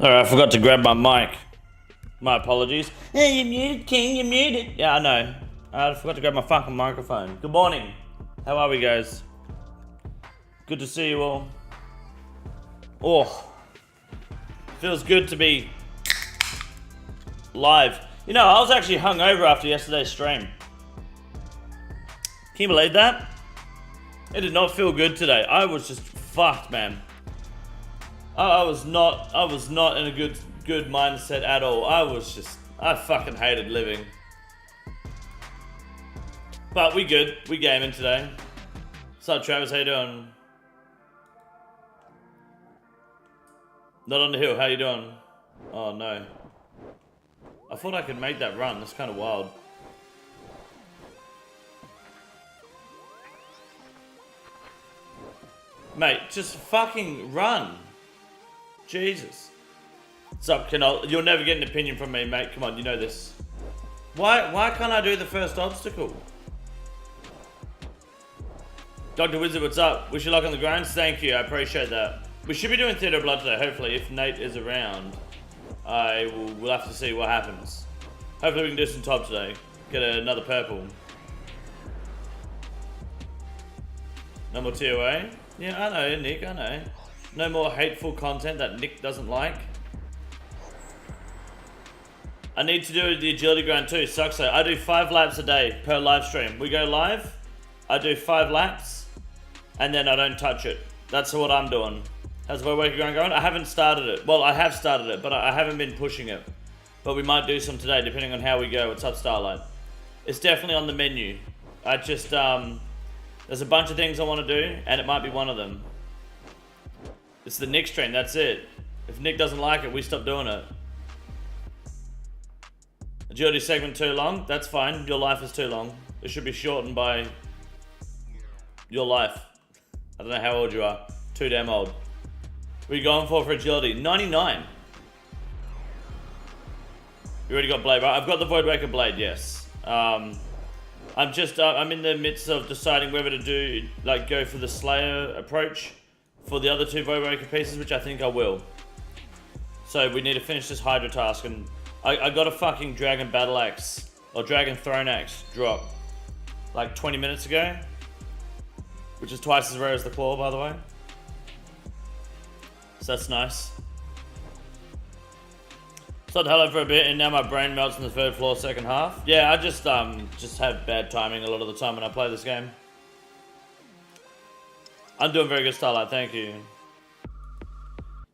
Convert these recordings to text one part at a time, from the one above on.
Alright, I forgot to grab my mic. My apologies. Hey, you're muted, King, you're muted. Yeah, I know. I forgot to grab my fucking microphone. Good morning. How are we, guys? Good to see you all. Oh, feels good to be live. You know, I was actually hungover after yesterday's stream. Can you believe that? It did not feel good today. I was just fucked, man. I was not in a good mindset at all. I fucking hated living. But we good. We gaming today. What's up, Travis? How you doing? Not on the hill. How you doing? Oh no. I thought I could make that run. That's kind of wild. Mate, just fucking run. Jesus. What's up, Canol? You'll never get an opinion from me, mate. Come on, you know this. Why can't I do the first obstacle? Dr. Wizard, what's up? Wish you luck on the grinds. Thank you, I appreciate that. We should be doing Theatre of Blood today, hopefully. If Nate is around, we'll have to see what happens. Hopefully we can do some ToB today. Get another purple. No more TOA? Yeah, I know, Nick, I know. No more hateful content that Nick doesn't like. I need to do the agility grind too, sucks though. I do 5 laps a day per live stream. We go live, I do 5 laps, and then I don't touch it. That's what I'm doing. How's Voidwaker going? I haven't started it. Well, I have started it, but I haven't been pushing it. But we might do some today, depending on how we go. What's up, Starlight? It's definitely on the menu. I just, there's a bunch of things I want to do, and it might be one of them. It's the Nick stream, that's it. If Nick doesn't like it, we stop doing it. Agility segment too long? That's fine. Your life is too long. It should be shortened by your life. I don't know how old you are. Too damn old. What are you going for agility? 99. You already got blade, right? I've got the Voidwaker blade, yes. I'm in the midst of deciding whether to do, like, go for the Slayer approach for the other 2 Voidwaker pieces, which I think I will. So we need to finish this Hydra task, and I got a fucking Dragon Battle Axe, or Dragon Throne Axe drop, like 20 minutes ago, which is twice as rare as the Claw, by the way. So that's nice. Said hello for a bit, and now my brain melts in the 3rd floor second half. Yeah, I just have bad timing a lot of the time when I play this game. I'm doing very good, Starlight, thank you.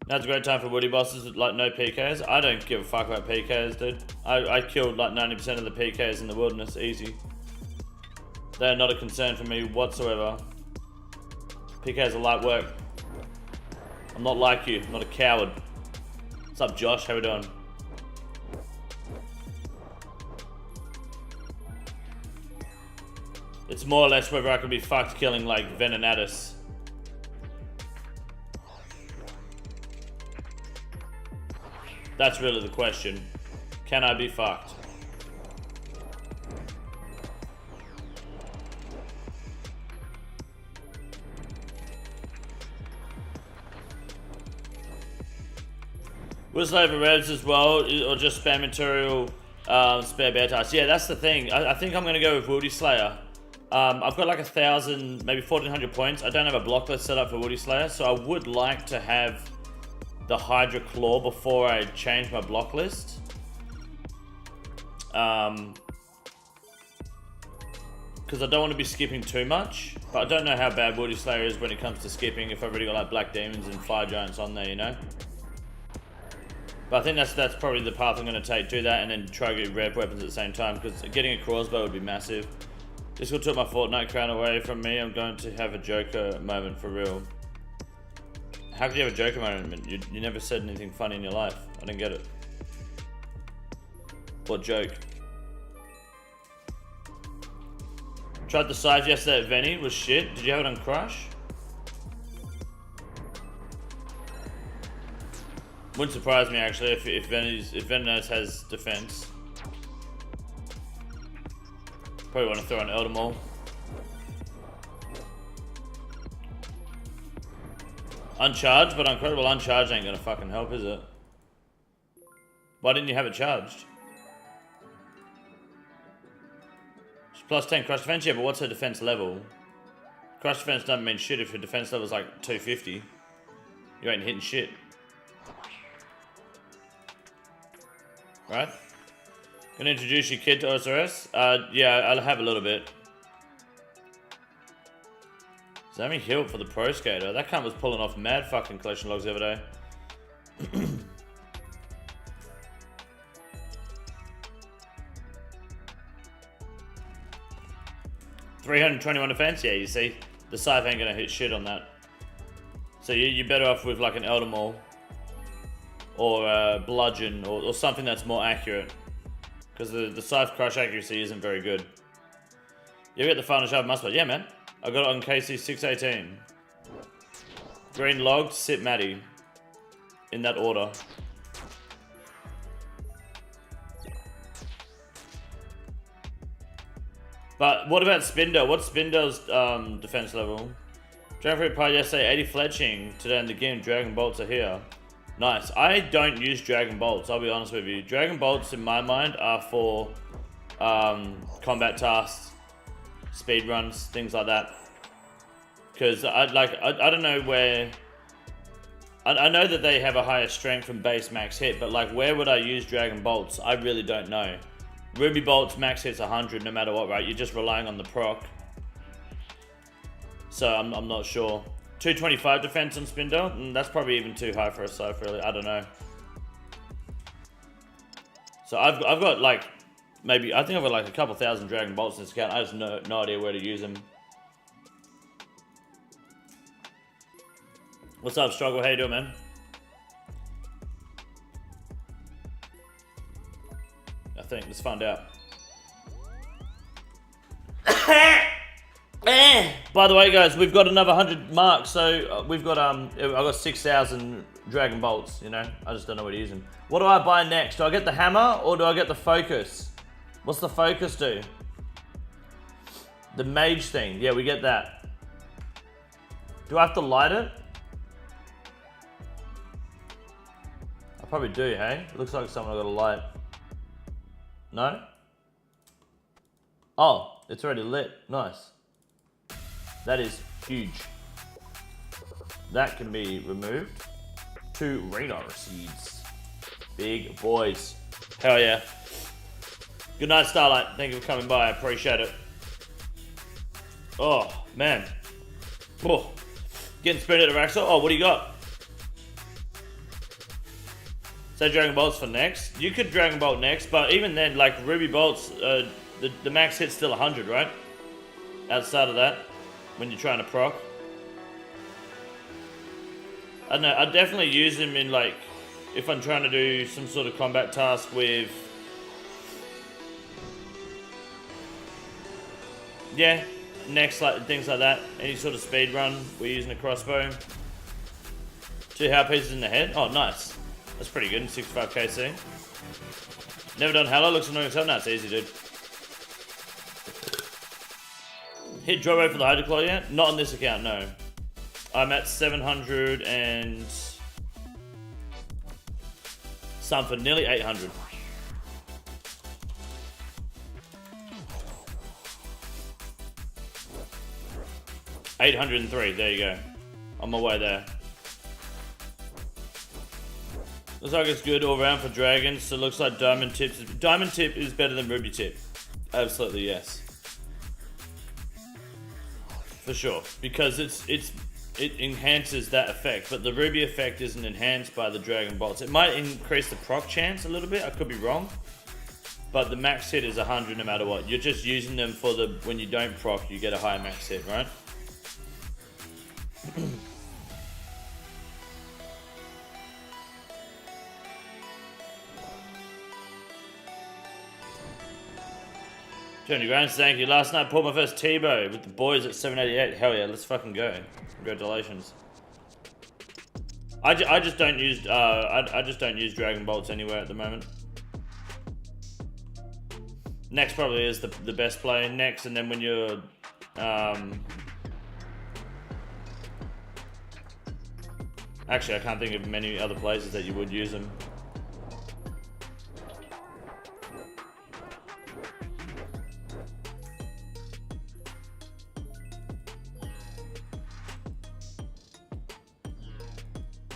Now's a great time for woody bosses with like no PKs. I don't give a fuck about PKs, dude. I killed like 90% of the PKs in the wilderness, easy. They're not a concern for me whatsoever. PKs are light work. I'm not like you, I'm not a coward. What's up, Josh? How we doing? It's more or less whether I could be fucked killing like Venenatus. That's really the question. Can I be fucked? Will Slayer revs as well, or just spam material, spare bear tasks? Yeah, that's the thing. I think I'm gonna go with Woody Slayer. I've got like 1,000, maybe 1,400 points. I don't have a block list set up for Woody Slayer, so I would like to have the Hydra Claw before I change my block list. Because I don't want to be skipping too much, but I don't know how bad Woody Slayer is when it comes to skipping if I've already got like Black Demons and Fire Giants on there, you know? But I think that's probably the path I'm going to take. Do that and then try to get rev weapons at the same time, because getting a crossbow would be massive. This will took my Fortnite crown away from me. I'm going to have a Joker moment for real. How could you have a Joker moment? You never said anything funny in your life. I didn't get it. What joke? Tried the scythe yesterday at Venny. Was shit. Did you have it on Crush? Wouldn't surprise me actually if Venos has defense. Probably want to throw an Elder Maul. Uncharged, but Incredible Uncharged ain't gonna fucking help, is it? Why didn't you have it charged? She's plus 10 crush defense, yeah, but what's her defense level? Crush defense doesn't mean shit if your defense level is like 250. You ain't hitting shit. Right? Gonna introduce your kid to OSRS? Yeah, I'll have a little bit. Sammy Hilt for the Pro Skater. That cunt was pulling off mad fucking collection logs the other day. 321 defense? Yeah, you see? The scythe ain't gonna hit shit on that. So you're better off with like an Elder Maul. Or a Bludgeon, or something that's more accurate. Because the Scythe Crush accuracy isn't very good. You get the Final Sharp Mustard? Yeah, man. I got it on KC 618. Green Logged, Sit Matty. In that order. But what about Spindle? What's Spindle's defense level? Dragon Fruit Pie yesterday, 80 fletching. Today in the game, Dragon Bolts are here. Nice. I don't use Dragon Bolts, I'll be honest with you. Dragon Bolts, in my mind, are for combat tasks, speed runs, things like that. Because I don't know where... I know that they have a higher strength and base max hit, but like, where would I use Dragon Bolts? I really don't know. Ruby Bolts max hits 100 no matter what, right? You're just relying on the proc. So I'm not sure. 225 defense on Spindle? That's probably even too high for a Scythe, really. I don't know. So I've got like, maybe, I think I've got like a couple thousand Dragon Bolts in this account. I just no idea where to use them. What's up, Struggle? How you doing, man? I think, let's find out. By the way, guys, we've got another 100 marks, so we've got I've got 6,000 Dragon Bolts. You know, I just don't know where to use them. What do I buy next? Do I get the hammer or do I get the focus? What's the focus do? The mage thing. Yeah, we get that. Do I have to light it? I probably do. Hey, it looks like someone got a light. No? Oh, it's already lit. Nice. That is huge. That can be removed. 2 radar seeds. Big boys. Hell yeah. Good night, Starlight. Thank you for coming by. I appreciate it. Oh, man. Oh. Getting spirited of Axel. Oh, what do you got? Say Dragon Bolts for next. You could Dragon Bolt next, but even then, like Ruby Bolts, the max hit's still 100, right? Outside of that, when you're trying to proc. I don't know, I'd definitely use them in like, if I'm trying to do some sort of combat task with, yeah, next, like things like that. Any sort of speed run, we're using a crossbow. 2 heart pieces in the head. Oh, nice. That's pretty good in 65 KC. Never done Halo, looks annoying as hell. No, it's easy, dude. Hit draw rate for the Hydra Claw yet? Not on this account, no. I'm at 700 and something, nearly 800. $803, there you go. On my way there. Looks like it's good all around for dragons, so it looks like Diamond Tip is better than Ruby Tip. Absolutely, yes. For sure, because it enhances that effect, but the Ruby effect isn't enhanced by the Dragon Bolts. It might increase the proc chance a little bit, I could be wrong, but the max hit is 100 no matter what. You're just using them for the, when you don't proc, you get a higher max hit, right? $20 grand, thank you. Last night pulled my first ToB with the boys at 788. Hell yeah, let's fucking go. Congratulations. I just don't use I just don't use Dragon Bolts anywhere at the moment. Next probably is the best play. Next, and then when you're actually, I can't think of many other places that you would use them.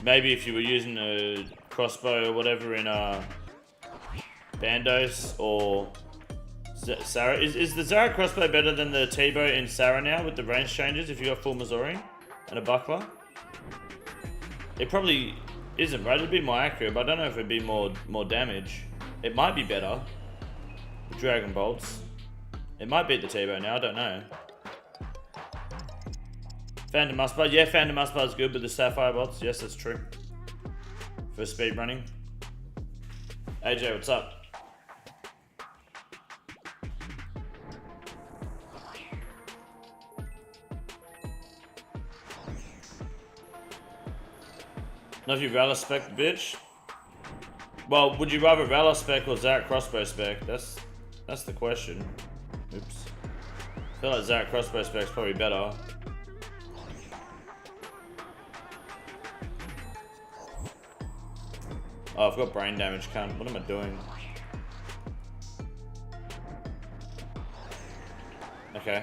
Maybe if you were using a crossbow or whatever in Bandos or Sarah. Is the Zara crossbow better than the ToB in Sarah now with the range changes if you got full Missouri and a buckler? It probably isn't, right? It'd be more accurate, but I don't know if it'd be more damage. It might be better. The Dragon Bolts. It might beat the ToB now, I don't know. Phantom Musbar, yeah, Phantom Musbar is good, but the Sapphire Bolts, yes, that's true. For speed running. AJ, what's up? Not if you Valor spec, bitch. Well, would you rather Valor spec or Zarek crossbow spec? That's the question. Oops. I feel like Zarek crossbow spec's probably better. Oh, I've got brain damage, cunt. What am I doing? Okay.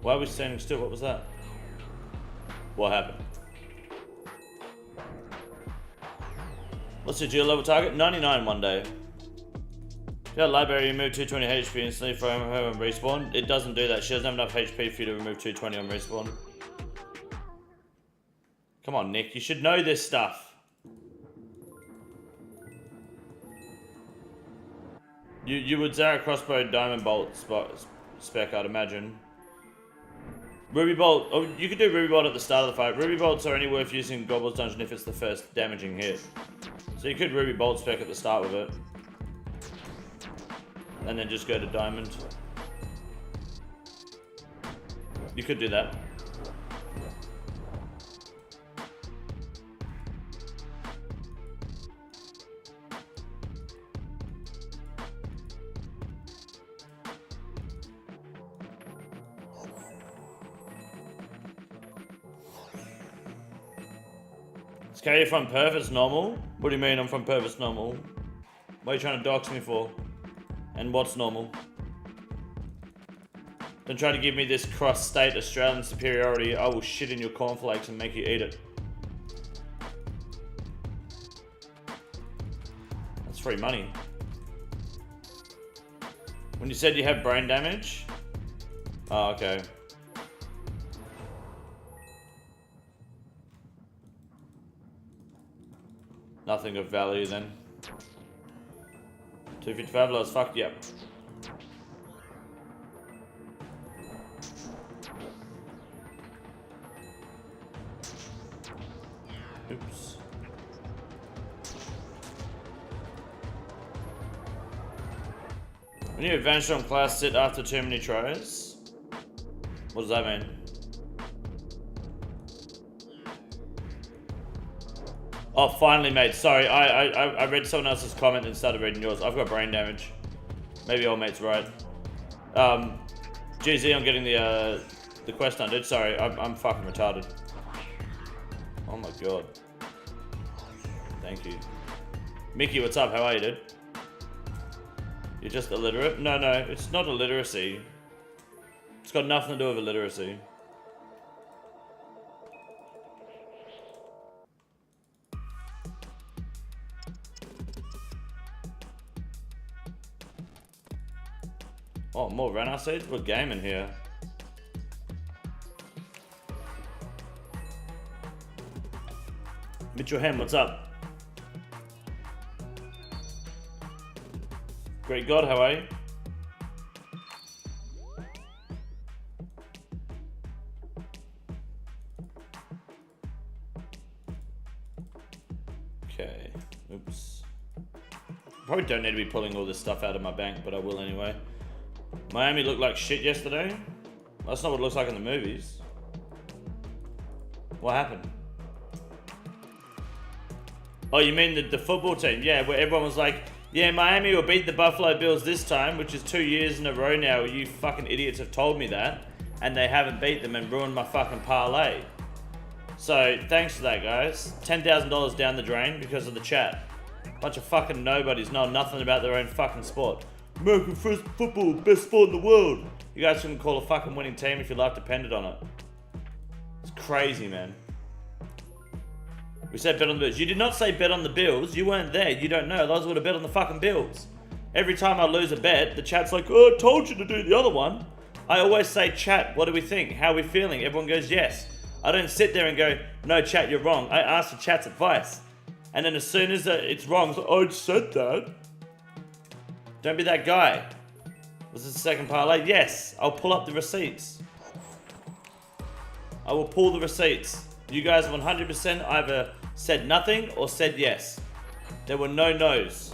Why are we standing still? What was that? What happened? What's your geo level target? 99 one day. Yeah, library, remove 220 HP instantly from her and respawn. It doesn't do that. She doesn't have enough HP for you to remove 220 on respawn. Come on, Nick. You should know this stuff. You would Zara crossbow diamond bolt spec, I'd imagine. Ruby bolt. Oh, you could do ruby bolt at the start of the fight. Ruby bolts are only worth using in Goblin's dungeon if it's the first damaging hit. So you could ruby bolt spec at the start with it. And then just go to diamond. You could do that. Okay, you're from Perth, it's normal? What do you mean I'm from Perth, it's normal? What are you trying to dox me for? And what's normal? Don't try to give me this cross-state Australian superiority. I will shit in your cornflakes and make you eat it. That's free money. When you said you have brain damage? Oh, okay. Nothing of value then. 255 lows, fuck, yep. Oops. When you advance on class, sit after too many tries? What does that mean? Oh, finally, mate. Sorry, I read someone else's comment and started reading yours. I've got brain damage. Maybe old mate's right. GZ, I'm getting the quest done, dude. Sorry, I'm fucking retarded. Oh my god. Thank you. Mickey, what's up? How are you, dude? You're just illiterate? No, it's not illiteracy. It's got nothing to do with illiteracy. Oh, more runner seeds? We're gaming here. Mitchell Hem, what's up? Great God, how are you? Okay, oops. Probably don't need to be pulling all this stuff out of my bank, but I will anyway. Miami looked like shit yesterday. That's not what it looks like in the movies. What happened? Oh, you mean the football team? Yeah, where everyone was like, yeah, Miami will beat the Buffalo Bills this time, which is 2 years in a row now. You fucking idiots have told me that. And they haven't beat them and ruined my fucking parlay. So, thanks for that, guys. $10,000 down the drain because of the chat. Bunch of fucking nobodies know nothing about their own fucking sport. American first football, best sport in the world. You guys couldn't call a fucking winning team if your life depended on it. It's crazy, man. We said bet on the Bills. You did not say bet on the Bills. You weren't there. You don't know. Otherwise, I would have bet on the fucking Bills. Every time I lose a bet, the chat's like, oh, I told you to do the other one. I always say, chat, what do we think? How are we feeling? Everyone goes, yes. I don't sit there and go, no, chat, you're wrong. I ask the chat's advice. And then as soon as it's wrong, it's like, I said that. Don't be that guy. Was this the second parlay? Yes. I'll pull up the receipts. I will pull the receipts. You guys 100% either said nothing or said yes. There were no no's.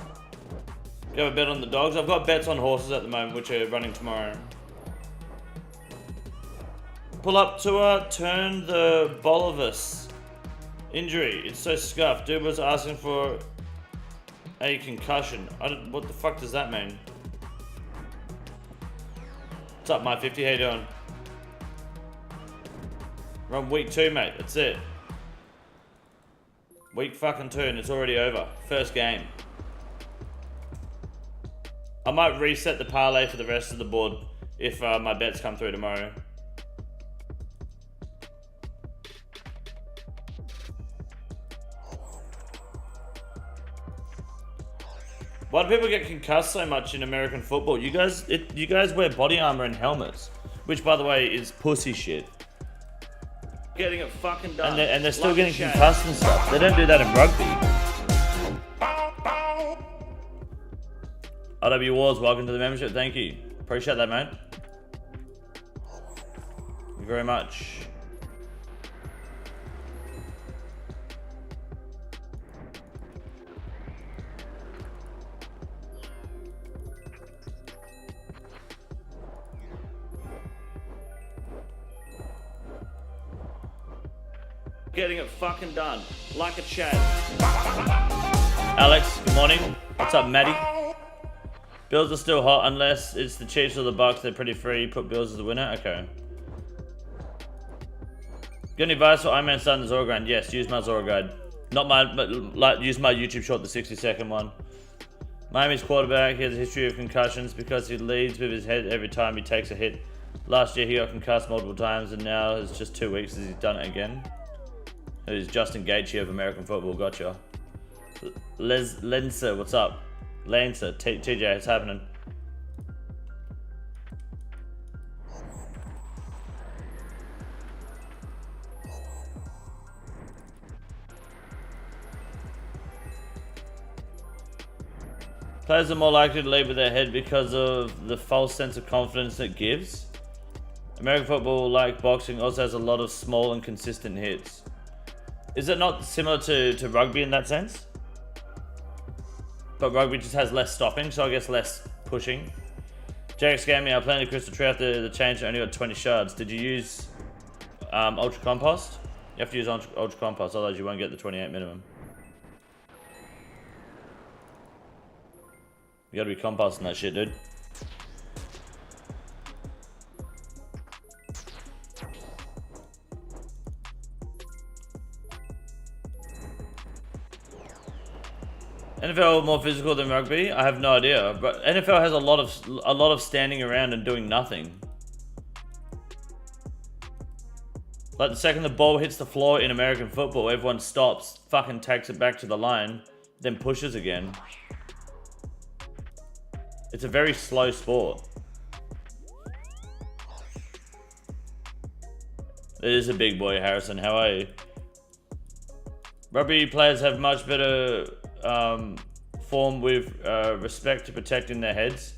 Do you have a bet on the dogs? I've got bets on horses at the moment, which are running tomorrow. Pull up to turn the Bolivis. Injury. It's so scuffed. Dude was asking for a concussion. What the fuck does that mean? What's up, my 50? How you doing? We're on week 2, mate. That's it. Week fucking 2 and it's already over. First game. I might reset the parlay for the rest of the board if my bets come through tomorrow. Why do people get concussed so much in American football? You guys wear body armor and helmets, which by the way is pussy shit. Getting it fucking done. And they're still getting concussed and stuff. They don't do that in rugby. RW Wars, welcome to the membership. Thank you. Appreciate that, mate. Thank you very much. Getting it fucking done. Like a chat. Alex, good morning. What's up, Maddie? Bills are still hot unless it's the Chiefs or the Bucks. They're pretty free. Put Bills as the winner. Okay. Got any advice for Iron Man starting the Zora grind? Yes, use my Zora guide. Not my, but like use my YouTube short, the 60-second one. Miami's quarterback, he has a history of concussions because he leads with his head every time he takes a hit. Last year he got concussed multiple times and now it's just 2 weeks as he's done it again. Who's Justin Gaethje of American football? Gotcha. Lenser, what's up? Lancer, TJ, it's happening. Players are more likely to lead with their head because of the false sense of confidence it gives. American football, like boxing, also has a lot of small and consistent hits. Is it not similar to rugby in that sense? But rugby just has less stopping, so I guess less pushing. Jarek scammed me. I played the Crystal Tree after the change. I only got 20 shards. Did you use Ultra Compost? You have to use Ultra Compost, otherwise you won't get the 28 minimum. You gotta be composting that shit, dude. NFL more physical than rugby? I have no idea, but NFL has a lot of standing around and doing nothing. Like the second the ball hits the floor in American football, everyone stops, fucking takes it back to the line, then pushes again. It's a very slow sport. It is a big boy, Harrison. How are you? Rugby players have much better form with respect to protecting their heads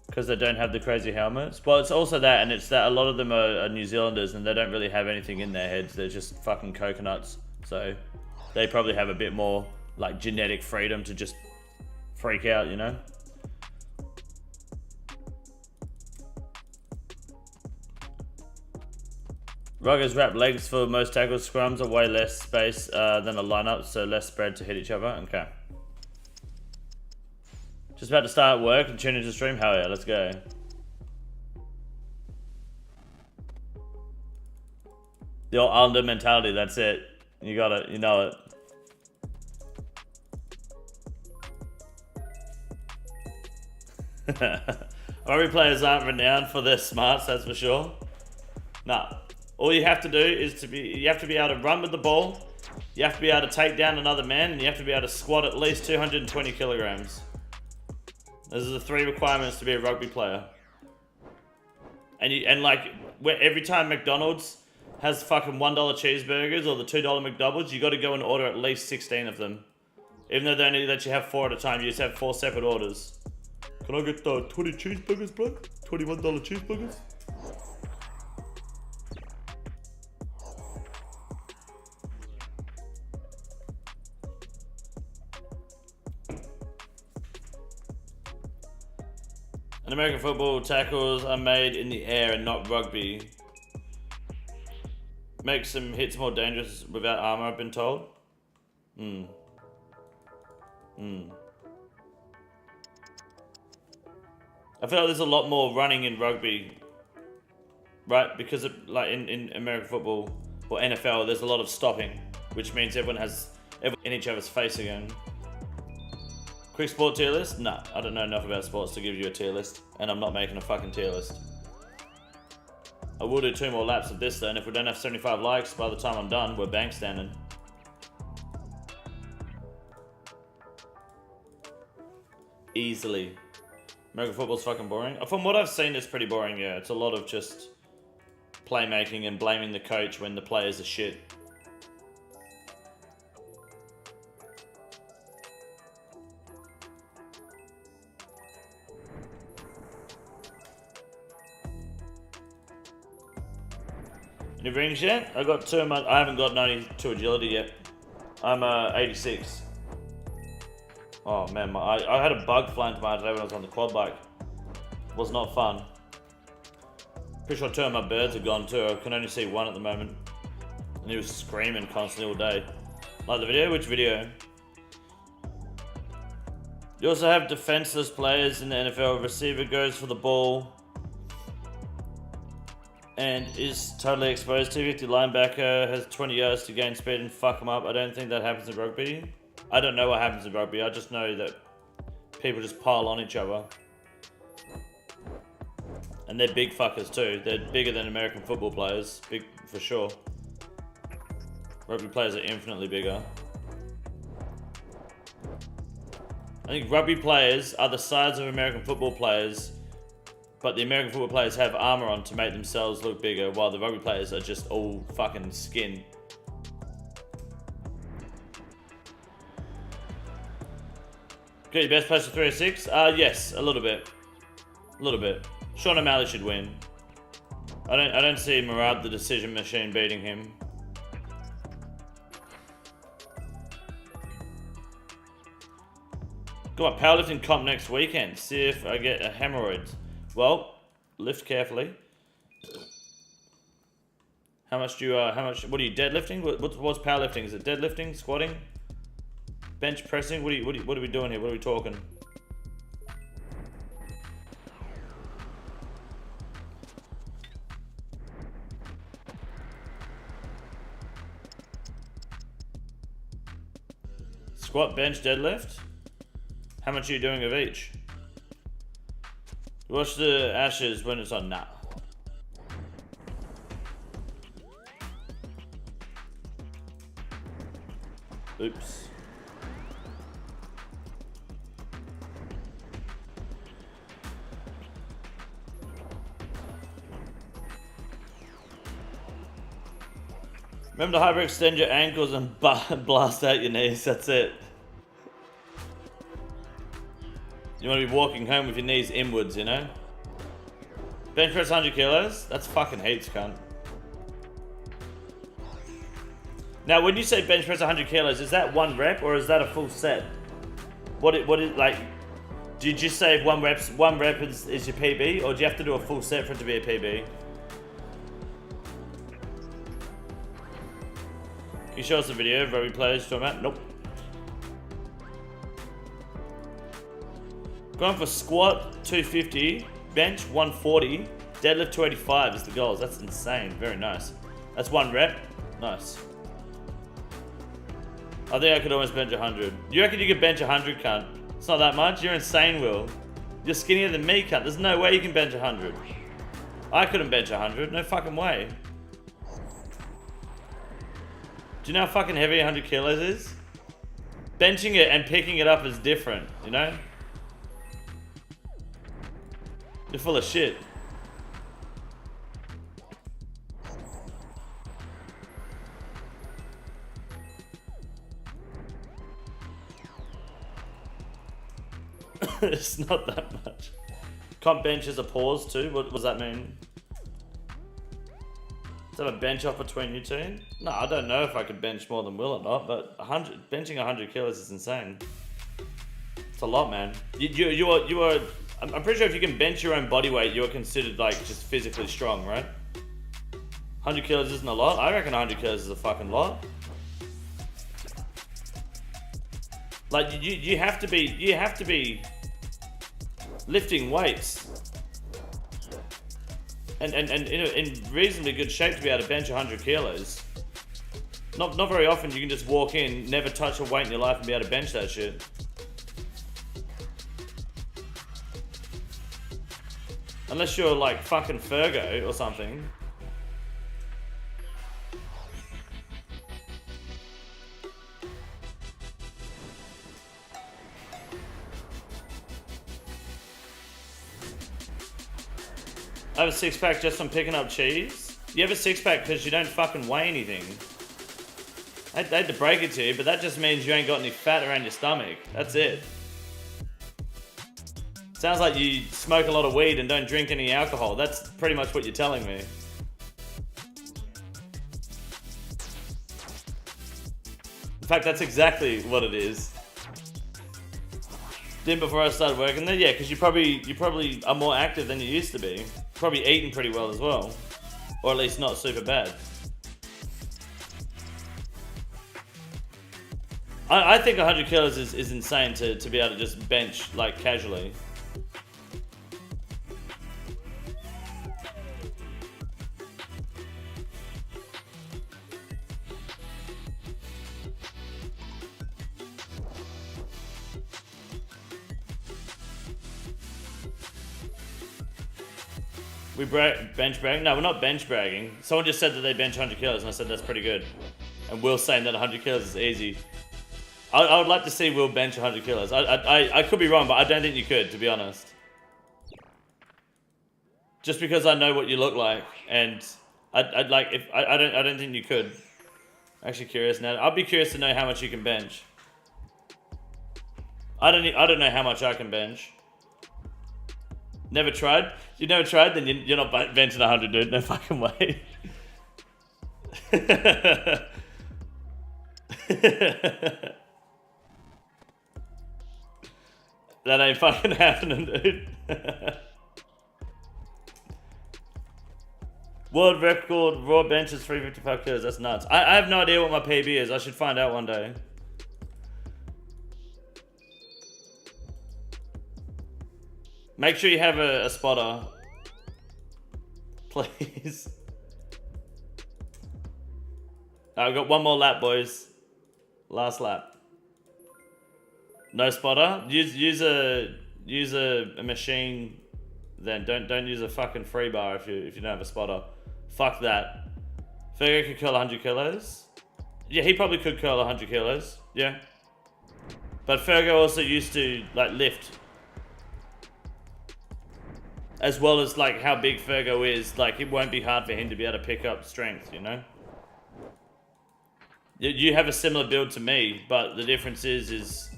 because they don't have the crazy helmets. Well, it's also that, and it's that a lot of them are New Zealanders and they don't really have anything in their heads. They're just fucking coconuts. So they probably have a bit more like genetic freedom to just freak out, you know? Ruggers wrap legs for most tackles. Scrums are way less space than a lineup, so less spread to hit each other. Okay. Just about to start work and tune into the stream. Hell yeah, let's go. The old Islander mentality, that's it. You got it, you know it. Rugby players aren't renowned for their smarts, that's for sure. Nah. All you have to do is you have to be able to run with the ball, you have to be able to take down another man, and you have to be able to squat at least 220 kilograms. Those are the 3 requirements to be a rugby player. And like, every time McDonald's has fucking $1 cheeseburgers or the $2 McDoubles, you got to go and order at least 16 of them. Even though they only let you have 4 at a time, you just have 4 separate orders. Can I get 20 cheeseburgers, bro? $21 cheeseburgers? In American football, tackles are made in the air and not rugby. Makes some hits more dangerous without armor, I've been told. I feel like there's a lot more running in rugby, right? Because of, like in American football or NFL, there's a lot of stopping, which means everyone in each other's face again. Quick sport tier list? Nah, I don't know enough about sports to give you a tier list, and I'm not making a fucking tier list. I will do 2 more laps of this though, and if we don't have 75 likes by the time I'm done, we're bank standing. easily. American football's fucking boring. From what I've seen, it's pretty boring, yeah. It's a lot of just playmaking and blaming the coach when the players are shit. Any rings yet? I got 2 months. I haven't got 92 agility yet. I'm 86. Oh man, I had a bug flying to my head today when I was on the quad bike. Was not fun. Pretty sure 2 of my birds are gone too. I can only see one at the moment. And he was screaming constantly all day. Like the video? Which video? You also have defenseless players in the NFL. Receiver goes for the ball and is totally exposed. 250 linebacker has 20 yards to gain speed and fuck them up. I don't think that happens in rugby. I don't know what happens in rugby. I just know that people just pile on each other. And they're big fuckers too. They're bigger than American football players. Big for sure. Rugby players are infinitely bigger. I think rugby players are the size of American football players, but the American football players have armor on to make themselves look bigger, while the rugby players are just all fucking skin. Got your best player for 306? Yes, a little bit. A little bit. Sean O'Malley should win. I don't see Murad the decision machine beating him. Got my powerlifting comp next weekend. See if I get a hemorrhoid. Well, lift carefully. How much do you what are you deadlifting? What's powerlifting? Is it deadlifting, squatting, bench pressing? What are we doing here? What are we talking? Squat, bench, deadlift? How much are you doing of each? Watch the ashes when it's on. Nah. Oops. Remember to hyperextend your ankles and blast out your knees. That's it. You want to be walking home with your knees inwards, you know? Bench press 100 kilos? That's fucking heaps, cunt. Now, when you say bench press 100 kilos, is that 1 rep or is that a full set? What is like? Do you just say one rep is your PB, or do you have to do a full set for it to be a PB? Can you show us the video of rugby players talking about? Nope. Going for squat 250, bench 140, deadlift 285 is the goals. That's insane. Very nice. That's 1 rep. Nice. I think I could almost bench 100. You reckon you could bench 100, cunt? It's not that much. You're insane, Will. You're skinnier than me, cunt. There's no way you can bench 100. I couldn't bench 100. No fucking way. Do you know how fucking heavy 100 kilos is? Benching it and picking it up is different, you know? You're full of shit. It's not that much. Comp bench is a pause too. What does that mean? Is that a bench off between you two? No, I don't know if I could bench more than Will or not, but benching 100 kilos is insane. It's a lot, man. You are. I'm pretty sure if you can bench your own body weight, you're considered like just physically strong, right? 100 kilos isn't a lot. I reckon 100 kilos is a fucking lot. Like you have to be lifting weights and in reasonably good shape to be able to bench 100 kilos. Not very often you can just walk in, never touch a weight in your life and be able to bench that shit. Unless you're like fucking Fergo or something. I have a 6-pack just from picking up cheese. You have a 6-pack because you don't fucking weigh anything. I hate to break it to you, but that just means you ain't got any fat around your stomach. That's it. Sounds like you smoke a lot of weed and don't drink any alcohol. That's pretty much what you're telling me. In fact, that's exactly what it is. Then before I started working there, yeah, because you probably are more active than you used to be. Probably eating pretty well as well, or at least not super bad. I think 100 kilos is insane to be able to just bench like casually. We bench bragging? No, we're not bench bragging. Someone just said that they bench 100 kilos, and I said that's pretty good. And Will's saying that 100 kilos is easy. I would like to see Will bench 100 kilos. I could be wrong, but I don't think you could, to be honest. Just because I know what you look like, and I'd like if I don't think you could. I'm actually curious now. I'd be curious to know how much you can bench. I don't know how much I can bench. Never tried? You never tried? Then you're not benching 100, dude. No fucking way. That ain't fucking happening, dude. World record raw bench is 355 kilos. That's nuts. I have no idea what my PB is. I should find out one day. Make sure you have a spotter. Please. I've got one more lap, boys. Last lap. No spotter. Use a machine. Then don't use a fucking free bar if you don't have a spotter. Fuck that. Fergo could curl 100 kilos. Yeah, he probably could curl 100 kilos. Yeah. But Fergo also used to like lift. As well as like how big Fergo is, like it won't be hard for him to be able to pick up strength, you know? You have a similar build to me, but the difference is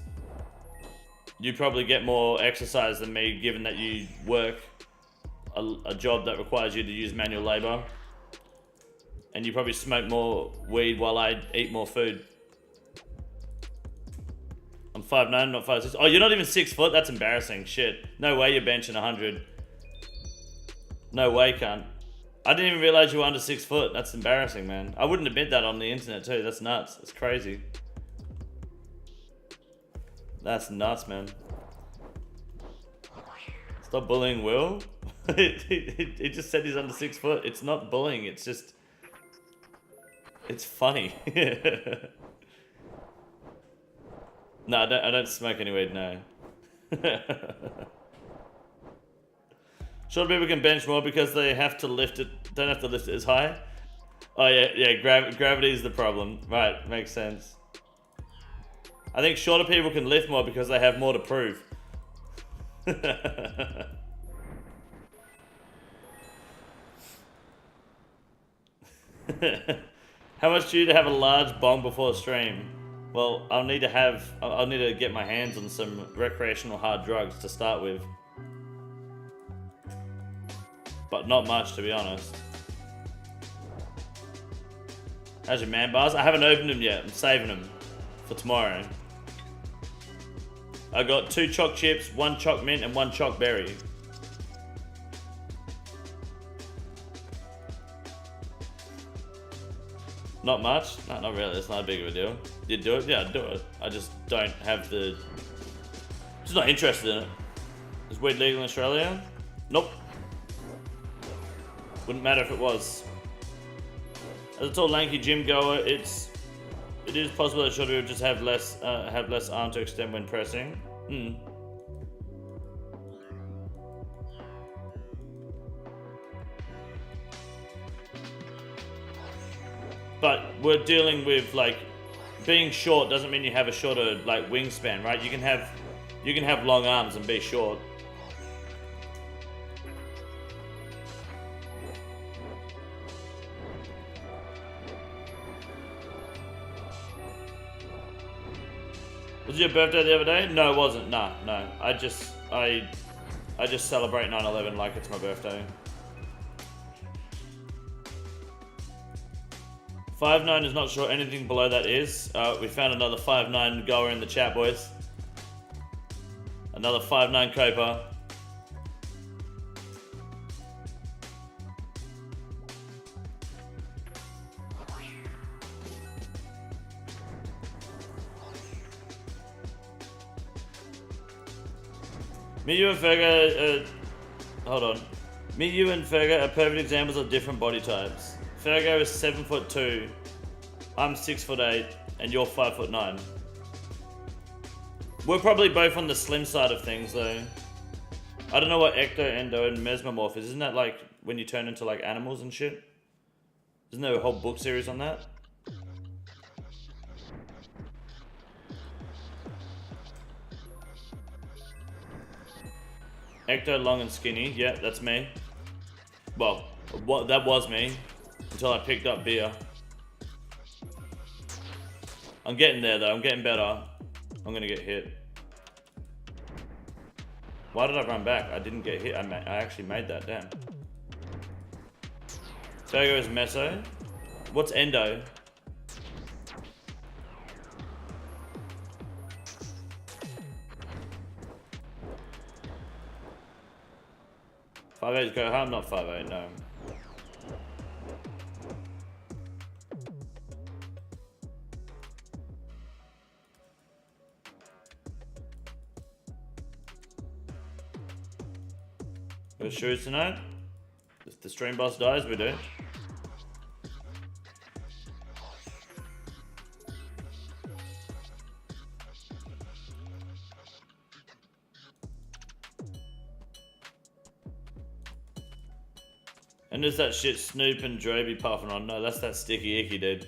you probably get more exercise than me, given that you work a job that requires you to use manual labor. And you probably smoke more weed while I eat more food. I'm 5'9", not 5'6". Oh, you're not even 6 foot? That's embarrassing. Shit. No way you're benching 100. No way, cunt. I didn't even realize you were under 6 foot. That's embarrassing, man. I wouldn't admit that on the internet too. That's nuts. That's crazy. That's nuts, man. Stop bullying Will. He just said he's under 6 foot. It's not bullying. It's just... It's funny. No, I don't smoke any weed, no. Short people can bench more because they have to lift it, don't have to lift it as high. Oh yeah, gravity is the problem. Right, makes sense. I think shorter people can lift more because they have more to prove. How much do you need to have a large bong before stream? Well, I'll need to get my hands on some recreational hard drugs to start with. But not much, to be honest. How's your man bars? I haven't opened them yet. I'm saving them for tomorrow. I got 2 choc chips, 1 choc mint, and 1 choc berry. Not much? No, not really. It's not a big of a deal. You'd do it? Yeah, I'd do it. I just don't have the... Just not interested in it. Is weed legal in Australia? Nope. Wouldn't matter if it was. As a tall, lanky gym goer, it is possible that shorter people just have less arm to extend when pressing. But we're dealing with like being short doesn't mean you have a shorter like wingspan, right? You can have long arms and be short. Was it your birthday the other day? No, it wasn't. No. I just celebrate 9/11 like it's my birthday. 5'9" is not sure anything below that is. We found another 5'9" goer in the chat, boys. Another 5'9" Copa. Me, you, and Fergo, hold on. Me, you, and Fergo are perfect examples of different body types. Fergo is 7'2". I'm 6'8", and you're 5'9". We're probably both on the slim side of things, though. I don't know what ecto, endo, and mesomorph is. Isn't that like when you turn into like animals and shit? Isn't there a whole book series on that? Ecto, long and skinny. Yeah, that's me. Well, that was me until I picked up beer. I'm getting there though. I'm getting better. I'm gonna get hit. Why did I run back? I didn't get hit. I actually made that. Damn. Fergo is meso. What's endo? Five eight go home, not 5'8", no. Got shoes tonight? If the stream boss dies, we do. And there's that shit Snoop and Dre be puffing on. No, that's that sticky icky, dude.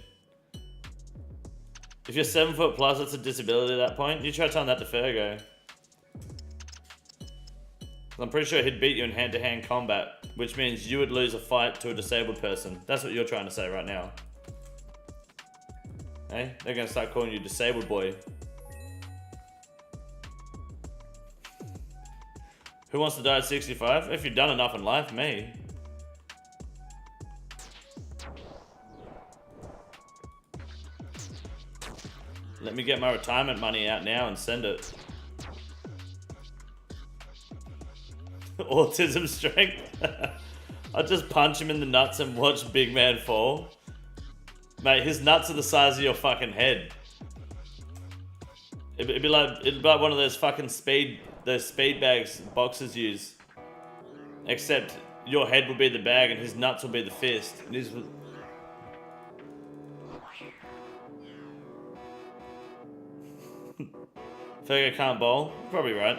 If you're 7 foot plus, that's a disability at that point. You try telling that to Fergo. I'm pretty sure he'd beat you in hand-to-hand combat, which means you would lose a fight to a disabled person. That's what you're trying to say right now. Hey, they're gonna start calling you disabled boy. Who wants to die at 65? If you've done enough in life, me. Let me get my retirement money out now and send it. Autism strength. I'll just punch him in the nuts and watch big man fall. Mate, his nuts are the size of your fucking head. It'd be like one of those fucking speed bags boxers use. Except your head will be the bag and his nuts will be the fist. And his... Fergo can't bowl? Probably right.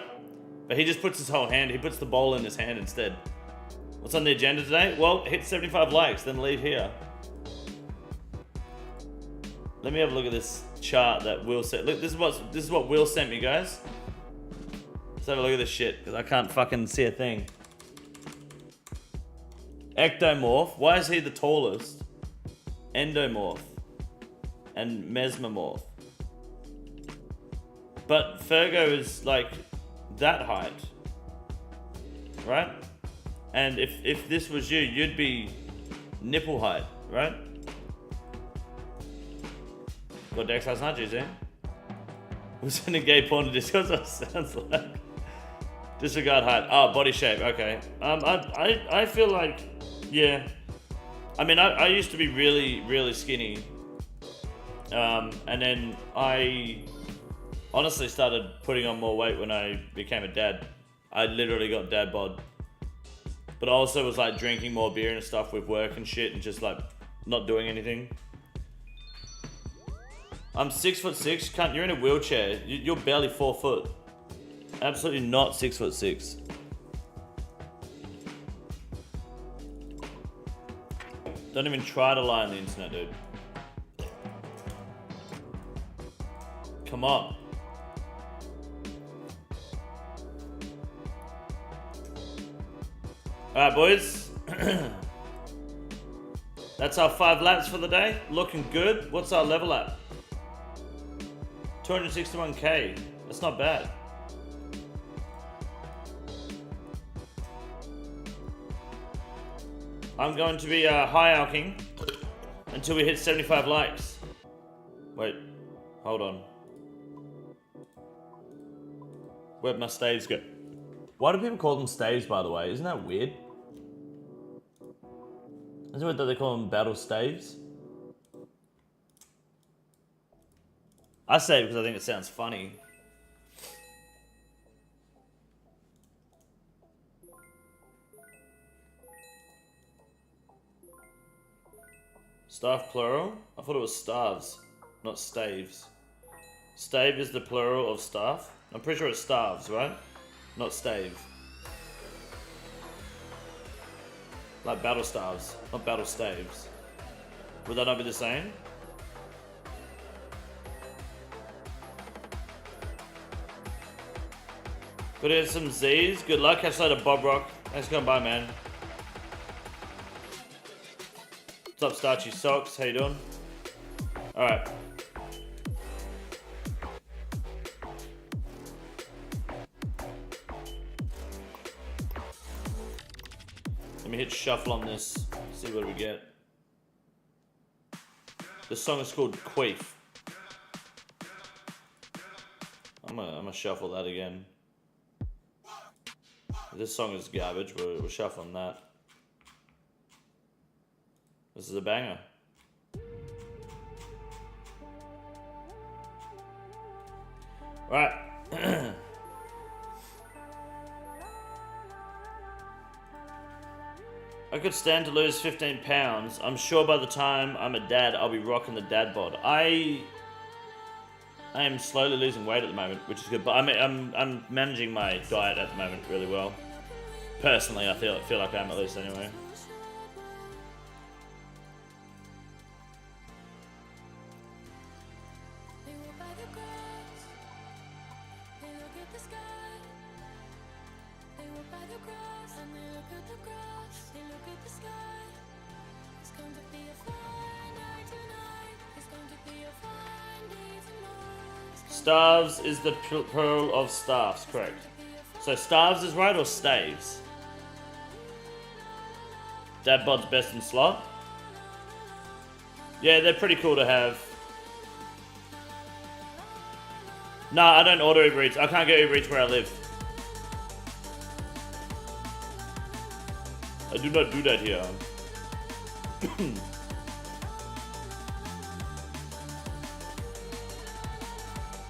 But he just puts his whole hand, he puts the bowl in his hand instead. What's on the agenda today? Well, hit 75 likes, then leave here. Let me have a look at this chart that Will sent. Look, this is what Will sent me, guys. Let's have a look at this shit, because I can't fucking see a thing. Ectomorph, why is he the tallest? Endomorph. And mesomorph. But Fergo is like that height, right? And if this was you, you'd be nipple height, right? Got Dex last night, GZ. Was sending gay porn to Discord, so it sounds like. Disregard height. Oh, body shape, okay. I feel like, yeah. I mean, I used to be really, really skinny. And then I honestly started putting on more weight when I became a dad. I literally got dad bod. But I also was like drinking more beer and stuff with work and shit and just like not doing anything. I'm 6'6", cunt, you're in a wheelchair. You're barely 4 foot. Absolutely not 6'6". Don't even try to lie on the internet, dude. Come on. Alright, boys. That's our 5 laps for the day. Looking good. What's our level at? 261k. That's not bad. I'm going to be high-alking until we hit 75 likes. Wait, hold on. Where'd my staves go? Why do people call them staves, by the way? Isn't that weird? Isn't it weird that they call them battle staves? I say it because I think it sounds funny. Staff plural? I thought it was staves, not staves. Stave is the plural of staff. I'm pretty sure it's staves, right? Not stave. Like battle staves, not battle staves. Would that not be the same? But here's some Z's. Good luck. Catch you later, Bob Rock. Thanks for coming by, man. What's up, Starchy Socks? How you doing? Alright. Let me hit shuffle on this. See what we get. This song is called Queef. I'm gonna shuffle that again. This song is garbage. We're shuffling that. This is a banger. Right. I could stand to lose 15 pounds. I'm sure by the time I'm a dad, I'll be rocking the dad bod. I am slowly losing weight at the moment, which is good. But I'm managing my diet at the moment really well. Personally, I feel like I am, at least anyway. Staves is the plural of staffs, correct. So staves is right, or staves? Dad bod's best in slot. Yeah, they're pretty cool to have. No, I don't order Uber Eats. I can't get Uber Eats where I live. I do not do that here.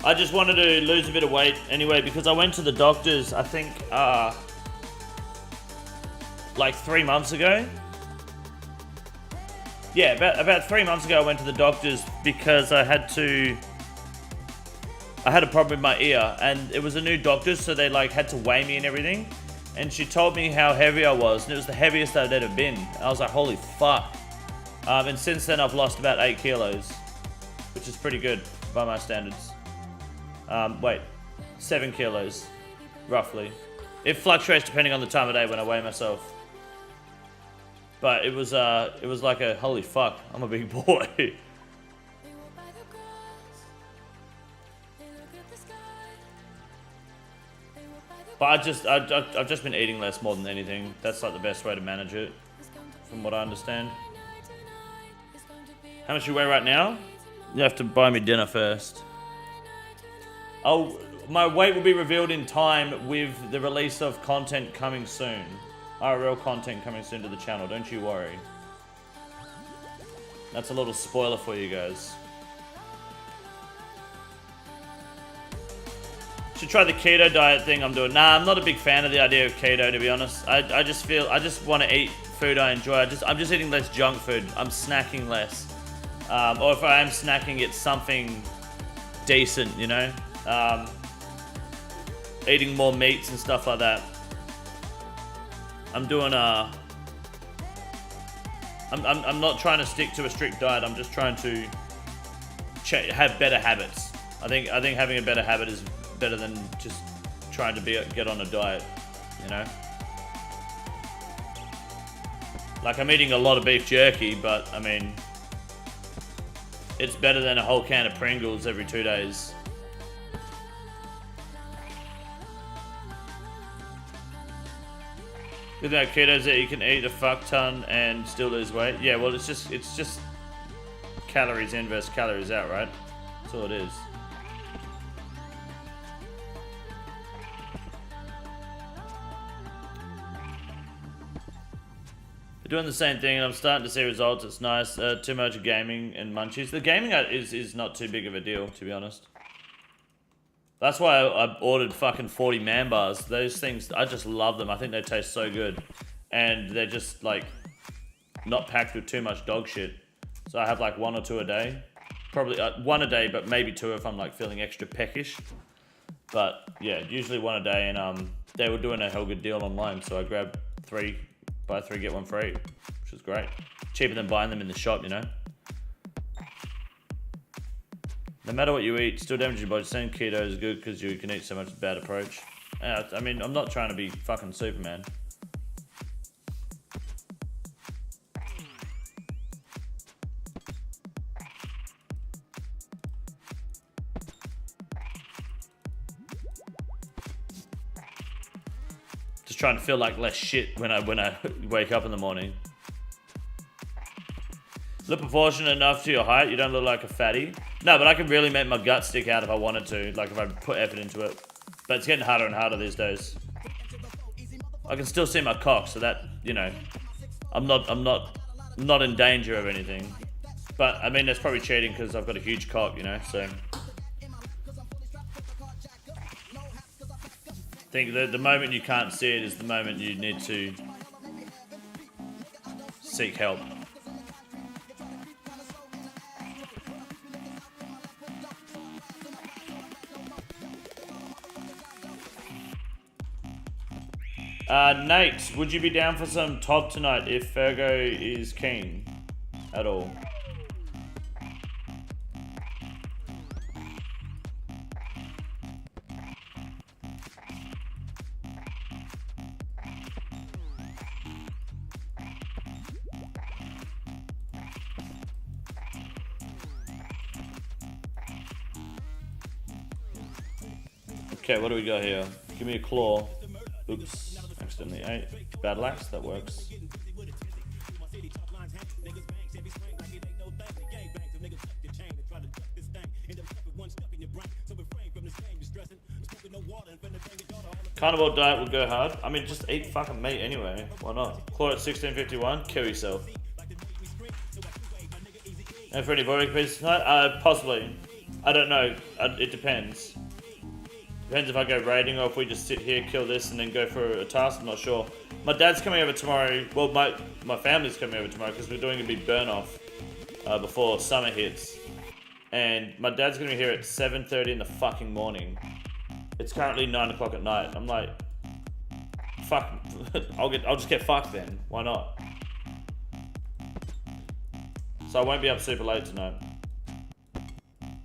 I just wanted to lose a bit of weight anyway because I went to the doctors, I think, like 3 months ago. Yeah, about 3 months ago I went to the doctors because I had a problem with my ear, and it was a new doctor, so they like had to weigh me and everything. And she told me how heavy I was, and it was the heaviest I'd ever been. I was like, holy fuck. And since then I've lost about 8 kilos, which is pretty good by my standards. Wait, 7 kilos, roughly. It fluctuates depending on the time of day when I weigh myself. But it was like a holy fuck, I'm a big boy. But I've just been eating less more than anything. That's like the best way to manage it, from what I understand. How much you weigh right now? You have to buy me dinner first. Oh, my weight will be revealed in time with the release of content coming soon. IRL content coming soon to the channel, don't you worry. That's a little spoiler for you guys. Should try the keto diet thing I'm doing. Nah, I'm not a big fan of the idea of keto, to be honest. I just want to eat food I enjoy. I'm just eating less junk food. I'm snacking less. Or if I am snacking, it's something decent, you know? Eating more meats and stuff like that. I'm doing I'm not trying to stick to a strict diet. I'm just trying to have better habits. I think having a better habit is better than just trying to get on a diet, you know? Like, I'm eating a lot of beef jerky, but I mean, it's better than a whole can of Pringles every 2 days. Good thing about keto is that you can eat a fuck ton and still lose weight. Yeah, well, it's just calories in versus calories out, right? That's all it is. They're doing the same thing, and I'm starting to see results. It's nice. Too much gaming and munchies. The gaming is not too big of a deal, to be honest. That's why I ordered fucking 40 man bars. Those things, I just love them. I think they taste so good. And they're just, like, not packed with too much dog shit. So I have, like, 1 or 2 a day. Probably 1 a day, but maybe 2 if I'm, like, feeling extra peckish. But, yeah, usually 1 a day. And they were doing a hell good deal online. So I grabbed 3, buy 3, get 1 free. Which was great. Cheaper than buying them in the shop, you know? No matter what you eat, still damage your body. Saying keto is good because you can eat so much bad approach. I mean, I'm not trying to be fucking Superman. Just trying to feel like less shit when I wake up in the morning. Look proportionate enough to your height. You don't look like a fatty. No, but I can really make my gut stick out if I wanted to. Like if I put effort into it. But it's getting harder and harder these days. I can still see my cock, so that, you know, I'm not in danger of anything. But I mean, that's probably cheating because I've got a huge cock, you know. So I think the moment you can't see it is the moment you need to seek help. Nate, would you be down for some ToB tonight if Fergo is keen at all? Okay, what do we got here? Give me a claw. Oops, accidentally ate. Battle axe, that works. Carnivore diet will go hard. I mean, just eat fucking meat anyway. Why not? Claw at 1651, kill yourself. And for any Voidwaker pieces tonight? Possibly. I don't know. It depends. Depends if I go raiding or if we just sit here, kill this, and then go for a task. I'm not sure. My dad's coming over tomorrow. Well, my family's coming over tomorrow because we're doing a big burn off before summer hits. And my dad's gonna be here at 7:30 in the fucking morning. It's currently 9 o'clock at night. I'm like, fuck. I'll just get fucked then. Why not? So I won't be up super late tonight.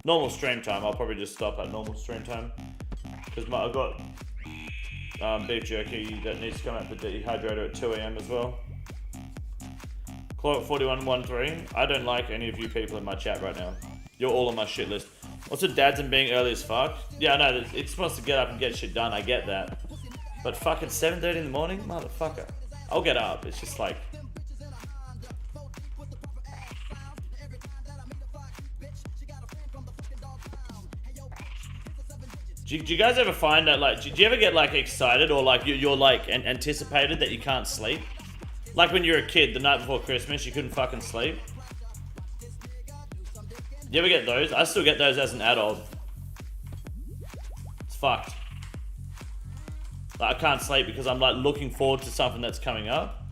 Normal stream time. I'll probably just stop at normal stream time. Because I've got beef jerky that needs to come out the dehydrator at 2 AM as well. Claw at 4113. I don't like any of you people in my chat right now. You're all on my shit list. Also, dads and being early as fuck. Yeah, I know, it's supposed to get up and get shit done. I get that. But fucking 7:30 in the morning? Motherfucker. I'll get up. It's just like... Do you guys ever find that, like, do you ever get, like, excited or, like, you're like, anticipated that you can't sleep? Like when you're a kid, the night before Christmas, you couldn't fucking sleep? You ever get those? I still get those as an adult. It's fucked. Like, I can't sleep because I'm, like, looking forward to something that's coming up.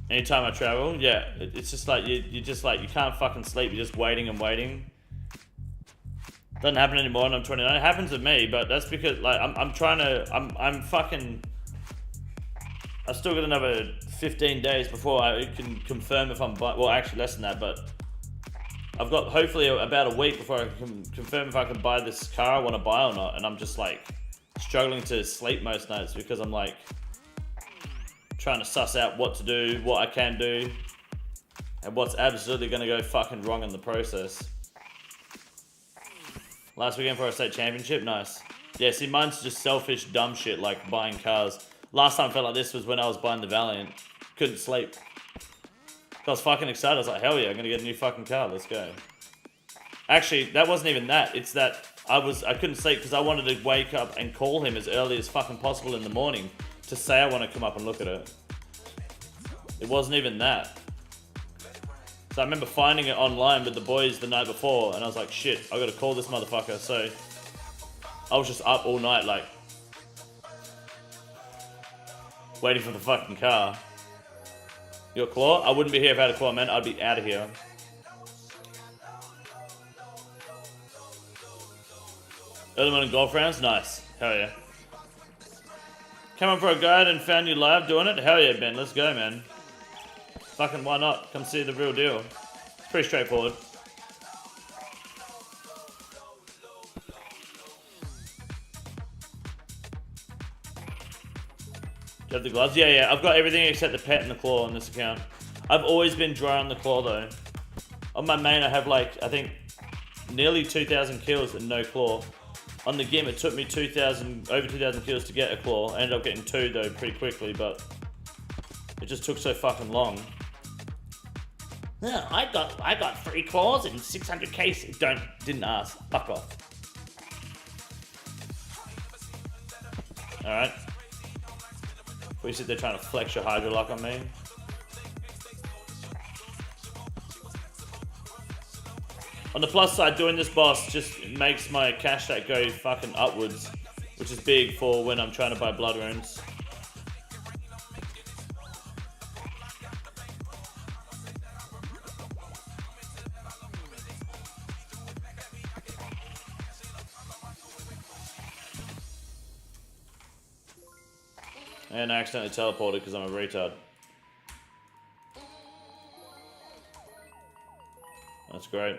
Anytime I travel, yeah, it's just like, you're just like, you can't fucking sleep, you're just waiting and waiting. Doesn't happen anymore and I'm 29. It happens to me, but that's because, like, I'm fucking... I've still got another 15 days before I can confirm if I'm... Well, actually less than that, but... I've got hopefully about a week before I can confirm if I can buy this car I want to buy or not. And I'm just, like, struggling to sleep most nights because I'm, like... trying to suss out what to do, what I can do, and what's absolutely going to go fucking wrong in the process. Last weekend for a state championship, nice. Yeah, see, mine's just selfish, dumb shit like buying cars. Last time I felt like this was when I was buying the Valiant. Couldn't sleep. I was fucking excited. I was like, hell yeah, I'm gonna get a new fucking car. Let's go. Actually, that wasn't even that. It's that I couldn't sleep because I wanted to wake up and call him as early as fucking possible in the morning to say I want to come up and look at it. It wasn't even that. So I remember finding it online with the boys the night before, and I was like, shit, I gotta call this motherfucker. So I was just up all night, like, waiting for the fucking car. Your claw? I wouldn't be here if I had a claw, man. I'd be out of here. Early morning golf rounds? Nice. Hell yeah. Come on for a guide and found you live doing it? Hell yeah, Ben. Let's go, man. Fucking why not? Come see the real deal. Pretty straightforward. Do you have the gloves? Yeah. I've got everything except the pet and the claw on this account. I've always been dry on the claw though. On my main I have like, I think, nearly 2,000 kills and no claw. On the game it took me over 2,000 kills to get a claw. I ended up getting 2 though pretty quickly, but it just took so fucking long. Yeah, I got 3 claws and 600 cases. Didn't ask. Fuck off. Alright. Before you sit there trying to flex your Hydra lock on me. On the plus side, doing this boss just makes my cash stack go fucking upwards, which is big for when I'm trying to buy blood runes. And I accidentally teleported because I'm a retard. That's great.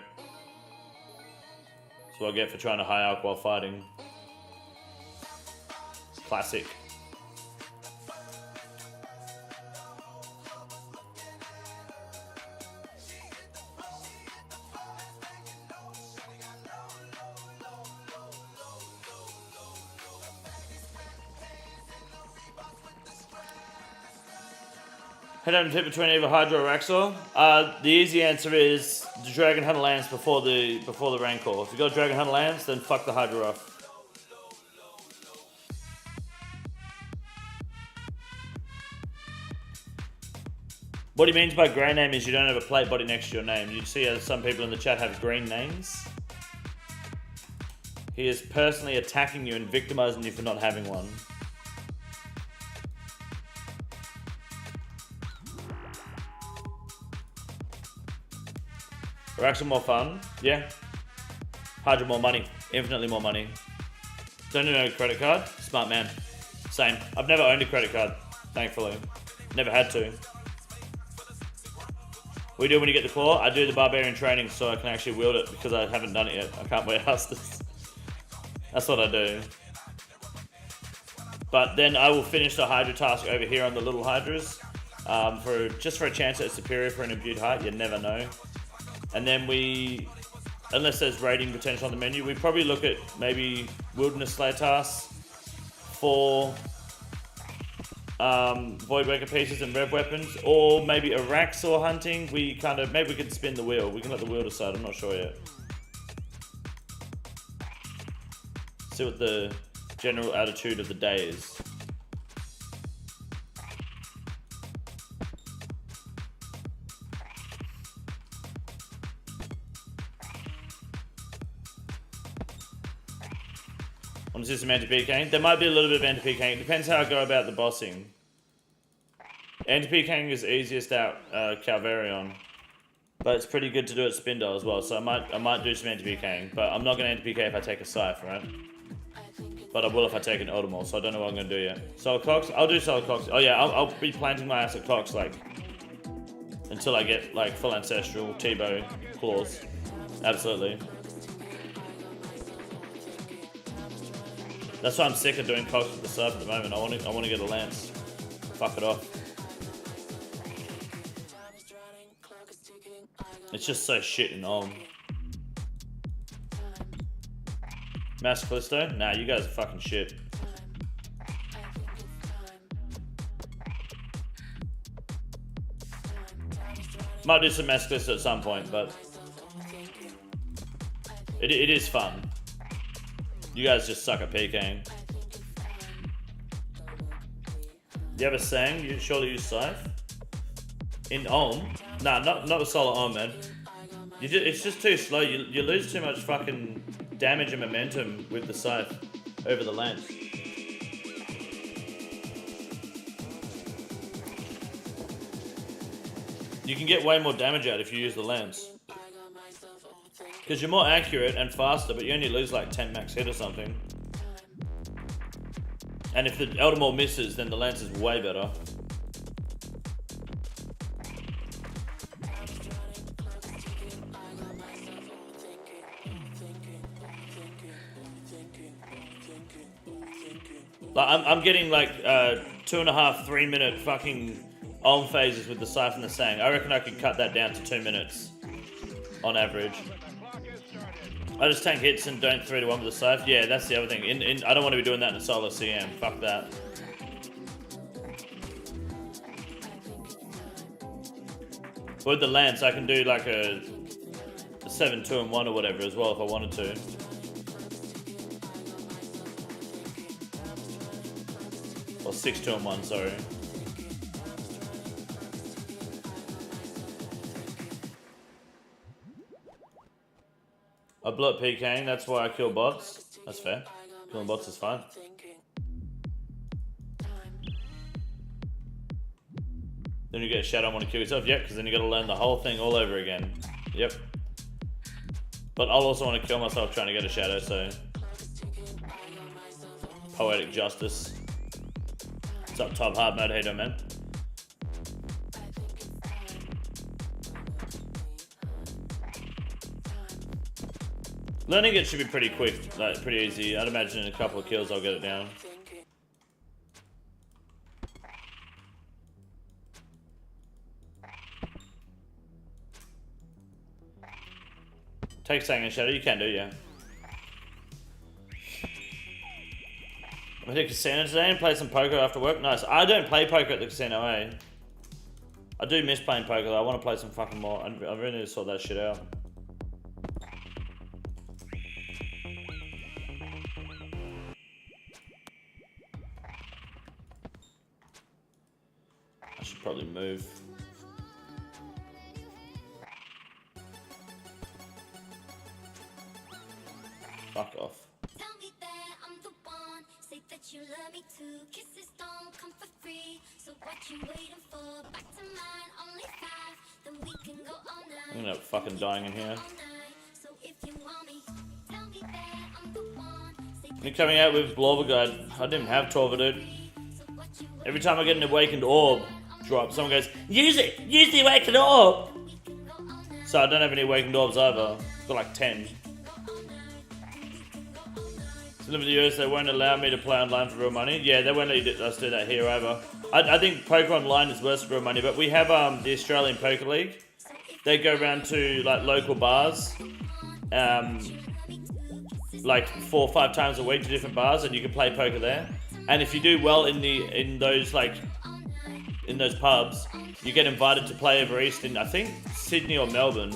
That's what I get for trying to high arc while fighting. Classic. Head out and tip between either Hydra or Axor. The easy answer is the Dragon Hunter lands before the Rancor. If you got Dragon Hunter lands, then fuck the Hydra off. What he means by grey name is you don't have a plate body next to your name. You see how some people in the chat have green names. He is personally attacking you and victimizing you for not having one. Axor more fun, yeah. Hydra more money, infinitely more money. Don't need no credit card, smart man. Same, I've never owned a credit card, thankfully. Never had to. What do you do when you get the claw? I do the barbarian training so I can actually wield it because I haven't done it yet. I can't warehouse this. That's what I do. But then I will finish the Hydra task over here on the little Hydras. Just for a chance at superior for an imbued height, you never know. And then unless there's raiding potential on the menu, we probably look at maybe Wilderness Slayer tasks for Voidwaker pieces and rev weapons, or maybe a Raxor hunting. Maybe we could spin the wheel. We can let the wheel decide, I'm not sure yet. See what the general attitude of the day is. Want to see some anti-PKing? There might be a little bit of anti-PKing. It depends how I go about the bossing. Anti-PKing is easiest out Calvarion, but it's pretty good to do at Spindle as well. So I might do some anti-PKing, but I'm not going to anti-PK if I take a Scythe, right? But I will if I take an Eldamore, so I don't know what I'm going to do yet. Solid Cox? I'll do Solid Cox. Oh yeah, I'll be planting my ass at Cox like until I get like full Ancestral, T-Bow, Claws. Absolutely. That's why I'm sick of doing Cox with the sub at the moment. I want to get a Lance. Fuck it off. It's just so shit and on. Mass Callisto? Nah, you guys are fucking shit. Might do some mask lists at some point, but it is fun. You guys just suck at PKing. You ever sang? You surely use Scythe? In Ohm? Nah, not with solo Ohm, man. It's just too slow. You lose too much fucking damage and momentum with the Scythe over the lance. You can get way more damage out if you use the lance. Because you're more accurate and faster, but you only lose like 10 max hit or something. And if the Eldamore misses, then the lance is way better. Like, I'm getting like 2.5, 3 minute fucking Ohm phases with the Scythe and the Sang. I reckon I could cut that down to 2 minutes on average. I just tank hits and don't 3-1 with the Scythe. Yeah, that's the other thing. I don't want to be doing that in a solo CM. Fuck that. But with the Lance, I can do like a 7-2-1 or whatever as well if I wanted to. Or 6-2-1, sorry. I blew up PKing, that's why I kill bots. That's fair. Killing bots is fine. Then you get a shadow and want to kill yourself. Yep, because then you got to learn the whole thing all over again. Yep. But I'll also want to kill myself trying to get a shadow, so... Poetic justice. What's up, ToB? Hard mode, how you doing, man? Learning it should be pretty quick, like pretty easy. I'd imagine in a couple of kills I'll get it down. Take Sang and Shadow, you can do, yeah. I did casino today and play some poker after work. Nice. I don't play poker at the casino, eh? I do miss playing poker though. I want to play some fucking more. I really need to sort that shit out. I should probably move. Fuck off. You love me too. Kisses don't come for free. So what you waiting for? Back to mine, only 5. Then we can go all night. I'm gonna fucking dying in here. So if you want me, tell me that I'm the one. You're coming out with Blobber Guide. I didn't have 12, dude. Every time I get an awakened orb drop, someone goes, use it! Use the awakened orb! So I don't have any awakened orbs either. I've got like 10. So in the US, they won't allow me to play online for real money. Yeah, they won't let us do that here either. I think poker online is worse for real money, but we have the Australian Poker League. They go around to like local bars, like 4 or 5 times a week to different bars, and you can play poker there. And if you do well in those pubs, you get invited to play over east in I think Sydney or Melbourne.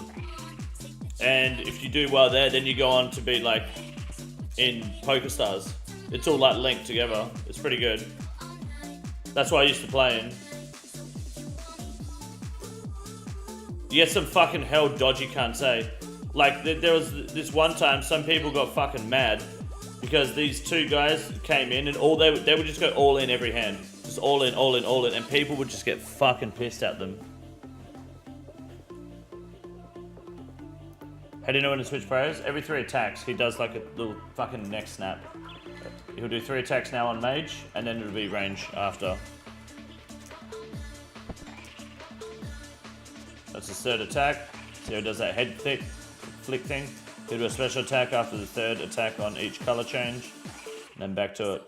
And if you do well there, then you go on to be like in PokerStars. It's all like linked together. It's pretty good. That's why I used to play in. You get some fucking hell dodgy cunts, eh? Like there was this one time some people got fucking mad because these 2 guys came in and they would just go all in every hand. Just all in, all in, all in, and people would just get fucking pissed at them. How do you know when to switch players? Every 3 attacks, he does like a little fucking neck snap. He'll do 3 attacks now on Mage, and then it'll be range after. That's his 3rd attack. So he does that head flick thing. He'll do a special attack after the 3rd attack on each color change, and then back to it.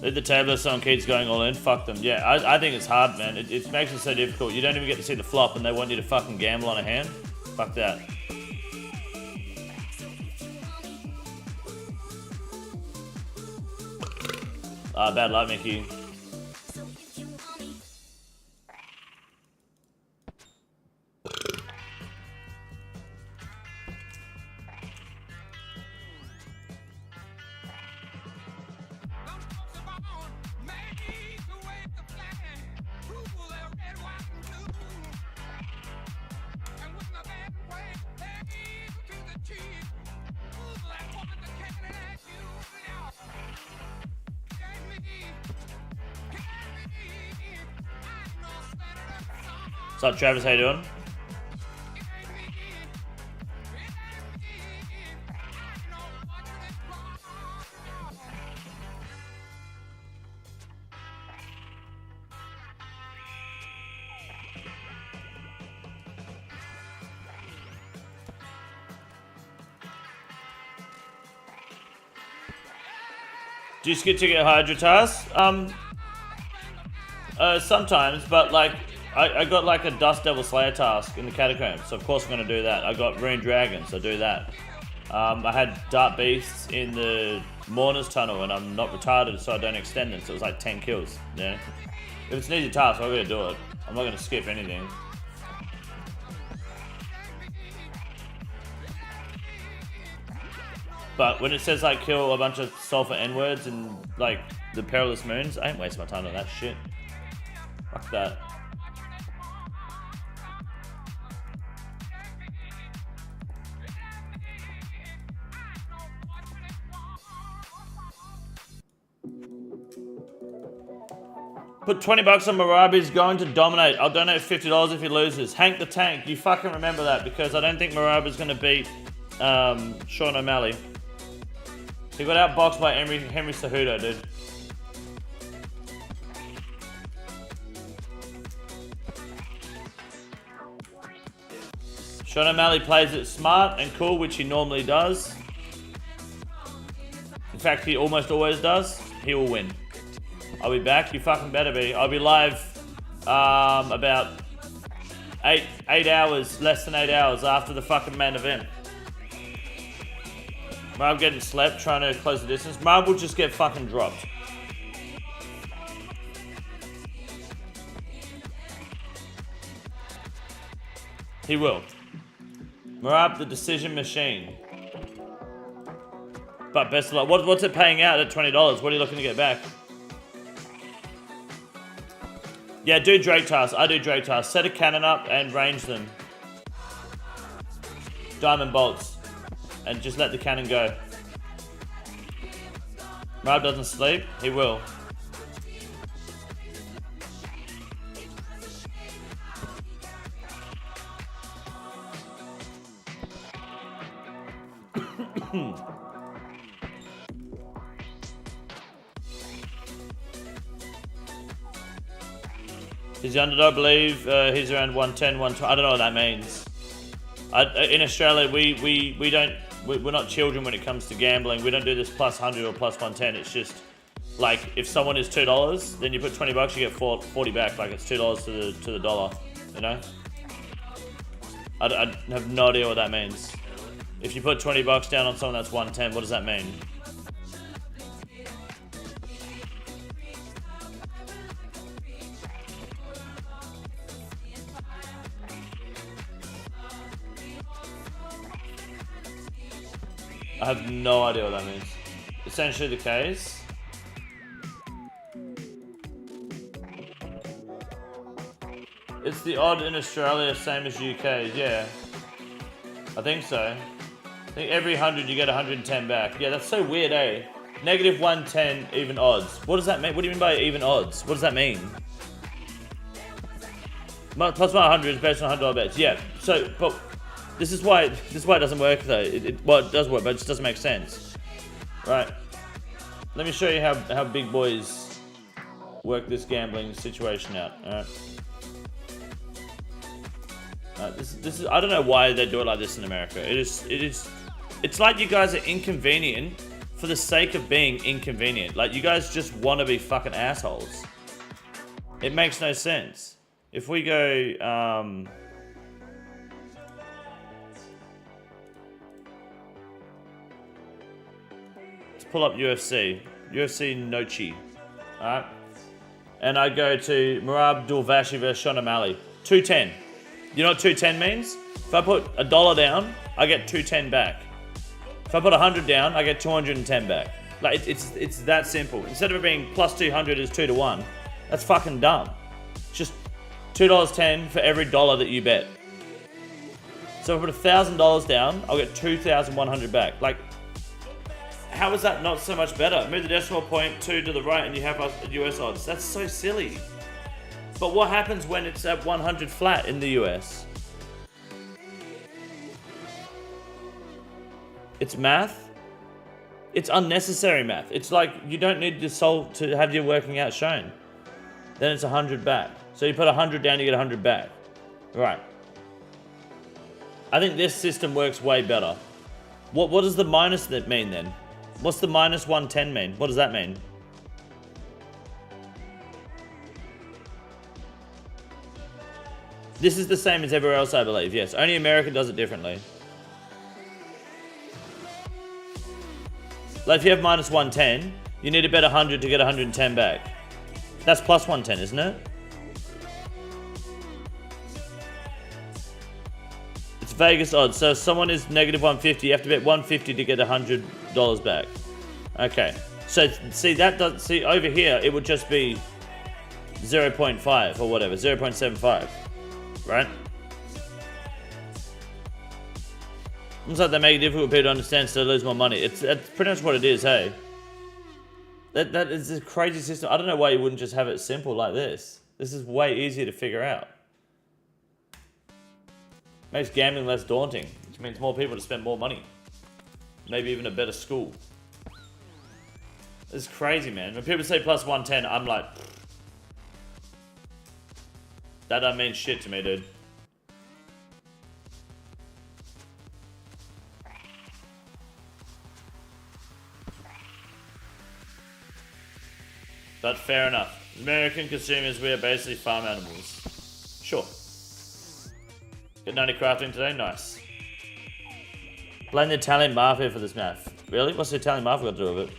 If the tabler song keeps going all in, fuck them. Yeah, I think it's hard, man. It makes it so difficult. You don't even get to see the flop and they want you to fucking gamble on a hand. Fuck that. Bad luck, Mickey. So if you want me, What's up, Travis? How you doing? Do you skip to get Hydra tasks? Sometimes, but like, I got like a Dust Devil Slayer task in the Catacombs, so of course I'm gonna do that. I got Rune Dragon, so do that. I had Dark Beasts in the Mourner's Tunnel, and I'm not retarded, so I don't extend them, so it was like 10 kills, yeah? If it's an easy task, I'm gonna do it. I'm not gonna skip anything. But when it says like kill a bunch of sulfur N-words and like the Perilous Moons, I ain't wasting my time on that shit. Fuck that. Put 20 bucks on Marabi's going to dominate. I'll donate $50 if he loses. Hank the Tank, you fucking remember that, because I don't think Marabi's gonna beat Sean O'Malley. He got outboxed by Henry Cejudo, dude. Sean O'Malley plays it smart and cool, which he normally does. In fact, he almost always does. He will win. I'll be back. You fucking better be. I'll be live about 8 hours, less than 8 hours after the fucking main event. Marb getting slept, trying to close the distance. Marb will just get fucking dropped. He will. Marab, the decision machine. But best of luck. What's it paying out at $20? What are you looking to get back? Yeah, do Drake tasks. I do Drake tasks. Set a cannon up and range them. Diamond bolts. And just let the cannon go. Marab doesn't sleep. He will. He's the underdog, I believe. He's around 110, 120. I don't know what that means. In Australia, we're not children when it comes to gambling. We don't do this plus 100 or plus 110. It's just like if someone is $2, then you put 20 bucks, you get 40 back. Like it's $2 to the dollar. You know. I have no idea what that means. If you put 20 bucks down on someone that's 110, what does that mean? I have no idea what that means. Essentially the case. It's the odd in Australia, same as UK, yeah. I think so. I think every 100 you get 110 back. Yeah, that's so weird, eh? Negative 110, even odds. What does that mean? What do you mean by even odds? What does that mean? Plus 100 is based on $100 bets. Yeah, so, but this is why it doesn't work though. Well, it does work, but it just doesn't make sense. Right. Let me show you how big boys work this gambling situation out. Alright. This is I don't know why they do it like this in America. It's like you guys are inconvenient for the sake of being inconvenient. Like you guys just want to be fucking assholes. It makes no sense. If we go let's pull up UFC. UFC Nochi. Alright? And I go to Marab Dulvashi versus Sean O'Malley. 210. You know what 210 means? If I put $1 down, I get 210 back. If I put 100 down, I get 210 back. Like, it's that simple. Instead of it being plus 200 is 2 to 1, that's fucking dumb. It's just $2.10 for every dollar that you bet. So if I put $1,000 down, I'll get 2,100 back. Like, how is that not so much better? Move the decimal point 2 to the right and you have US odds. That's so silly. But what happens when it's at 100 flat in the US? It's math. It's unnecessary math. It's like you don't need to solve to have your working out shown. Then it's 100 back. So you put 100 down, you get 100 back. Right. I think this system works way better. What does the minus that mean then? What's the minus 110 mean? What does that mean? This is the same as everywhere else, I believe. Yes, only America does it differently. Like if you have minus 110, you need to bet 100 to get 110 back. That's plus 110, isn't it? It's Vegas odds. So if someone is negative 150, you have to bet 150 to get $100 back. Okay. So see that does see over here it would just be 0.5 or whatever, 0.75, right? Looks like they make it difficult for people to understand, so they lose more money. That's pretty much what it is, hey. That is a crazy system. I don't know why you wouldn't just have it simple like this. This is way easier to figure out. Makes gambling less daunting, which means more people to spend more money. Maybe even a better school. This is crazy, man. When people say plus 110, I'm like, that don't mean shit to me, dude. But fair enough. American consumers, we are basically farm animals. Sure. Get 90 crafting today? Nice. Blame the Italian Mafia for this math. Really? What's the Italian Mafia got to do with it?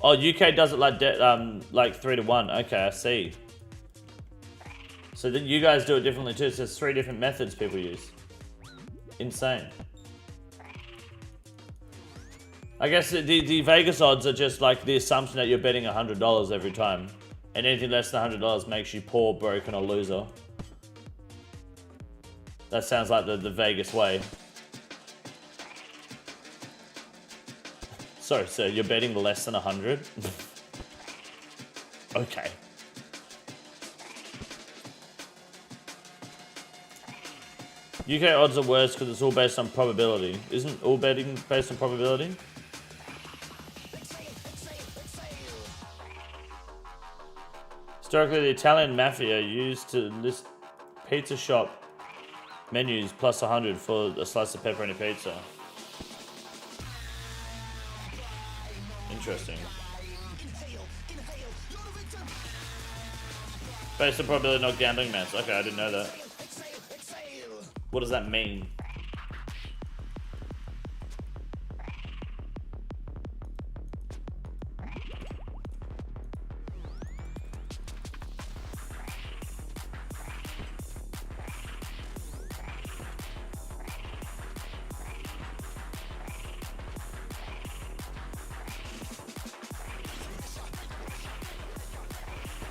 Oh, UK does it like 3 to 1. Okay, I see. So then you guys do it differently too. So there's 3 different methods people use. Insane. I guess the Vegas odds are just like the assumption that you're betting $100 every time. And anything less than $100 makes you poor, broken, or loser. That sounds like the Vegas way. Sorry, sir, you're betting less than 100? Okay. UK odds are worse because it's all based on probability. Isn't all betting based on probability? Historically, the Italian Mafia used to list pizza shop menus plus 100 for a slice of pepperoni pizza. Interesting. Based on probability, not gambling maths. Okay, I didn't know that. What does that mean?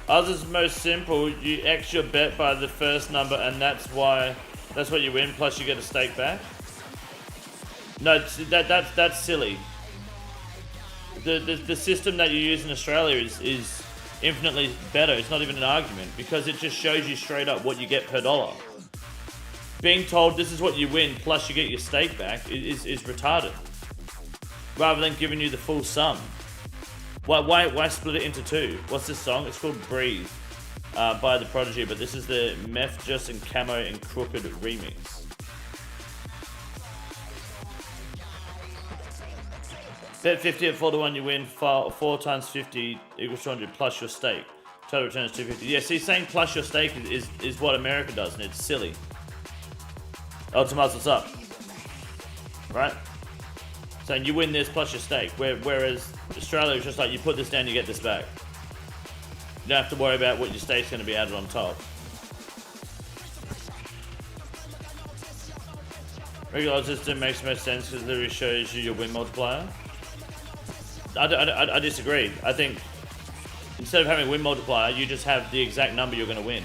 Ours is most simple. You X your bet by the first number, and that's what you win. Plus, you get a stake back. No, that's silly. The system that you use in Australia is infinitely better. It's not even an argument because it just shows you straight up what you get per dollar. Being told this is what you win plus you get your stake back is retarded. Rather than giving you the full sum. Why split it into 2? What's this song? It's called Breathe by The Prodigy, but this is the Meth Just and Camo and Crooked remix. Bet 50 at 4 to 1, you win 4 times 50 equals 200 plus your stake. Total return is 250. Yeah, see, saying plus your stake is what America does, and it's silly. Ultimas, what's up? Right? saying you win this plus your stake. Whereas Australia is just like, you put this down, you get this back. You don't have to worry about what your stake's going to be added on top. Regular odds system makes most sense because it literally shows you your win multiplier. I disagree. I think instead of having a win multiplier, you just have the exact number you're going to win.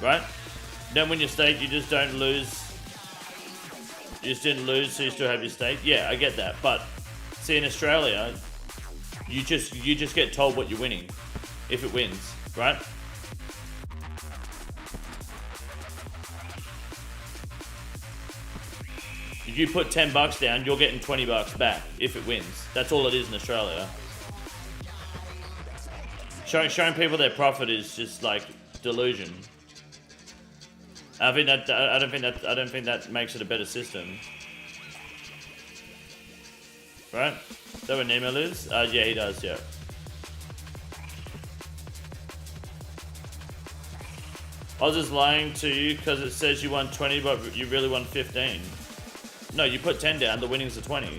Right? You don't win your stake, you just don't lose. You just didn't lose, so you still have your stake. Yeah, I get that. But see, in Australia, you just get told what you're winning if it wins, right? If you put $10 down, you're getting $20 back if it wins. That's all it is in Australia. Showing people their profit is just like delusion. I don't think that makes it a better system. Right? Is that where Nemo lives? Yeah, he does, yeah. Oz is lying to you because it says you won 20, but you really won 15. No, you put 10 down, the winnings are 20, and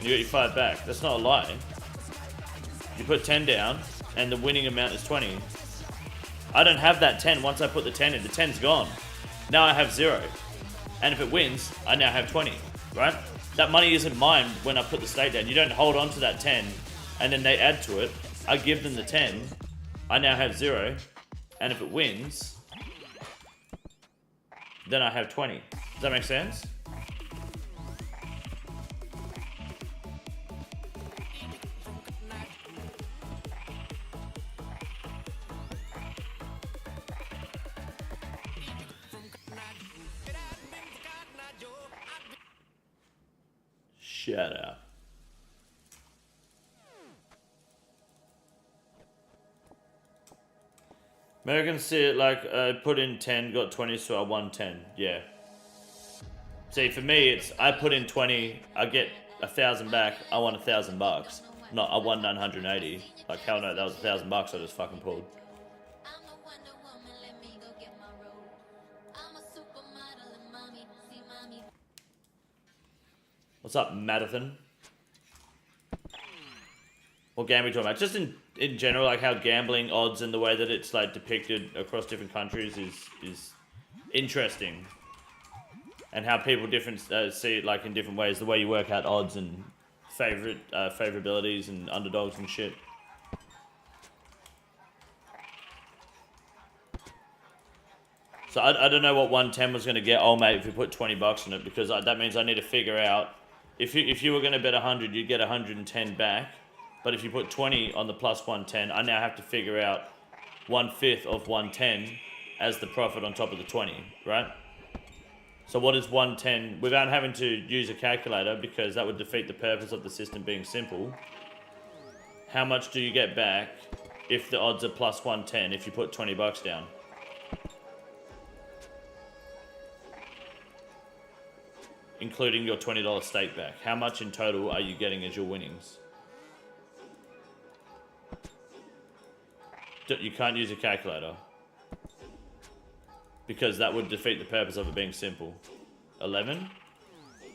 you got your 5 back. That's not a lie. You put 10 down, and the winning amount is 20. I don't have that 10 once I put the 10 in. The 10's gone. Now I have 0. And if it wins, I now have 20, right? That money isn't mine when I put the stake down. You don't hold on to that 10, and then they add to it. I give them the 10. I now have 0. And if it wins, then I have 20. Does that make sense? Shut up. Americans see it like put in 10, got 20, so I won 10. Yeah. See, for me, it's I put in 20, I get 1,000 back, I won $1,000. Not I won 980. Like hell no, that was $1,000 I just fucking pulled. What's up, Madathon? What game are we talking about? Just in general, like how gambling odds and the way that it's like depicted across different countries is interesting, and how people see it like in different ways. The way you work out odds and favorabilities and underdogs and shit. So I don't know what 110 was going to get, old mate, if you put $20 on it, because that means I need to figure out. If you were going to bet 100, you'd get 110 back. But if you put 20 on the plus 110, I now have to figure out 1/5 of 110 as the profit on top of the 20, right? So what is 110, without having to use a calculator, because that would defeat the purpose of the system being simple. How much do you get back if the odds are plus 110 if you put $20 down? Including your $20 stake back. How much in total are you getting as your winnings? You can't use a calculator, because that would defeat the purpose of it being simple. 11?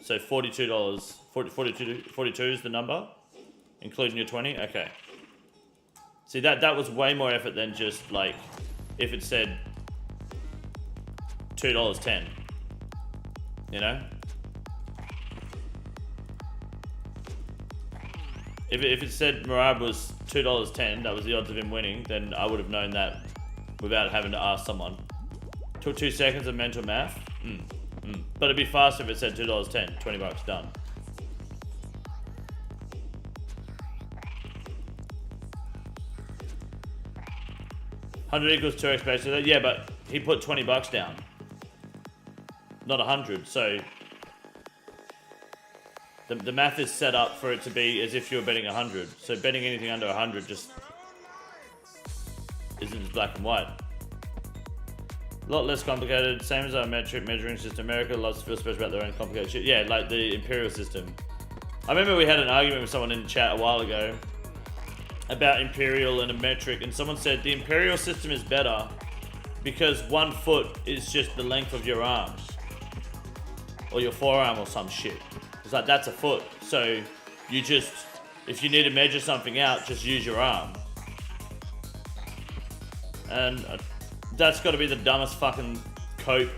So $42. 42 is the number? Including your 20? Okay. See, that was way more effort than just, like, if it said $2.10. You know? If it said Murad was $2.10, that was the odds of him winning, then I would have known that without having to ask someone. Took 2 seconds of mental math. But it'd be faster if it said $2.10, $20 done. $100 equals 2x basically. Yeah, but he put $20 down, not 100. So the math is set up for it to be as if you were betting 100. So betting anything under 100 just isn't as black and white. A lot less complicated. Same as our measuring system. America loves to feel special about their own complicated shit. Yeah, like the imperial system. I remember we had an argument with someone in the chat a while ago about imperial and a metric, and someone said the imperial system is better because 1 foot is just the length of your arm or your forearm or some shit. It's like, that's a foot. So you just, if you need to measure something out, just use your arm. And that's got to be the dumbest fucking cope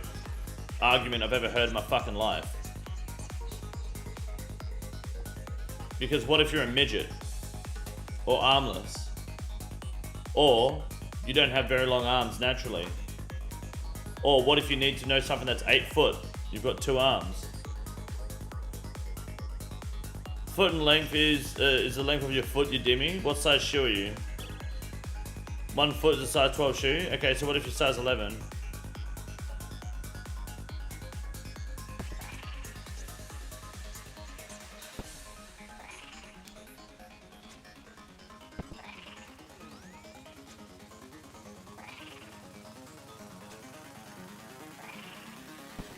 argument I've ever heard in my fucking life. Because what if you're a midget? Or armless? Or you don't have very long arms naturally? Or what if you need to know something that's 8 foot? You've got 2 arms. Foot in length is the length of your foot, you dimmy. What size shoe are you? 1 foot is a size 12 shoe? Okay, so what if you're size 11?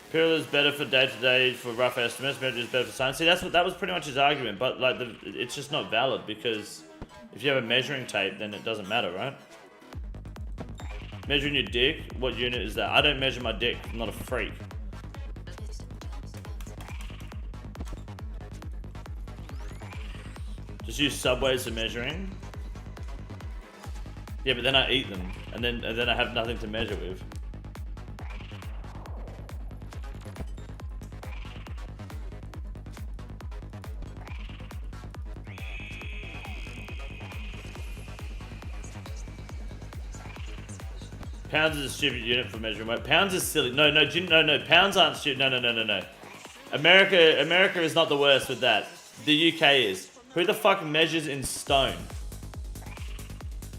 Imperial is better for day-to-day for rough estimates, measure is better for science. See, that was pretty much his argument, but like it's just not valid because if you have a measuring tape, then it doesn't matter, right? Measuring your dick, what unit is that? I don't measure my dick, I'm not a freak. Just use subways for measuring. Yeah, but then I eat them, and then I have nothing to measure with. Pounds is a stupid unit for measuring weight. Pounds is silly. No, pounds aren't stupid. No. America is not the worst with that. The UK is. Who the fuck measures in stone?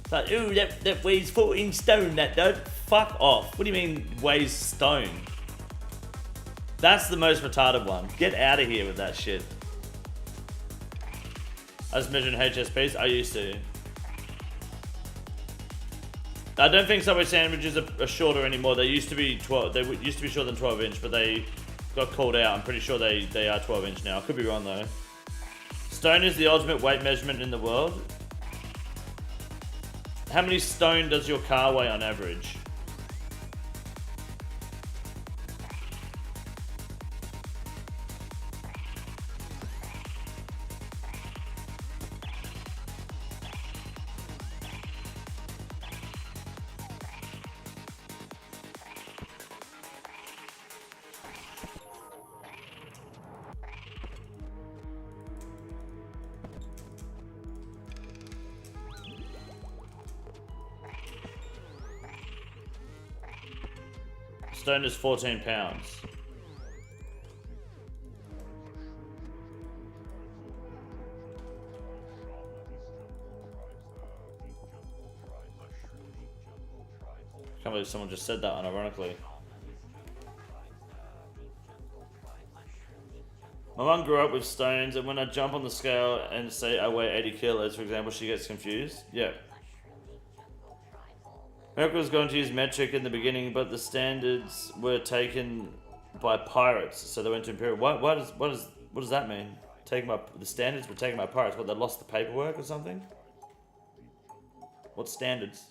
It's like, ooh, that weighs 14 stone, that does. Fuck off. What do you mean weighs stone? That's the most retarded one. Get out of here with that shit. I just measure in HSPs. I used to. I don't think Subway sandwiches are shorter anymore. They used to be 12. They used to be shorter than 12 inch, but they got called out. I'm pretty sure they are 12 inch now. I could be wrong though. Stone is the ultimate weight measurement in the world. How many stone does your car weigh on average? Stone is 14 pounds. I can't believe someone just said that unironically. My mum grew up with stones, and when I jump on the scale and say I weigh 80 kilos, for example, she gets confused. Yeah. America was going to use metric in the beginning, but the standards were taken by pirates, so they went to imperial. What does that mean? The standards were taken by pirates. What, they lost the paperwork or something? What standards?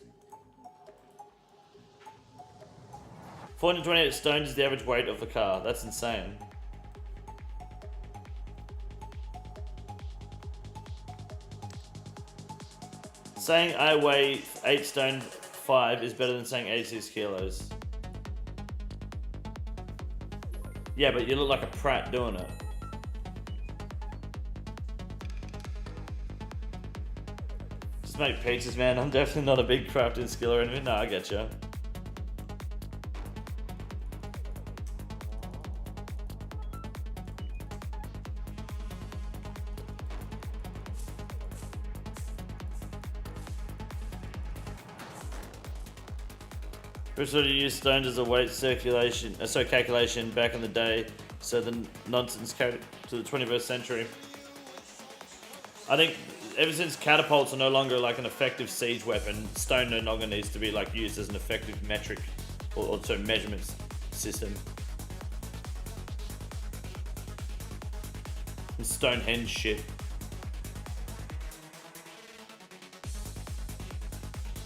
428 stones is the average weight of the car. That's insane. Saying I weigh 8 stone 5 is better than saying 86 kilos. Yeah, but you look like a prat doing it. Just make pizzas, man. I'm definitely not a big crafting skill or anything. No, I get you. First of all, you used stones as a weight calculation back in the day, so the nonsense carried to the 21st century. I think ever since catapults are no longer like an effective siege weapon, stone no longer needs to be like used as an effective metric or measurement system. And Stonehenge shit.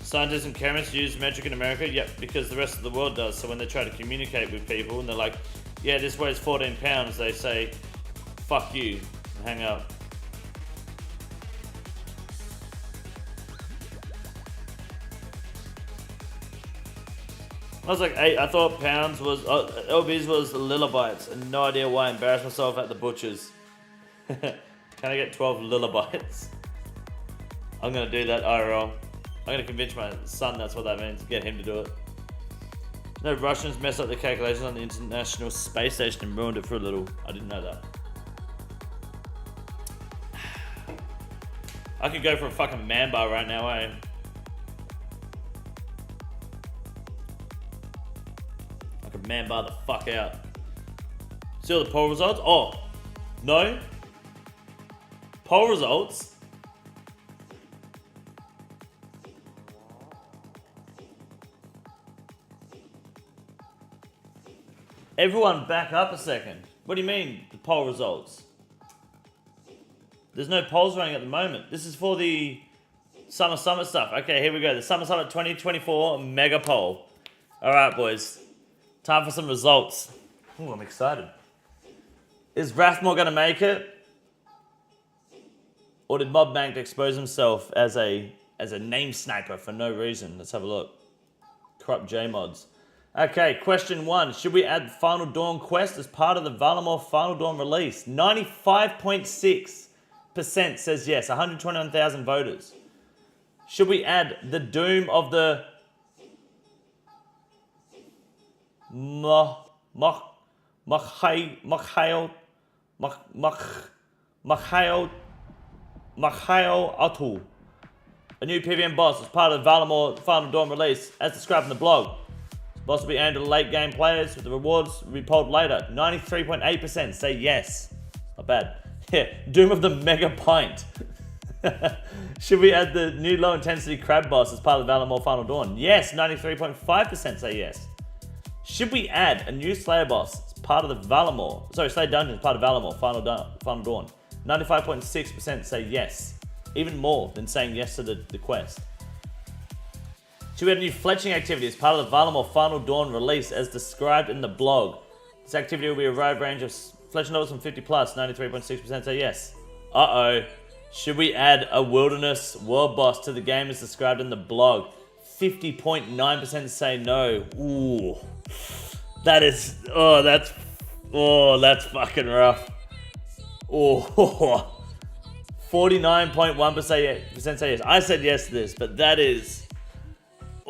Scientists and chemists use metric in America? Yep, because the rest of the world does. So when they try to communicate with people and they're like, yeah, this weighs 14 pounds, they say fuck you. Hang up. I was like 8. I thought pounds was LBs was Lillabytes, and no idea why. I embarrassed myself at the butchers. Can I get 12 Lillabytes? I'm gonna do that IRL. I'm gonna convince my son that's what that means. Get him to do it. No, Russians messed up the calculations on the International Space Station and ruined it for a little. I didn't know that. I could go for a fucking man bar right now, eh? I could man bar the fuck out. See all the poll results? Oh, no. Poll results. Everyone back up a second. What do you mean, the poll results? There's no polls running at the moment. This is for the Summer Summit stuff. Okay, here we go. The Summer Summit 2024 mega poll. All right, boys. Time for some results. Ooh, I'm excited. Is Rathmore going to make it? Or did Mob Bank expose himself as a name sniper for no reason? Let's have a look. Corrupt J-mods. Okay, question 1. Should we add Final Dawn quest as part of the Valamor Final Dawn release? 95.6% says yes. 121,000 voters. Should we add the Doom of the Machael Atul, a new PvM boss as part of the Valamor Final Dawn release, as described in the blog? Boss will be aimed at late game players, with the rewards will be polled later. 93.8% say yes. Not bad. Yeah, Doom of the Mega Pint. Should we add the new low intensity crab boss as part of the Valamor Final Dawn? Yes, 93.5% say yes. Should we add a new Slayer boss as part of the Slayer Dungeon as part of Valamor Final Dawn? 95.6% say yes. Even more than saying yes to the quest. Should we add a new fletching activity as part of the Valamor Final Dawn release as described in the blog? This activity will be a wide range of fletching levels from 50 plus. 93.6% say yes. Uh-oh. Should we add a wilderness world boss to the game as described in the blog? 50.9% say no. Ooh. That's fucking rough. Oh. 49.1% say yes. I said yes to this, but that is...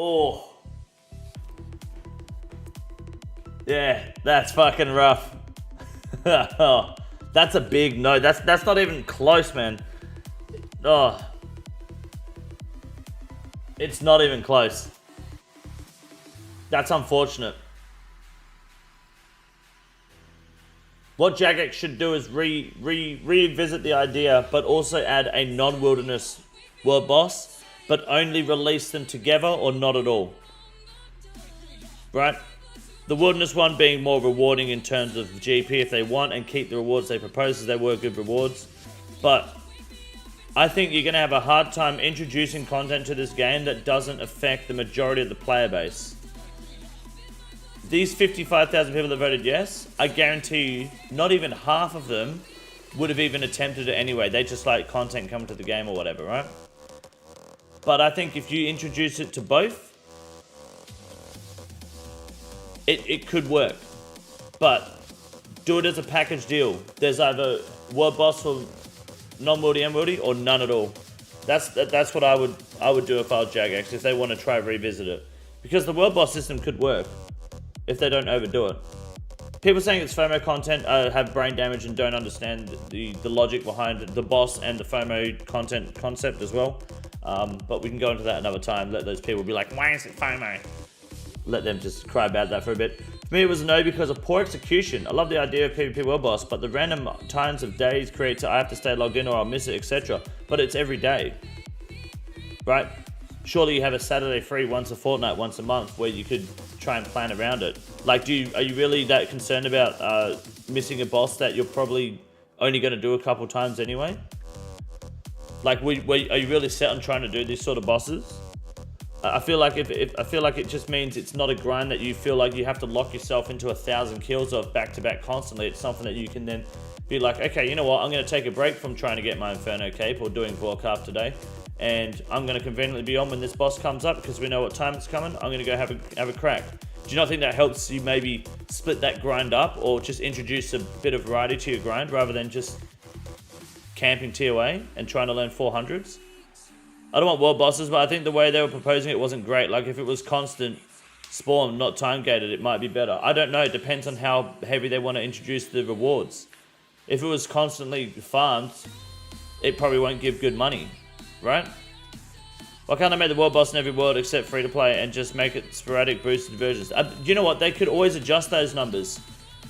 Oh. Yeah, that's fucking rough. That's a big no. That's not even close, man. Oh. It's not even close. That's unfortunate. What Jagex should do is revisit the idea, but also add a non-wilderness world boss, but only release them together or not at all. Right? The wilderness one being more rewarding in terms of GP if they want, and keep the rewards they propose as they were good rewards. But I think you're going to have a hard time introducing content to this game that doesn't affect the majority of the player base. These 55,000 people that voted yes, I guarantee you, not even half of them would have even attempted it anyway. They just like content coming to the game or whatever, right? But I think if you introduce it to both, it could work. But do it as a package deal. There's either world boss for non-wildy and wildy, or none at all. That's what I would do if I was Jagex, if they want to try revisit it. Because the world boss system could work if they don't overdo it. People saying it's FOMO content have brain damage and don't understand the logic behind the boss and the FOMO content concept as well. But we can go into that another time. Let those people be like, why is it FOMO? Let them just cry about that for a bit. For me, it was a no because of poor execution. I love the idea of PvP world boss, but the random times of days creates I have to stay logged in or I'll miss it, etc. But it's every day, right? Surely you have a Saturday free once a fortnight, once a month, where you could try and plan around it. Like, are you really that concerned about missing a boss that you're probably only going to do a couple times anyway? Like, are you really set on trying to do these sort of bosses? I feel like if I feel like it just means it's not a grind that you feel like you have to lock yourself into 1,000 kills of back-to-back constantly. It's something that you can then be like, okay, you know what, I'm going to take a break from trying to get my Inferno Cape or doing Warcraft today, and I'm going to conveniently be on when this boss comes up because we know what time it's coming. I'm going to go have a crack. Do you not think that helps you maybe split that grind up or just introduce a bit of variety to your grind rather than just camping TOA and trying to learn 400s? I don't want world bosses, but I think the way they were proposing it wasn't great. Like, if it was constant spawn, not time gated, it might be better. I don't know. It depends on how heavy they want to introduce the rewards. If it was constantly farmed, it probably won't give good money, right? Why can't they make the world boss in every world except free to play and just make it sporadic boosted versions? You know what? They could always adjust those numbers.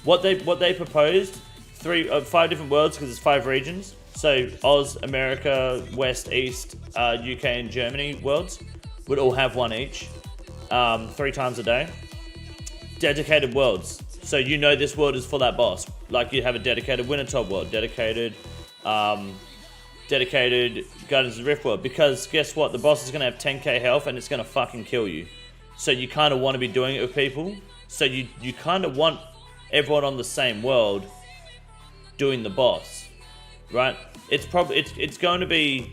What they proposed, 5 different worlds because it's 5 regions. So Oz, America, West, East, UK and Germany worlds would all have one each, 3 times a day. Dedicated worlds. So you know this world is for that boss. Like you have a dedicated winter ToB world, dedicated Guardians of the Rift world. Because guess what? The boss is going to have 10k health and it's going to fucking kill you. So you kind of want to be doing it with people. So you kind of want everyone on the same world doing the boss. Right? It's going to be,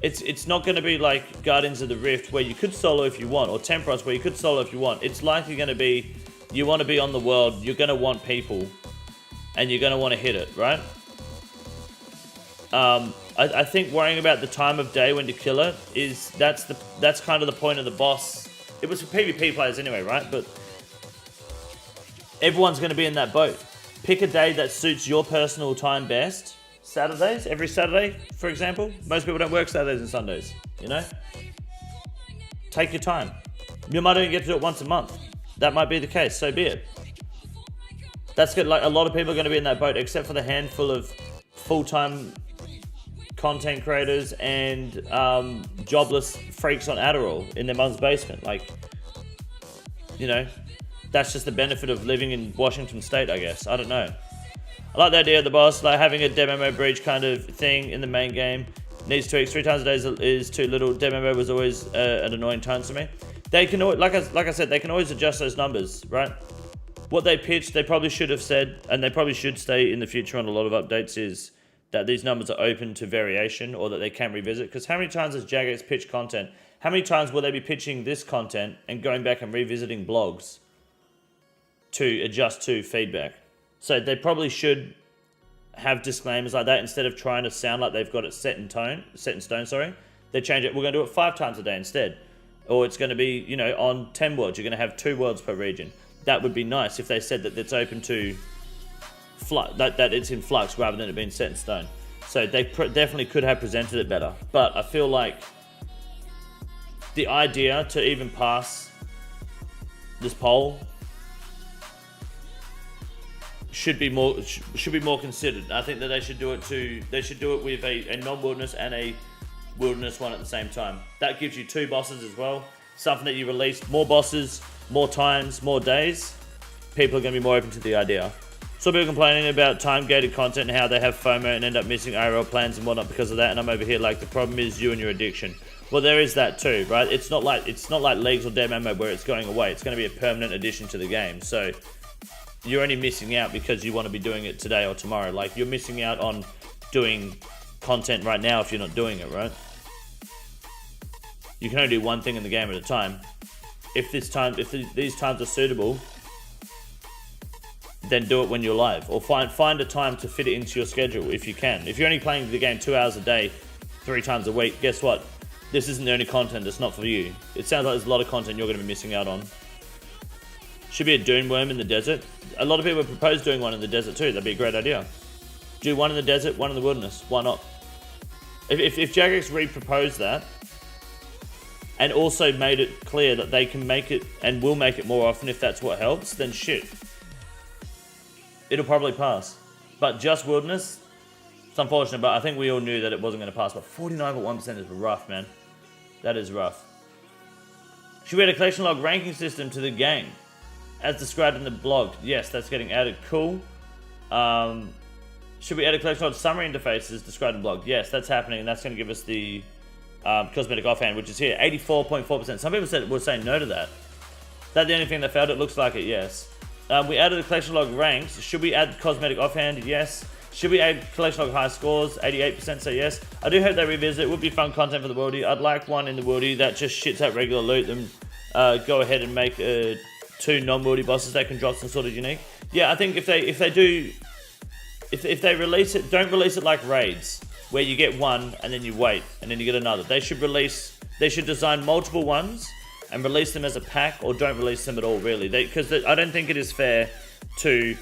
it's not going to be like Guardians of the Rift where you could solo if you want, or Temperos where you could solo if you want. It's likely going to be, you want to be on the world, you're going to want people, and you're going to want to hit it, right? I think worrying about the time of day when to kill it that's kind of the point of the boss. It was for PvP players anyway, right? But everyone's going to be in that boat. Pick a day that suits your personal time best. Saturdays, every Saturday, for example. Most people don't work Saturdays and Sundays, you know? Take your time. You might only get to do it once a month. That might be the case, so be it. That's good. Like, a lot of people are going to be in that boat, except for the handful of full-time content creators and jobless freaks on Adderall in their mum's basement. Like, you know, that's just the benefit of living in Washington State, I guess. I don't know. I like the idea of the boss, like having a demo breach kind of thing in the main game. Needs tweaks. 3 times a day is too little. Demo was always an annoying time to me. They can, like I said, they can always adjust those numbers, right? What they pitched, they probably should have said, and they probably should stay in the future on a lot of updates, is that these numbers are open to variation or that they can revisit. Because how many times has Jagex pitched content? How many times will they be pitching this content and going back and revisiting blogs to adjust to feedback? So they probably should have disclaimers like that instead of trying to sound like they've got it set in stone, sorry. They change it. We're going to do it 5 times a day instead. Or it's going to be, you know, on 10 worlds, you're going to have 2 worlds per region. That would be nice if they said that it's open to that it's in flux rather than it being set in stone. So they definitely could have presented it better. But I feel like the idea to even pass this poll should be more considered. I think that they should do it with a non-wilderness and a wilderness one at the same time. That gives you 2 bosses as well. Something that you release, more bosses, more times, more days. People are going to be more open to the idea. So people complaining about time-gated content and how they have FOMO and end up missing IRL plans and whatnot because of that. And I'm over here like, the problem is you and your addiction. Well, there is that too, right? It's not like Leagues or Dead Mode where it's going away. It's going to be a permanent addition to the game. So you're only missing out because you want to be doing it today or tomorrow. Like, you're missing out on doing content right now if you're not doing it, right? You can only do one thing in the game at a time. If these times are suitable, then do it when you're live, or find a time to fit it into your schedule if you can. If you're only playing the game 2 hours a day, 3 times a week, guess what? This isn't the only content that's not for you. It sounds like there's a lot of content you're going to be missing out on. Should be a dune worm in the desert. A lot of people propose doing one in the desert too. That'd be a great idea. Do one in the desert, one in the wilderness. Why not? If Jagex re-proposed that, and also made it clear that they can make it and will make it more often if that's what helps, then shit. It'll probably pass. But just wilderness, it's unfortunate, but I think we all knew that it wasn't going to pass. But 49.1% is rough, man. That is rough. Should we add a collection log ranking system to the game? As described in the blog. Yes, that's getting added. Cool. Should we add a collection log summary interfaces described in the blog? Yes, that's happening, and that's going to give us the cosmetic offhand, which is here, 84.4%. Some people were saying no to that. Is that the only thing that failed? It looks like it, yes. We added the collection log ranks. Should we add cosmetic offhand? Yes. Should we add collection log high scores? 88% say yes. I do hope they revisit. It would be fun content for the worldie. I'd like one in the worldie that just shits out regular loot and go ahead and make 2 non-worldie bosses that can drop some sort of unique. Yeah, I think if they release it, don't release it like raids, where you get one and then you wait and then you get another. They should design multiple ones and release them as a pack, or don't release them at all, really. Because I don't think it is fair to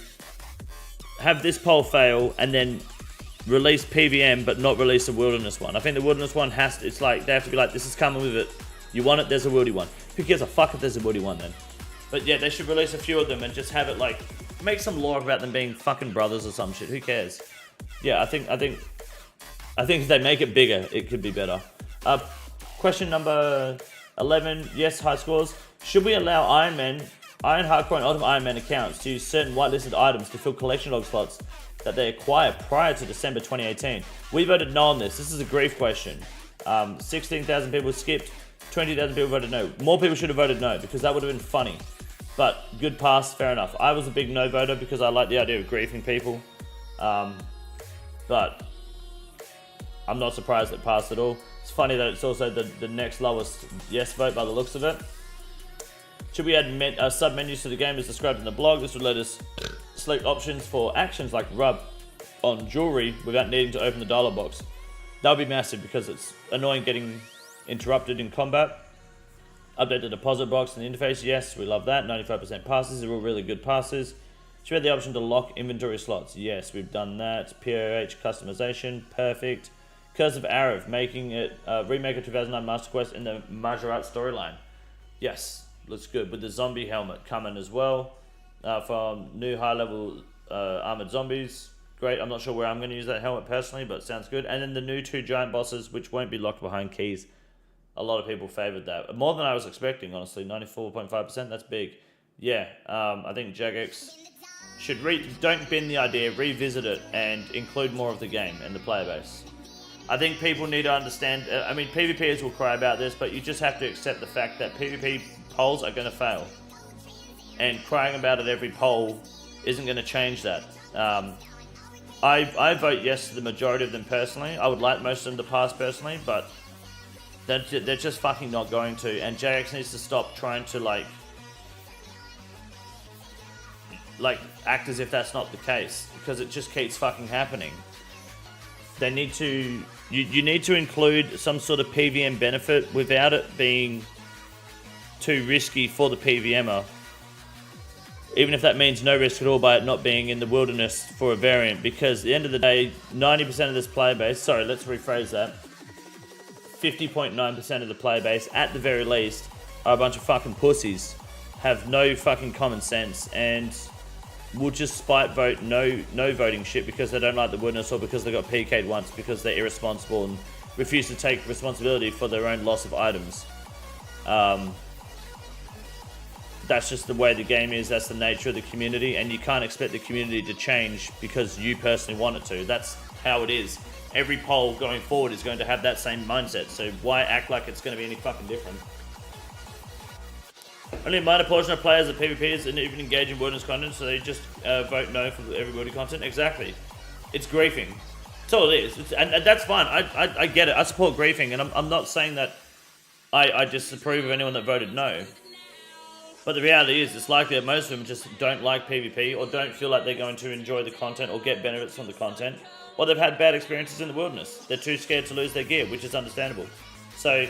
have this poll fail and then release PVM but not release a wilderness one. I think the wilderness one they have to be like, this is coming with it. You want it, there's a wildy one. Who gives a fuck if there's a wildy one then? But yeah, they should release a few of them and just have it like, make some lore about them being fucking brothers or some shit. Who cares? Yeah, I think if they make it bigger, it could be better. Question number 11, yes, high scores. Should we allow Iron Hardcore and Ultimate Iron Man accounts to use certain whitelisted items to fill collection log slots that they acquire prior to December 2018? We voted no on this. This is a grief question. 16,000 people skipped, 20,000 people voted no. More people should have voted no, because that would have been funny. But good pass, fair enough. I was a big no voter because I like the idea of griefing people. But I'm not surprised it passed at all. It's funny that it's also the next lowest yes vote by the looks of it. Should we add sub-menus to the game as described in the blog? This would let us select options for actions like rub on jewelry without needing to open the dialog box. That would be massive because it's annoying getting interrupted in combat. Update the deposit box and the interface. Yes, we love that. 95% passes. They're all really good passes. Should we have the option to lock inventory slots? Yes, we've done that. POH customization. Perfect. Curse of Arav, making it remake of 2009 Master Quest in the Majorat storyline. Yes, looks good. With the zombie helmet coming as well. From new high-level armored zombies. Great. I'm not sure where I'm going to use that helmet personally, but it sounds good. And then the new 2 giant bosses, which won't be locked behind keys. A lot of people favoured that. More than I was expecting, honestly. 94.5%, that's big. Yeah, I think Jagex should don't bin the idea, revisit it, and include more of the game and the player base. I think people need to understand, I mean, PvPers will cry about this, but you just have to accept the fact that PvP polls are going to fail. And crying about it every poll isn't going to change that. I vote yes to the majority of them personally. I would like most of them to pass personally, but they're just fucking not going to. And JX needs to stop trying to like act as if that's not the case, because it just keeps fucking happening. They need to, you need to include some sort of PVM benefit without it being too risky for the PVMer. Even if that means no risk at all by it not being in the wilderness for a variant, because at the end of the day, 90% of this player base, sorry, let's rephrase that, 50.9% of the player base, at the very least, are a bunch of fucking pussies, have no fucking common sense, and will just spite vote no voting shit because they don't like the wilderness, or because they got PK'd once because they're irresponsible and refuse to take responsibility for their own loss of items. That's just the way the game is, that's the nature of the community, and you can't expect the community to change because you personally want it to. That's how it is. Every poll going forward is going to have that same mindset, so why act like it's going to be any fucking different? Only a minor portion of players at PvPs and even engage in wilderness content, so they just vote no for everybody content. Exactly. It's griefing. That's all it is. And that's fine. I get it. I support griefing, and I'm not saying that I disapprove of anyone that voted no. But the reality is, it's likely that most of them just don't like PvP, or don't feel like they're going to enjoy the content or get benefits from the content, or they've had bad experiences in the wilderness. They're too scared to lose their gear, which is understandable. So,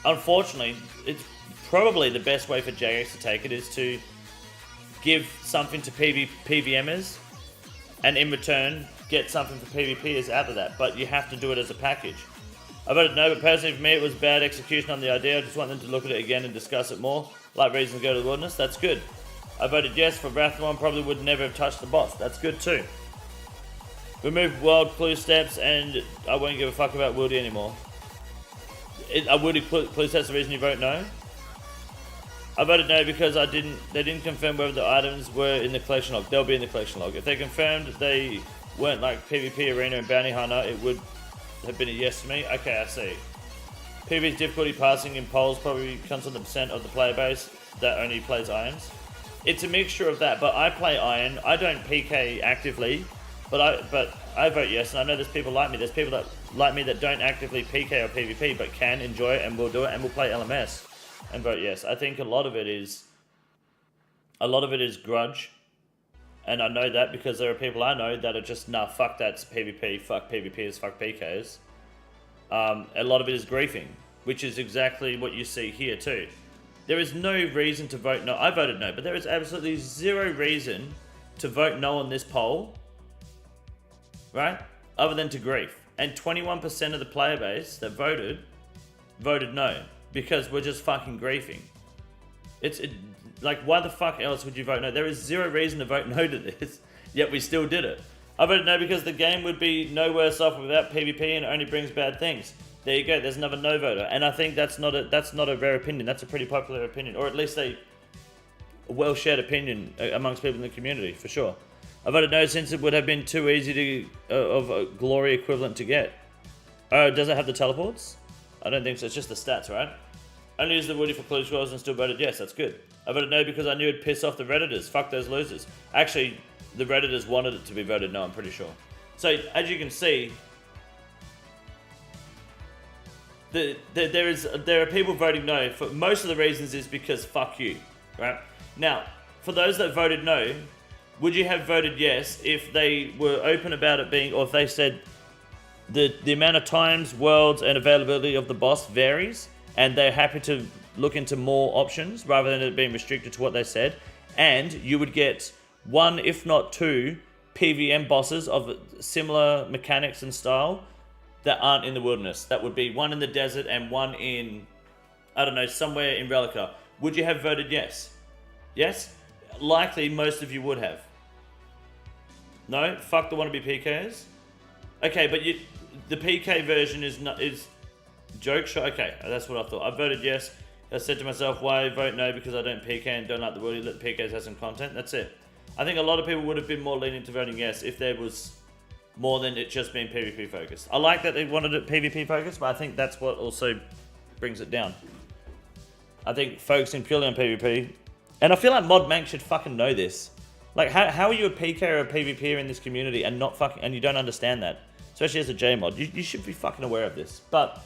unfortunately, it's probably the best way for JX to take it is to give something to PVMers, and in return, get something for PvPers out of that. But you have to do it as a package. I voted no, but personally for me it was bad execution on the idea. I just want them to look at it again and discuss it more. Like reasons to go to the wilderness, that's good. I voted yes for Wrathlon, probably would never have touched the boss. That's good too. Remove world clue steps, and I won't give a fuck about Wildy anymore. Are Wildy clue steps the reason you vote no? I voted no because they didn't confirm whether the items were in the collection log. They'll be in the collection log. If they confirmed they weren't like PvP, Arena, and Bounty Hunter, it would have been a yes to me. Okay, I see. PvP's difficulty passing in polls probably comes from the percent of the player base that only plays irons. It's a mixture of that, but I play iron. I don't PK actively, but I vote yes, and I know there's people like me. There's people that like me that don't actively PK or PvP, but can enjoy it and will do it and will play LMS and vote yes. I think a lot of it is grudge, and I know that because there are people I know that are just nah, fuck that's PvP, fuck PvPs, fuck PKs. A lot of it is griefing, which is exactly what you see here too. There is no reason to vote no. I voted no, but there is absolutely zero reason to vote no on this poll, right? Other than to grief. And 21% of the player base that voted no because we're just fucking griefing. Like, why the fuck else would you vote no? There is zero reason to vote no to this, yet we still did it. I voted no because the game would be no worse off without PvP and it only brings bad things. There you go, there's another no voter. And I think that's not a rare opinion. That's a pretty popular opinion, or at least a well-shared opinion amongst people in the community, for sure. I voted no since it would have been too easy of a glory equivalent to get. Oh, does it have the teleports? I don't think so, it's just the stats, right? Only used the Woody for clue scrolls and still voted yes, that's good. I voted no because I knew it'd piss off the Redditors. Fuck those losers. Actually, the Redditors wanted it to be voted no, I'm pretty sure. So, as you can see, there are people voting no. For most of the reasons is because fuck you, right? Now, for those that voted no, would you have voted yes if they were open about it being, or if they said the amount of times, worlds, and availability of the boss varies, and they're happy to look into more options rather than it being restricted to what they said, and you would get one, if not two, PVM bosses of similar mechanics and style that aren't in the wilderness. That would be one in the desert and one in, I don't know, somewhere in Relica. Would you have voted yes? Yes? Likely most of you would have. No? Fuck the wannabe PKs? Okay, but the PK version is joke shot. Okay, that's what I thought. I voted yes. I said to myself, why vote no? Because I don't PK and don't like the world. Let the PKs have some content. That's it. I think a lot of people would have been more lenient to voting yes if there was more than it just being PvP focused. I like that they wanted it PvP focused, but I think that's what also brings it down. I think focusing purely on PvP, and I feel like Mod Mank should fucking know this. Like, how are you a PK or a PvPer in this community and not fucking, and you don't understand that? Especially as a JMod, you should be fucking aware of this. But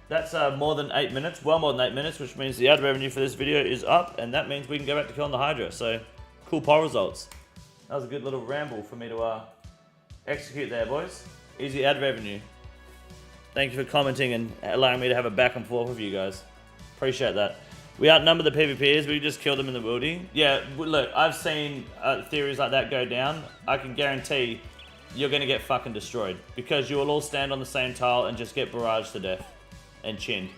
that's more than 8 minutes, well more than 8 minutes, which means the ad revenue for this video is up, and that means we can go back to killing the Hydra. So, cool poll results. That was a good little ramble for me to execute there, boys. Easy ad revenue. Thank you for commenting and allowing me to have a back and forth with you guys. Appreciate that. We outnumber the PvPers, we just killed them in the wildy. Yeah, look, I've seen theories like that go down. I can guarantee you're going to get fucking destroyed because you will all stand on the same tile and just get barraged to death and chinned.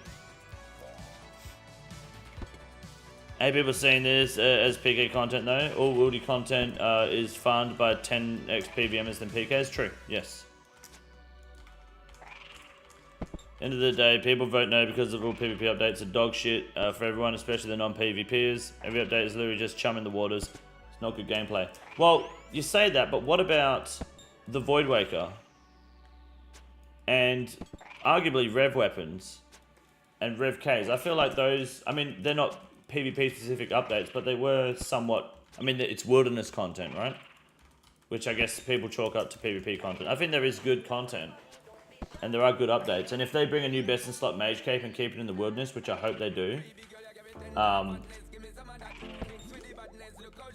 Hey, people seeing this as PK content though. All wildy content is farmed by 10x PVMs than PKs. True, yes. End of the day, people vote no because of all PvP updates are dog shit for everyone, especially the non-PvPers. Every update is literally just chumming the waters. It's not good gameplay. Well, you say that, but what about the Voidwaker? And arguably Rev Weapons and Rev Ks. I feel like those, I mean, they're not PvP specific updates, but they were somewhat, I mean, it's wilderness content, right? Which I guess people chalk up to PvP content. I think there is good content. And there are good updates. And if they bring a new best in slot mage cape and keep it in the wilderness, which I hope they do,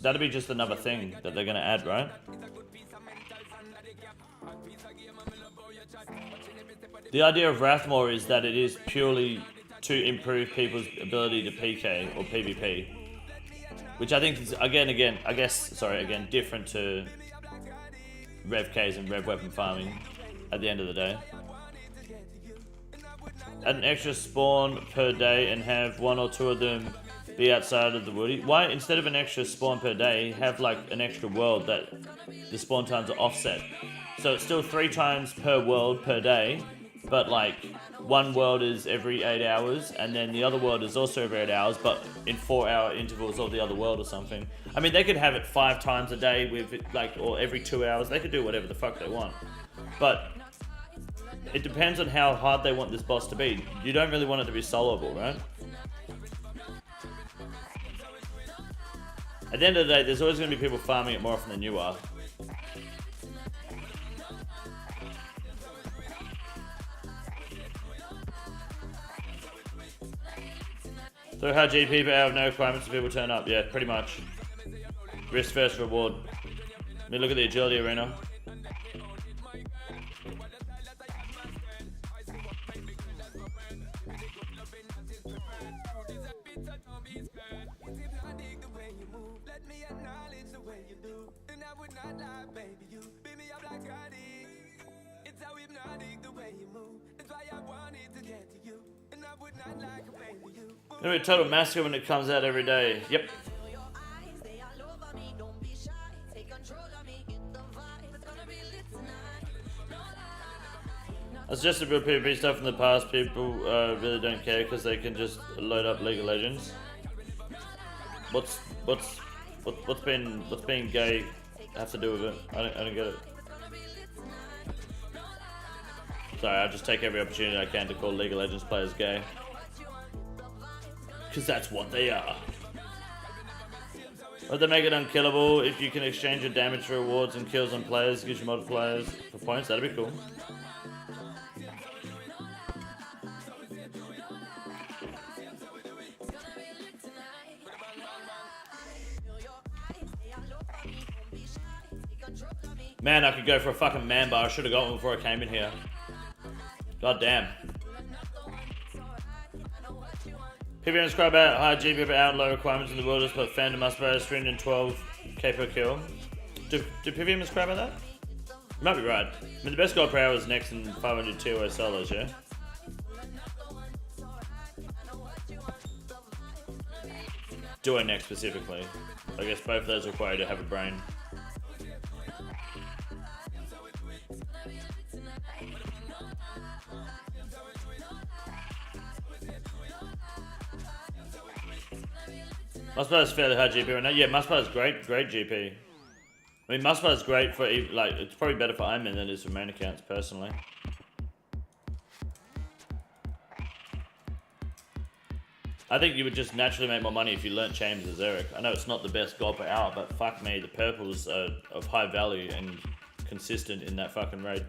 that'll be just another thing that they're going to add, right? The idea of Wrathmore is that it is purely to improve people's ability to PK or PvP. Which I think is, again, different to Rev Ks and Rev Weapon farming at the end of the day. Add an extra spawn per day and have one or two of them be outside of the woody. Why, instead of an extra spawn per day, have like an extra world that the spawn times are offset? So it's still 3 times per world per day, but like one world is every 8 hours and then the other world is also every 8 hours, but in 4-hour intervals of the other world or something. I mean, they could have it 5 times a day with it, like, or every 2 hours. They could do whatever the fuck they want. But it depends on how hard they want this boss to be. You don't really want it to be soloable, right? At the end of the day, there's always going to be people farming it more often than you are. So how GP but out of no requirements if people turn up? Yeah, pretty much. Risk first reward. Let me look at the agility arena. Gonna be a total massacre when it comes out every day. Yep. That's just a real PvP stuff from the past. People really don't care because they can just load up League of Legends. What's being gay have to do with it? I don't get it. Sorry, I just take every opportunity I can to call League of Legends players gay. Because that's what they are. Or they make it unkillable. If you can exchange your damage for rewards and kills on players, gives you multipliers for points, that'd be cool. Man, I could go for a fucking man bar. I should have got one before I came in here. God damn. PVM subscribe out high GP out and low requirements in the wilderness, but fandom must be 312k per kill. Do PVM subscribe about that? You might be right. I mean, the best gold per hour is next in 500 TOS solos, yeah? Duo next specifically. I guess both of those require you to have a brain. Mustbar is fairly high GP right now. Yeah, Mustbar is great GP. I mean, Mustbar is great for, like, it's probably better for Ironman than it is for main accounts, personally. I think you would just naturally make more money if you learnt Chambers as Eric. I know it's not the best gold per hour, but fuck me, the purples are of high value and consistent in that fucking raid.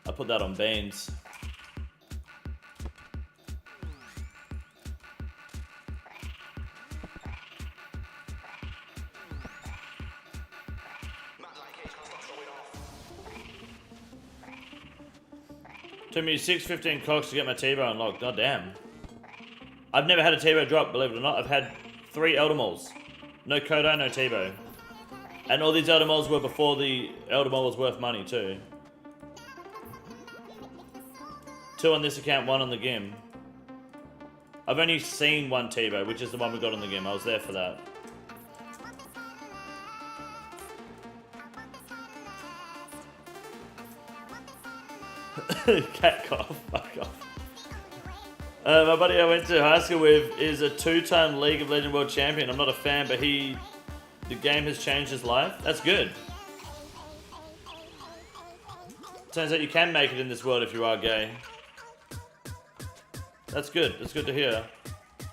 I put that on beans. Took me 6:15 clocks to get my T-bow unlocked. God damn. I've never had a T-bow drop, believe it or not. I've had 3 Elder Moles. No Kodai, no T-bow. And all these Elder Moles were before the Elder Mole was worth money too. 2 on this account, 1 on the GIM. I've only seen 1 T-bow, which is the one we got on the GIM. I was there for that. Cat cough, fuck off. My buddy I went to high school with is a 2-time League of Legends World Champion. I'm not a fan, but the game has changed his life. That's good. Turns out you can make it in this world if you are gay. That's good. That's good to hear.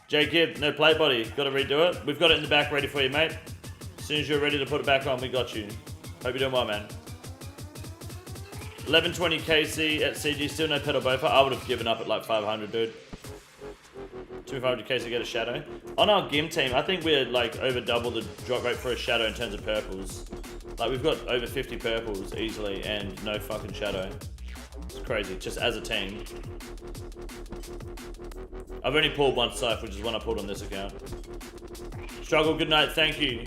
Jay Gibb, no play body. Got to redo it. We've got it in the back ready for you, mate. As soon as you're ready to put it back on, we got you. Hope you're doing well, man. 1120 KC at CG, still no pedal bofa. I would have given up at like 500, dude. 2500 KC get a shadow. On our GIM team, I think we're like over double the drop rate for a shadow in terms of purples. Like we've got over 50 purples easily and no fucking shadow. It's crazy, just as a team. I've only pulled 1 scythe, which is one I pulled on this account. Struggle, good night, thank you.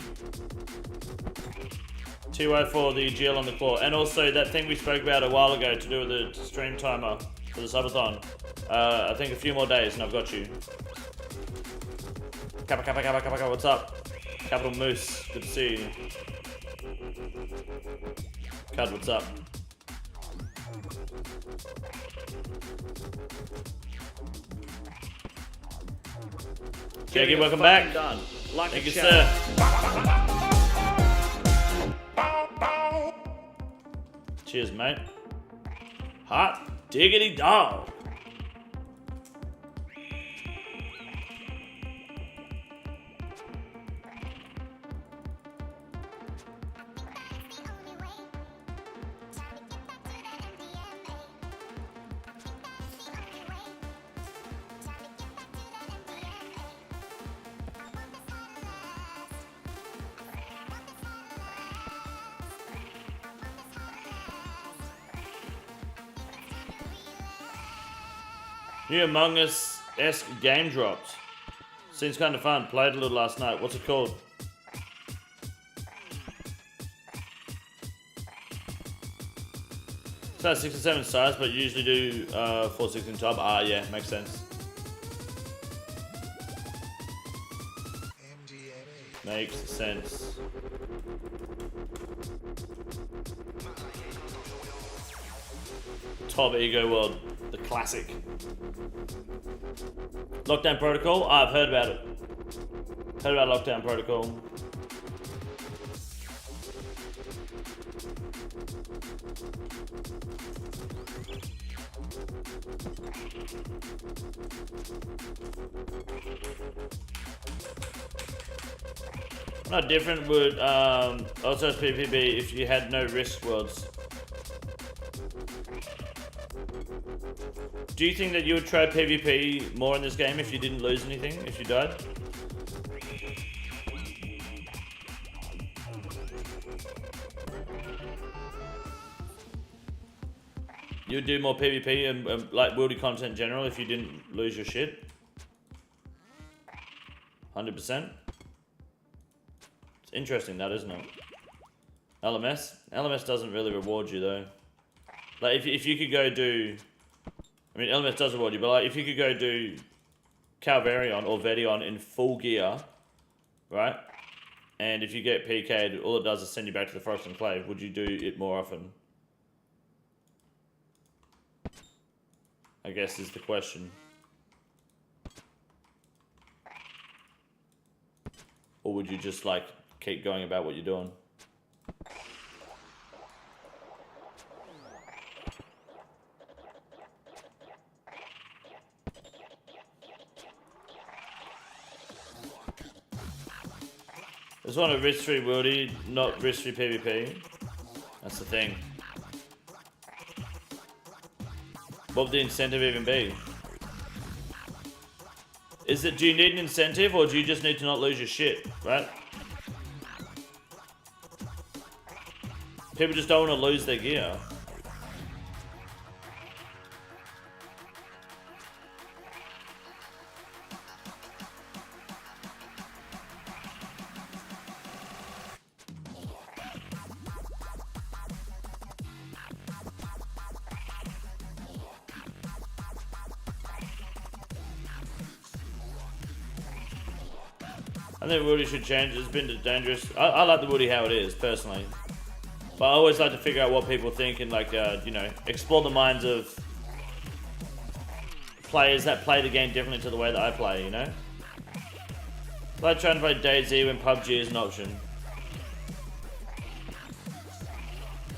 TY for the GL on the claw. And also that thing we spoke about a while ago to do with the stream timer for the subathon. I think a few more days and I've got you. Kappa, kappa, kappa, kappa, kappa, what's up? Capital Moose, good to see you. Cud, what's up? Jackie, welcome back. Done. Like Thank a you, shadow. sir. Cheers, mate. Hot diggity dog. New Among Us-esque game dropped. Seems kind of fun. Played a little last night. What's it called? It's about 6 or 7 stars, but usually do 4-6 in ToB. Ah, yeah, makes sense. Makes sense. ToB Ego World, the classic. Lockdown Protocol? Oh, I've heard about it. Heard about Lockdown Protocol. How different would OSRS PvP be if you had no risk worlds? Do you think that you would try PvP more in this game if you didn't lose anything, if you died? You would do more PvP and like wildy content in general if you didn't lose your shit? 100%? It's interesting that, isn't it? LMS? LMS doesn't really reward you though. Like if you could go do... I mean, LMS does reward you, but like if you could go do Calvarion or Vedion in full gear, right? And if you get PK'd, all it does is send you back to the Forest Enclave. Would you do it more often? I guess is the question. Or would you just like keep going about what you're doing? Just want a risk-free wildy, not risk-free PvP. That's the thing. What would the incentive even be? Is it, do you need an incentive or do you just need to not lose your shit, right? People just don't want to lose their gear. I think Woody should change. It's been dangerous. I like the Woody how it is, personally. But I always like to figure out what people think and, like, you know, explore the minds of players that play the game differently to the way that I play, you know? Like trying to play DayZ when PUBG is an option.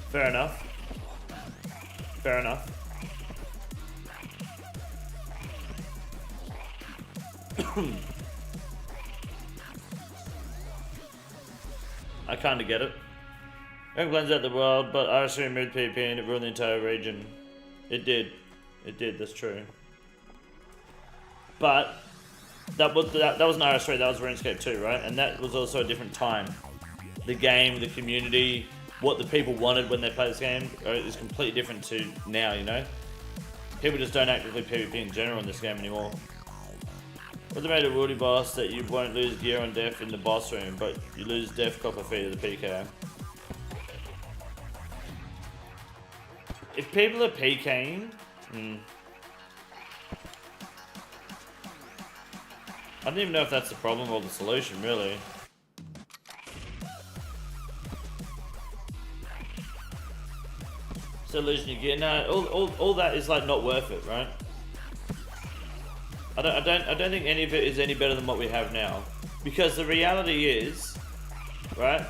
Fair enough. Fair enough. I kinda get it. It blends out the world, but RSC removed PvP and it ruined the entire region. It did. It did, that's true. But that was an RS3, that was RuneScape 2, right? And that was also a different time. The game, the community, what the people wanted when they played this game is completely different to now, you know? People just don't actively PvP in general in this game anymore. What's made a Woody boss that you won't lose gear on death in the boss room, but you lose death copper fee to the PK? If people are PKing, I don't even know if that's the problem or the solution, really. So losing your gear, no, all that is like not worth it, right? I don't think any of it is any better than what we have now, because the reality is, right?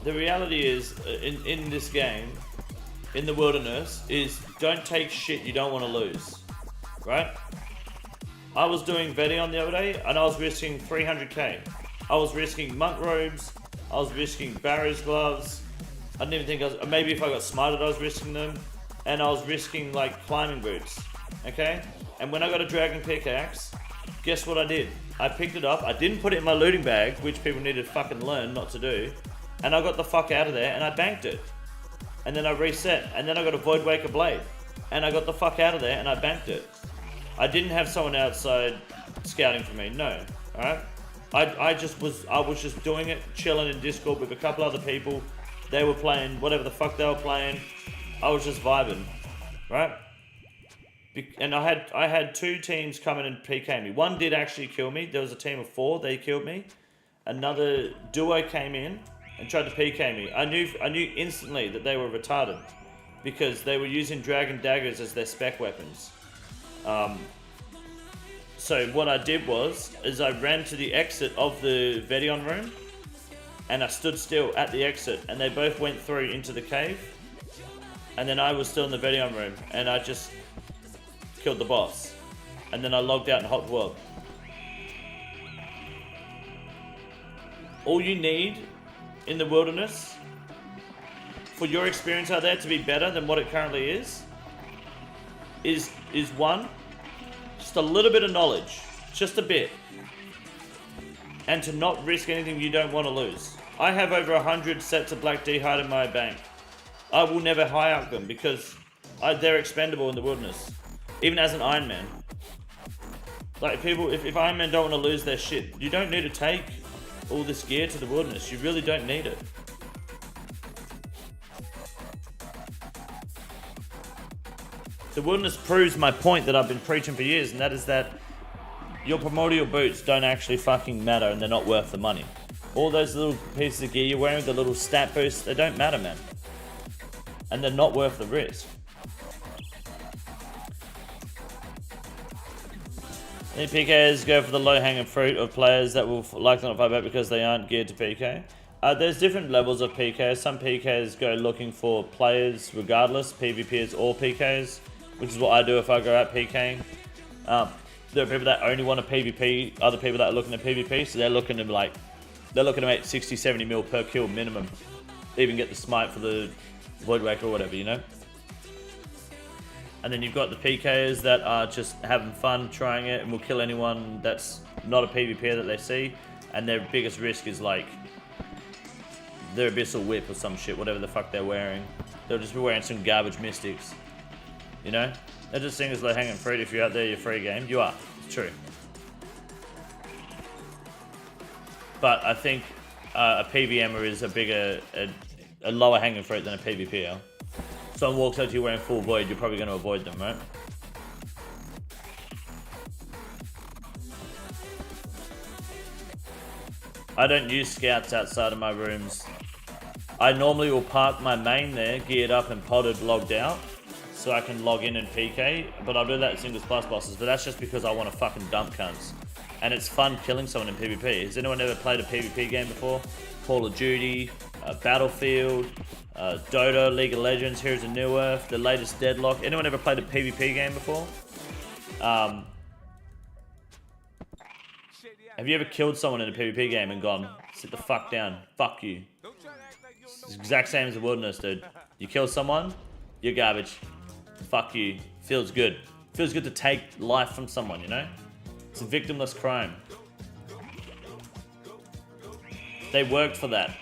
The reality is in this game, in the wilderness is don't take shit you don't want to lose, right? I was doing Vedion the other day and I was risking 300k. I was risking monk robes, I was risking barriers gloves, I didn't even think I was, maybe if I got smited I was risking them, and I was risking like climbing boots, okay? And when I got a dragon pickaxe, guess what I did? I picked it up, I didn't put it in my looting bag, which people need to fucking learn not to do, and I got the fuck out of there and I banked it. And then I reset, and then I got a Voidwaker blade, and I got the fuck out of there and I banked it. I didn't have someone outside scouting for me, no, alright? I was just doing it, chilling in Discord with a couple other people. They were playing whatever the fuck they were playing. I was just vibing, right? And I had 2 teams come in and PK me. One did actually kill me. There was a team of 4. They killed me. Another duo came in and tried to PK me. I knew instantly that they were retarded because they were using dragon daggers as their spec weapons. So what I did is I ran to the exit of the Vedion room and I stood still at the exit and they both went through into the cave, and then I was still in the Vedion room and I just killed the boss, and then I logged out and hopped world. All you need in the wilderness for your experience out there to be better than what it currently is one, just a little bit of knowledge, just a bit, and to not risk anything you don't want to lose. I have over 100 sets of black D-Hide in my bank. I will never high up them because they're expendable in the wilderness. Even as an Iron Man. Like people, if Iron Man don't want to lose their shit, you don't need to take all this gear to the wilderness. You really don't need it. The wilderness proves my point that I've been preaching for years, and that is that your primordial boots don't actually fucking matter and they're not worth the money. All those little pieces of gear you're wearing with the little stat boosts, they don't matter, man. And they're not worth the risk. The PKs go for the low-hanging fruit of players that will likely not fight back because they aren't geared to PK. There's different levels of PKs. Some PKs go looking for players regardless, PvPers or PKs, which is what I do if I go out PKing. There are people that only want to PvP, other people that are looking to PvP, so they're looking to make 60, 70 mil per kill minimum. Even get the smite for the Voidwaker or whatever, you know? And then you've got the PKs that are just having fun trying it and will kill anyone that's not a PvPer that they see. And their biggest risk is like their Abyssal Whip or some shit, whatever the fuck they're wearing. They'll just be wearing some garbage mystics. You know? They're just seeing as low hanging fruit. If you're out there, you're free game. You are. It's true. But I think a PVMer is a lower hanging fruit than a PvPer. Someone walks out to you wearing full void, you're probably going to avoid them, right? I don't use scouts outside of my rooms. I normally will park my main there, geared up and potted, logged out, so I can log in and PK, but I'll do that at singles plus bosses, but that's just because I want to fucking dump cunts. And it's fun killing someone in PvP. Has anyone ever played a PvP game before? Call of Duty, Battlefield, Dota, League of Legends, Heroes of New Earth, the latest Deadlock. Anyone ever played a PvP game before? Have you ever killed someone in a PvP game and gone, sit the fuck down, fuck you? It's the exact same as the wilderness, dude. You kill someone, you're garbage. Fuck you. Feels good. Feels good to take life from someone, you know? It's a victimless crime. They worked for that,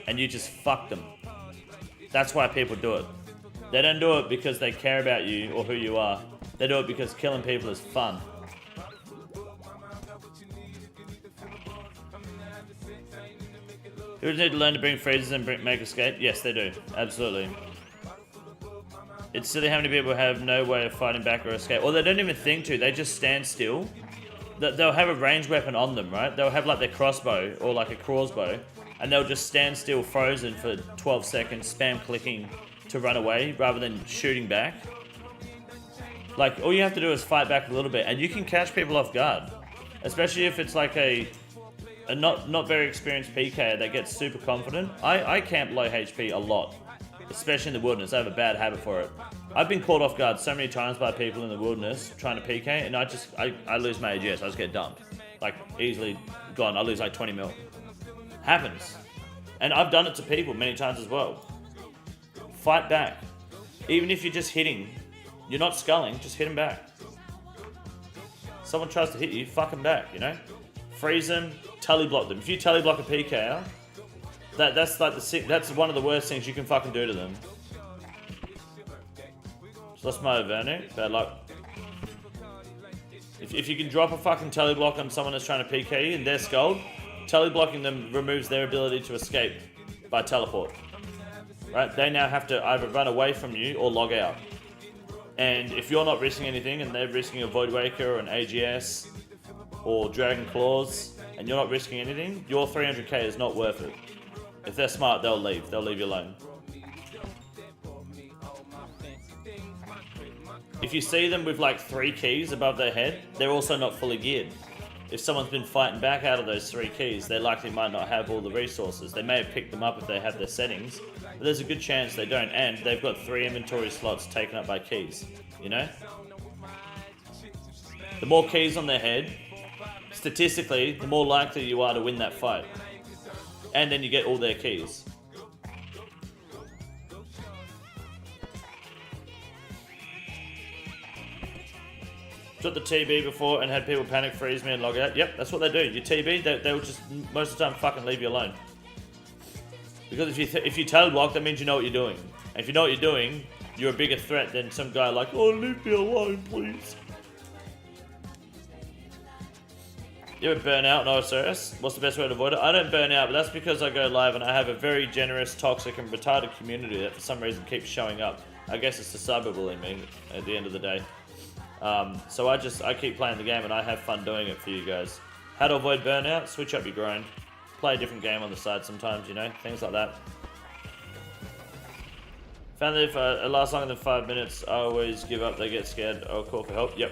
and you just fucked them. That's why people do it. They don't do it because they care about you or who you are. They do it because killing people is fun. People need to learn to bring freezers and make escape. Yes, they do. Absolutely. It's silly how many people have no way of fighting back or escape. Or they don't even think to. They just stand still. They'll have a ranged weapon on them, right? They'll have like their crossbow or like a crossbow, and they'll just stand still frozen for 12 seconds, spam clicking to run away rather than shooting back. Like, all you have to do is fight back a little bit, and you can catch people off guard. Especially if it's like a not very experienced PK that gets super confident. I camp low HP a lot. especially in the wilderness. I have a bad habit for it. I've been caught off guard so many times by people in the wilderness trying to PK, and I lose my AGS. I just get dumped. Like, easily gone. I lose like 20 mil. Happens. And I've done it to people many times as well. Fight back. Even if you're just hitting, you're not sculling, just hit them back. Someone tries to hit you, fuck them back, you know? Freeze them, telly block them. If you telly block a PKer, that's like that's one of the worst things you can fucking do to them. Just lost my Vernu, bad luck. If you can drop a fucking telly block on someone that's trying to PK you and they're skulled, telly blocking them removes their ability to escape by teleport. Right? They now have to either run away from you or log out. And if you're not risking anything and they're risking a Voidwaker or an AGS or Dragon Claws and you're not risking anything, your 300k is not worth it. If they're smart, they'll leave. They'll leave you alone. If you see them with like 3 keys above their head, they're also not fully geared. If someone's been fighting back out of those 3 keys, they likely might not have all the resources. They may have picked them up if they have their settings, but there's a good chance they don't, and they've got 3 inventory slots taken up by keys, you know? The more keys on their head, statistically, the more likely you are to win that fight. And then you get all their keys. Dropped the TB before and had people panic freeze me and log out. Yep, that's what they do. You TB, they will just most of the time fucking leave you alone. Because if you tail block, that means you know what you're doing. And if you know what you're doing, you're a bigger threat than some guy like, oh, leave me alone, please. You ever burn out in OSRS? What's the best way to avoid it? I don't burn out, but that's because I go live and I have a very generous, toxic, and retarded community that for some reason keeps showing up. I guess it's the cyberbullying me at the end of the day. So I keep playing the game and I have fun doing it for you guys. How to avoid burnout? Switch up your grind. Play a different game on the side sometimes, you know, things like that. Found that if it lasts longer than 5 minutes, I always give up, they get scared. I'll call for help. Yep.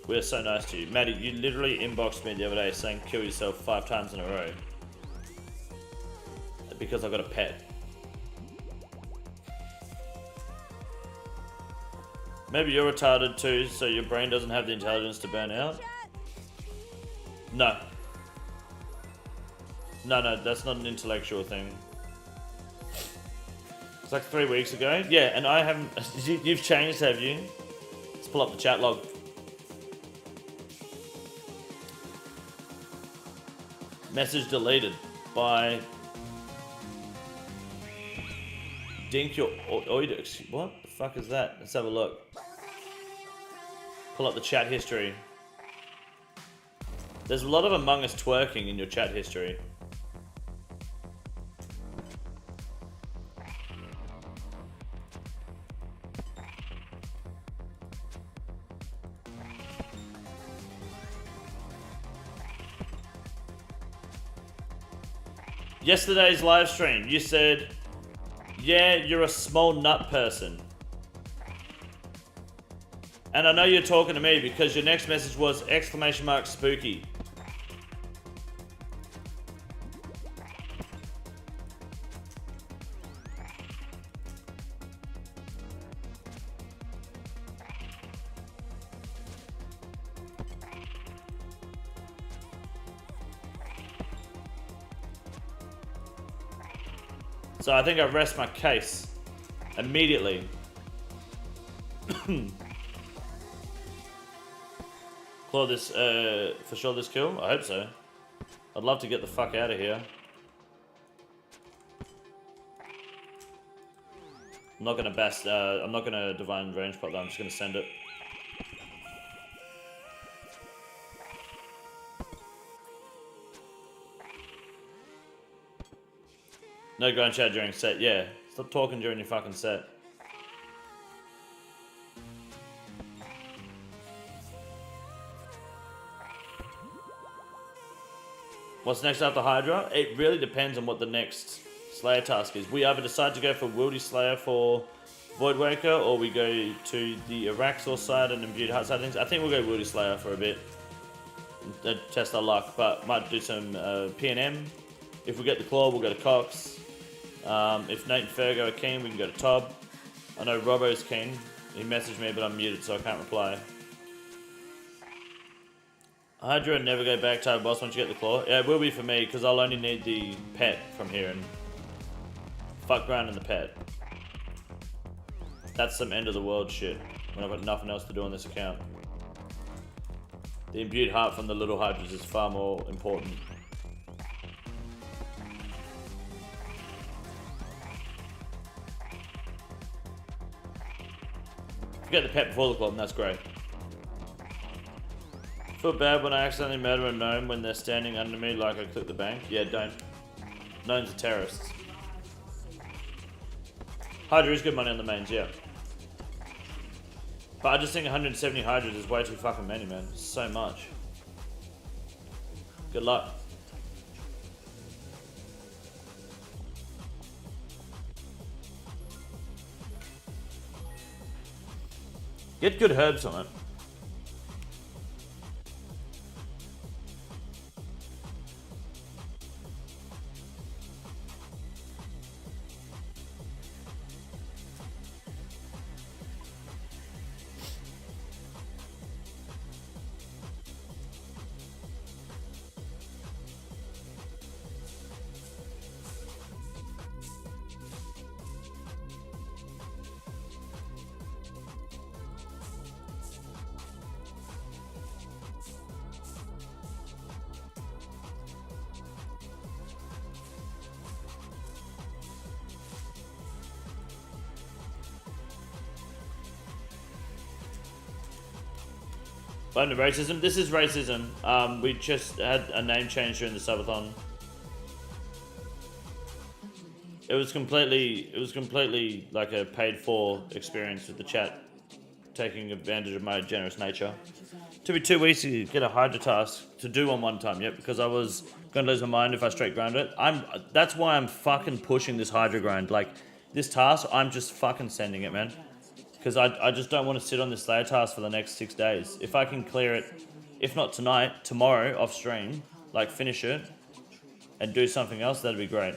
We're so nice to you. Maddie, you literally inboxed me the other day saying kill yourself 5 times in a row. Because I got a pet. Maybe you're retarded too, so your brain doesn't have the intelligence to burn out? No. No, that's not an intellectual thing. It's like 3 weeks ago. Yeah, and I haven't... You've changed, have you? Let's pull up the chat log. Message deleted by... Dink your oidix. What the fuck is that? Let's have a look. Pull up the chat history. There's a lot of Among Us twerking in your chat history. Yesterday's live stream, you said, yeah, you're a small nut person. And I know you're talking to me because your next message was exclamation mark spooky. So I think I rest my case immediately. Claw this, for sure this kill? I hope so. I'd love to get the fuck out of here. I'm not gonna divine range pop that, I'm just gonna send it. No grind chat during set, yeah. Stop talking during your fucking set. What's next after Hydra? It really depends on what the next Slayer task is. We either decide to go for Wildy Slayer for Voidwaker, or we go to the Araxor side and Imbued Heart side of things. I think we'll go Wildy Slayer for a bit. Test our luck, but might do some P&M. If we get the Claw, we'll go to Cox. If Nate and Fergo are keen, we can go to ToB. I know Robbo's keen. He messaged me, but I'm muted, so I can't reply. Hydra and never go back type boss once you get the claw. Yeah, it will be for me, because I'll only need the pet from here, and fuck around in the pet. That's some end of the world shit, when I've got nothing else to do on this account. The imbued heart from the little Hydras is far more important. Get the pet before the club, and that's great. Feel bad when I accidentally murder a gnome when they're standing under me like I click the bank. Yeah, don't. Gnomes are terrorists. Hydra is good money on the mains, yeah. But I just think 170 Hydras is way too fucking many, man. So much. Good luck. Get good herbs on it. Under racism. This is racism. We just had a name change during the subathon. It was completely like a paid for experience with the chat taking advantage of my generous nature. It took me 2 weeks to get a Hydra task to do on one time, yep, because I was gonna lose my mind if I straight grind it. That's why I'm fucking pushing this Hydra grind. Like this task, I'm just fucking sending it, man. Because I just don't want to sit on this Slayer task for the next 6 days. If I can clear it, if not tonight, tomorrow off stream, like finish it and do something else, that'd be great.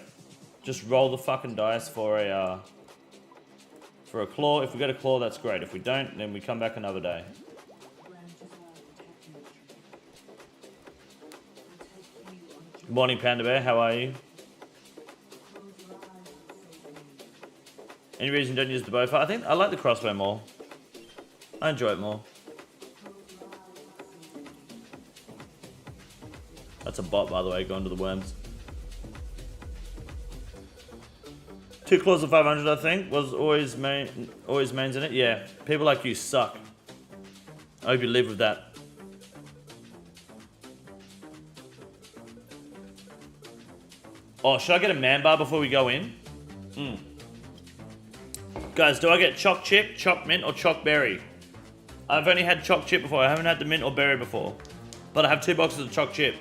Just roll the fucking dice for a claw. If we get a claw, that's great. If we don't, then we come back another day. Good morning, Panda Bear. How are you? Any reason you don't use the bowfire? I think I like the crossbow more. I enjoy it more. That's a bot, by the way, going to the worms. 2 claws of 500, I think, was always mains in it. Yeah, people like you suck. I hope you live with that. Oh, should I get a man bar before we go in? Guys, do I get choc chip, choc mint, or choc berry? I've only had choc chip before. I haven't had the mint or berry before. But I have 2 boxes of choc chip.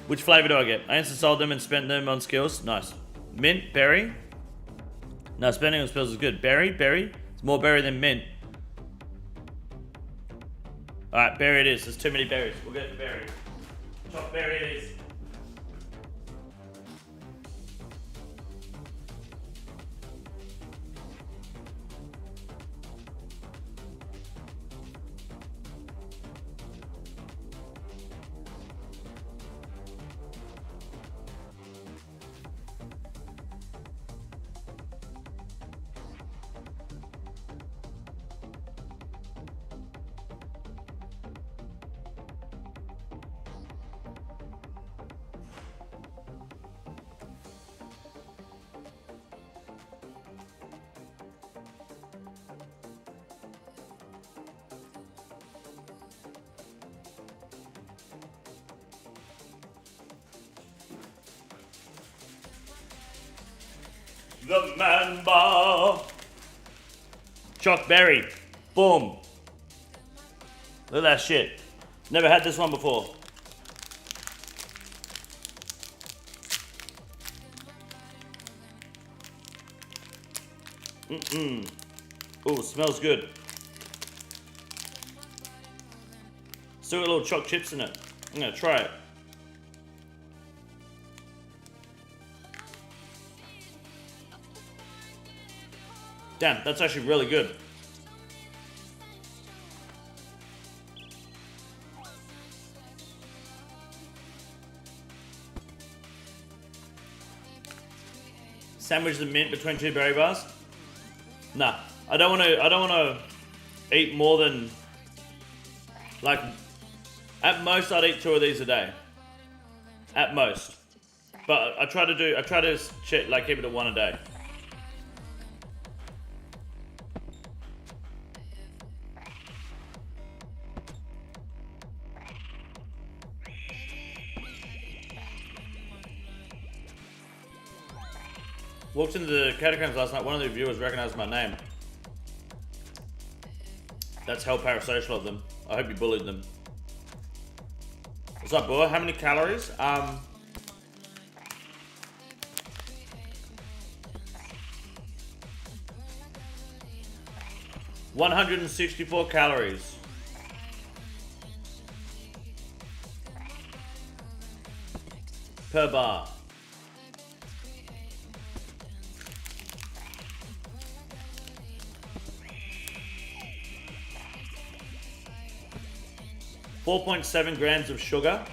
Which flavor do I get? I instant sold them and spent them on skills. Nice. Mint, berry. No, spending on skills is good. Berry. It's more berry than mint. Alright, berry it is. There's too many berries. We'll get the berry. Choc berry it is. The man bar. Choc berry. Boom. Look at that shit. Never had this one before. Oh, smells good. Still got little choc chips in it. I'm gonna try it. Damn, that's actually really good. Sandwich the mint between 2 berry bars? Nah, I don't want to eat more than, like, at most I'd eat 2 of these a day. At most. But I try to keep it at 1 a day. Walked into the catacombs last night. One of the viewers recognized my name. That's hell parasocial of them. I hope you bullied them. What's up, boy? How many calories? 164 calories. Per bar. $4.7 grams of sugar.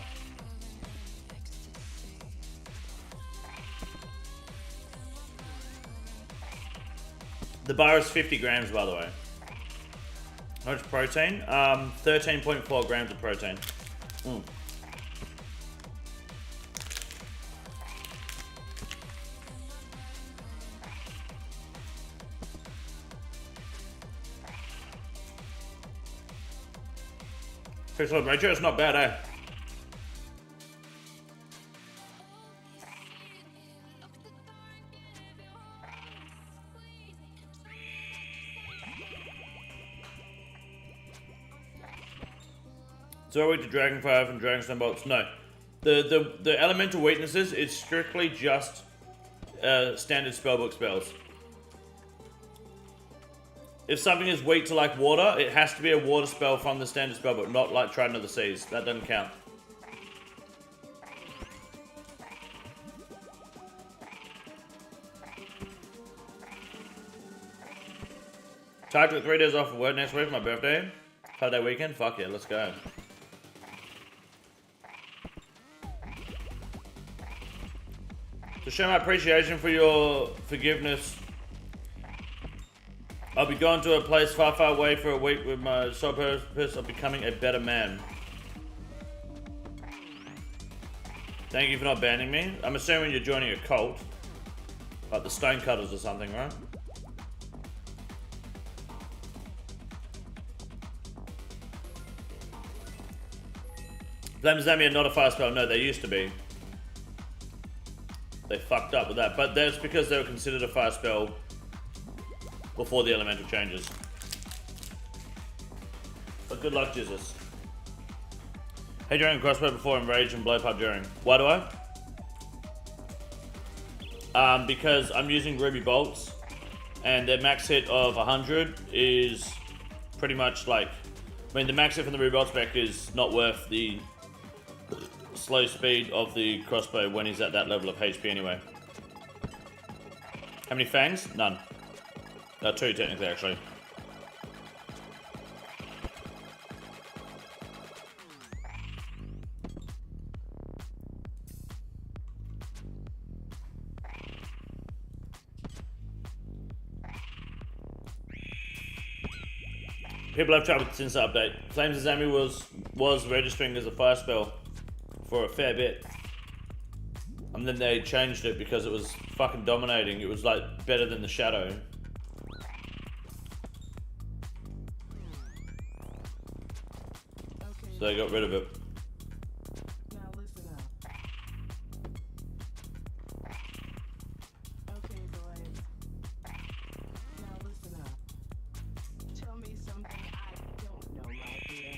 The bar is 50 grams, by the way. How much protein? 13.4 grams of protein. Fish oil ratio, it's not bad, eh? So are we to Dragonfire and Dragonstone bolts? No. The elemental weaknesses is strictly just standard spellbook spells. If something is weak to like water, it has to be a water spell from the standard spellbook, not like Trident of the Seas. That doesn't count. Tired with 3 days off of work next week for my birthday. 5-day weekend? Fuck yeah, let's go. To show my appreciation for your forgiveness, I'll be going to a place far, far away for a week with my sole purpose of becoming a better man. Thank you for not banning me. I'm assuming you're joining a cult. Like the Stonecutters or something, right? Flames Zami are not a fire spell. No, they used to be. They fucked up with that. But that's because they were considered a fire spell before the elemental changes. But good luck, Jesus. Hey, during crossbow before enrage and blowpipe during. Why do I? Because I'm using ruby bolts, and their max hit of 100 is pretty much like, I mean, the max hit from the ruby bolt spec is not worth the slow speed of the crossbow when he's at that level of HP anyway. How many fangs? None. 2 technically, actually. People have trouble since the update. Flames of Zami was registering as a fire spell for a fair bit. And then they changed it because it was fucking dominating. It was like better than the Shadow. So they got rid of it. Now listen up. Okay, boys. Now listen up. Tell me something I don't know, my dear.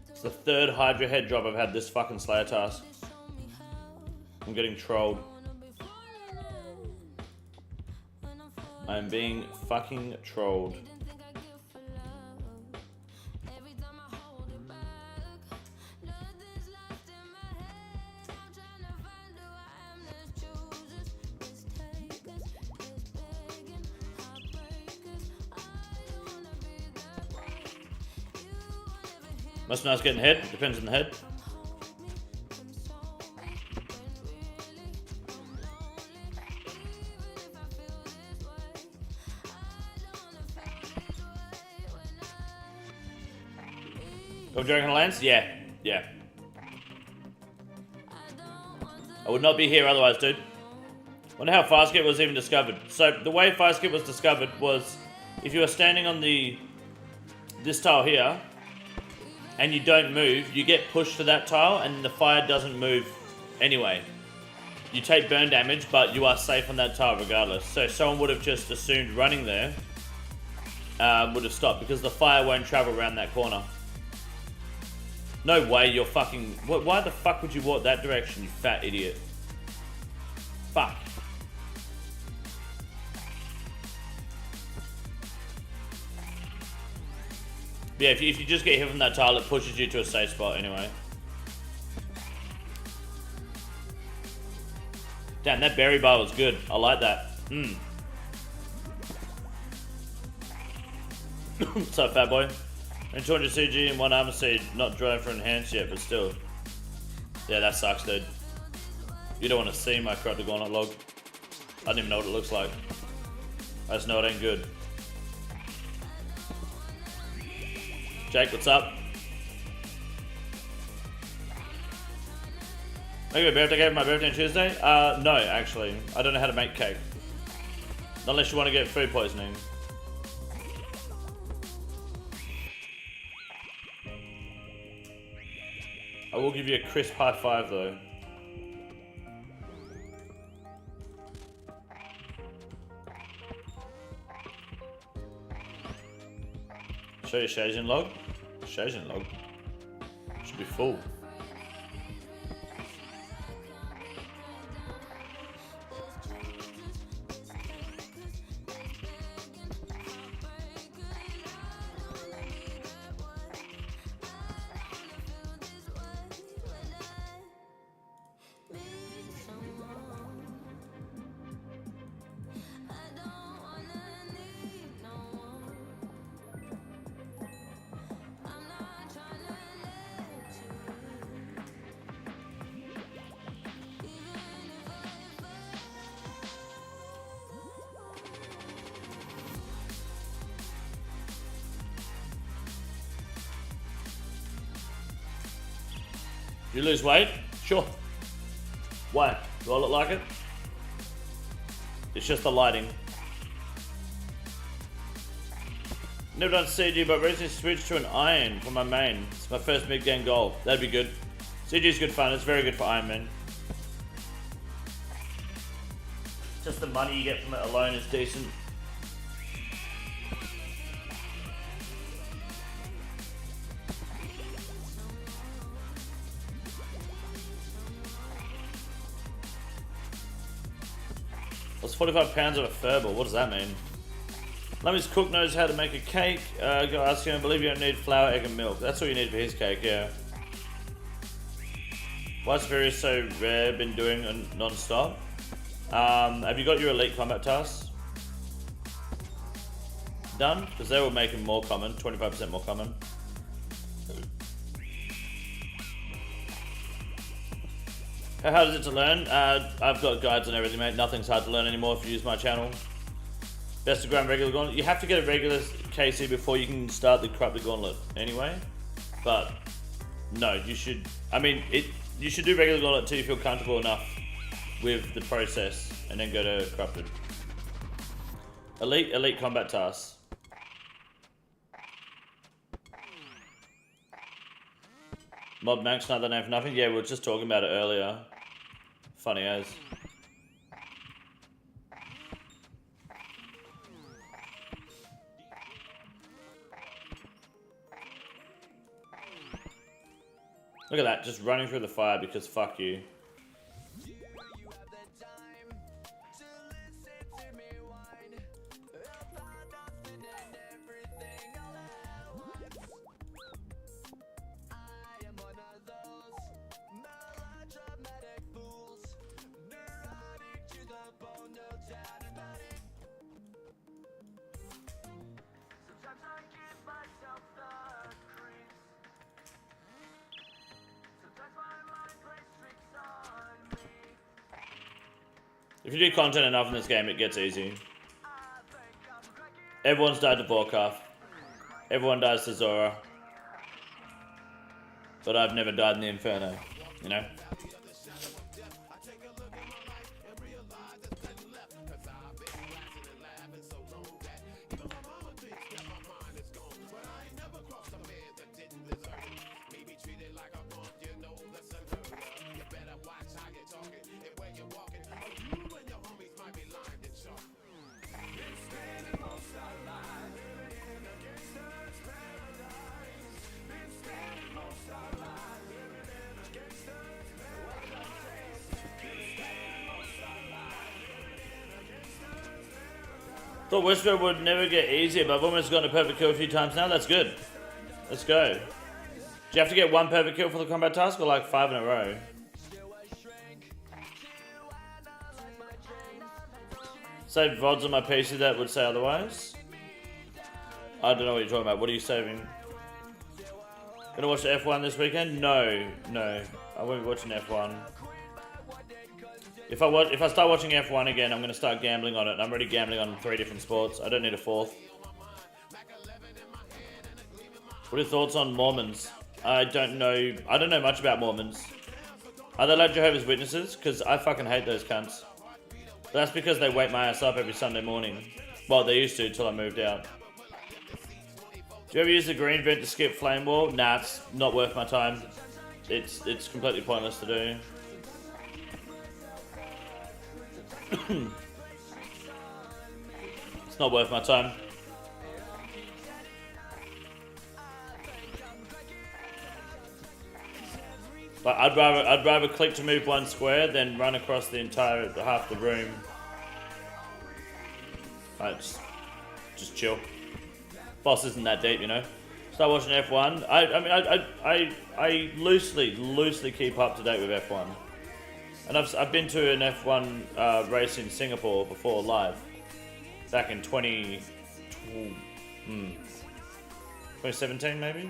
It's the third Hydra head drop I've had this fucking Slayer task. I'm getting trolled. I'm being fucking trolled. Must be nice getting hit. Depends on the head. Go Dragon Lance? Yeah. Yeah. I would not be here otherwise, dude. Wonder how fire skip was even discovered. So the way fire skip was discovered was if you were standing on this tile here and you don't move, you get pushed to that tile and the fire doesn't move anyway. You take burn damage, but you are safe on that tile regardless. So someone would have just assumed running there would have stopped because the fire won't travel around that corner. No way you're fucking... Why the fuck would you walk that direction, you fat idiot? Fuck. Yeah, if you just get hit from that tile, it pushes you to a safe spot anyway. Damn, that berry bar was good. I like that. What's up, fat boy? And 200 CG and 1 armor seed, not dry for enhance yet, but still. Yeah, that sucks, dude. You don't want to see my corrupted gauntlet log. I don't even know what it looks like. I just know it ain't good. Jake, what's up? Make a birthday cake for my birthday on Tuesday? No, actually. I don't know how to make cake. Unless you want to get food poisoning. I will give you a crisp high five though. Show your Shasian log. Shasian log should be full. You lose weight? Sure. Why? Do I look like it? It's just the lighting. Never done CG, but recently switched to an iron for my main. It's my first mid-game goal. That'd be good. CG is good fun. It's very good for Iron Man. Just the money you get from it alone is decent. That's 45 pounds of a furball. What does that mean? Lummy's cook knows how to make a cake. Go ask him. I believe you don't need flour, egg, and milk. That's all you need for his cake, yeah. Why is Various so rare? Been doing non-stop. Have you got your elite combat tasks done? Because they will make him more common, 25% more common. How hard is it to learn? I've got guides on everything, mate. Nothing's hard to learn anymore if you use my channel. Best to grind regular gauntlet. You have to get a regular KC before you can start the corrupted gauntlet anyway. But no, you should. I mean, you should do regular gauntlet until you feel comfortable enough with the process, and then go to corrupted. Elite combat tasks. Mob Max, not that name for nothing. Yeah, we were just talking about it earlier. Funny as. Look at that, just running through the fire because fuck you. If you do content enough in this game, it gets easy. Everyone's died to Vorkaf. Everyone dies to Zora. But I've never died in the Inferno, you know? Thought Whisper would never get easier, but I've almost gotten a perfect kill a few times now. That's good. Let's go. Do you have to get one perfect kill for the combat task or like 5 in a row? Save VODs on my PC that would say otherwise. I don't know what you're talking about. What are you saving? Gonna watch the F1 this weekend? No. I won't be watching F1. If I start watching F1 again, I'm going to start gambling on it. I'm already gambling on 3 different sports. I don't need a 4th. What are your thoughts on Mormons? I don't know much about Mormons. Are they like Jehovah's Witnesses? Because I fucking hate those cunts. But that's because they wake my ass up every Sunday morning. Well, they used to till I moved out. Do you ever use the green vent to skip flame wall? Nah, it's not worth my time. It's completely pointless to do. It's not worth my time. But I'd rather click to move 1 square than run across the entire half the room. Just chill. Boss isn't that deep, you know. Start watching F1. I loosely keep up to date with F1. And I've been to an F1 race in Singapore before live, back in 2017 maybe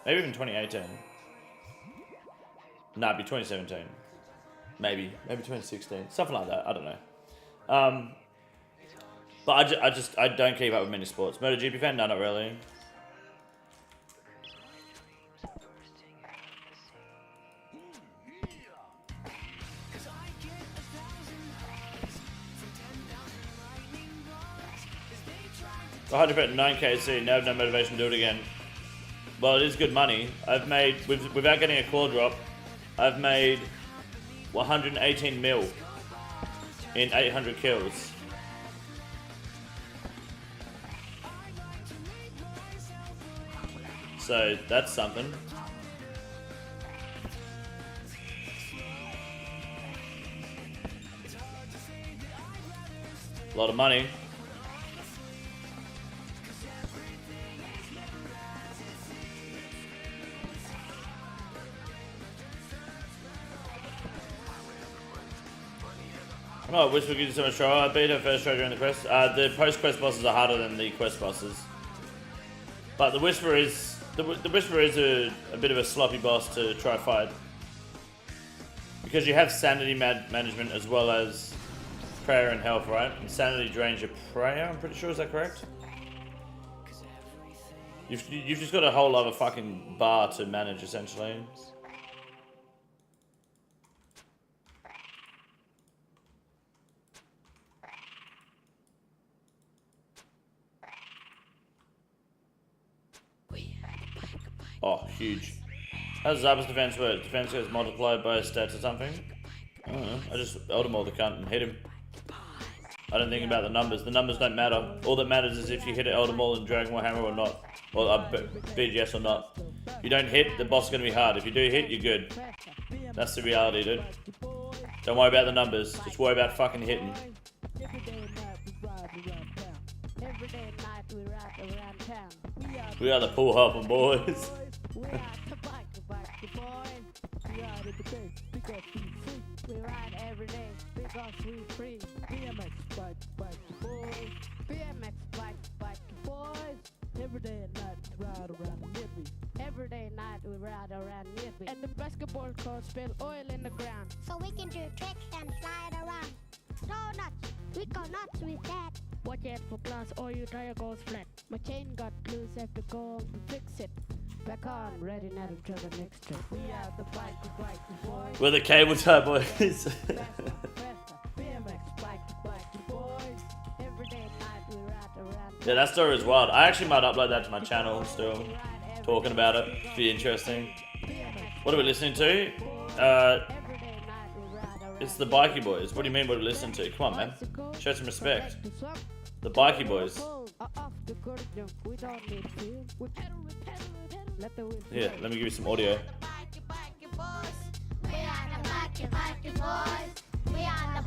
even 2018. Nah, it'd be 2017, maybe 2016, something like that. I don't know. But I don't keep up with many sports. MotoGP fan? No, not really. I had to bet 9KC, now I have no motivation to do it again. Well, it is good money. I've made, without getting a claw drop, I've made 118 mil in 800 kills. So that's something. A lot of money. Oh, Whisper gives you so much trouble. I beat her first try during the quest. The post-quest bosses are harder than the quest bosses. But the Whisper is a bit of a sloppy boss to try fight. Because you have sanity management as well as prayer and health, right? And sanity drains your prayer, I'm pretty sure, is that correct? You've just got a whole other fucking bar to manage, essentially. Oh, huge. How does Zaba's defense work? Defense gets multiplied by stats or something? I don't know. I just Elder the cunt and hit him. I don't think about the numbers. The numbers don't matter. All that matters is if you hit an Elder Maul in Dragon War Hammer or not. Or BGS or not. If you don't hit, the boss is gonna be hard. If you do hit, you're good. That's the reality, dude. Don't worry about the numbers. Just worry about fucking hitting. We are the pool hopper boys. We ride every day because we free. BMX bike, boys. BMX bike, boys. Every day and night we ride around Nippy. Every day and night we ride around Nippy. And the basketball court spill oil in the ground. So we can do tricks and slide around. So nuts, we go nuts with that. Watch out for glass or your tire goes flat. My chain got loose, have to go to fix it. Back on, ready now to the next trip. We are the bike, boys. We're the cable tie boys. BMX bike, boys. Every day and night we ride around. Yeah, that story is wild. I actually might upload that to my channel still. Talking about it. It'd be interesting. What are we listening to? It's the Bikey Boys. What do you mean what are we listening to? Come on, man. Show some respect. The Bikey Boys. Yeah, let me give you some audio. We are the Bikey boys. We are the Bikey boys. We are the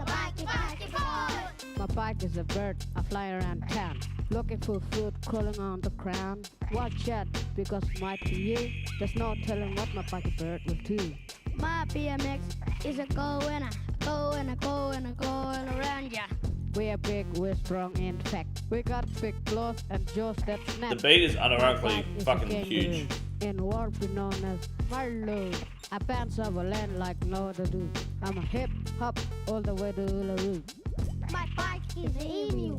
Bikey boys. My bike is a bird, I fly around town, looking for food, crawling on the ground. Watch out, because might be you. There's no telling what my bike bird will do. My BMX is a going around ya. We're big, we're strong, in fact. We got big claws and jaws that snap. The beat is unironically Is a fucking kangaroo. huge. In war we known as Marlow. I bounce over land like no other do. I'm a hip hop all the way to Uluru. My bike is an emu.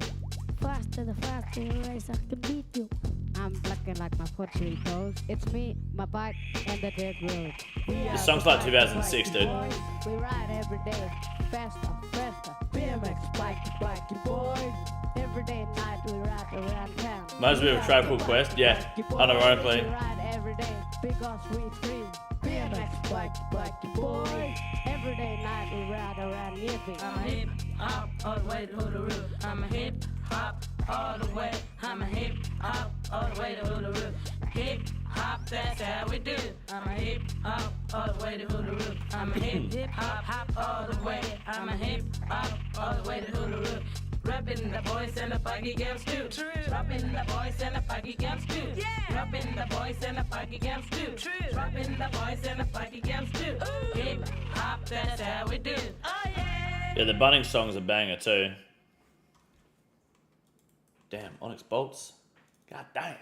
Faster the race I can beat you. I'm blocking like my pottery toes. It's me, my bike, and the dead road. This song's like 2006, dude. We ride every day, faster. BMX bike, boys. Every day and night we ride around town. Might as well have a Tribe Called Quest. Yeah, unironically. We ride every day because we free. BMX bike, boys. Every day and night we ride around Yippee. I'm a hip hop all the way to Hoodaroo. I'm a hip hop all the way. I'm a hip hop all the way to Hoodaroo. Hip hop, that's how we do. I'm a hip hop all the way to Hoodaroo. I'm a hip hop all the way. I'm a hip hop all the way to Hoodaroo. Rapping the boys and the buggy girls too. Rapping the boys and the buggy girls too. Rapping the boys and the buggy girls too. Rapping the boys and the buggy girls too. Hip hop, that's how we do. Oh yeah. Yeah, the Bunnings song's a banger too. Damn, Onyx Bolts. God damn.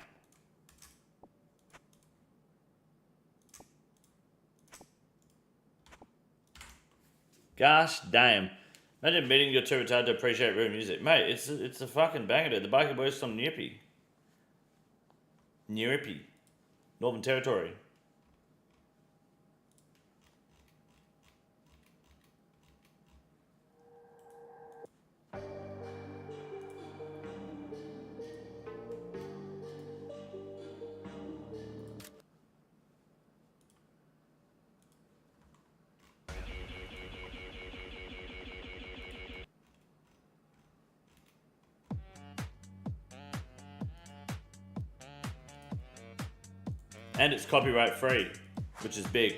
Gosh damn. Imagine meeting your too retarded to appreciate real music. Mate, it's a fucking banger, dude. The Biker Boys from Nippy. Northern Territory. And it's copyright free, which is big.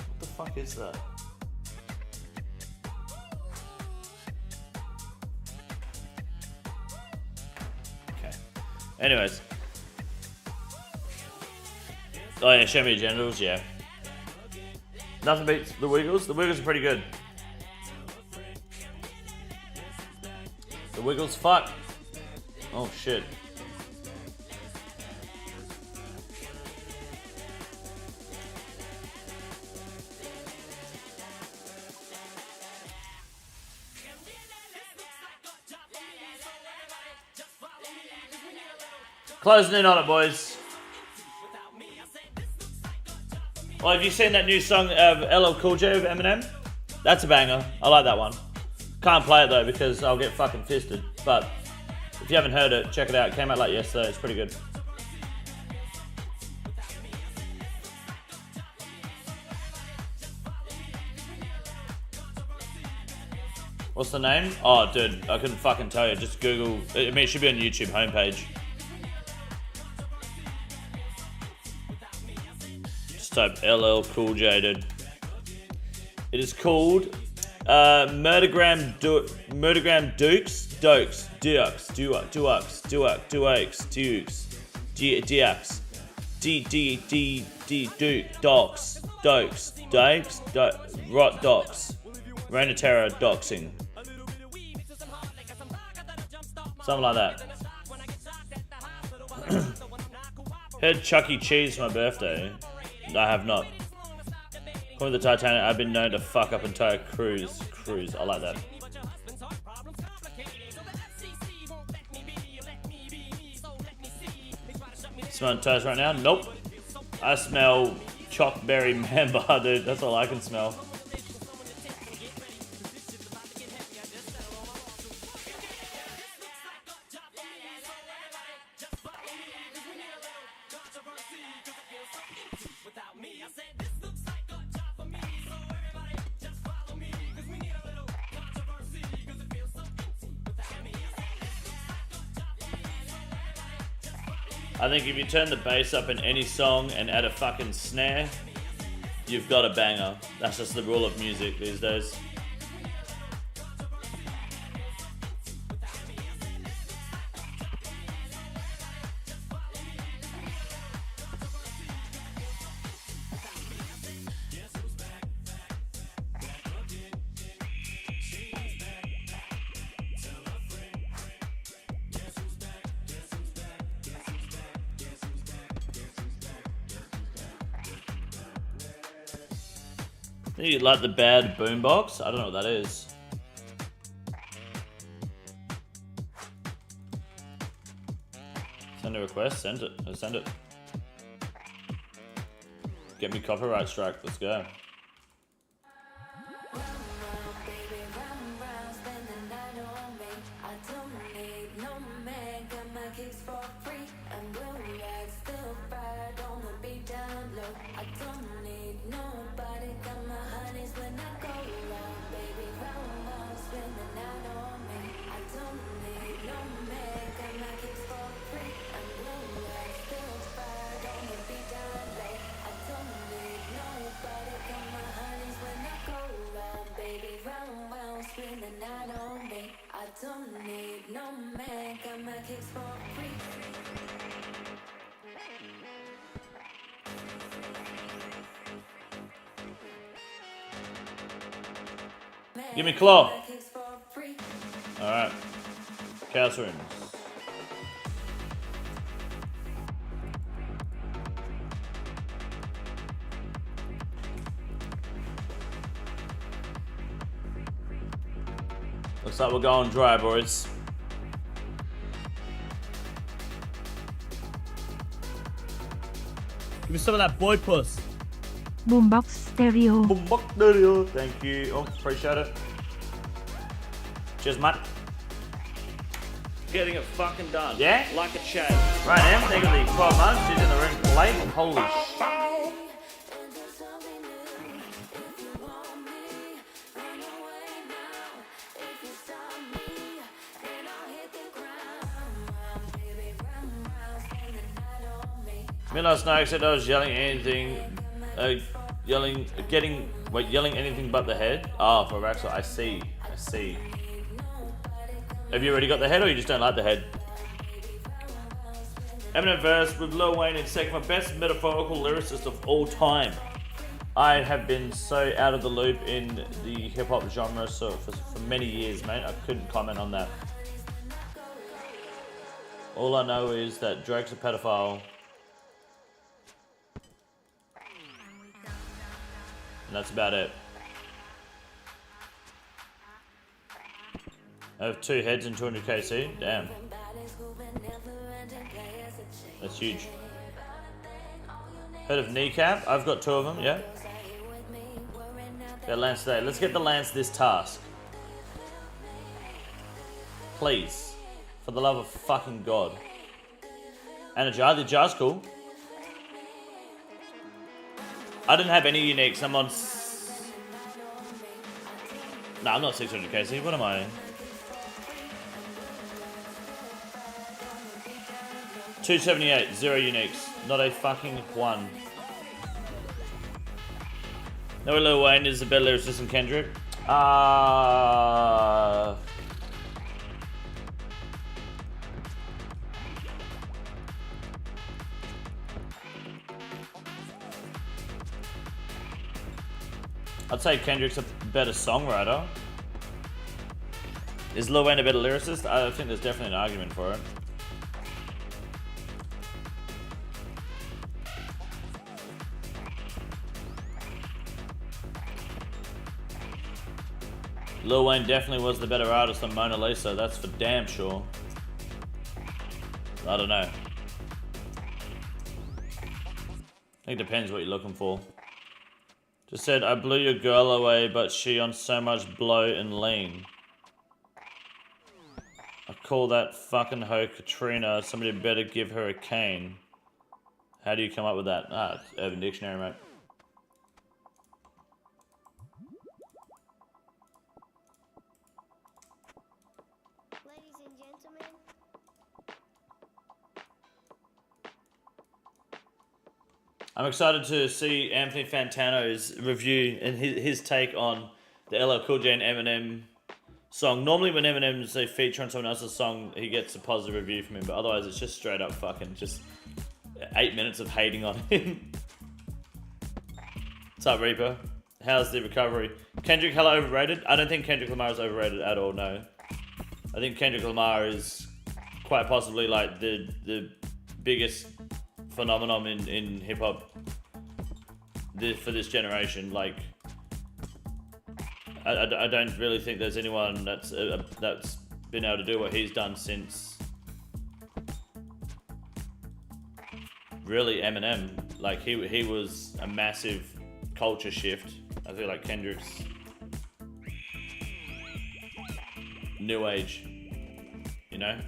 What the fuck is that? Okay. Anyways. Oh yeah, show me your genitals, yeah. Nothing beats the Wiggles. The Wiggles are pretty good. The Wiggles, fuck. Oh shit. Closing in on it, boys. Oh, have you seen that new song of LL Cool J with Eminem? That's a banger. I like that one. Can't play it though because I'll get fucking fisted. But if you haven't heard it, check it out. It came out like yesterday. It's pretty good. What's the name? Oh, dude, I couldn't fucking tell you. Just Google. I mean, it should be on YouTube homepage. Just type LL Cool J, dude. It is called Murdergram Dukes, Rot Docs, Reign of Terror Doxing. Something like that. Heard Chuck E. Cheese for my birthday. I have not. According to the Titanic, I've been known to fuck up entire cruise. I like that. Smelling toast right now? Nope. I smell chockberry man bar, dude. That's all I can smell. I think if you turn the bass up in any song and add a fucking snare, you've got a banger. That's just the rule of music these days. You like the bad boombox? I don't know what that is. Send a request, send it. Send it. Get me copyright strike, let's go. Give me claw. Alright. Chaos rooms. Looks like we're going dry, boys. Give me some of that boy puss. Boombox Stereo. Boombox Stereo. Thank you. Oh, appreciate it. Cheers, mate. Getting it fucking done. Yeah? Like a champ. Right now, taking the 12 months. She's in the room late. Holy shit. Me last night, except I was yelling anything, yelling anything but the head. Oh, for Raxel, I see. Have you already got the head, or you just don't like the head? Eminent verse with Lil Wayne in second for best metaphorical lyricist of all time. I have been so out of the loop in the hip hop genre for many years, mate. I couldn't comment on that. All I know is that Drake's a pedophile. And that's about it. I have 2 heads and 200 KC. Damn. That's huge. Heard of kneecap? I've got 2 of them, yeah. Got Lance today. Let's get the Lance this task. Please. For the love of fucking God. And a jar. The jar's cool. I didn't have any uniques. I'm on... Nah, I'm not 600 KC. What am I? 278, 0 uniques. Not a fucking one. No, Lil Wayne is the better lyricist than Kendrick. I'd say Kendrick's a better songwriter. Is Lil Wayne a better lyricist? I think there's definitely an argument for it. Lil Wayne definitely was the better artist than Mona Lisa, that's for damn sure. I don't know. I think it depends what you're looking for. Just said, I blew your girl away, but she on so much blow and lean. I call that fucking hoe Katrina. Somebody better give her a cane. How do you come up with that? Ah, it's Urban Dictionary, mate. Ladies and gentlemen, I'm excited to see Anthony Fantano's review and his take on the LL Cool J and Eminem song. Normally when Eminem's a feature on someone else's song, he gets a positive review from him, but otherwise it's just straight up fucking just 8 minutes of hating on him. What's up, Reaper? How's the recovery? Kendrick hella overrated? I don't think Kendrick Lamar is overrated at all, no. I think Kendrick Lamar is quite possibly like the biggest phenomenon in hip hop for this generation. Like, I don't really think there's anyone that's been able to do what he's done since really Eminem. Like he was a massive culture shift. I feel like Kendrick's new age, you know?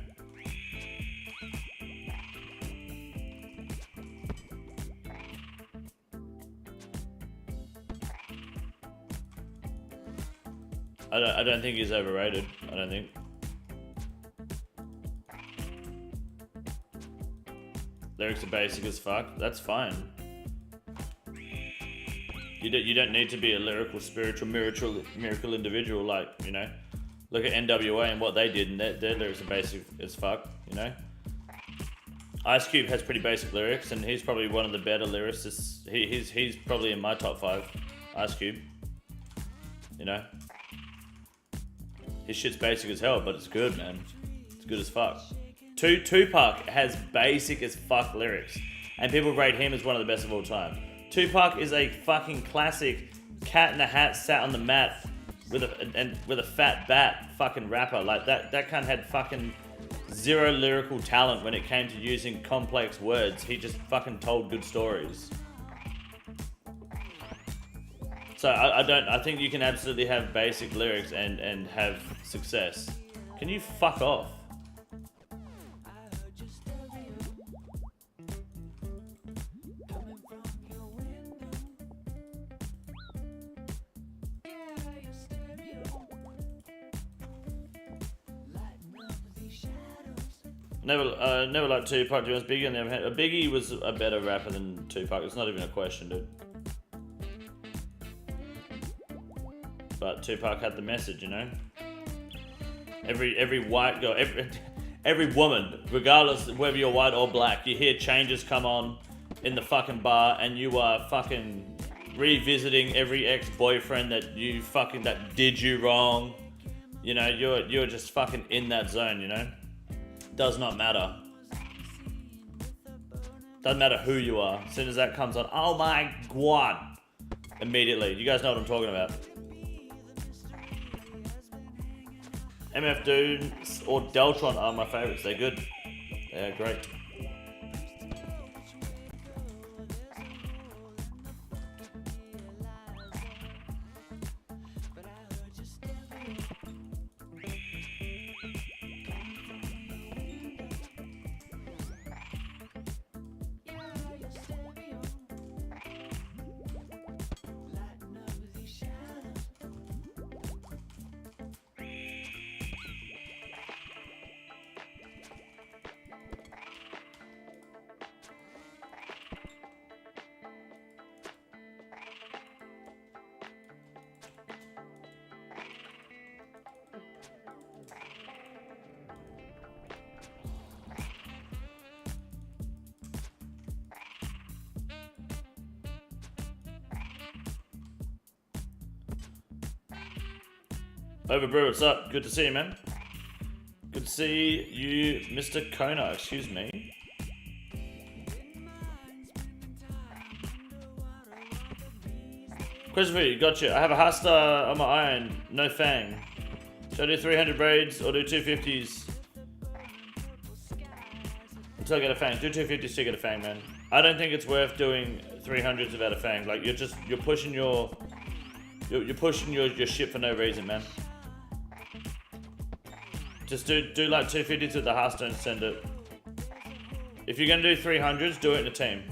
I don't think he's overrated. I don't think. Lyrics are basic as fuck. That's fine. You don't need to be a lyrical, spiritual, miracle individual. Like, you know, look at NWA and what they did, and their lyrics are basic as fuck. You know, Ice Cube has pretty basic lyrics, and he's probably one of the better lyricists. He's probably in my top 5. Ice Cube. You know. His shit's basic as hell, but it's good, man. It's good as fuck. Tupac has basic as fuck lyrics, and people rate him as one of the best of all time. Tupac is a fucking classic cat in a hat sat on the mat with a fat bat fucking rapper. Like that cunt had fucking zero lyrical talent when it came to using complex words. He just fucking told good stories. So I think you can absolutely have basic lyrics and have success. Can you fuck off? Never liked Tupac. To be honest, Biggie on the other hand, Biggie was a better rapper than Tupac. It's not even a question, dude. But Tupac had the message, you know. Every white girl, every woman, regardless of whether you're white or black, you hear Changes come on in the fucking bar, and you are fucking revisiting every ex-boyfriend that did you wrong. You know, you're just fucking in that zone, you know. Does not matter. Doesn't matter who you are. As soon as that comes on, oh my god, immediately. You guys know what I'm talking about. MF Doom or Deltron are my favorites. They're good. They're great. Overbrew, what's up? Good to see you, man. Good to see you, Mr. Kona. Excuse me. Question for you, gotcha. I have a Hasta on my iron, no fang. Should I do 300 braids or do 250s? Until I get a fang. Do 250s to get a fang, man. I don't think it's worth doing 300s without a fang. Like you're pushing your shit for no reason, man. Just do like 250s with the Hasta and send it. If you're gonna do 300s, do it in a team.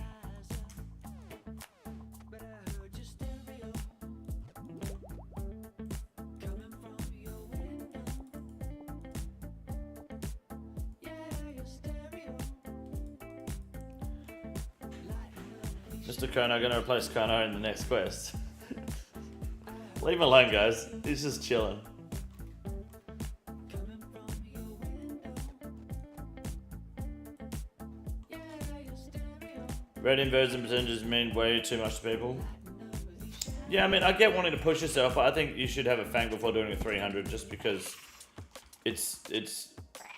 Mr. Kono, I'm gonna replace Kono in the next quest. Leave him alone, guys. He's just chilling. Red inversion percentages mean way too much to people. Yeah, I mean, I get wanting to push yourself, but I think you should have a fang before doing a 300, just because it's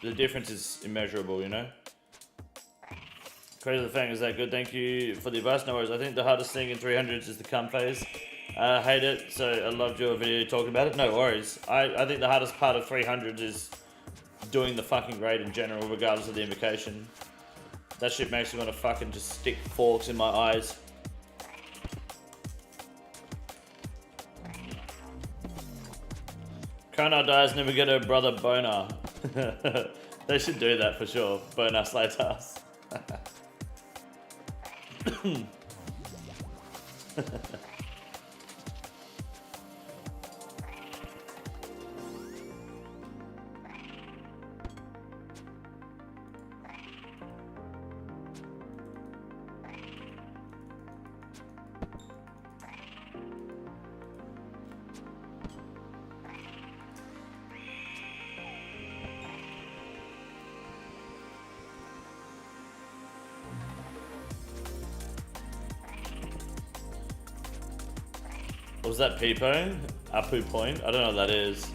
the difference is immeasurable, you know. Crazy the fang is that good. Thank you for the advice. No worries. I think the hardest thing in 300s is the cum phase. I hate it, so I loved your video talking about it. No worries. I think the hardest part of 300s is doing the fucking raid in general, regardless of the invocation. That shit makes me want to fucking just stick forks in my eyes. Konar dies, never get her brother boner. They should do that for sure. Boner Slaytas. Was that Peepo? Apu point? I don't know what that is.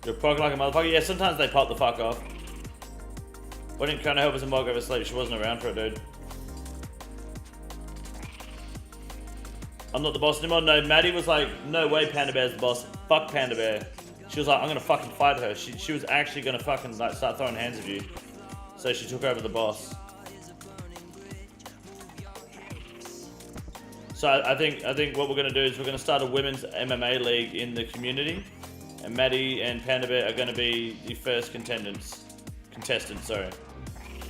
You're proc like a motherfucker? Yeah, sometimes they pop the fuck off. Why didn't Kona help us in Mog over sleep? She wasn't around for it, dude. I'm not the boss anymore. No, Maddie was like, no way Panda Bear's the boss. Fuck Panda Bear. She was like, I'm gonna fucking fight her. She was actually gonna fucking like start throwing hands at you. So she took over the boss. So I think what we're going to do is we're going to start a women's MMA league in the community, and Maddie and Panda Bear are going to be the first contestants. Sorry,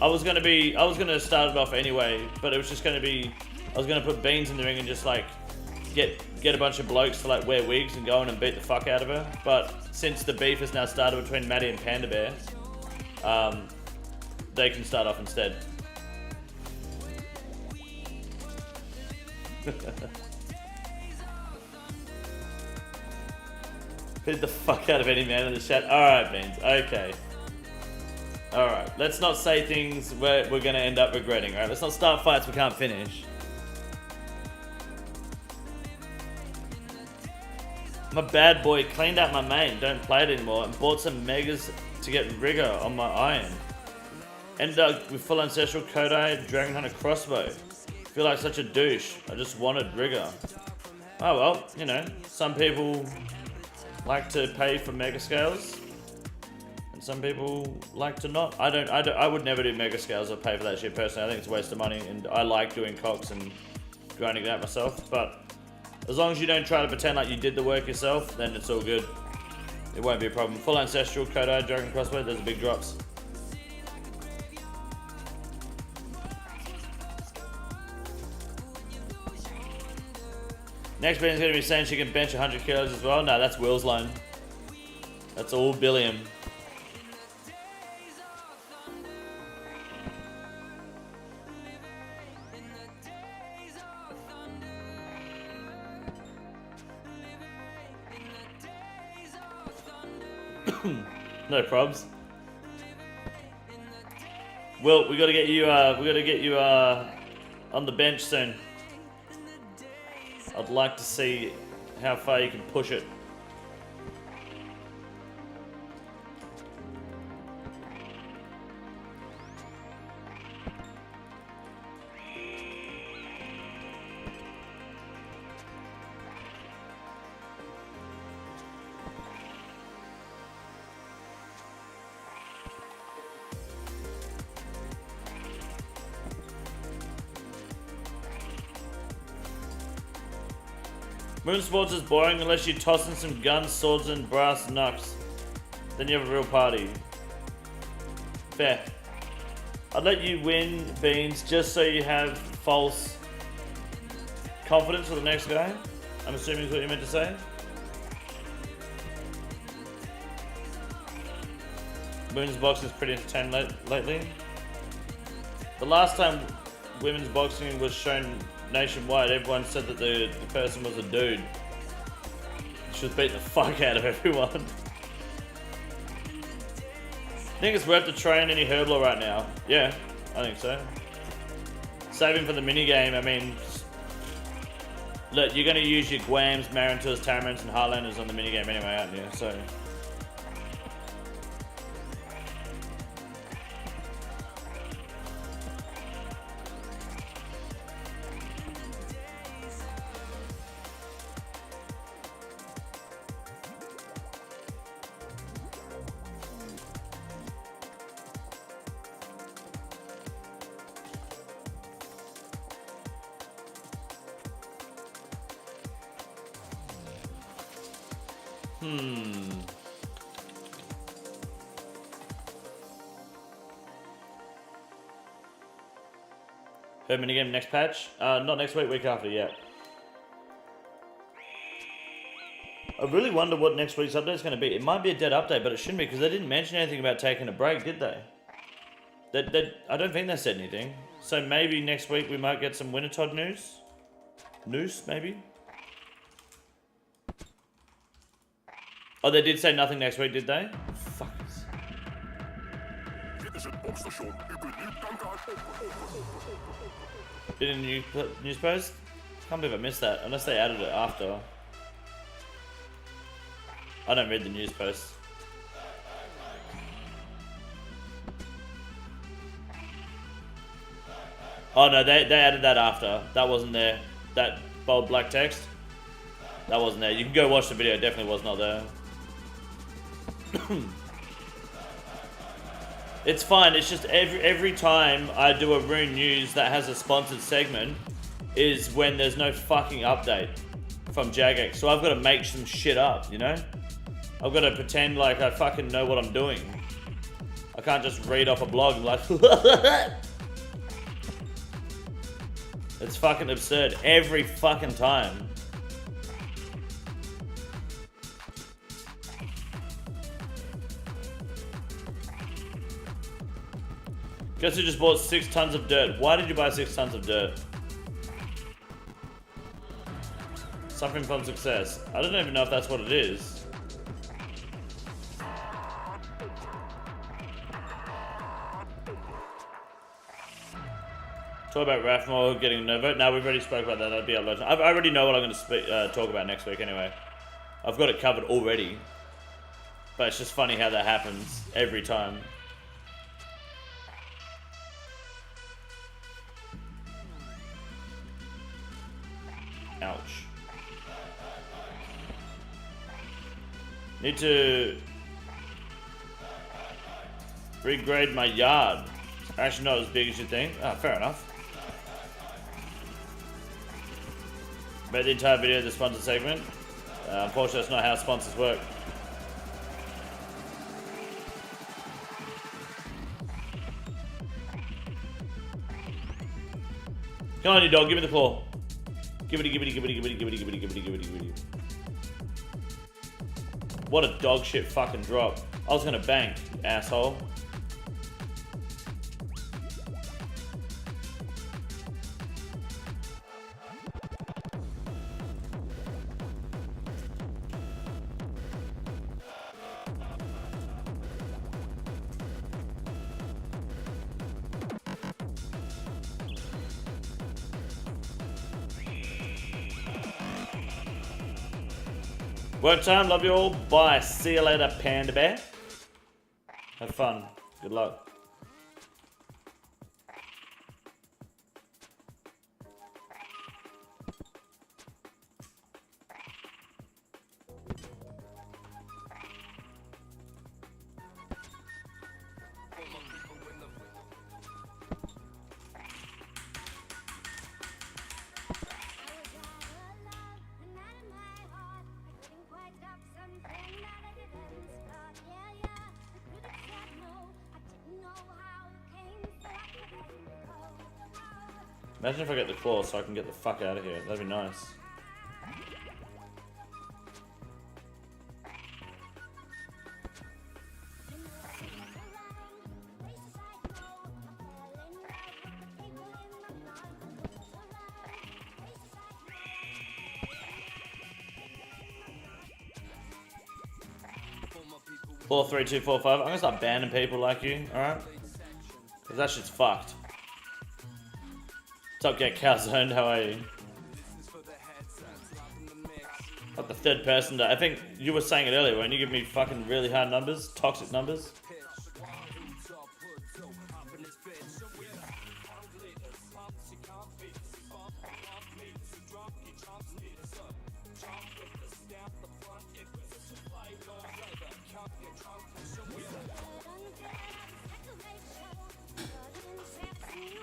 I was going to start it off anyway, but it was just going to be, I was going to put Beans in the ring and just like get a bunch of blokes to like wear wigs and go in and beat the fuck out of her. But since the beef has now started between Maddie and Panda Bear, they can start off instead. Hit the fuck out of any man in the chat. Alright, Beans. Okay. Alright. Let's not say things where we're going to end up regretting, right? Let's not start fights we can't finish. I'm a bad boy. Cleaned out my main. Don't play it anymore. And bought some megas to get rigor on my iron. Ended up with full ancestral Kodai Dragon Hunter crossbow. Feel like such a douche. I just wanted rigor. Oh well, you know, some people like to pay for mega scales, and some people like to not. I would never do mega scales or pay for that shit personally. I think it's a waste of money, and I like doing cocks and grinding that myself. But as long as you don't try to pretend like you did the work yourself, then it's all good. It won't be a problem. Full ancestral Kodai Dragon crossbow. Those are big drops. Next person's going to be saying she can bench 100 kilos as well. No, that's Will's line. That's all Billiam. No probs. Will, we got to get you. On the bench soon. I'd like to see how far you can push it. Moon sports is boring unless you toss in some guns, swords, and brass knucks. Then you have a real party. Fair. I'd let you win, Beans, just so you have false confidence for the next guy. I'm assuming is what you meant to say. Women's boxing is pretty entertaining lately. The last time women's boxing was shown nationwide, everyone said that the person was a dude. She was beating the fuck out of everyone. Think it's worth to train any Herbler right now? Yeah, I think so. Saving for the minigame, I mean, look, you're going to use your Guams, Marintas, Tamarins, and Heartlanders on the minigame anyway, aren't you? So. Her minigame next patch? Not next week, week after, yeah. I really wonder what next week's update is going to be. It might be a dead update, but it shouldn't be because they didn't mention anything about taking a break, did they? I don't think they said anything. So maybe next week we might get some Wintertod news? News, maybe? Oh, they did say nothing next week, did they? Fuckers. Did a news post? Can't believe I missed that, unless they added it after. I don't read the news posts. Oh no, they added that after. That wasn't there. That bold black text. That wasn't there. You can go watch the video, it definitely was not there. It's fine, it's just every time I do a Rune News that has a sponsored segment is when there's no fucking update from Jagex. So I've got to make some shit up, you know? I've got to pretend like I fucking know what I'm doing. I can't just read off a blog and like... It's fucking absurd every fucking time. Guess who just bought 6 tons of dirt? Why did you buy 6 tons of dirt? Suffering from success. I don't even know if that's what it is. Talk about Rathmore getting no vote. No, we've already spoke about that. That'd be a legend. I already know what I'm going to talk about next week anyway. I've got it covered already. But it's just funny how that happens every time. Ouch. Need to regrade my yard. Actually not as big as you think. Ah, fair enough. Made the entire video the sponsor segment. Unfortunately that's not how sponsors work. Come on you dog, give me the claw. Gibbity, gibbity, gibbity, gibbity, gibbity, gibbity, gibbity, gibbity, gibbity. What a dog shit fucking drop. I was gonna bank, you asshole. Work time, love you all. Bye. See you later, Panda Bear. Have fun. Good luck. Imagine if I get the claw so I can get the fuck out of here. That'd be nice. Four, 3, 2, 4, 5. I'm gonna start banning people like you, alright? Cause that shit's fucked. What's up, Get Calzoned? How are you? Not the third person to, I think you were saying it earlier when you give me fucking really hard numbers, toxic numbers.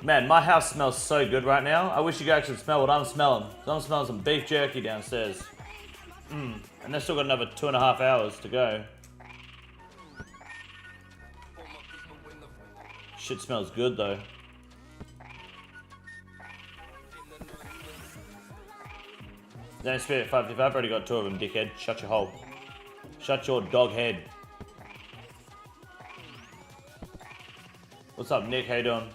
Man, my house smells so good right now. I wish you guys could smell what I'm smelling. I'm smelling some beef jerky downstairs. And they've still got another 2.5 hours to go. Shit smells good though. Don't Spirit 555, I've already got 2 of them, dickhead. Shut your hole. Shut your dog head. What's up, Nick? How you doing?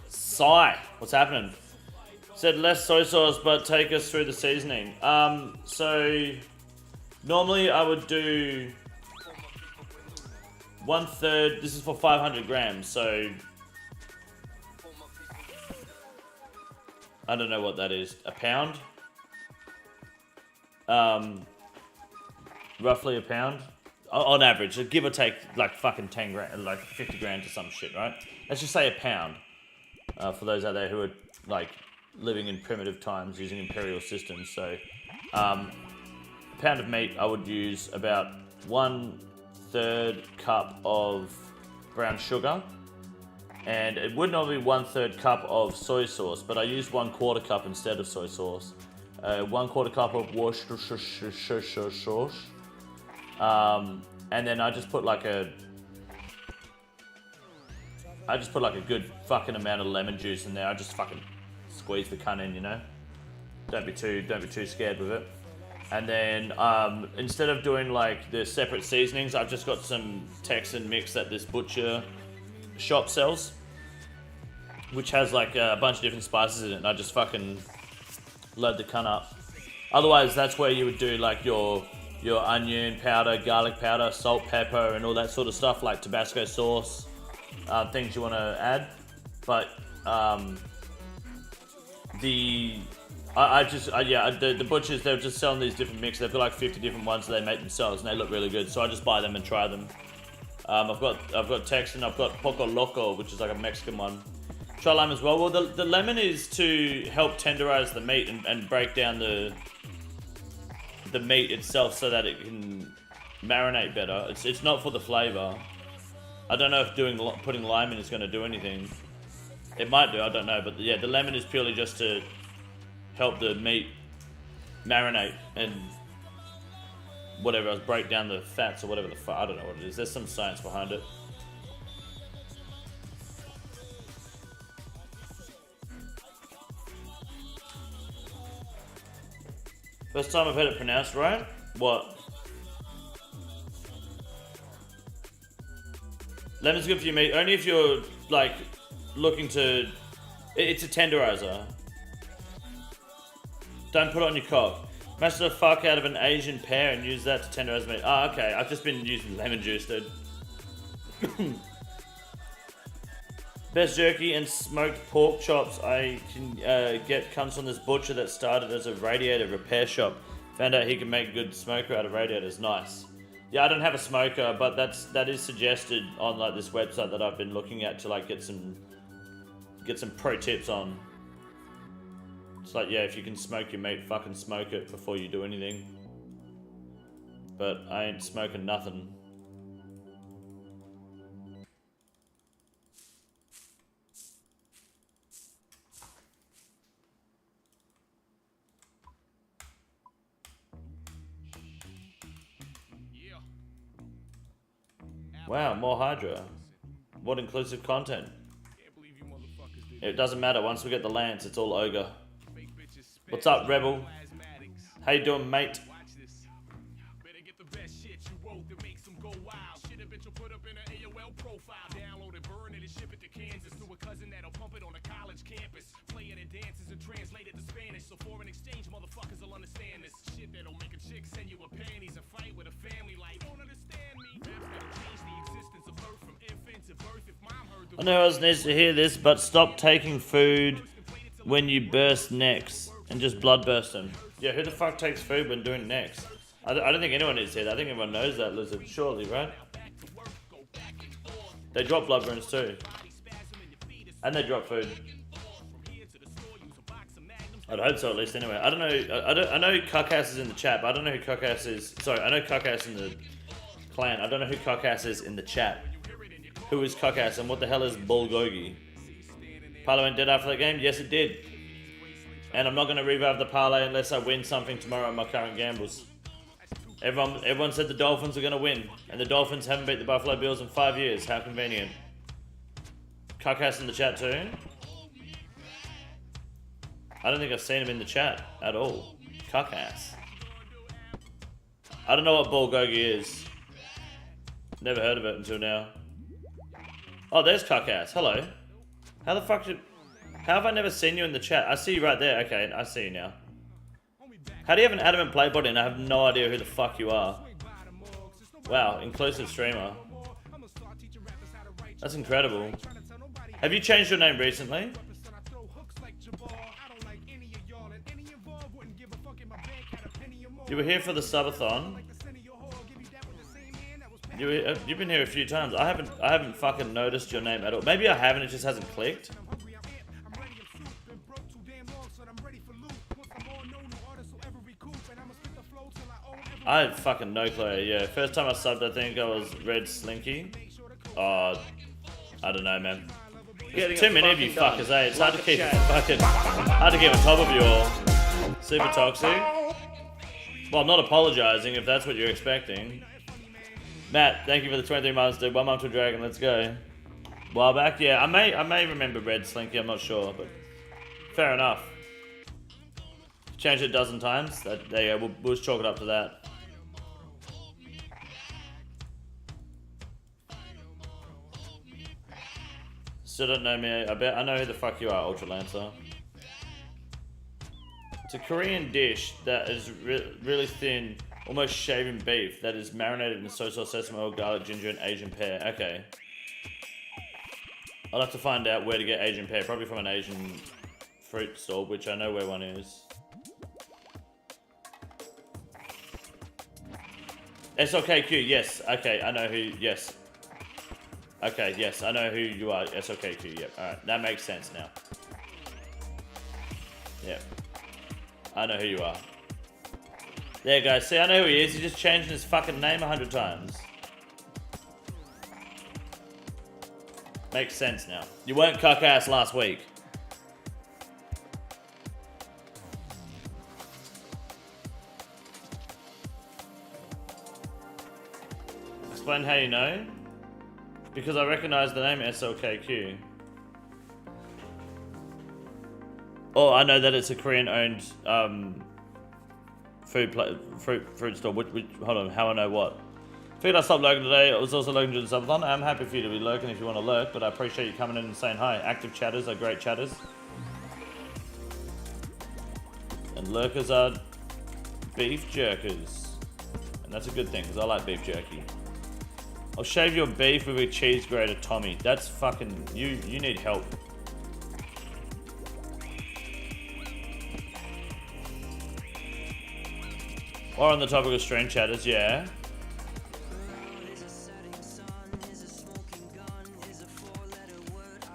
Sigh, what's happening? Said less soy sauce, but take us through the seasoning. So normally I would do 1/3. This is for 500 grams, so I don't know what that is. A pound? Roughly a pound on average, give or take, like fucking 10 grand, like 50 grams or some shit, right? Let's just say a pound. For those out there who are like living in primitive times using imperial systems. So a pound of meat, I would use about 1/3 cup of brown sugar, and it would not be 1/3 cup of soy sauce, but I used 1/4 cup instead of soy sauce. 1/4 cup of Worcestershire sauce, and then I just put like a good fucking amount of lemon juice in there. I just fucking squeeze the cunt in, you know. Don't be too scared with it. And then instead of doing like the separate seasonings, I've just got some Texan mix that this butcher shop sells, which has like a bunch of different spices in it. And I just fucking load the cunt up. Otherwise, that's where you would do like your onion powder, garlic powder, salt, pepper, and all that sort of stuff, like Tabasco sauce. Things you want to add, but the butchers, they're just selling these different mixes. They've got like 50 different ones that they make themselves, and they look really good. So I just buy them and try them. I've got Texan, I've got Poco Loco, which is like a Mexican one. Try lime as well. Well, the lemon is to help tenderize the meat and break down the meat itself so that it can marinate better. It's not for the flavor. I don't know if putting lime in is going to do anything. It might do, I don't know. But yeah, the lemon is purely just to help the meat marinate and whatever else, break down the fats or whatever the fuck. I don't know what it is. There's some science behind it. First time I've heard it pronounced right? What? Lemon's good for your meat, only if you're like looking to. It's a tenderizer. Don't put it on your cock. Mash the fuck out of an Asian pear and use that to tenderize meat. Oh, okay. I've just been using lemon juice, dude. Best jerky and smoked pork chops I can get comes from this butcher that started as a radiator repair shop. Found out he can make good smoker out of radiators. Nice. Yeah, I don't have a smoker, but that is suggested on like this website that I've been looking at to like get some pro tips on. It's like, yeah, if you can smoke your meat, fucking smoke it before you do anything. But I ain't smoking nothing. Wow, more Hydra. What inclusive content? It doesn't matter, once we get the lance, it's all ogre. What's up, Rebel? How you doing, mate? I know else needs to hear this, but stop taking food when you burst necks and just blood burst them. Yeah, who the fuck takes food when doing necks? I don't think anyone needs to hear that. I think everyone knows that, Lizard. Surely, right? They drop blood burns too. And they drop food. I'd hope so, at least, anyway. I don't know. I know Cuckass is in the chat, but I don't know who Cuckass is. Sorry, I know Cuckass in the clan. I don't know who Cuckass is in the chat. Who is Cuckass and what the hell is Bulgogi? Parlay went dead after that game? Yes, it did. And I'm not going to revive the parlay unless I win something tomorrow on my current gambles. Everyone said the Dolphins are going to win, and the Dolphins haven't beat the Buffalo Bills in 5 years. How convenient. Cuckass in the chat too? I don't think I've seen him in the chat at all. Cuckass. I don't know what Bulgogi is. Never heard of it until now. Oh, there's Cuckass. Hello. How the fuck did... How have I never seen you in the chat? I see you right there. Okay, I see you now. How do you have an adamant play body and I have no idea who the fuck you are? Wow, inclusive streamer. That's incredible. Have you changed your name recently? You were here for the subathon. You've been here a few times. I haven't fucking noticed your name at all. Maybe I haven't, it just hasn't clicked. I had fucking no clue, yeah. First time I subbed, I think I was Red Slinky. I don't know, man. There's too many of you fuckers, eh? It's hard to keep on top of you all. Super toxic. Well, I'm not apologizing if that's what you're expecting. Matt, thank you for the 23 months, dude. 1 month to Dragon, let's go. While back, yeah, I may remember Red Slinky, I'm not sure, but fair enough. Changed it a dozen times. There you go, we'll just chalk it up to that. Still don't know me. I know who the fuck you are, Ultra Lancer. It's a Korean dish that is really thin, almost shaven beef that is marinated in soy sauce, sesame oil, garlic, ginger, and Asian pear. Okay. I'll have to find out where to get Asian pear. Probably from an Asian fruit store, which I know where one is. SLKQ, yes. Okay, I know who, yes. Okay, yes, I know who you are. SLKQ, yep. Alright, that makes sense now. Yep. I know who you are. There you go. See, I know who he is. He just changed his fucking name 100 times. Makes sense now. You weren't cuck-ass last week. Explain how you know. Because I recognize the name SLKQ. Oh, I know that it's a Korean-owned fruit store. Which hold on, how I know what? Figured I stopped lurking today. I was also lurking during the subathon. I'm happy for you to be lurking if you want to lurk, but I appreciate you coming in and saying hi. Active chatters are great chatters. And lurkers are beef jerkers. And that's a good thing, because I like beef jerky. I'll shave your beef with a cheese grater, Tommy. That's fucking... You need help. Or on the topic of stream chatters, yeah.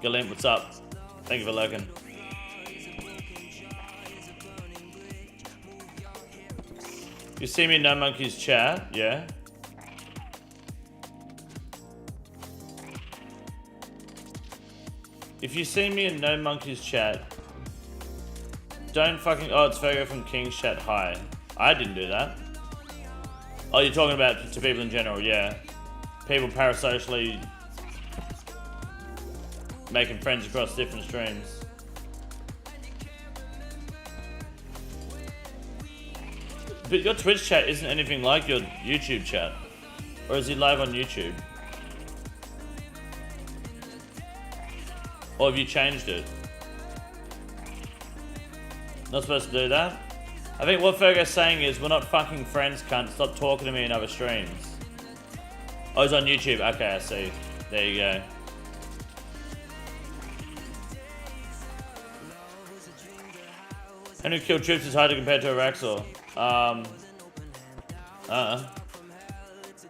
Galimp, what's up? Thank you for lurking. You see me in No Monkey's chat? Yeah. If you see me in No Monkey's chat, don't fucking... Oh, it's Virgo from King's chat. Hi. I didn't do that. Oh, you're talking about to people in general, yeah. People parasocially making friends across different streams. But your Twitch chat isn't anything like your YouTube chat. Or is he live on YouTube? Or have you changed it? Not supposed to do that? I think what Fergo's saying is, we're not fucking friends, cunt. Stop talking to me in other streams. Oh, he's on YouTube. Okay, I see. There you go. And who killed troops is harder compared to Araxor?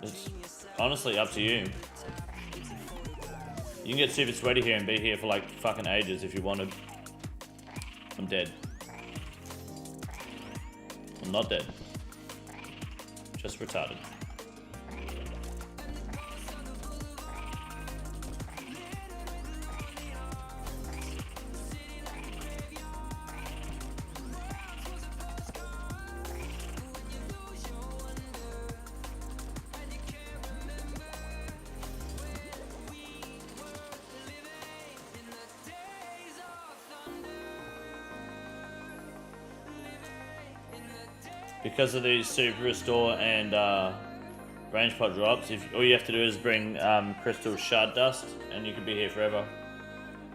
It's honestly up to you. You can get super sweaty here and be here for like fucking ages if you wanted. I'm dead. I'm not dead. Just retarded. Because of these super restore and range pot drops, all you have to do is bring crystal shard dust and you can be here forever.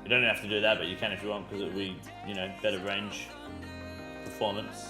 You don't have to do that, but you can if you want, because it'll be, you know, better range performance.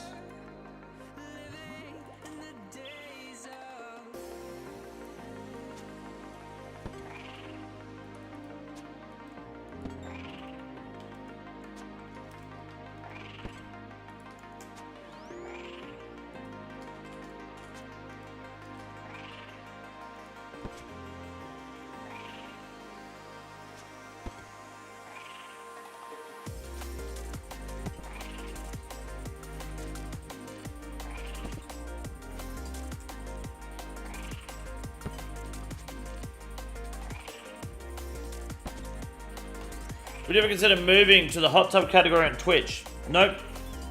Would you ever consider moving to the hot tub category on Twitch? Nope,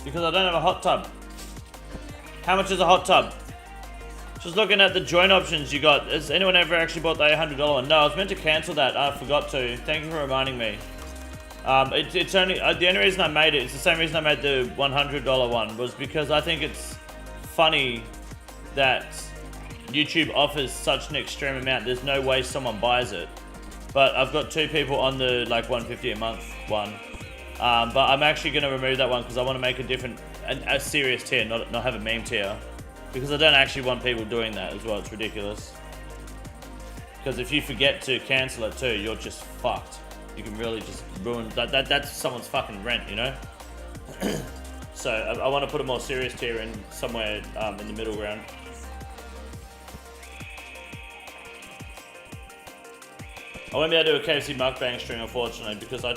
because I don't have a hot tub. How much is a hot tub? Just looking at the join options you got. Has anyone ever actually bought the $800 one? No, I was meant to cancel that. I forgot to. Thank you for reminding me. It's only the only reason I made it. It's the same reason I made the $100 one, was because I think it's funny that YouTube offers such an extreme amount. There's no way someone buys it. But I've got 2 people on the like $150 a month one. But I'm actually going to remove that one because I want to make a serious tier, not have a meme tier. Because I don't actually want people doing that as well. It's ridiculous. Because if you forget to cancel it too, you're just fucked. You can really just ruin that's someone's fucking rent, you know? So I want to put a more serious tier in somewhere in the middle ground. I won't be able to do a KFC mukbang stream, unfortunately, because I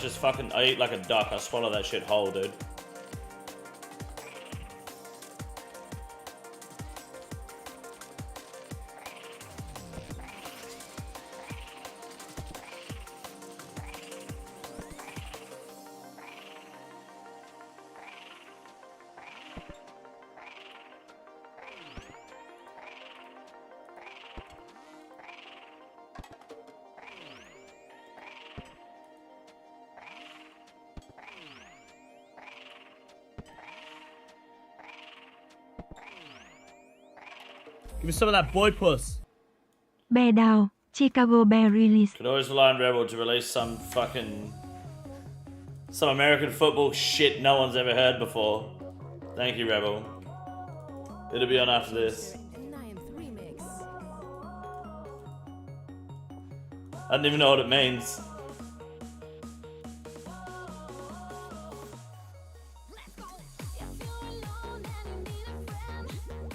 eat like a duck. I swallow that shit whole, dude. Give me some of that boy puss. Bear Down, Chicago Bear Release. Could always rely on Rebel to release some American football shit no one's ever heard before. Thank you, Rebel. It'll be on after this. I don't even know what it means.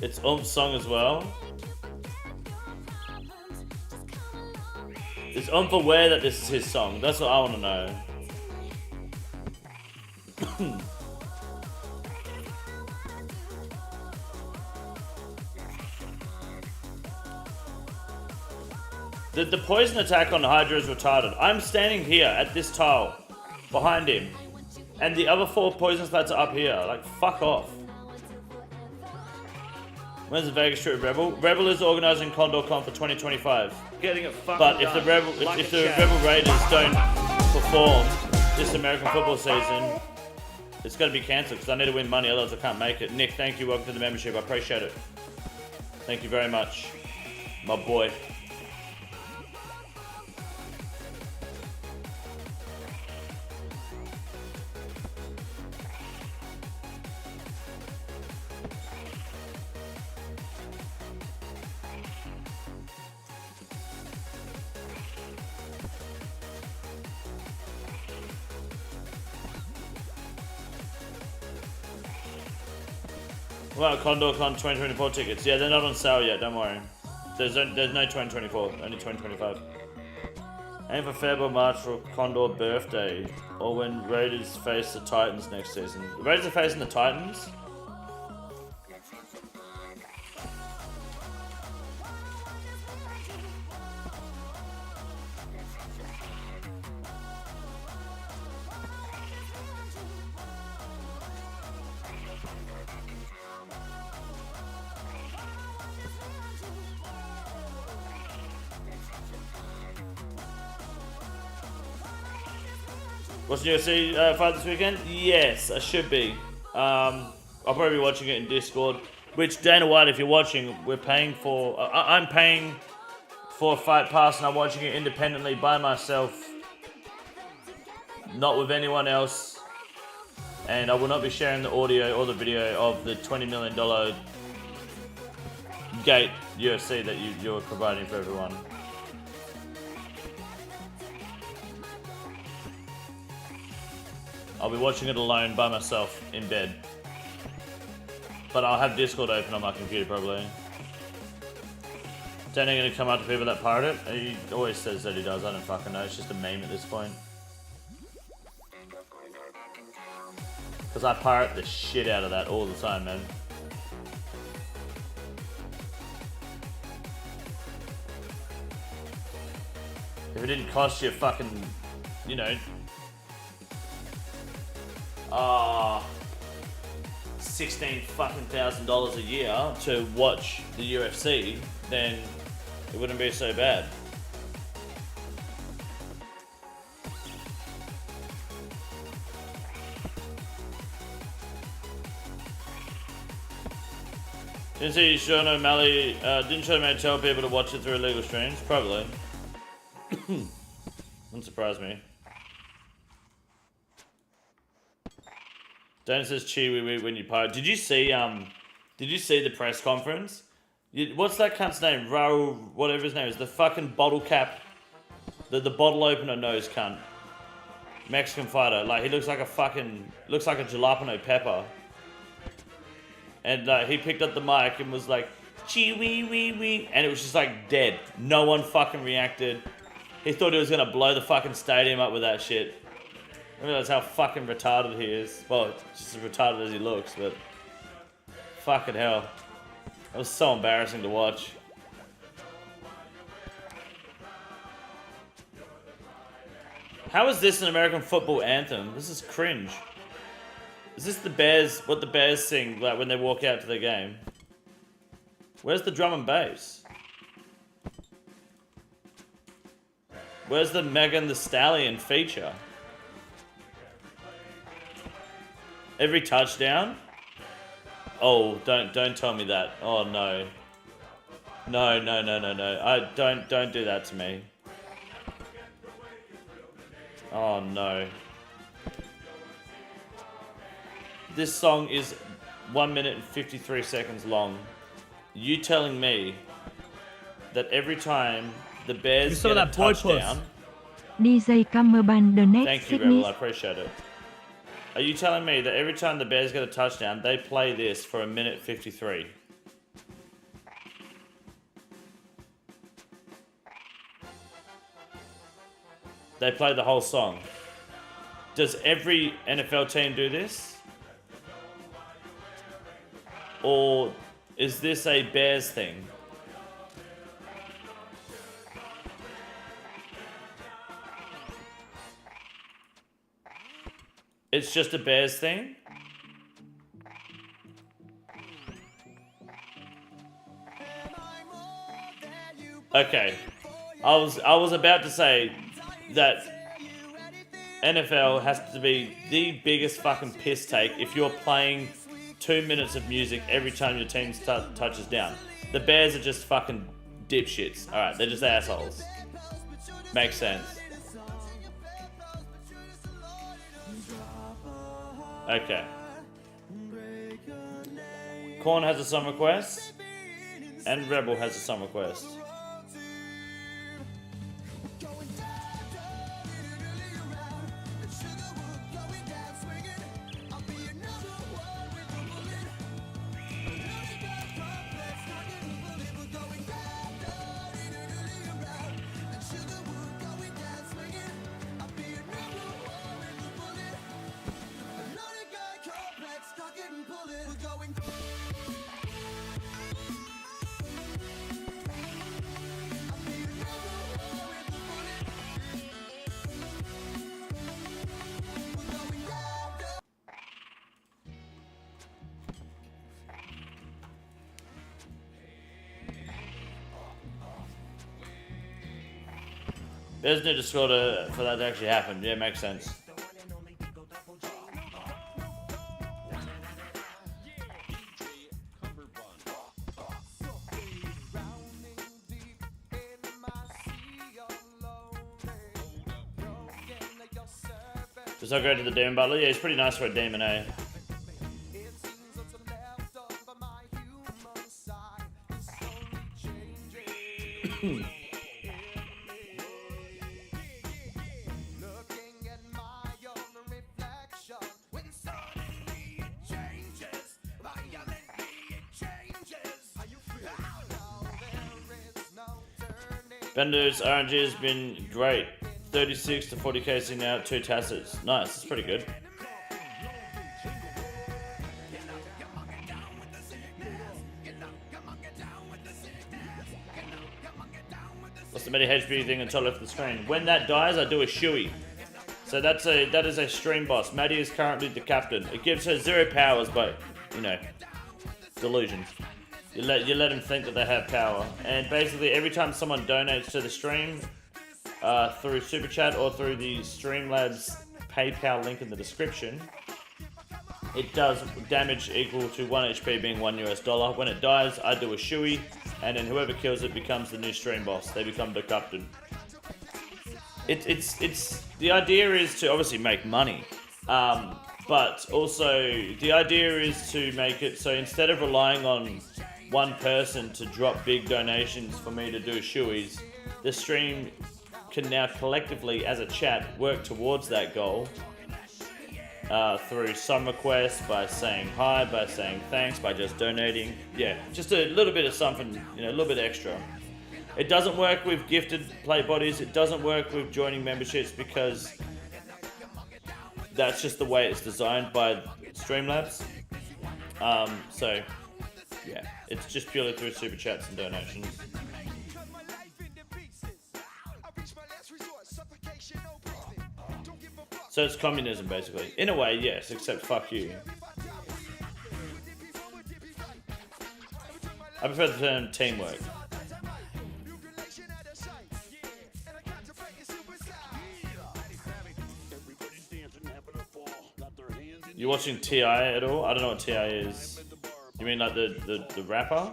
It's Ump's song as well. Is Ump aware that this is his song? That's what I want to know. The poison attack on Hydra is retarded. I'm standing here at this tile, behind him, and the other 4 poison slats are up here. Like, fuck off. When's the Vegas trip, Rebel? Rebel is organising CondorCon for 2025. Getting it fucking But if the done. Rebel, Like if a the champ. Rebel Raiders don't perform this American football season, it's going to be cancelled because I need to win money, otherwise I can't make it. Nick, thank you. Welcome to the membership. I appreciate it. Thank you very much, my boy. Well, CondorCon 2024 tickets. Yeah, they're not on sale yet, don't worry. There's no 2024, only 2025. Aim for February, March for Condor birthday, or when Raiders face the Titans next season. The Raiders are facing the Titans? Watching UFC fight this weekend? Yes, I should be. I'll probably be watching it in Discord. Which, Dana White, if you're watching, we're paying for... I'm paying for a Fight Pass and I'm watching it independently by myself. Not with anyone else. And I will not be sharing the audio or the video of the $20 million gate UFC that you're providing for everyone. I'll be watching it alone by myself in bed. But I'll have Discord open on my computer probably. Danny gonna come up to people that pirate it? He always says that he does, I don't fucking know, it's just a meme at this point. Because I pirate the shit out of that all the time, man. If it didn't cost you fucking, you know, 16 fucking $1,000 a year to watch the UFC, then it wouldn't be so bad. Didn't see Sean O'Malley, didn't Sean O'Malley tell people to watch it through illegal streams? Probably. Wouldn't surprise me. Dana says chewy when you pirate. Did you see the press conference? What's that cunt's name? Raul, whatever his name is. The fucking bottle cap, the bottle opener nose cunt. Mexican fighter. Like, he looks like a jalapeno pepper. And he picked up the mic and was like, chewy. And it was just like dead. No one fucking reacted. He thought he was gonna blow the fucking stadium up with that shit. I realize how fucking retarded he is. Well, just as retarded as he looks, but fucking hell. That was so embarrassing to watch. How is this an American football anthem? This is cringe. Is this the Bears, what the Bears sing like when they walk out to the game? Where's the drum and bass? Where's the Megan Thee Stallion feature? Every touchdown? Oh, don't tell me that. Oh no. No. I don't do that to me. Oh no. This song is 1 minute and 53 seconds long. You telling me that every time the Bears get a touchdown... DJ Cameraban the next Thank you, Rebel, I appreciate it. Are you telling me that every time the Bears get a touchdown, they play this for 1 minute 53? They play the whole song. Does every NFL team do this? Or is this a Bears thing? It's just a Bears thing? Okay. I was about to say that NFL has to be the biggest fucking piss take if you're playing 2 minutes of music every time your team touches down. The Bears are just fucking dipshits. Alright, they're just assholes. Makes sense. Okay. Korn has a song request. And Rebel has a song request. There's no Discord for that to actually happen. Yeah, makes sense. Just upgrade to the Demon Butler. Yeah, he's pretty nice for a demon, eh? Bender's RNG has been great. 36 to 40 KC now, 2 tassets. Nice, that's pretty good. What's the medi HP thing until left of the screen? When that dies, I do a shoey. So that is a stream boss. Maddie is currently the captain. It gives her 0 powers, but you know, delusions. You let them think that they have power. And basically every time someone donates to the stream, through Super Chat or through the Streamlabs PayPal link in the description, it does damage equal to 1 HP being $1 US. When it dies, I do a shoey, and then whoever kills it becomes the new stream boss. They become the captain. It's the idea is to obviously make money, but also the idea is to make it so instead of relying on one person to drop big donations for me to do shoeys, the stream can now collectively as a chat work towards that goal through some requests, by saying hi, by saying thanks, by just donating. Yeah, just a little bit of something, you know, a little bit extra. It doesn't work with gifted play bodies. It doesn't work with joining memberships because that's just the way it's designed by Streamlabs. So yeah, it's just purely through super chats and donations. So it's communism, basically. In a way, yes, except fuck you. I prefer the term teamwork. You watching TI at all? I don't know what TI is. You mean like the rapper?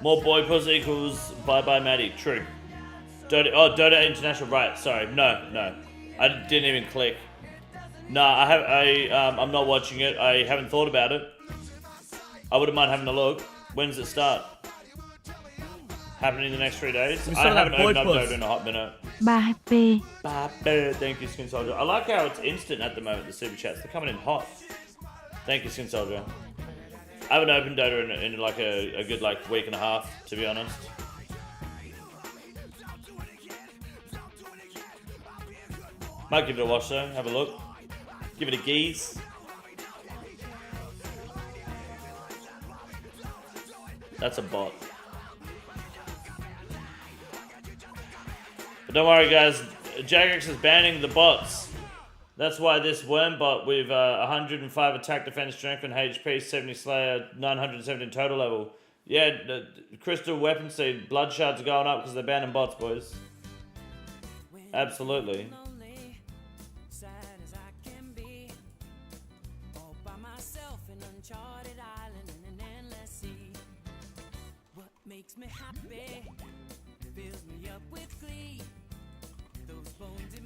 More boy puss equals bye bye Maddie. True. Dota International. Right. Sorry. No. I didn't even click. No, I'm not watching it. I haven't thought about it. I wouldn't mind having a look. When does it start? Happening in the next 3 days? I haven't opened up Dota in a hot minute. 3 HP. Thank you, Skin Soldier. I like how it's instant at the moment, the super chats. They're coming in hot. Thank you, Skin Soldier. I haven't opened Dota in like a good like week and a half, to be honest. Might give it a watch though, have a look. Give it a geese. That's a bot. But don't worry guys, Jagex is banning the bots. That's why this worm bot with 105 attack, defense, strength, and HP, 70 Slayer, 970 total level. Yeah, the crystal weapon seed, blood shards are going up because they're banning bots, boys. Absolutely.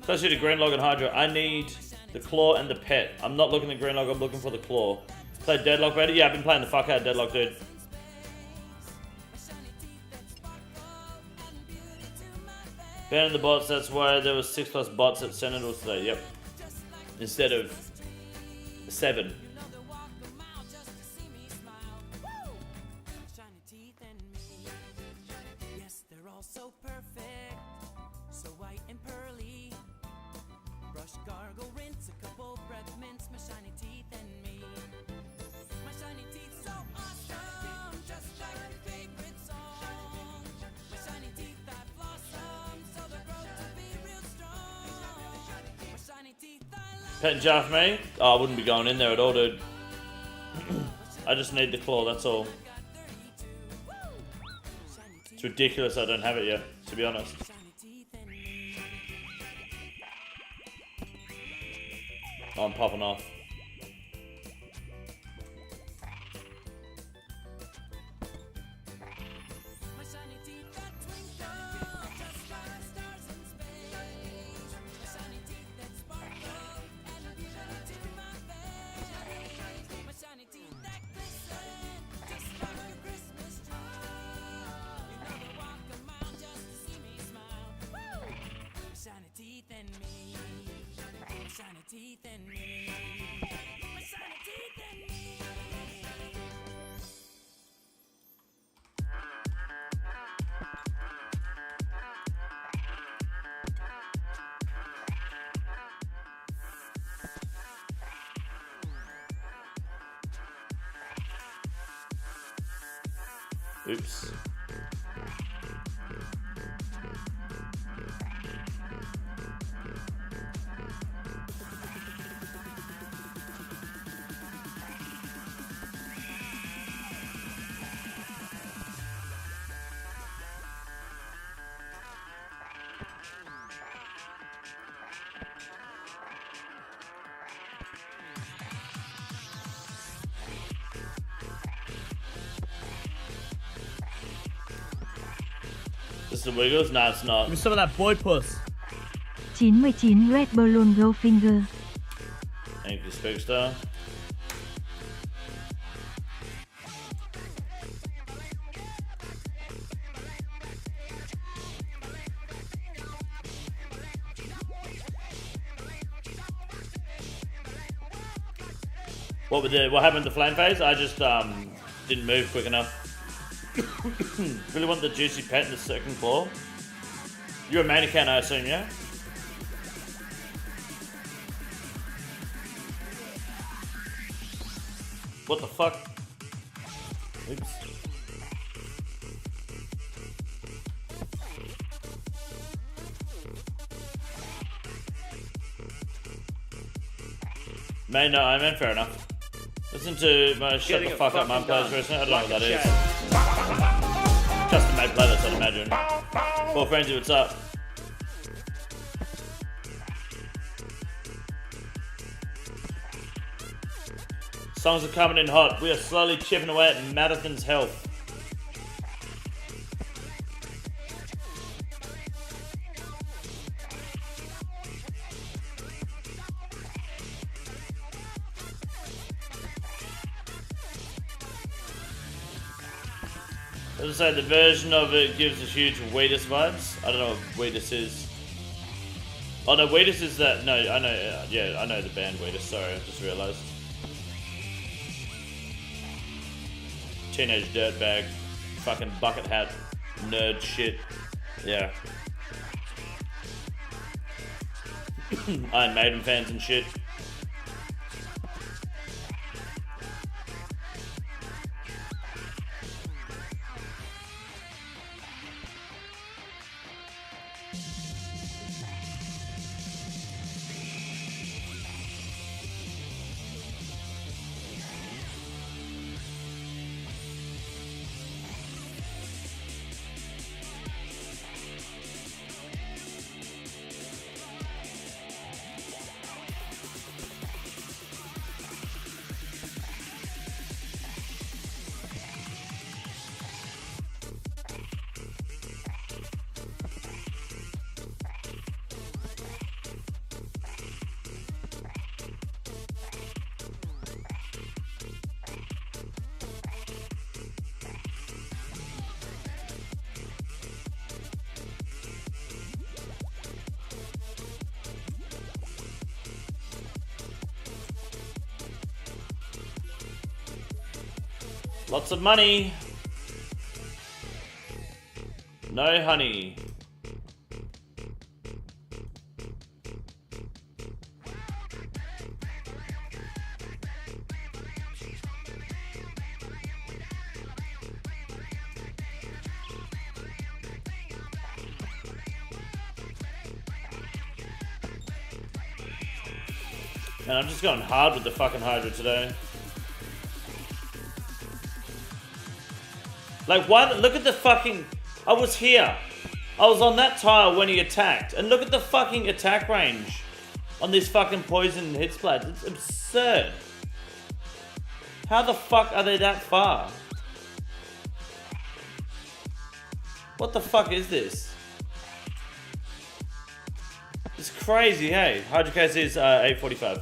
Especially the green log and Hydra. I need the claw and the pet. I'm not looking at green log, I'm looking for the claw. Play Deadlock better? Yeah, I've been playing the fuck out of Deadlock, dude. Banning the bots, that's why there was 6+ bots at Sentinels today, yep. Instead of 7. Pet and jar for me? Oh, I wouldn't be going in there at all, dude. I just need the claw, that's all. It's ridiculous I don't have it yet, to be honest. Oh, I'm popping off. Oops. This is the Wiggles? Nah, it's not. Give me some of that boy puss. 99 Red Balloon Go Finger. Thank you, Speakstar. What happened to flame phase? I just didn't move quick enough. Really want the juicy pet in the second claw. You're a main account, I assume, yeah? What the fuck? Oops. Main, no, I meant fair enough. Listen to my shut the fuck up man players recently. I don't know what that is. Custom made playlist, I'd imagine. Well, Frenzy, what's up? Songs are coming in hot. We are slowly chipping away at Marathon's health. I was say the version of it gives a huge Wheatus vibes. I don't know what Wheatus is. Oh no, Wheatus is that. No, I know. Yeah, I know the band Wheatus. Sorry, I just realized. Teenage dirtbag, fucking bucket hat, nerd shit. Yeah. Iron Maiden fans and shit. Lots of money. No honey. And I'm just going hard with the fucking Hydra today. Like, why? Look at the fucking... I was here. I was on that tile when he attacked. And look at the fucking attack range on this fucking poison hit splash. It's absurd. How the fuck are they that far? What the fuck is this? It's crazy, hey. Hydra case is 845.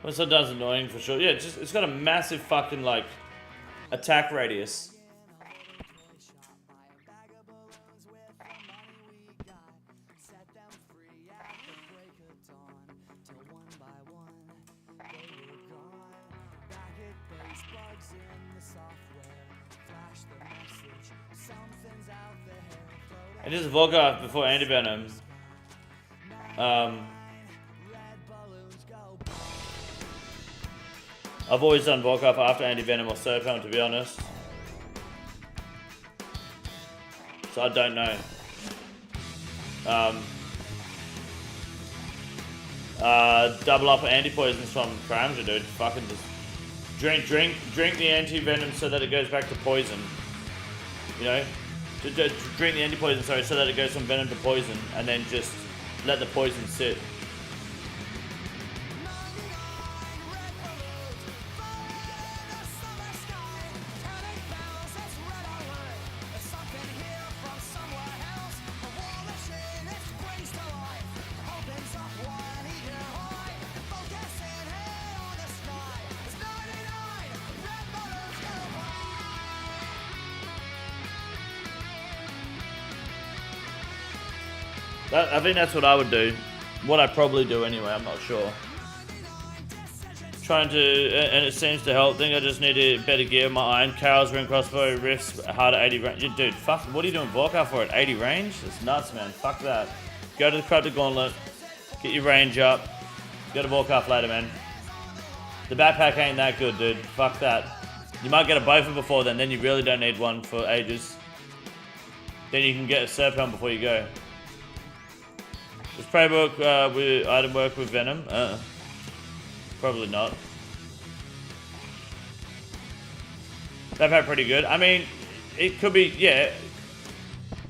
Well, sometimes annoying for sure. Yeah, it's got a massive fucking like attack radius. It is a Volga before anti-venom. I've always done Volkov after anti-venom or Serpent, to be honest. So I don't know. Double up anti-poisons from Kramja, dude. Fucking just drink the anti-venom so that it goes back to poison. You know? Drink the anti-poison, sorry, so that it goes from venom to poison, and then just let the poison sit. I think that's what I would do. What I'd probably do anyway, I'm not sure. Trying to, and it seems to help. Think I just need a better gear. My iron, Carol's ring crossbow, riffs, hard at 80 range. Dude, fuck, what are you doing Volkar for at 80 range? It's nuts, man. Fuck that. Go to the Corrupted Gauntlet, get your range up, go to Volkar later, man. The backpack ain't that good, dude. Fuck that. You might get a Bofa before then you really don't need one for ages. Then you can get a Serpent before you go. Does Praybook with item work with Venom? Probably not. They've had pretty good. I mean, it could be, yeah.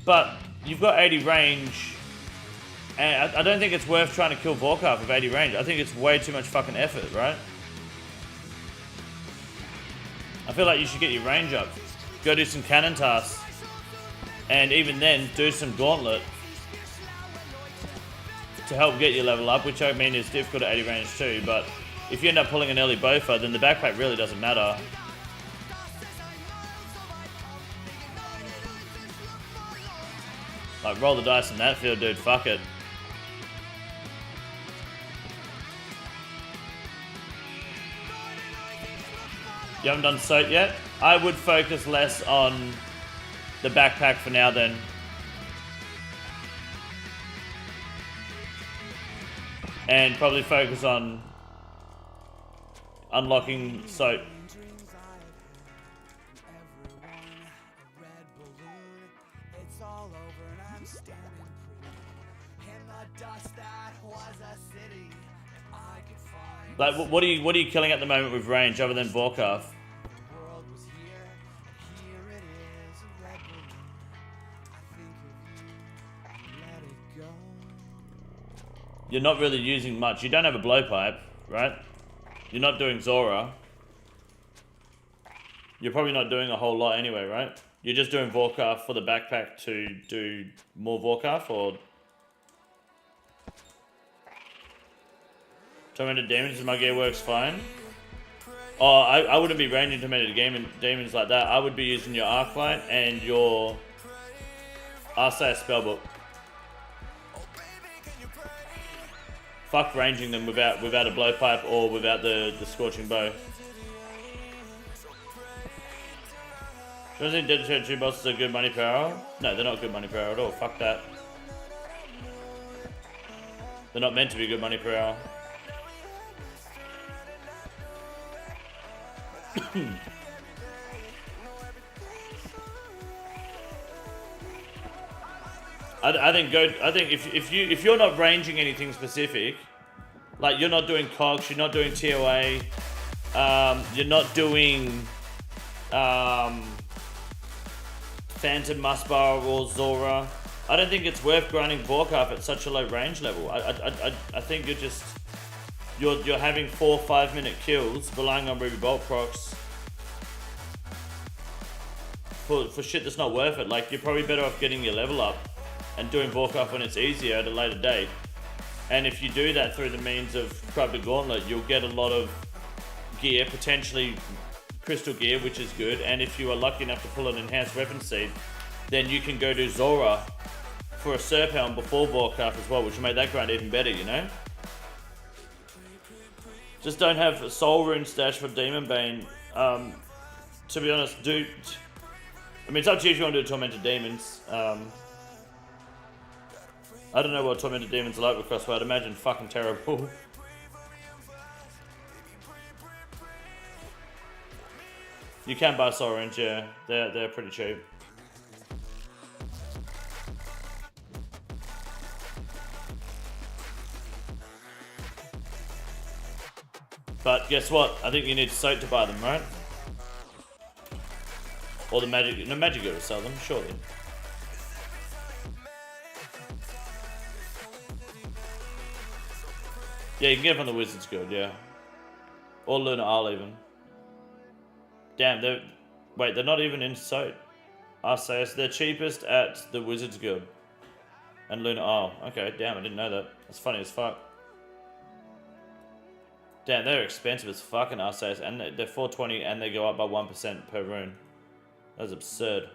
But you've got 80 range. And I don't think it's worth trying to kill Volkar with 80 range. I think it's way too much fucking effort, right? I feel like you should get your range up. Go do some cannon tasks. And even then, do some gauntlet to help get your level up, which I mean is difficult at 80 range too, but if you end up pulling an early bofa, then the backpack really doesn't matter. Like, roll the dice in that field, dude, fuck it. You haven't done SOAT yet? I would focus less on the backpack for now then. And probably focus on unlocking SOAT. Like, what are you killing at the moment with range other than Vorkov? You're not really using much. You don't have a blowpipe, right? You're not doing Zora. You're probably not doing a whole lot anyway, right? You're just doing Vorkov for the backpack to do more Vorkov, or... Tormented Demons, my gear works fine. Oh, I wouldn't be ranging Tormented Demons like that. I would be using your Arclight and your RSAS Spellbook. Fuck ranging them without a blowpipe or without the Scorching Bow. Do you think Dietary 2 bosses are good money per hour? No, they're not good money per hour at all. Fuck that. They're not meant to be good money per hour. I think if you're not ranging anything specific, like you're not doing cogs, you're not doing TOA, you're not doing Phantom Muspar or Zora, I don't think it's worth grinding Vorkov at such a low range level. I think you're having 4 or 5 minute kills, relying on Ruby Bolt procs for shit that's not worth it. Like, you're probably better off getting your level up and doing Vorkov when it's easier at a later date. And if you do that through the means of Scrub the Gauntlet, you'll get a lot of gear, potentially crystal gear, which is good. And if you are lucky enough to pull an enhanced weapon seed, then you can go do Zora for a Serp Helm before Vorkov as well, which will make that grind even better, you know? Just don't have a Soul Rune stash for Demon Bane. To be honest, I mean, it's up to you if you want to do Tormented Demons. I don't know what Tormented Demons are like with Crossbow. I'd imagine fucking terrible. You can buy Soul Runes, yeah. They're pretty cheap. But guess what? I think you need Soap to buy them, right? Or the Magic... No, Magic Guild will sell them, surely. Yeah, you can get them from the Wizards Guild, yeah. Or Lunar Isle, even. Damn, they're not even in Soap. RSAS, they're cheapest at the Wizards Guild. And Lunar Isle. Okay, damn, I didn't know that. That's funny as fuck. Damn, they're expensive as fucking RSAS, and they're 420 and they go up by 1% per rune. That's absurd.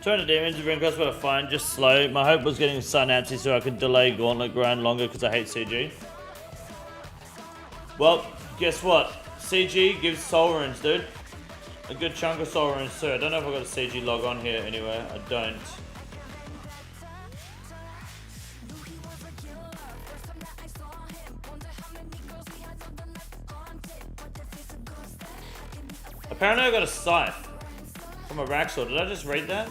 Trying to damage the ring crossbow are fine, just slow. My hope was getting Sun Antsy so I could delay Gauntlet grind longer because I hate CG. Well, guess what? CG gives Soul Runes, dude. A good chunk of Soul Runes too. I don't know if I've got a CG log on here anywhere. I don't. Apparently I got a scythe from a Raxor. Did I just read that?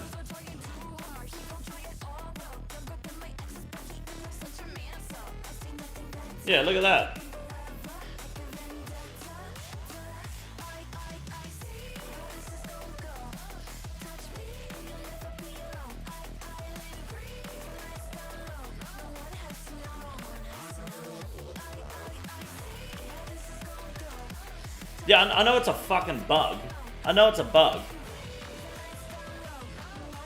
Yeah, look at that. Yeah, I know it's a fucking bug. I know it's a bug.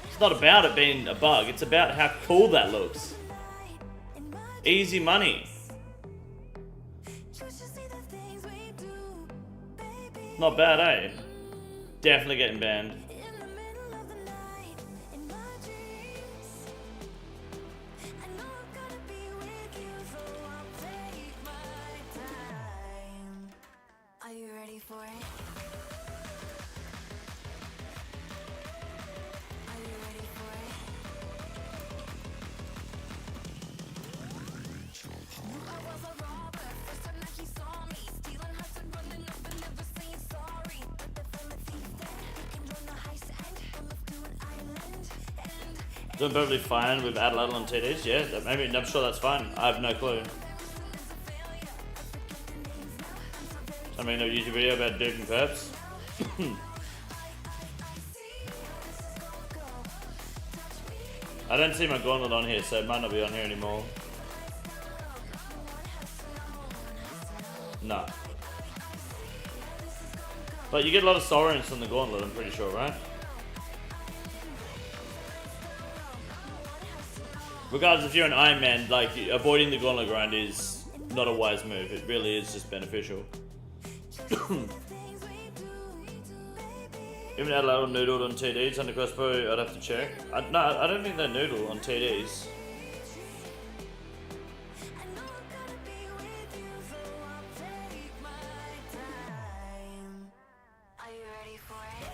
It's not about it being a bug, it's about how cool that looks. Easy money. Not bad, eh? Definitely getting banned. Are you ready for it? Are you ready for it? I was a robber, first time that he saw me, stealing hearts and running up and never saying sorry. But if I'm a thief, then you can join the heist and we'll move to an island. And Doing perfectly fine with Adelaide on TDs, yeah. Maybe, I'm sure that's fine. I have no clue. I mean, a YouTube video about Duke and Perps. I don't see my gauntlet on here, so it might not be on here anymore. No. But you get a lot of Sorens on the gauntlet, I'm pretty sure, right? Regardless, if you're an Iron Man, like, avoiding the gauntlet grind is not a wise move. It really is just beneficial. Even Adelaide noodled on TDs under crossbow, I'd have to check. No, I don't think they noodle on TDs. are you ready for it?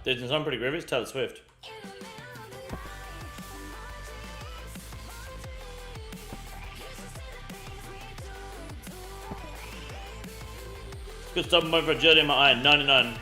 Did sound pretty grievous? Taylor Swift. Good stop moment for Jody in my eye, 99.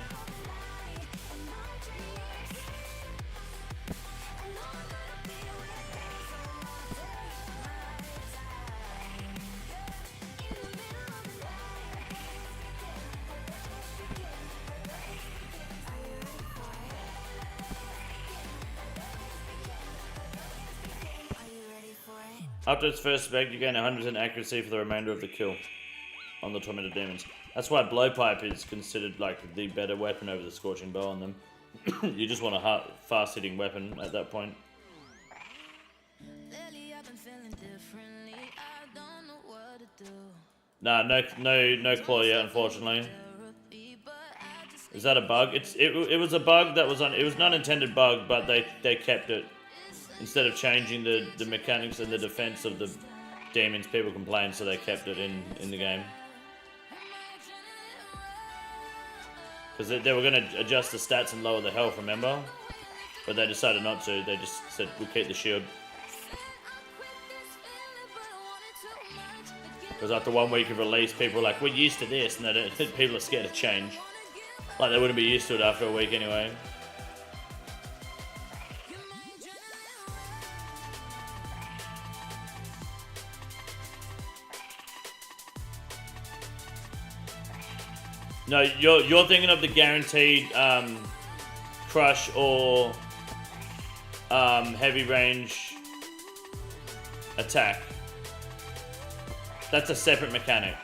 After its first spec, you gain 100% accuracy for the remainder of the kill on the tormented demons. That's why blowpipe is considered like the better weapon over the scorching bow on them. You just want a fast-hitting weapon at that point. Nah, no claw yet, unfortunately. Is that a bug? It was a bug that was on. It was not an intended bug, but they kept it. Instead of changing the mechanics and the defense of the demons, people complained, so they kept it in the game. Because they were going to adjust the stats and lower the health, remember? But they decided not to. They just said, we'll keep the shield. Because after 1 week of release, people were like, we're used to this, and people are scared to change. Like, they wouldn't be used to it after a week anyway. No, you're thinking of the guaranteed crush or heavy range attack. That's a separate mechanic.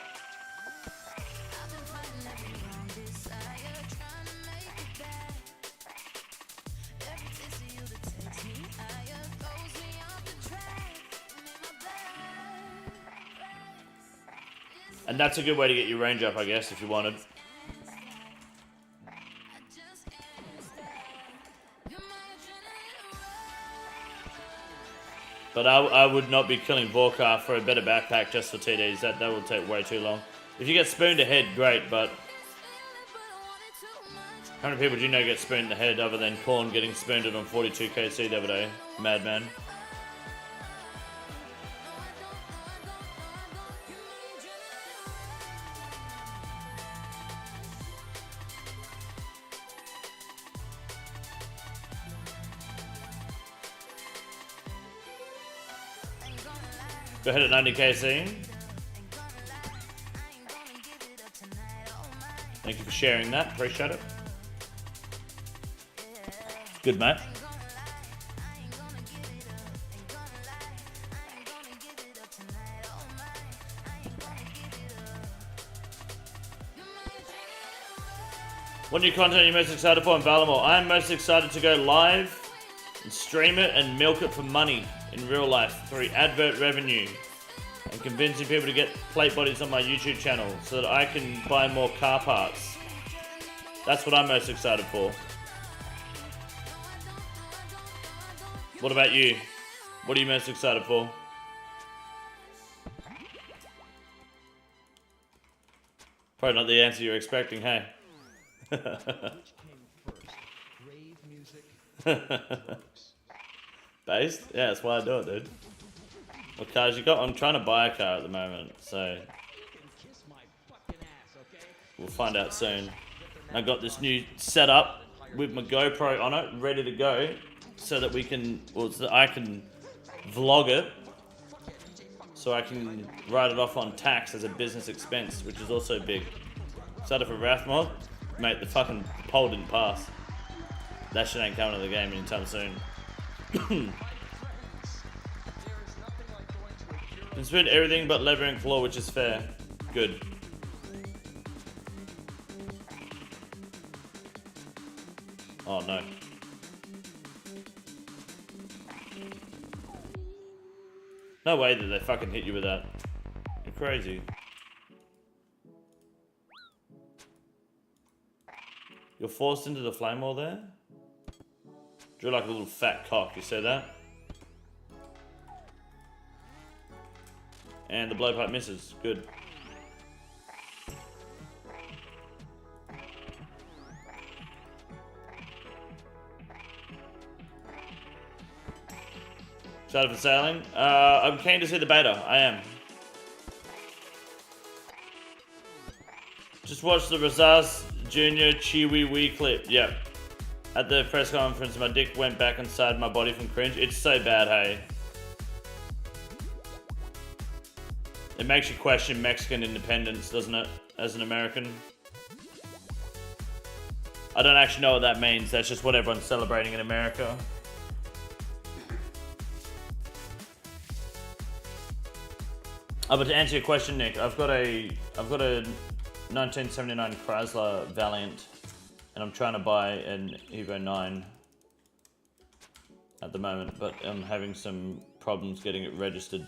And that's a good way to get your range up, I guess, if you wanted. But I would not be killing Vorkar for a better backpack just for TDs. That will take way too long. If you get spooned ahead, great, but... How many people do you know get spooned in the head other than Korn getting spooned on 42 KC the other day? Madman. Go ahead at 90kc. Thank you for sharing that. Appreciate it. Good, mate. What new content are you most excited for in Valimore? I am most excited to go live and stream it and milk it for money in real life through advert revenue and convincing people to get plate bodies on my YouTube channel so that I can buy more car parts. That's what I'm most excited for. What about you? What are you most excited for? Probably not the answer you're expecting, hey? Which came first, rave music or drugs? Based? Yeah, that's why I do it, dude. What cars you got? I'm trying to buy a car at the moment, so Kiss my fucking ass, okay? we'll find out soon. I got this new setup with my GoPro on it, ready to go, so that we can, well, so that I can vlog it, so I can write it off on tax as a business expense, which is also big. Excited for Wrathmoth? Mate, the fucking poll didn't pass. That shit ain't coming to the game anytime soon. Considered everything but leather and claw, which is fair. Good. Oh no. No way that they fucking hit you with that. You're crazy. You're forced into the flame wall there? Drew like a little fat cock, you see that? And the blowpipe misses. Good. Excited for sailing? I'm keen to see the beta. I am. Just watched the Razaz Junior Chiwi Wee clip. Yep. At the press conference, my dick went back inside my body from cringe. It's so bad, hey. It makes you question Mexican independence, doesn't it? As an American. I don't actually know what that means. That's just what everyone's celebrating in America. But to answer your question, Nick, I've got a 1979 Chrysler Valiant, and I'm trying to buy an Evo 9 at the moment, but I'm having some problems getting it registered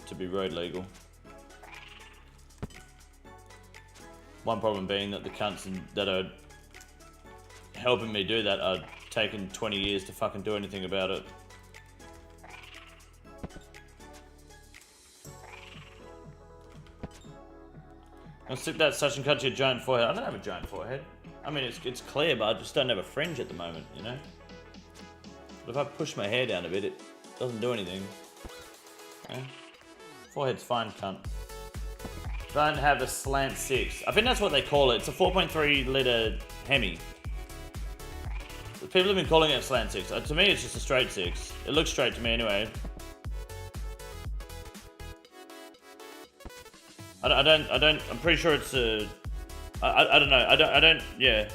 to be road legal. One problem being that the cunts that are helping me do that are taking 20 years to fucking do anything about it. I'll stick that such and cut to your giant forehead. I don't have a giant forehead. I mean, it's clear, but I just don't have a fringe at the moment, you know? But if I push my hair down a bit, it doesn't do anything. Yeah? Forehead's fine, cunt. Don't have a slant 6. I think that's what they call it. It's a 4.3 litre Hemi. People have been calling it a slant 6. To me, it's just a straight 6. It looks straight to me anyway. I don't, I'm pretty sure it's a, I don't know, I don't, yeah.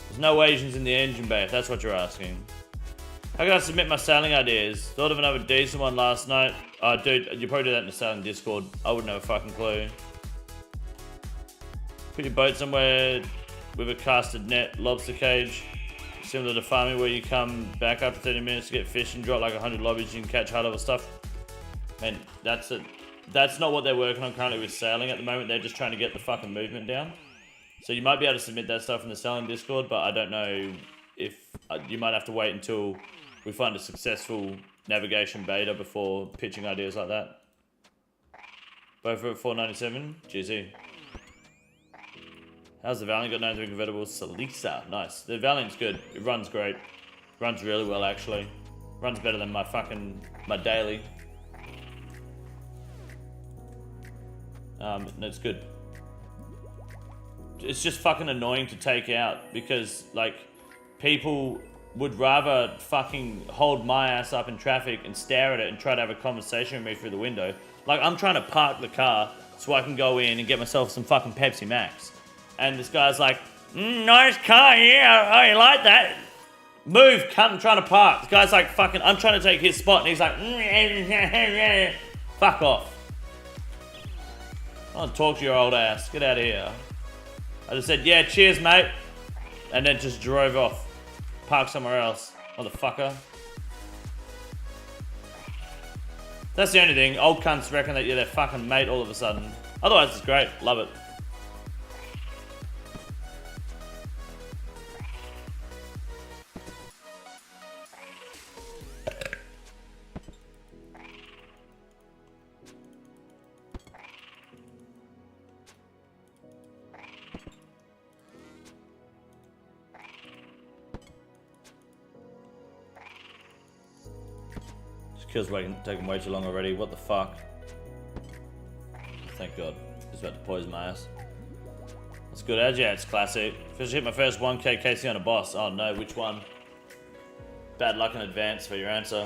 There's no Asians in the engine bay, if that's what you're asking. How can I submit my sailing ideas? Thought of another decent one last night. Dude, you probably do that in the sailing Discord. I wouldn't have a fucking clue. Put your boat somewhere with a casted net, lobster cage. Similar to farming where you come back after 30 minutes to get fish and drop like 100 lobbies, you can catch high level stuff. Man, that's not what they're working on currently with sailing at the moment. They're just trying to get the fucking movement down. So you might be able to submit that stuff in the sailing Discord, but I don't know if you might have to wait until we find a successful navigation beta before pitching ideas like that. Both are at 497. GZ. How's the Valiant got 93 convertible? Salisa. Nice. The Valiant's good. It runs great. Runs really well, actually. Runs better than my daily. And it's good. It's just fucking annoying to take out because, like, people would rather fucking hold my ass up in traffic and stare at it and try to have a conversation with me through the window. Like, I'm trying to park the car so I can go in and get myself some fucking Pepsi Max. And this guy's like, nice car, yeah, oh, you like that? Move, cunt, I'm trying to park. This guy's like, fucking, I'm trying to take his spot, and he's like, fuck off. I want to talk to your old ass. Get out of here. I just said, yeah, cheers, mate. And then just drove off. Park somewhere else, motherfucker. That's the only thing. Old cunts reckon that you're their fucking mate all of a sudden. Otherwise, it's great. Love it. Kill's taking way too long already. What the fuck? Thank God. He's about to poison my ass. That's good as yeah, it's classic. Just hit my first 1k KC on a boss. Oh no, which one? Bad luck in advance for your answer.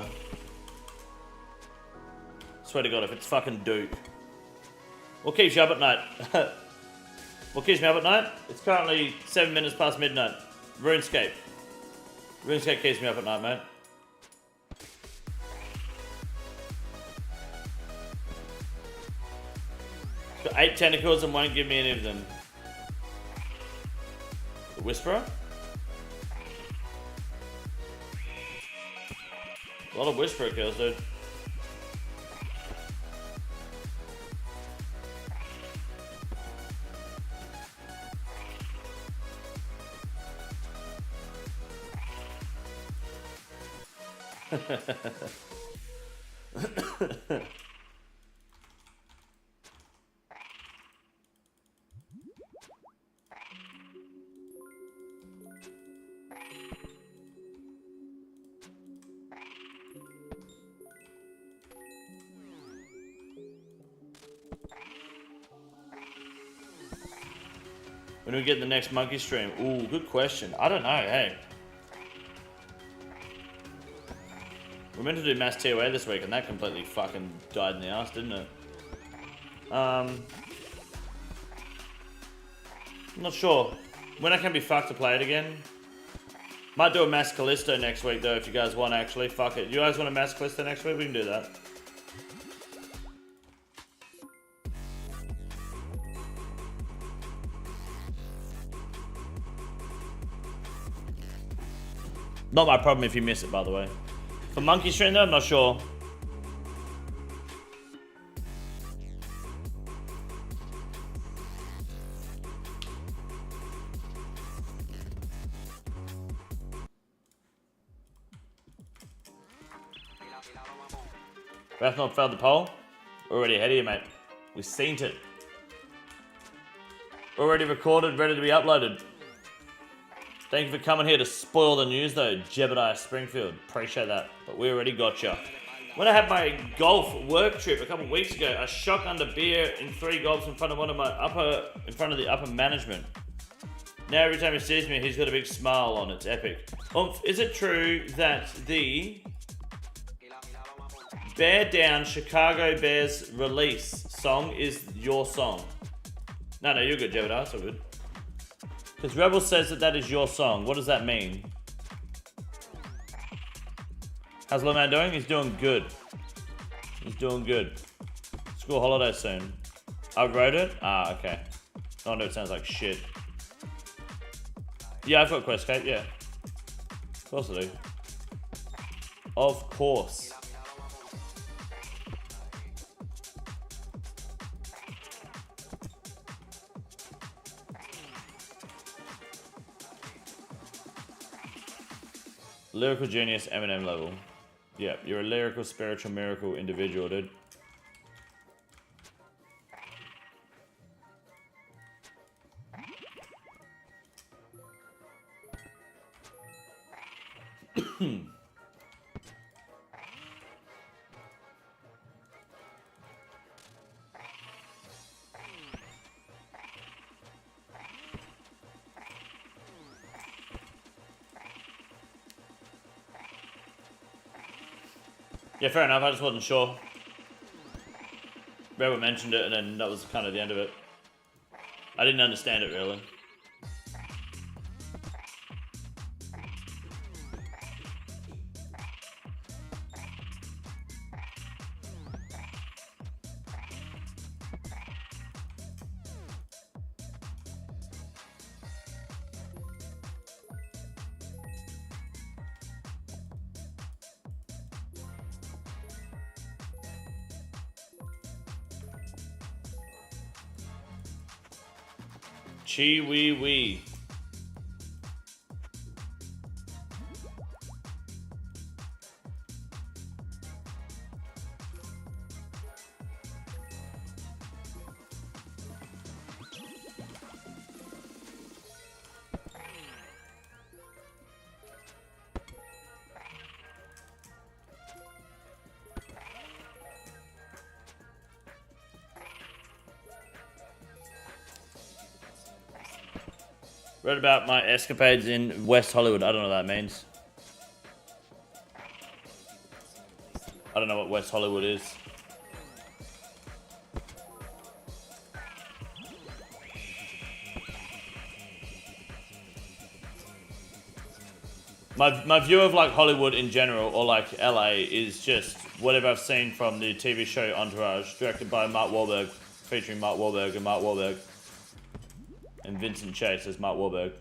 Swear to God, if it's fucking Duke. What keeps you up at night? What keeps me up at night? It's currently 7 minutes past midnight. RuneScape. RuneScape keeps me up at night, mate. Got 8 tentacles and won't give me any of them. The Whisperer? A lot of Whisperer kills, dude. When do we get the next monkey stream? Ooh, good question. I don't know, hey. We're meant to do mass TOA this week and that completely fucking died in the ass, didn't it? I'm not sure. When I can be fucked to play it again? Might do a mass Callisto next week though if you guys want actually. Fuck it. You guys want a mass Callisto next week? We can do that. Not my problem if you miss it, by the way. For monkey stream though, I'm not sure. Rathnop failed the poll. Already ahead of you, mate. We've seen it. Already recorded, ready to be uploaded. Thank you for coming here to spoil the news though, Jebediah Springfield. Appreciate that. But we already got you. When I had my golf work trip a couple of weeks ago, I shotgunned a beer in 3 gulps in front of the upper management. Now every time he sees me, he's got a big smile on. It's epic. Is it true that the Bear Down Chicago Bears release song is your song? No, you're good, Jebediah. It's all good. Because Rebel says that is your song. What does that mean? How's Little Man doing? He's doing good. He's doing good. School holiday soon. I wrote it? Ah, okay. No wonder it sounds like shit. Yeah, I've got Quest Cape, yeah. Of course I do. Of course. Lyrical genius, Eminem level. Yeah, you're a lyrical, spiritual, miracle individual, dude. Yeah, fair enough. I just wasn't sure. Rebel mentioned it, and then that was kind of the end of it. I didn't understand it really. Chee wee wee. Read about my escapades in West Hollywood. I don't know what that means. I don't know what West Hollywood is. My view of like Hollywood in general, or like LA, is just whatever I've seen from the TV show Entourage, directed by Mark Wahlberg, featuring Mark Wahlberg and Vincent Chase as Mark Wahlberg.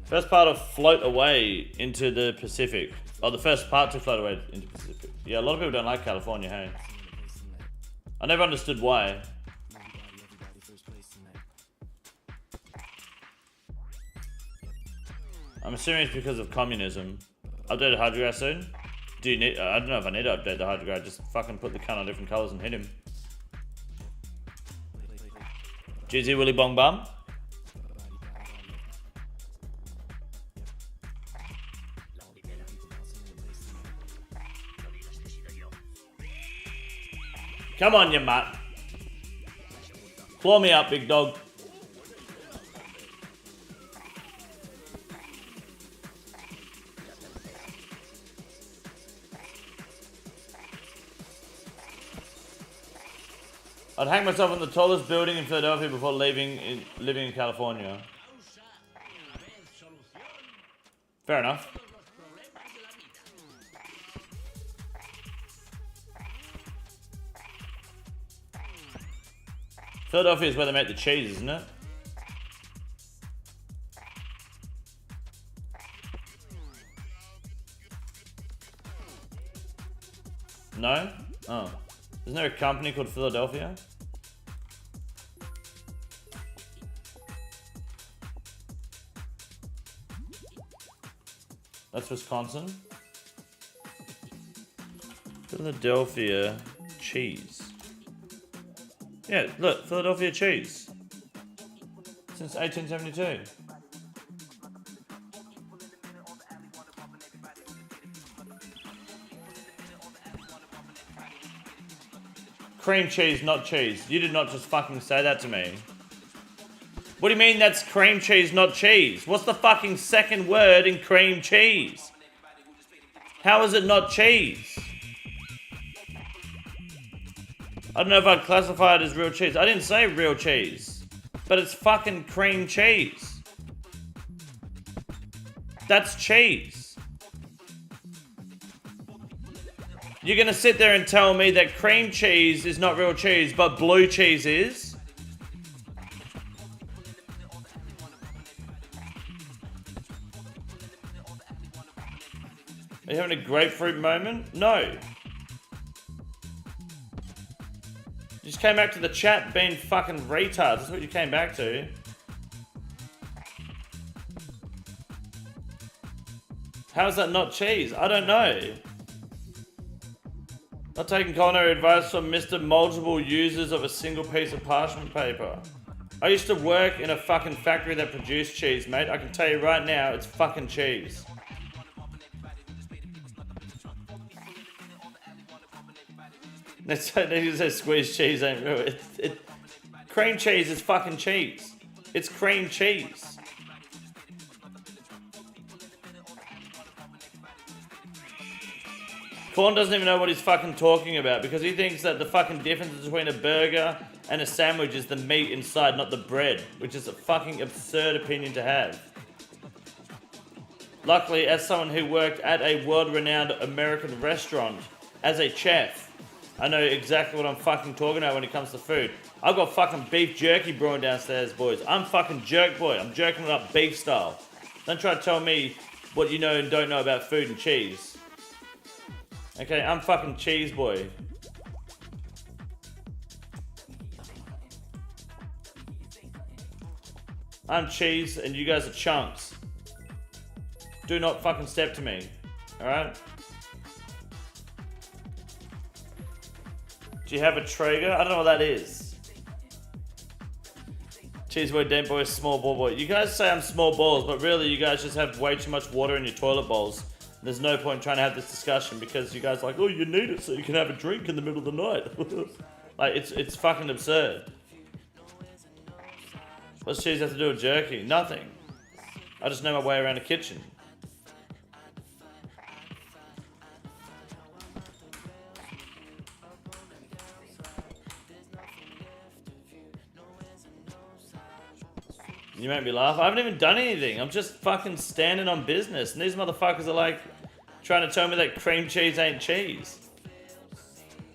First part of Float Away into the Pacific. Oh, the first part to Float Away into the Pacific. Yeah, a lot of people don't like California, hey? I never understood why. I'm assuming it's because of communism. Update the Hydra soon? Do you need? I don't know if I need to update the Hydra. Just fucking put the cunt on different colours and hit him. GZ Willy Bong Bum. Come on, you mutt. Claw me up, big dog. I'd hang myself in the tallest building in Philadelphia before living in California. Fair enough. Philadelphia is where they make the cheese, isn't it? No? Oh. Isn't there a company called Philadelphia? That's Wisconsin. Philadelphia cheese. Yeah, look, Philadelphia cheese. Since 1872. Cream cheese, not cheese. You did not just fucking say that to me. What do you mean that's cream cheese, not cheese? What's the fucking second word in cream cheese? How is it not cheese? I don't know if I'd classify it as real cheese. I didn't say real cheese. But it's fucking cream cheese. That's cheese. You're gonna sit there and tell me that cream cheese is not real cheese, but blue cheese is? Are you having a grapefruit moment? No. You just came back to the chat being fucking retards. That's what you came back to. How is that not cheese? I don't know. Not taking culinary advice from Mr. Multiple users of a single piece of parchment paper. I used to work in a fucking factory that produced cheese, mate. I can tell you right now, it's fucking cheese. They say squeezed cheese ain't real. Cream cheese is fucking cheese. It's cream cheese. Corn doesn't even know what he's fucking talking about because he thinks that the fucking difference between a burger and a sandwich is the meat inside, not the bread, which is a fucking absurd opinion to have. Luckily, as someone who worked at a world-renowned American restaurant as a chef, I know exactly what I'm fucking talking about when it comes to food. I've got fucking beef jerky brewing downstairs, boys. I'm fucking jerk boy. I'm jerking it up beef style. Don't try to tell me what you know and don't know about food and cheese. Okay, I'm fucking cheese boy. I'm cheese and you guys are chunks. Do not fucking step to me. Alright? Do you have a Traeger? I don't know what that is. Cheese boy, dent boy, small ball boy. You guys say I'm small balls, but really you guys just have way too much water in your toilet bowls. There's no point trying to have this discussion because you guys are like, oh, you need it so you can have a drink in the middle of the night. Like, it's fucking absurd. What's cheese have to do with jerky? Nothing. I just know my way around a kitchen. You make me laugh. I haven't even done anything. I'm just fucking standing on business. And these motherfuckers are like trying to tell me that cream cheese ain't cheese.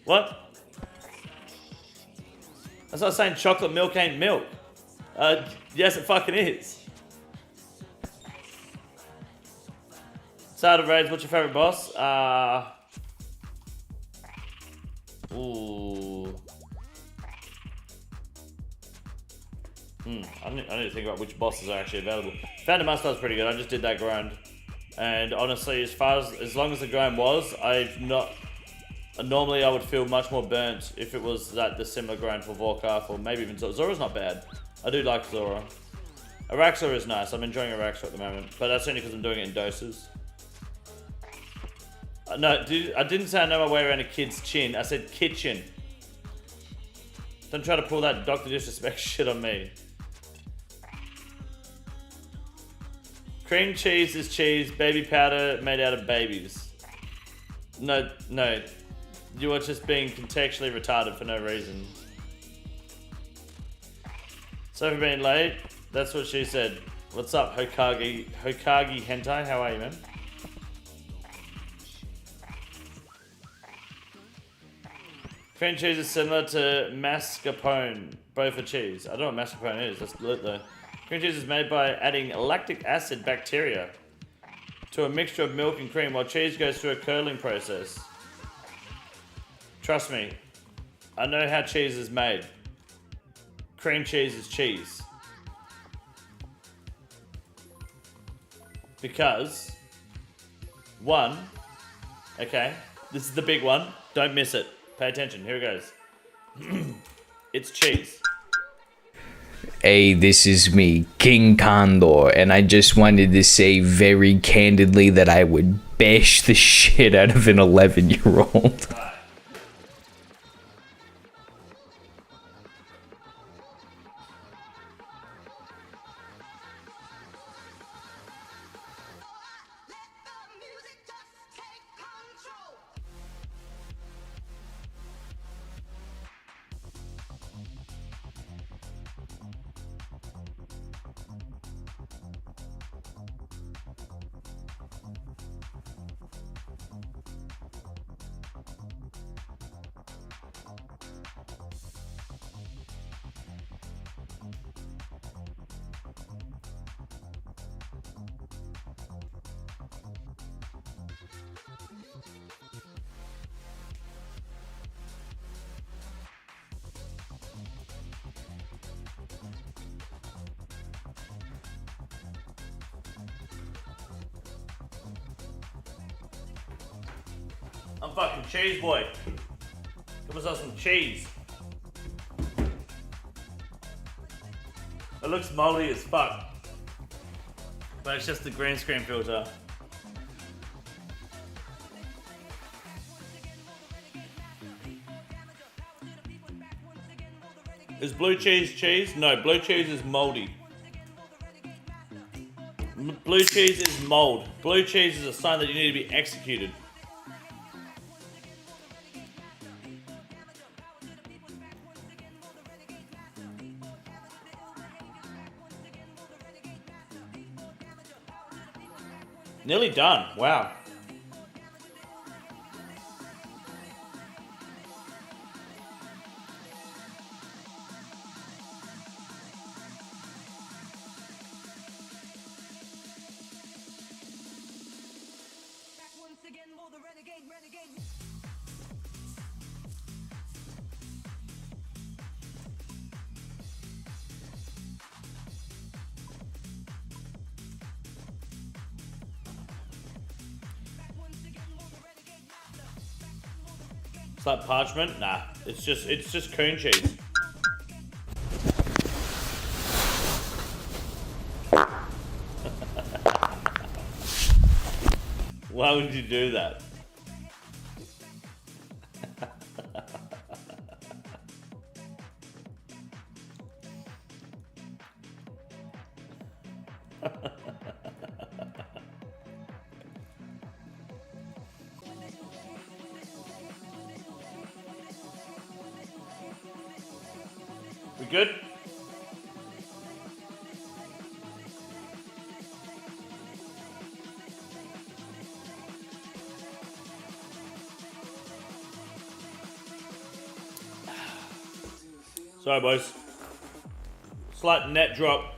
What? That's like saying chocolate milk ain't milk. Yes, it fucking is. Side of Raids, what's your favorite boss? Ooh. I need to think about which bosses are actually available. Phantom Master was pretty good. I just did that grind, and honestly, as long as the grind was, normally I would feel much more burnt if it was the similar grind for Vorkaf or maybe even Zora. Zora's not bad. I do like Zora. Araxor is nice. I'm enjoying Araxor at the moment, but that's only because I'm doing it in doses. No, dude, I didn't say I know my way around a kid's chin. I said kitchen. Don't try to pull that Dr. Disrespect shit on me. Cream cheese is cheese, baby powder made out of babies. No, you are just being contextually retarded for no reason. So for being late, that's what she said. What's up, Hokage Hentai? How are you, man? Cream cheese is similar to mascarpone, both are cheese. I don't know what mascarpone is, that's lit though. Cream cheese is made by adding lactic acid bacteria to a mixture of milk and cream while cheese goes through a curdling process. Trust me, I know how cheese is made. Cream cheese is cheese. Because, one, okay, this is the big one, don't miss it. Pay attention, here it goes. It's cheese. Hey, this is me, King Condor, and I just wanted to say very candidly that I would bash the shit out of an 11-year-old. I'm fucking cheese boy. Give myself some cheese. It looks moldy as fuck. But it's just the green screen filter. Is blue cheese cheese? No, blue cheese is moldy. Blue cheese is mold. Blue cheese is a sign that you need to be executed. Nearly done. Wow. It's like parchment? Nah, it's just coon cheese. Why would you do that? We good? Sorry, boys. Slight net drop.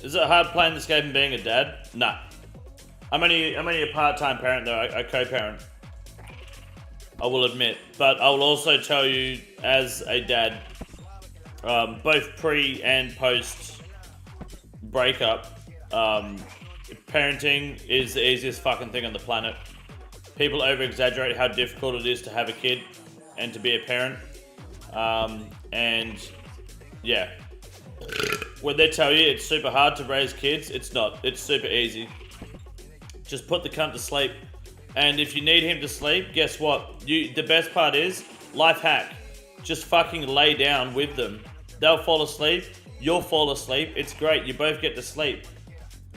Is it hard playing this game and being a dad? Nah. I'm only a part-time parent though, a co-parent. I will admit. But I will also tell you, as a dad, both pre and post breakup, parenting is the easiest fucking thing on the planet. People over-exaggerate how difficult it is to have a kid and to be a parent. And yeah. When they tell you it's super hard to raise kids, it's not. It's super easy. Just put the cunt to sleep. And if you need him to sleep, guess what? The best part is, life hack. Just fucking lay down with them. They'll fall asleep. You'll fall asleep. It's great. You both get to sleep.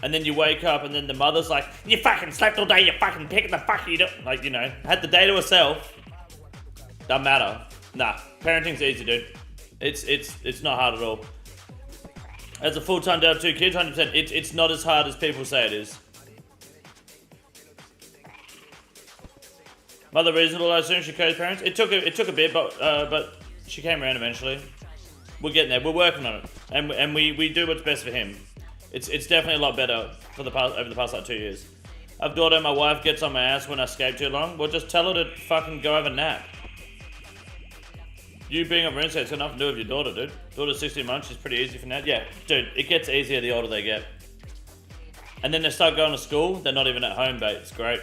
And then you wake up and then the mother's like, you fucking slept all day, you fucking pick the fuck you do. Like, you know, had the day to herself. Doesn't matter. Nah, parenting's easy, dude. It's not hard at all. As a full-time dad of 2 kids, 100%, it's not as hard as people say it is. Mother reasonable, I assume she co-parents. It took a bit, but she came around eventually. We're getting there. We're working on it, and we do what's best for him. It's definitely a lot better over the past like 2 years. I've daughter, my wife gets on my ass when I escape too long. Well, just tell her to fucking go have a nap. You being a RuneScape, it's got nothing to do with your daughter, dude. Daughter's 16 months, she's pretty easy for now. Yeah, dude, it gets easier the older they get. And then they start going to school, they're not even at home, mate. It's great.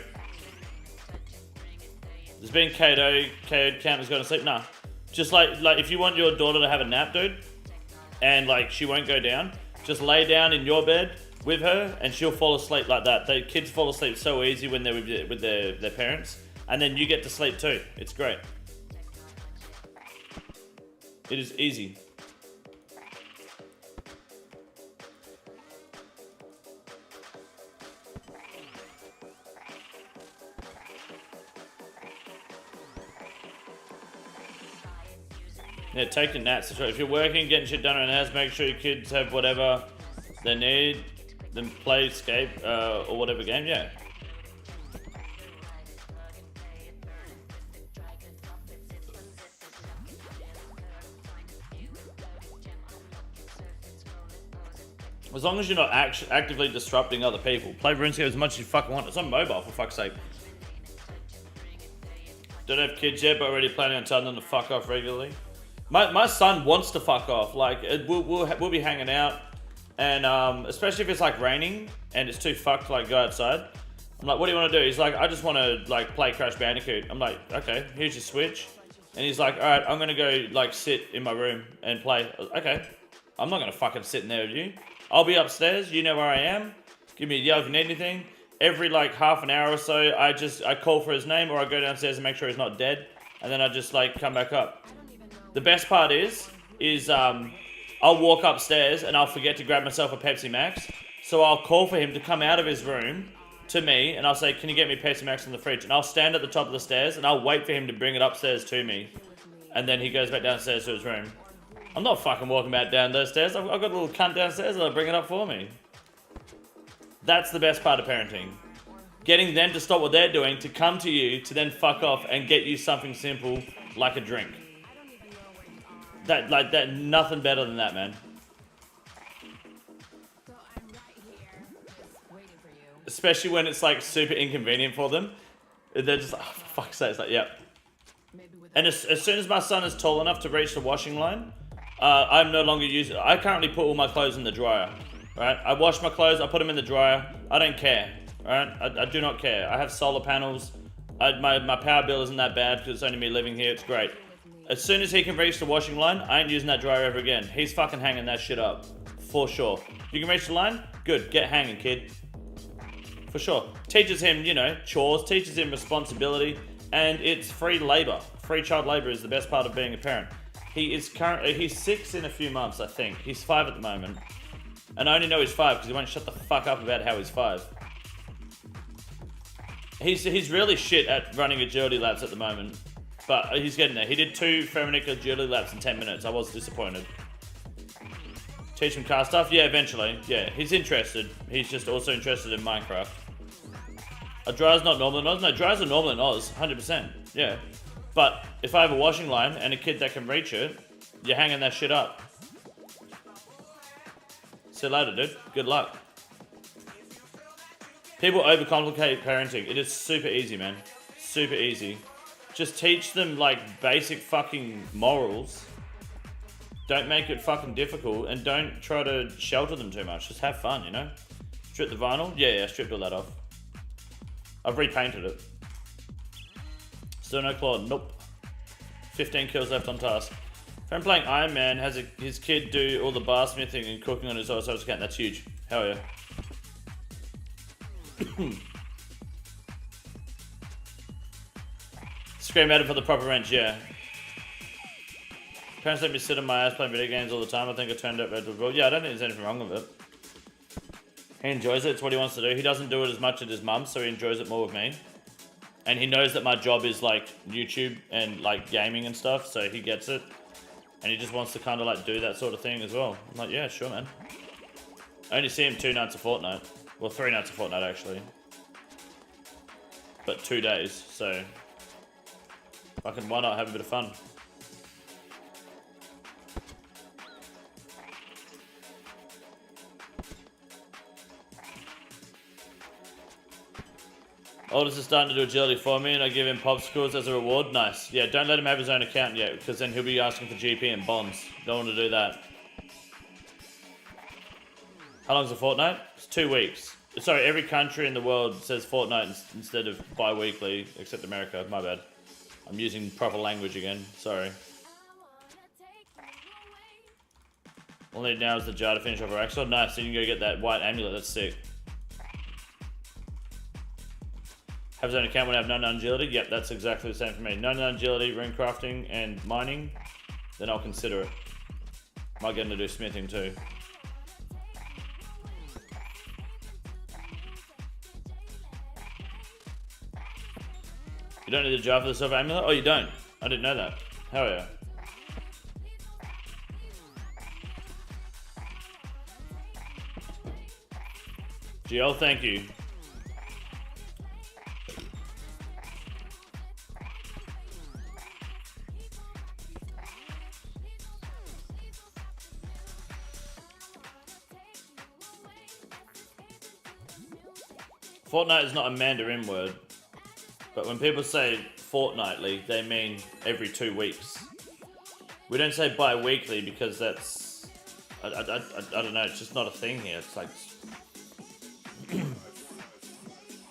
There's been KO'd counters going to sleep. Nah. Just like if you want your daughter to have a nap, dude, and like she won't go down, just lay down in your bed with her and she'll fall asleep like that. The kids fall asleep so easy when they're with their parents, and then you get to sleep too. It's great. It is easy. Yeah, take the naps. If you're working, getting shit done around the house, make sure your kids have whatever they need, then play escape or whatever game, yeah. As long as you're not actively disrupting other people. Play RuneScape as much as you fucking want. It's on mobile, for fuck's sake. Don't have kids yet, but already planning on telling them to fuck off regularly. My son wants to fuck off. Like, we'll be hanging out, and especially if it's like raining and it's too fucked to like go outside. I'm like, what do you want to do? He's like, I just want to like play Crash Bandicoot. I'm like, okay, here's your Switch. And he's like, all right, I'm going to go like sit in my room and play. Okay, I'm not going to fucking sit in there with you. I'll be upstairs. You know where I am. Give me a yell if you need anything. Every like half an hour or so, I call for his name, or I go downstairs and make sure he's not dead. And then I just like come back up. The best part is I'll walk upstairs and I'll forget to grab myself a Pepsi Max. So I'll call for him to come out of his room to me, and I'll say, can you get me Pepsi Max in the fridge? And I'll stand at the top of the stairs and I'll wait for him to bring it upstairs to me. And then he goes back downstairs to his room. I'm not fucking walking back down those stairs. I've got a little cunt downstairs and I'll bring it up for me. That's the best part of parenting. Getting them to stop what they're doing, to come to you, to then fuck off and get you something simple like a drink. That, nothing better than that, man. Especially when it's like super inconvenient for them. They're just like, oh, for fuck's sake, it's like, yep. And as soon as my son is tall enough to reach the washing line, I'm no longer using, I currently put all my clothes in the dryer, right? I wash my clothes, I put them in the dryer, I don't care, right? I do not care. I have solar panels, my power bill isn't that bad because it's only me living here, it's great. As soon as he can reach the washing line, I ain't using that dryer ever again. He's fucking hanging that shit up, for sure. You can reach the line? Good, get hanging, kid. For sure. Teaches him, you know, chores, teaches him responsibility, and it's free labor. Free child labor is the best part of being a parent. He's 6 in a few months, I think. He's 5 at the moment. And I only know he's 5 because he won't shut the fuck up about how he's 5. He's really shit at running agility laps at the moment. But he's getting there. He did 2 Ferronic agility laps in 10 minutes. I was disappointed. Teach him car stuff? Yeah, eventually. Yeah, he's interested. He's just also interested in Minecraft. A dryer's not normal in Oz? No, dryers are normal in Oz. 100%. Yeah. But if I have a washing line and a kid that can reach it, you're hanging that shit up. See you later, dude. Good luck. People overcomplicate parenting. It is super easy, man. Super easy. Just teach them, like, basic fucking morals. Don't make it fucking difficult, and don't try to shelter them too much. Just have fun, you know? Strip the vinyl? Yeah, I stripped all that off. I've repainted it. Still no claw? Nope. 15 kills left on task. If I'm playing Iron Man, has his kid do all the bar smithing and cooking on his OSRS account. That's huge. Hell yeah. Scream at it for the proper wrench, yeah. Parents let me sit on my ass playing video games all the time. I think I turned out red well. Yeah, I don't think there's anything wrong with it. He enjoys it. It's what he wants to do. He doesn't do it as much as his mum, so he enjoys it more with me. And he knows that my job is like YouTube and like gaming and stuff, so he gets it. And he just wants to kind of like do that sort of thing as well. I'm like, yeah, sure, man. I only see him 2 nights a fortnight. Well, 3 nights a fortnight, actually. But 2 days, so... fucking why not have a bit of fun? Oldest is starting to do agility for me, and I give him popsicles as a reward. Nice. Yeah, don't let him have his own account yet, because then he'll be asking for GP and bonds. Don't want to do that. How long's a fortnight? It's 2 weeks. Sorry, every country in the world says fortnight instead of bi-weekly, except America. My bad. I'm using proper language again. Sorry. All I need now is the jar to finish off our axle. Nice, so you can go get that white amulet. That's sick. Have his own account when I have 99 agility? Yep, that's exactly the same for me. 99 agility, rune crafting, and mining. Then I'll consider it. Might get him to do smithing too. You don't need a jar for the silver amulet? Oh, you don't? I didn't know that. Hell yeah. GL, thank you. Fortnite is not a Mandarin word, but when people say fortnightly, they mean every 2 weeks. We don't say bi-weekly because that's... I don't know, it's just not a thing here. It's like...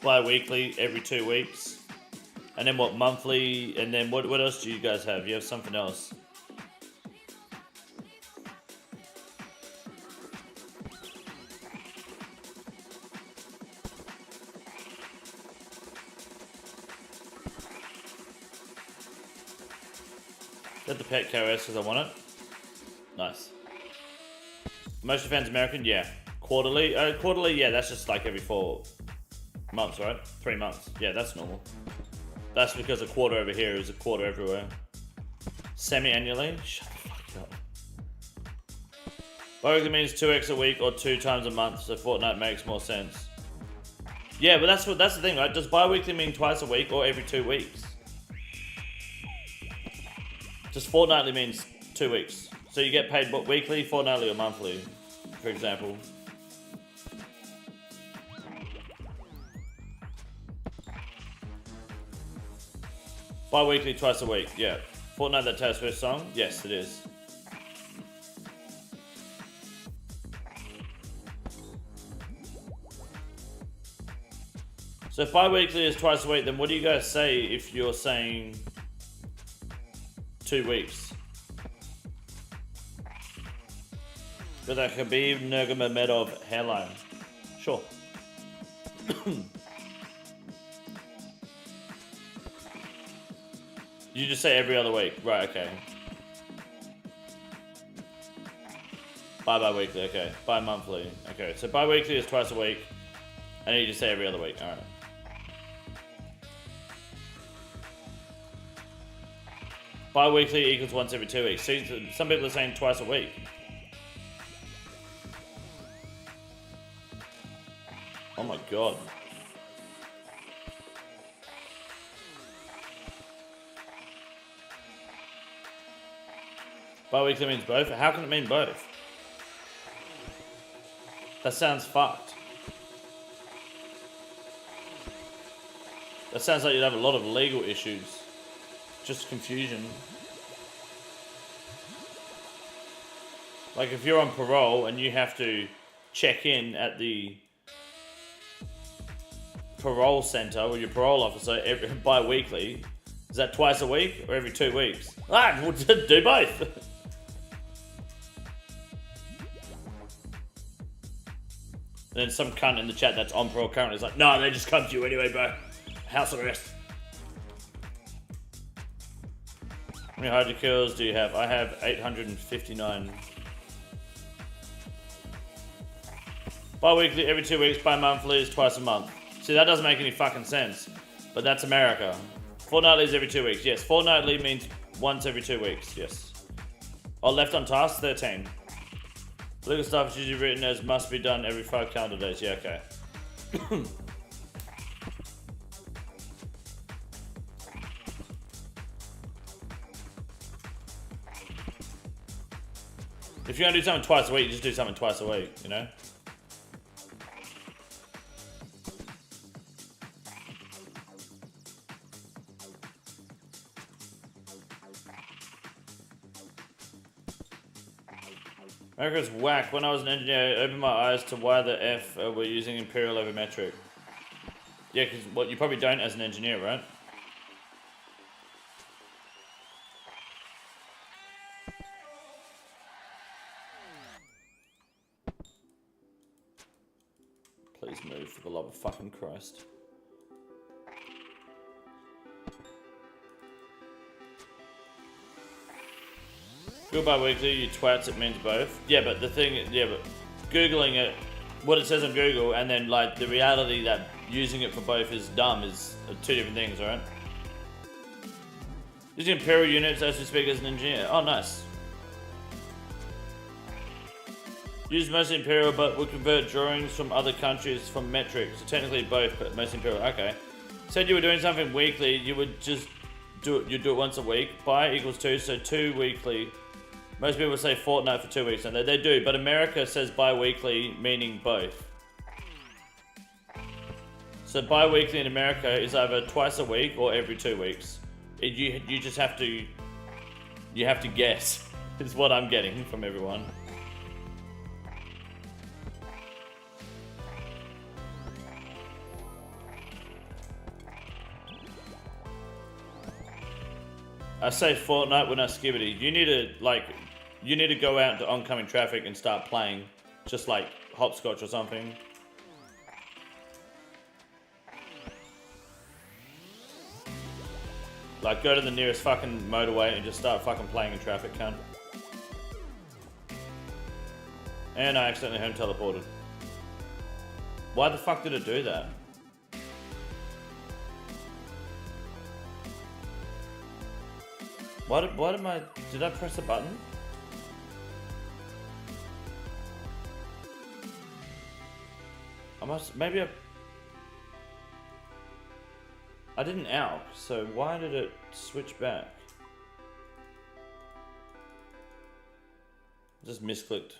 bi-weekly, every 2 weeks. And then what, monthly, and then what else do you guys have? You have something else. Is that the pet KOS because I want it? Nice. Most of your fans American? Yeah. Quarterly? Quarterly, yeah, that's just like every 4 months, right? 3 months. Yeah, that's normal. That's because a quarter over here is a quarter everywhere. Semi-annually? Shut the fuck up. Bi-weekly means 2x a week or 2 times a month, so fortnight makes more sense. Yeah, but that's the thing, right? Does bi-weekly mean twice a week or every 2 weeks? Just fortnightly means 2 weeks. So you get paid what, weekly, fortnightly, or monthly, for example. Bi-weekly, twice a week, yeah. Fortnite, that Taylor's first song? Yes, it is. So if bi-weekly is twice a week, then what do you guys say if you're saying 2 weeks? With a Khabib Nurmagomedov hairline. Sure. You just say every other week. Right, okay. Bi-weekly, okay. Bi-monthly. Okay, so bi-weekly is twice a week. And you just say every other week. Alright. Bi-weekly equals once every 2 weeks. See, some people are saying twice a week. Oh my god. Bi-weekly means both? How can it mean both? That sounds fucked. That sounds like you'd have a lot of legal issues. Just confusion. Like if you're on parole and you have to check in at the parole center with your parole officer bi-weekly, is that twice a week or every 2 weeks? Ah, we'll do both. And then some cunt in the chat that's on parole currently is like, no, they just come to you anyway, bro. House arrest. How many Hydra kills do you have? I have 859. Bi-weekly, every 2 weeks. Bi-monthly is twice a month. See, that doesn't make any fucking sense. But that's America. Fortnightly is every 2 weeks. Yes, fortnightly means once every 2 weeks. Yes. Oh, left on task, 13. Legal stuff is usually written as must be done every 5 calendar days. Yeah, okay. If you're gonna do something twice a week, you just do something twice a week, you know? America's whack. When I was an engineer, it opened my eyes to why the F we're using imperial over metric. Yeah, because what you probably don't as an engineer, right? Please move, for the love of fucking Christ. Google bi-weekly, you twats, it means both. Yeah, but the thing, yeah, but Googling it, what it says on Google, and then like the reality that using it for both is dumb is 2 different things, alright? Using imperial units as we speak as an engineer. Oh, nice. Use mostly imperial, but would convert drawings from other countries from metric. So technically both, but mostly imperial. Okay. Said you were doing something weekly, you would just do it. You do it once a week. Bi equals 2, so 2 weekly. Most people say fortnight for 2 weeks, and they do. But America says bi-weekly, meaning both. So bi-weekly in America is either twice a week or every 2 weeks. You just have to. You have to guess. Is what I'm getting from everyone. I say Fortnite when I skibbity. You need to go out into oncoming traffic and start playing, just like hopscotch or something. Like, go to the nearest fucking motorway and just start fucking playing in traffic, cunt. And I accidentally home teleported. Why the fuck did it do that? Did I press a button? I didn't AWP, so why did it switch back? I just misclicked.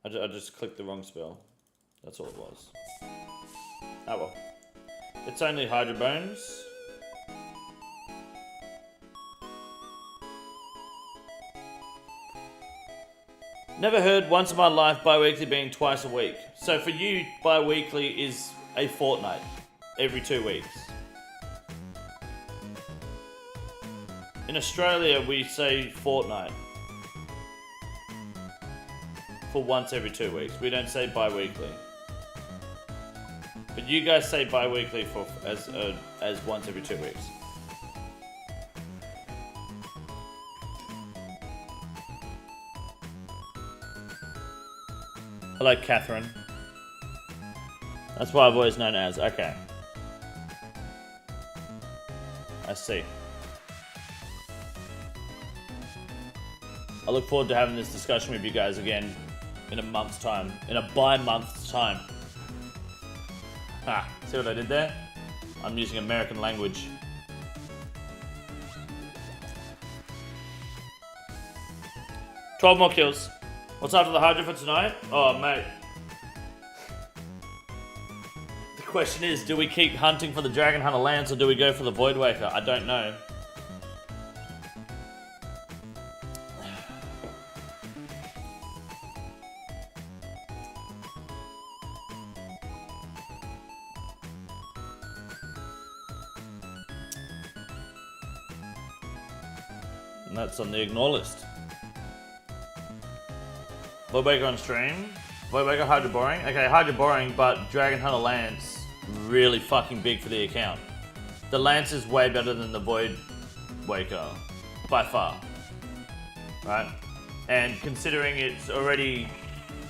I just clicked the wrong spell. That's all it was. Oh well. It's only Hydra Bones. Never heard once in my life bi-weekly being twice a week. So for you, bi-weekly is a fortnight. Every 2 weeks. In Australia, we say fortnight. For once every 2 weeks. We don't say bi-weekly. But you guys say bi-weekly for as once every 2 weeks. Hello, Catherine. That's what I've always known as. Okay. I see. I look forward to having this discussion with you guys again in a month's time. In a bi-month's time. Ah, see what I did there? I'm using American language. "12 more kills. What's after the Hydra for tonight?" Oh, mate. The question is, do we keep hunting for the Dragon Hunter Lance or do we go for the Voidwaker? I don't know. And that's on the ignore list. Voidwaker on stream. Voidwaker, Hydra boring. Okay, Hydra boring, but Dragon Hunter Lance really fucking big for the account. The Lance is way better than the Voidwaker, by far. Right? And considering it's already...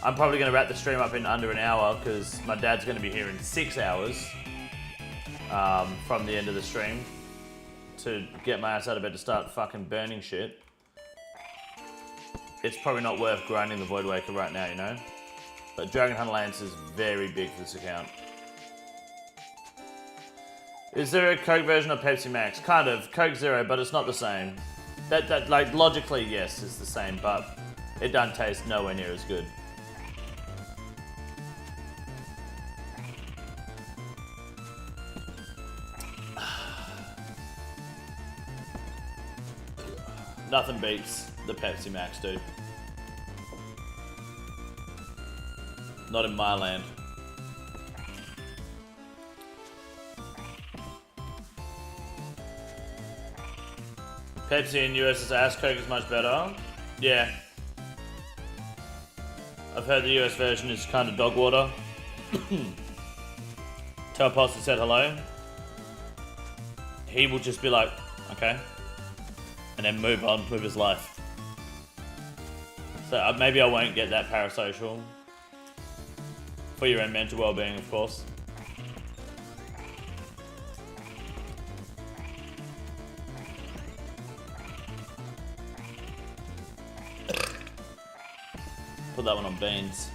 I'm probably going to wrap the stream up in under an hour because my dad's going to be here in 6 hours from the end of the stream to get my ass out of bed to start fucking burning shit. It's probably not worth grinding the Voidwaker right now, you know? But Dragon Hunter Lance is very big for this account. Is there a Coke version of Pepsi Max? Kind of. Coke Zero, but it's not the same. Like, logically, yes, it's the same, but it doesn't taste nowhere near as good. Nothing beats the Pepsi Max, dude. Not in my land. Pepsi in US is ass, Coke is much better. Yeah. I've heard the US version is kind of dog water. Tell Poster said hello. He will just be like, okay. And then move on with his life. So maybe I won't get that parasocial. For your own mental well-being, of course. Put that one on beans.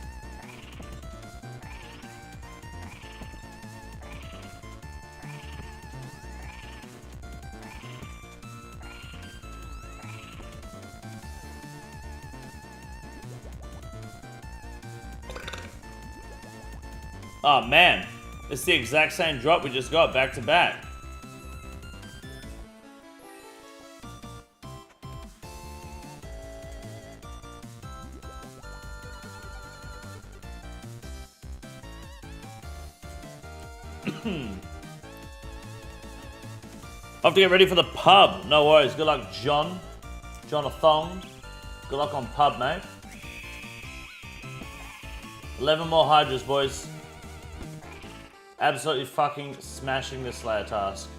Oh man, it's the exact same drop we just got back to back. I have to get ready for the pub. No worries. Good luck, John. Jonathon. Good luck on pub, mate. 11 more Hydras, boys. Absolutely fucking smashing this Slayer task.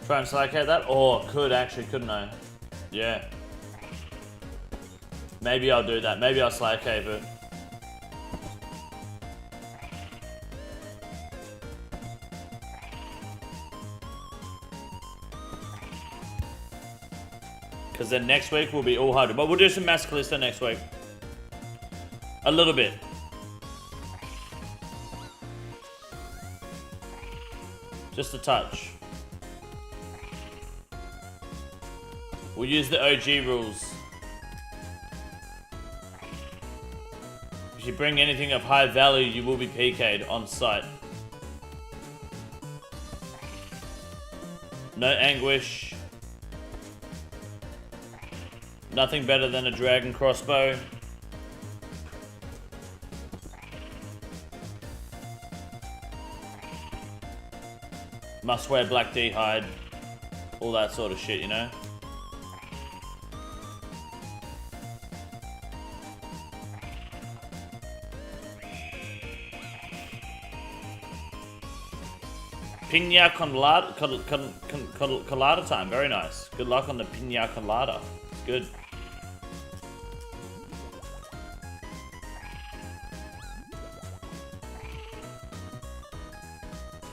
Try and Slayer that? Or could actually, couldn't I? Yeah. Maybe I'll do that. Maybe I'll Slayer cave it. Because then next week will be all Hydra. But we'll do some Mass Callisto next week. A little bit. Just a touch. We'll use the OG rules. If you bring anything of high value, you will be PK'd on site. No anguish. Nothing better than a dragon crossbow. Must wear black D hide. All that sort of shit, you know? Pina colada time. Very nice. Good luck on the pina colada. Good.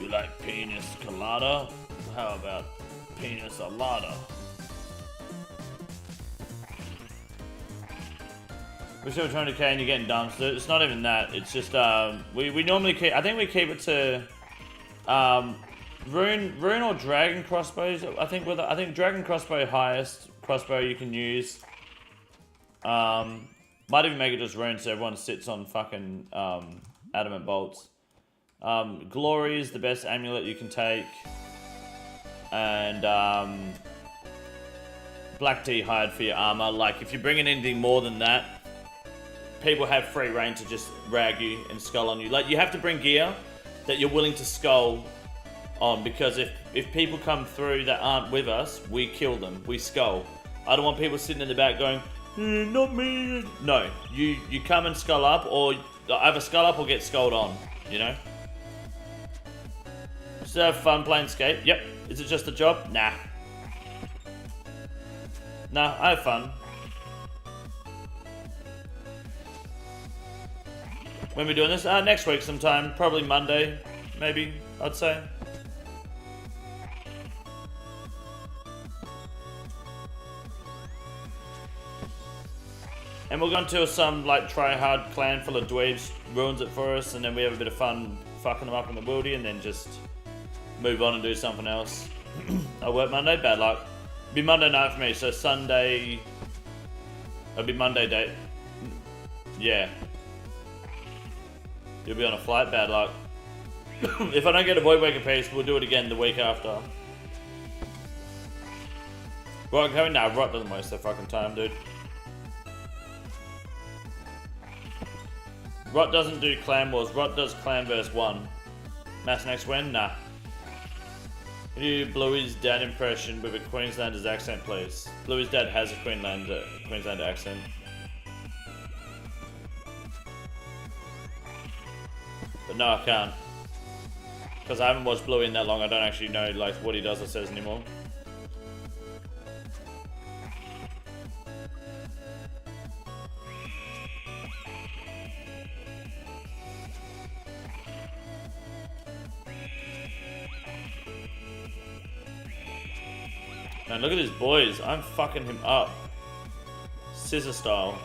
You like penis colada? How about penis alada? We're still 200k and you're getting dumped. So it's not even that. It's just we normally keep. I think we keep it to rune or dragon crossbows. I think dragon crossbow highest crossbow you can use. Might even make it just rune so everyone sits on fucking adamant bolts. Glory is the best amulet you can take, and black D hide for your armor. Like if you're bringing anything more than that, people have free reign to just rag you and skull on you. Like you have to bring gear that you're willing to skull on, because if people come through that aren't with us, we kill them, we skull. I don't want people sitting in the back going, not me. No, you come and skull up, or either skull up or get skulled on, you know? Just have fun playing skate. Yep. Is it just a job? Nah. Nah, I have fun. When are we doing this? Next week sometime. Probably Monday, maybe, I'd say. And we'll go into some like try-hard clan full of dweebs, ruins it for us, and then we have a bit of fun fucking them up in the wildy, and then just move on and do something else. I work Monday, bad luck. It'll be Monday night for me, so Sunday... It'll be Monday date. Yeah. You'll be on a flight, bad luck. If I don't get a Voidwaker piece, we'll do it again the week after. Rot coming? Nah, Rot doesn't waste their fucking time, dude. Rot doesn't do clan wars, Rot does clan versus 1. Mass next win? Nah. Can you do Bluey's dad impression with a Queenslander's accent, please? Bluey's dad has a Queenslander accent. But no, I can't. Because I haven't watched Bluey in that long, I don't actually know like what he does or says anymore. Man, look at these boys. I'm fucking him up. Scissor style.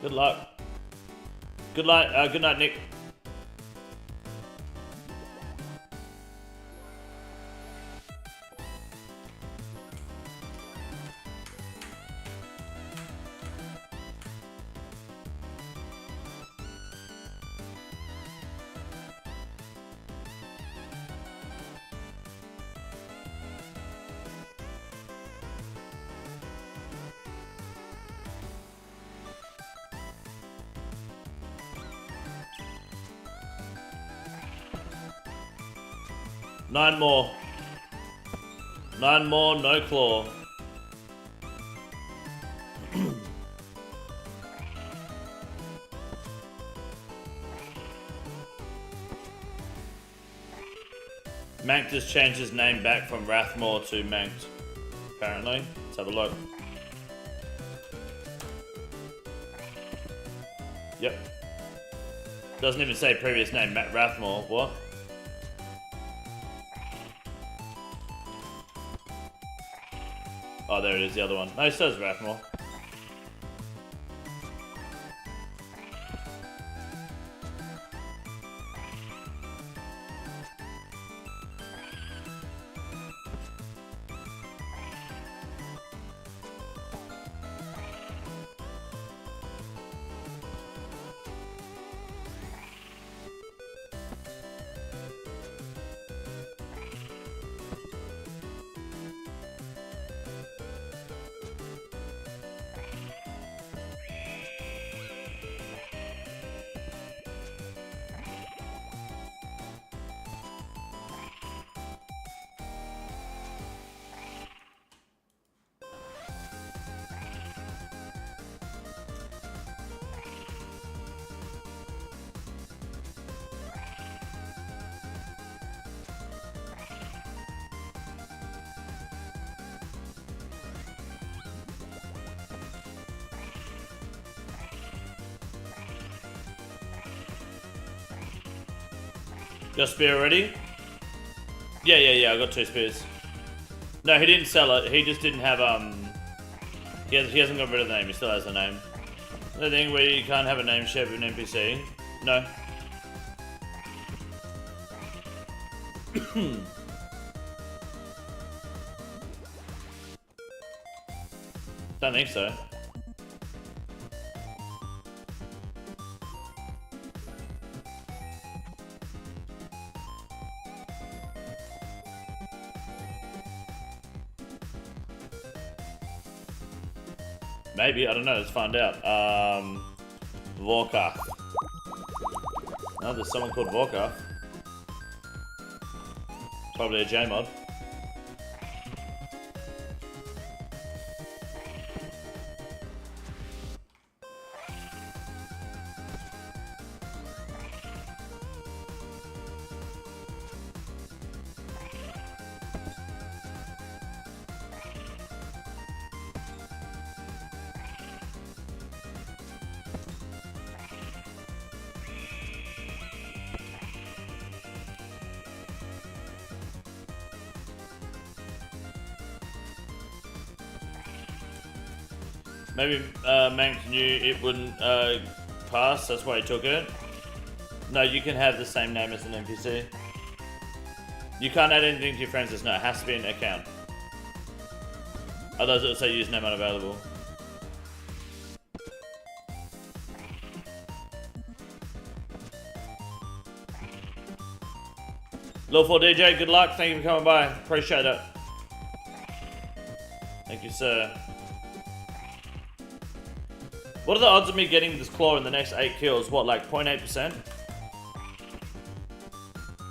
Good luck. Good night, Nick. Nine more, no claw. Mank just changed his name back from Rathmore to Manked, apparently. Let's have a look. Yep. Doesn't even say previous name, Matt Rathmore. What? Oh, there it is, the other one. No, it says Rathmore. Got a spear already? Yeah, I got 2 spears. No, he didn't sell it, he just didn't have, he hasn't got rid of the name, he still has the name. The thing where you can't have a name shared with an NPC? No. Don't think so. Maybe, I don't know, let's find out. Vorka. No, there's someone called Vorka. Probably a J-mod. Maybe Mank knew it wouldn't pass, that's why he took it. No, you can have the same name as an NPC. You can't add anything to your friends list, no, it has to be an account. Otherwise it'll say username unavailable. Lil4DJ, good luck, thank you for coming by, appreciate it. Thank you, sir. What are the odds of me getting this claw in the next 8 kills? What, like 0.8%?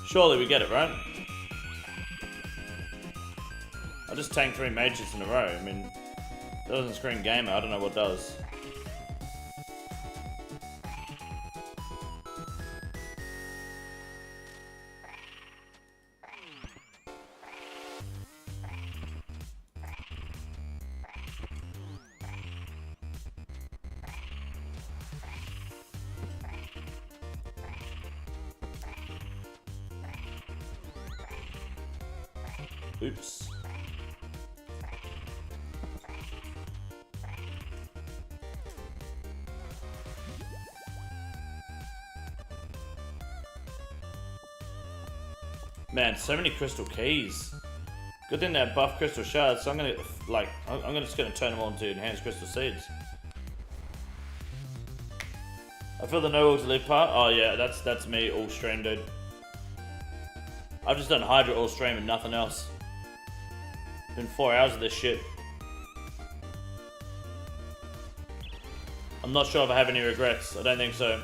Surely we get it, right? I just tanked 3 mages in a row. I mean, that doesn't scream gamer. I don't know what does. Oops. Man, so many crystal keys. Good thing they have buff crystal shards, so I'm gonna like I'm just gonna turn them all into enhanced crystal seeds. I feel the no will to live part. Oh yeah, that's me all stream, dude. I've just done Hydra all stream and nothing else. Been 4 hours of this shit. I'm not sure if I have any regrets. I don't think so.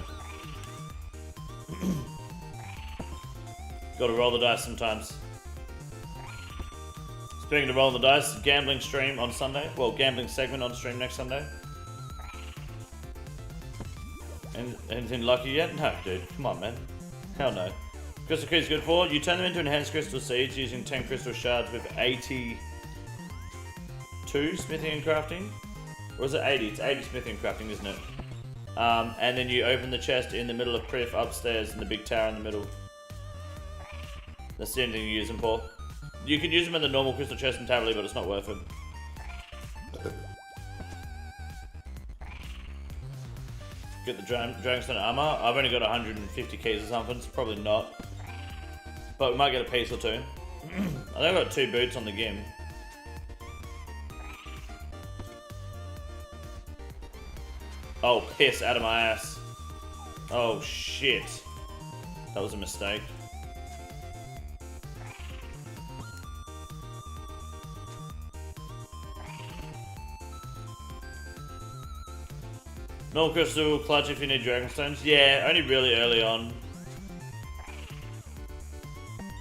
Gotta roll the dice sometimes. Speaking of rolling the dice, gambling stream on Sunday. Well, gambling segment on stream next Sunday. Anything lucky yet? No, dude. Come on, man. Hell no. Crystal keys good for? You turn them into enhanced crystal seeds using 10 crystal shards with 82 smithing and crafting. Or is it 80? It's 80 smithing and crafting, isn't it? And then you open the chest in the middle of Priff upstairs in the big tower in the middle. That's the only thing you use them for. You can use them in the normal crystal chest in Taverly, but it's not worth it. Get the Dragonstone armor. I've only got 150 keys or something, so probably not. But we might get a piece or two. I think I've got 2 boots on the game. Oh, piss out of my ass. Oh, shit. That was a mistake. No crystal clutch if you need Dragonstones. Yeah, only really early on.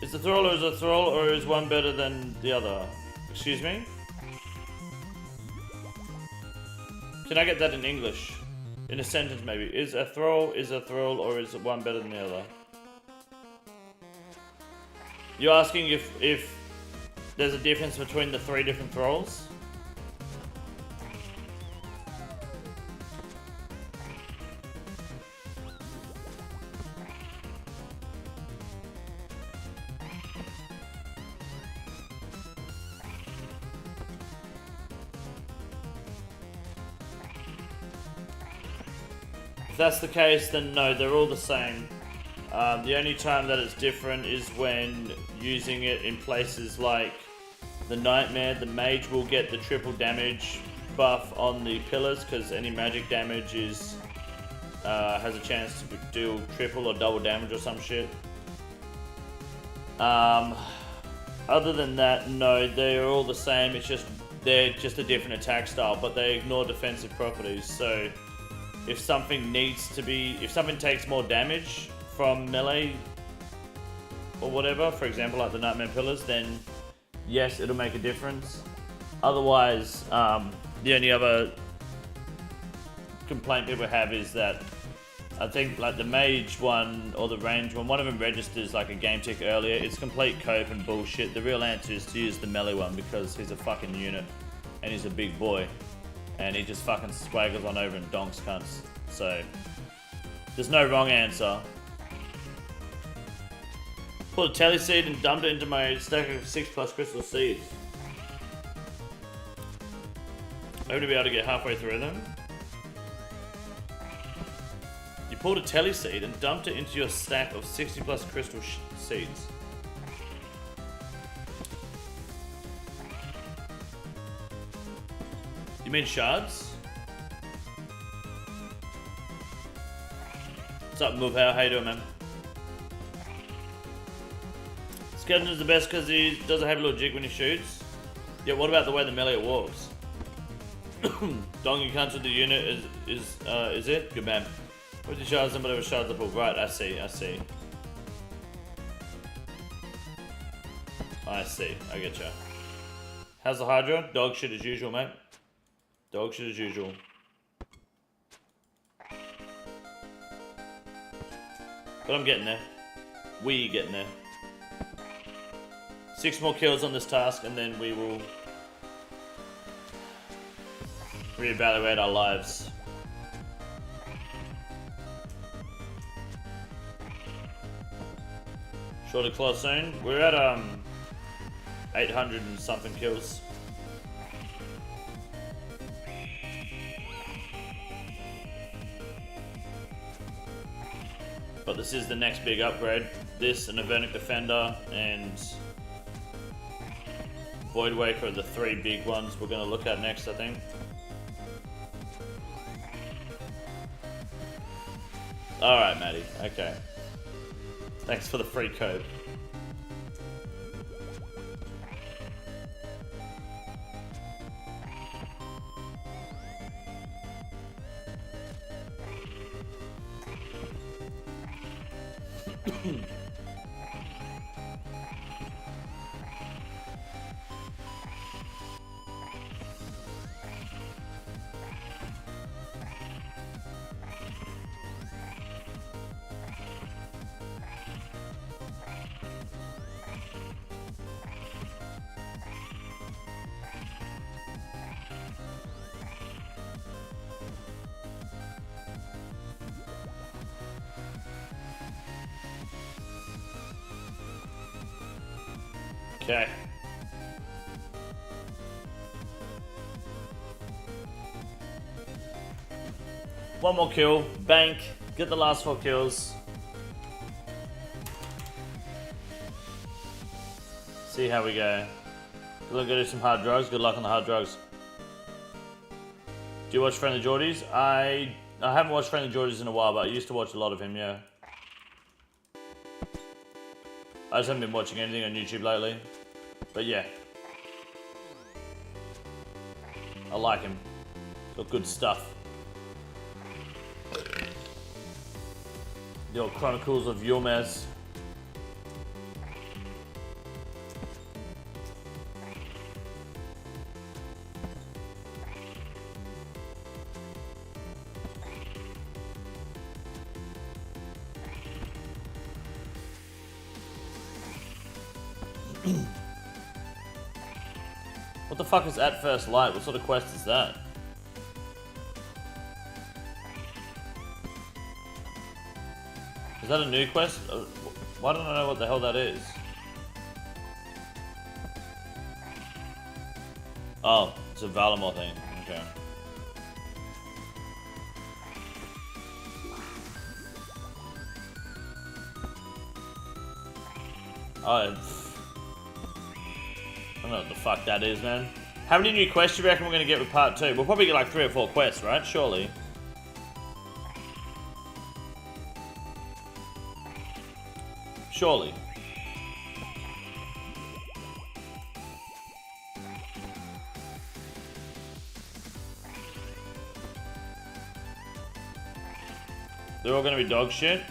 Is the thrall or is one better than the other? Excuse me? Can I get that in English? In a sentence maybe. Is a thrall or is one better than the other? You're asking if there's a difference between the 3 different thralls? If that's the case, then no, they're all the same. The only time that it's different is when using it in places like the Nightmare. The mage will get the triple damage buff on the pillars because any magic damage is has a chance to do triple or double damage or some shit. Other than that, no, they're all the same. It's just they're just a different attack style, but they ignore defensive properties. So if something takes more damage from melee or whatever, for example like the Nightmare Pillars, then yes, it'll make a difference. Otherwise, the only other complaint people have is that I think like the mage one or the range one of them registers like a game tick earlier. It's complete cope and bullshit. The real answer is to use the melee one because he's a fucking unit and he's a big boy. And he just fucking swaggers on over and donks cunts. So, there's no wrong answer. Pulled a tele seed and dumped it into my stack of 6+ crystal seeds. I hope to be able to get halfway through them. You pulled a tele seed and dumped it into your stack of 60+ crystal seeds. You mean shards? What's up, Move? How you doing, man? Skeleton is the best because he does a heavy little jig when he shoots. Yeah, what about the way the melee walks? Donkey cunts with the unit is it? Good man. With the shards and whatever shards I pull. Right, I see. I get ya. How's the Hydra? Dog shit as usual, mate. Dog shit as usual. But I'm getting there. We getting there. 6 more kills on this task and then we will reevaluate our lives. Shorter claw soon. We're at 800 and something kills. But this is the next big upgrade. This, an Avernic Defender, and Voidwaker are the 3 big ones we're going to look at next, I think. Alright, Maddie. Okay. Thanks for the free code. Okay. One more kill, bank, get the last 4 kills. See how we go. We're gonna go do some hard drugs. Good luck on the hard drugs. Do you watch Friendly Geordies? I haven't watched Friendly Geordies in a while, but I used to watch a lot of him, yeah. I just haven't been watching anything on YouTube lately. But yeah. I like him. Got good stuff. The old Chronicles of Yilmaz. What the fuck is At First Light? What sort of quest is that? Is that a new quest? Why don't I know what the hell that is? Oh, it's a Valamor thing. Okay. I don't know what the fuck that is, man. How many new quests do you reckon we're gonna get with part 2? We'll probably get like 3 or 4 quests, right? Surely. Surely. They're all gonna be dog shit?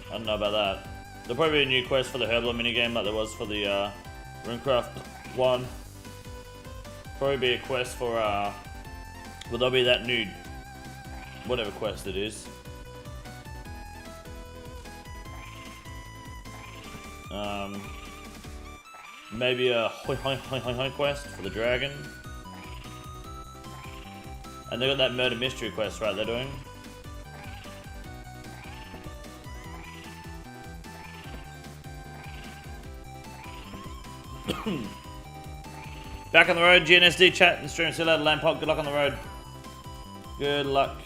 I don't know about that. There'll probably be a new quest for the Herbler minigame like there was for the Runecraft one. Probably be a quest for well, there'll be that new whatever quest it is. Maybe a hoi quest for the dragon. And they got that murder mystery quest, right? They're doing. Back on the road, GNSD chat and stream. See you later, Lampop. Good luck on the road. Good luck.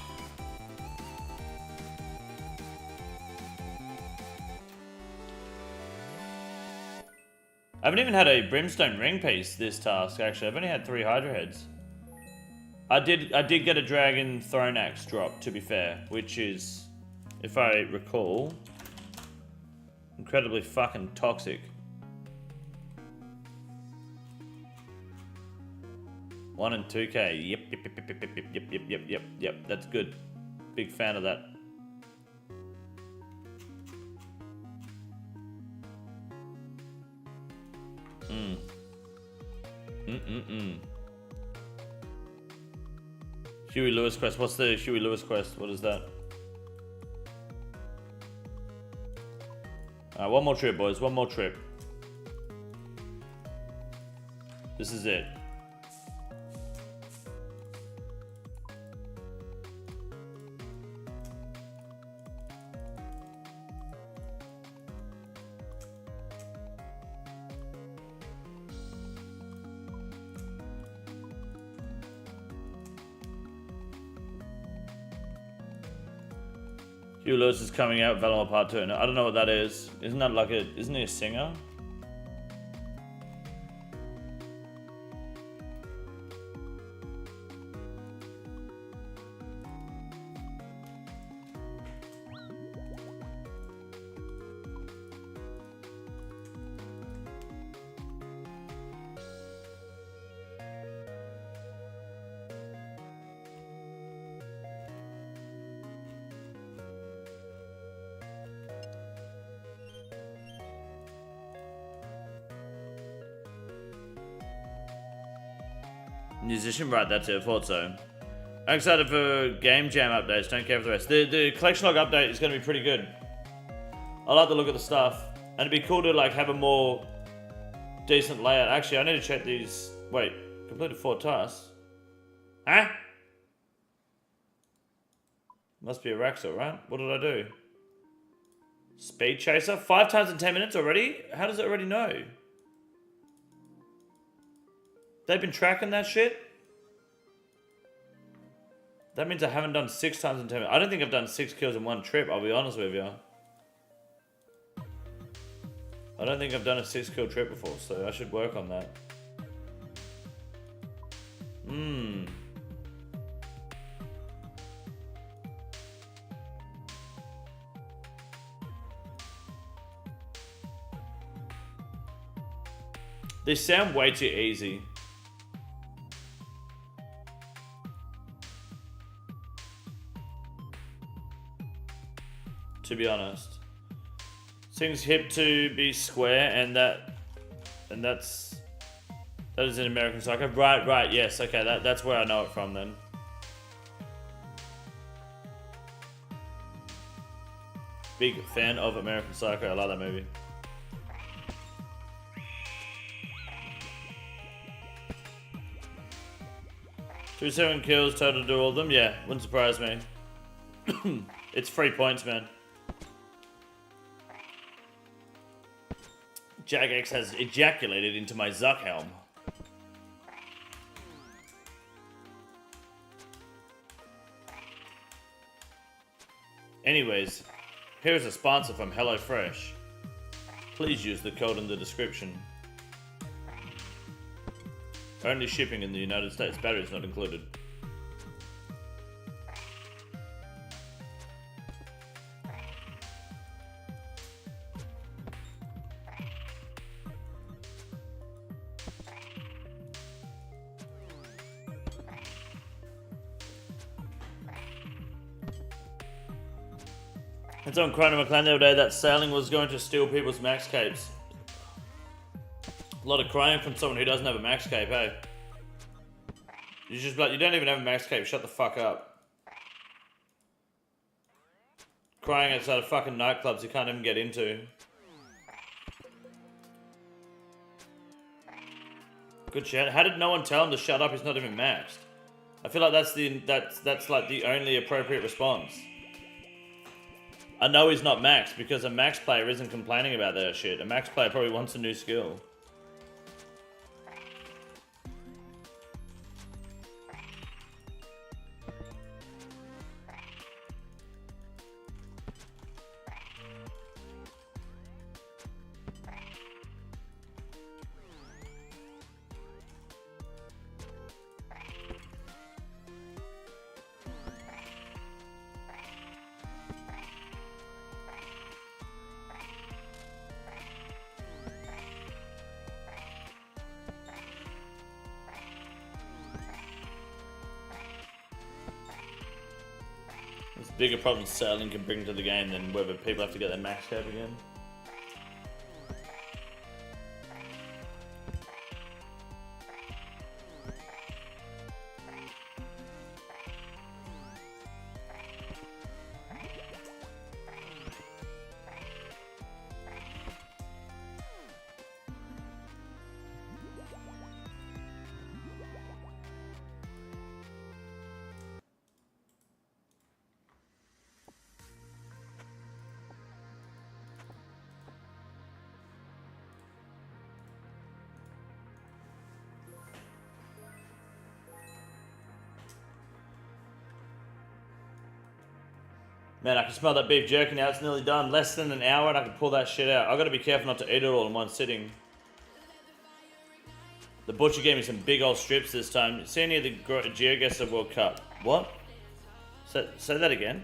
I haven't even had a Brimstone ring piece this task, actually. I've only had 3 Hydra heads. I did get a Dragon Throne Axe drop, to be fair, which is, if I recall, incredibly fucking toxic. 1 and 2k. Yep. That's good. Big fan of that. Huey Lewis quest. What's the Huey Lewis quest? What is that? One more trip, boys. One more trip. This is it. Hugh Lewis is coming out, Valamar Part 2. No, I don't know what that is. Isn't that like a... Isn't he a singer? Musician, right, that's it, I thought so. I'm excited for Game Jam updates, don't care for the rest. The collection log update is going to be pretty good. I like the look of the stuff. And it'd be cool to like have a more decent layout. Actually, I need to check these. Wait, completed 4 tasks. Huh? Must be a Raxor, right? What did I do? Speed Chaser? 5 times in 10 minutes already? How does it already know? They've been tracking that shit? That means I haven't done 6 times in 10 minutes. I don't think I've done 6 kills in one trip, I'll be honest with you. I don't think I've done a 6 kill trip before, so I should work on that. They sound way too easy. To be honest, seems hip to be square, and that is an American Psycho. Right, yes, okay, that's where I know it from then. Big fan of American Psycho. I like that movie. Two 7 kills total to do all of them. Yeah, wouldn't surprise me. It's 3 points, man. Jagex has ejaculated into my Zuck helm. Anyways, here's a sponsor from HelloFresh. Please use the code in the description. Only shipping in the United States. Batteries not included. I told Chrono McClan the other day that sailing was going to steal people's max capes. A lot of crying from someone who doesn't have a max cape, hey? You just like, you don't even have a max cape, shut the fuck up. Crying outside of fucking nightclubs you can't even get into. Good chat. How did no one tell him to shut up? He's not even maxed. I feel like that's like the only appropriate response. I know he's not maxed because a max player isn't complaining about that shit. A max player probably wants a new skill. Bigger problems sailing can bring to the game than whether people have to get their max cap again. Man, I can smell that beef jerky now. It's nearly done. Less than an hour and I can pull that shit out. I gotta be careful not to eat it all in one sitting. The butcher gave me some big old strips this time. See any of the GeoGuessr World Cup? What? Say that again.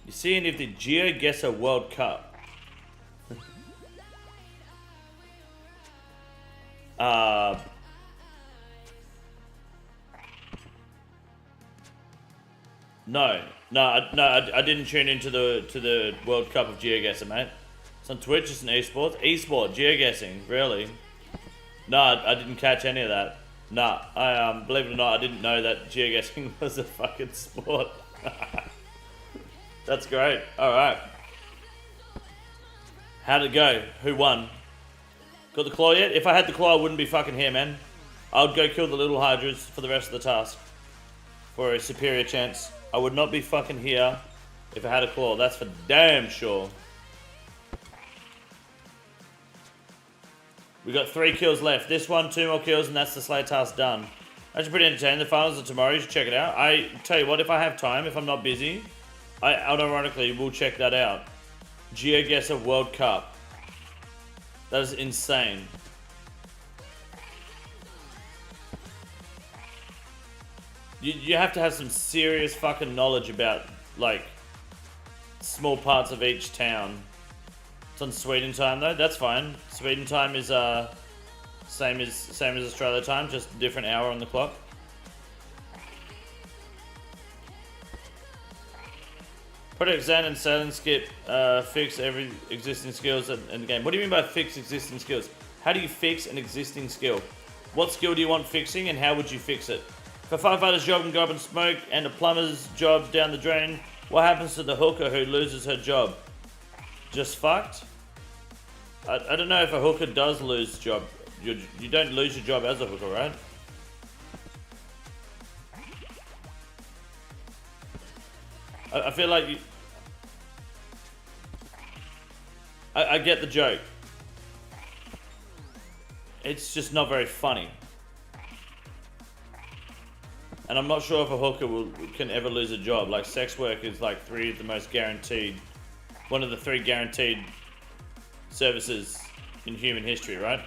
You see any of the GeoGuessr World Cup? No, I didn't tune into the World Cup of GeoGuessr, mate. It's on Twitch. It's an esport. Esport GeoGuessing, really? No, I didn't catch any of that. Nah, I believe it or not, I didn't know that GeoGuessing was a fucking sport. That's great. All right. How'd it go? Who won? Got the claw yet? If I had the claw, I wouldn't be fucking here, man. I would go kill the little hydras for the rest of the task for a superior chance. I would not be fucking here if I had a claw. That's for damn sure. We got 3 kills left. This one, 2 more kills, and that's the Slay task done. Actually pretty entertaining. The finals are tomorrow. You should check it out. I tell you what, if I have time, if I'm not busy, I unironically will check that out. GeoGuessr World Cup. That is insane. You have to have some serious fucking knowledge about, like, small parts of each town. It's on Sweden time though. That's fine. Sweden time is same as Australia time, just a different hour on the clock. Project Zan and Silent Skip fix every existing skills in the game. What do you mean by fix existing skills? How do you fix an existing skill? What skill do you want fixing and how would you fix it? If a firefighter's job can go up in smoke and a plumber's job down the drain, what happens to the hooker who loses her job? Just fucked? I don't know if a hooker does lose job. You don't lose your job as a hooker, right? I feel like you... I get the joke. It's just not very funny. And I'm not sure if a hooker can ever lose a job. Like, sex work is like one of the 3 guaranteed services in human history, right?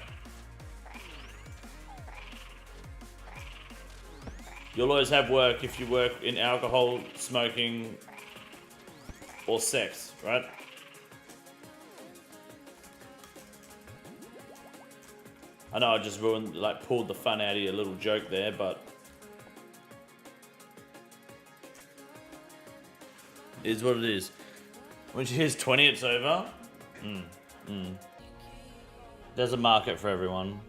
You'll always have work if you work in alcohol, smoking, or sex, right? I know I just pulled the fun out of your little joke there, but it is what it is. When she hits 20, it's over. There's a market for everyone.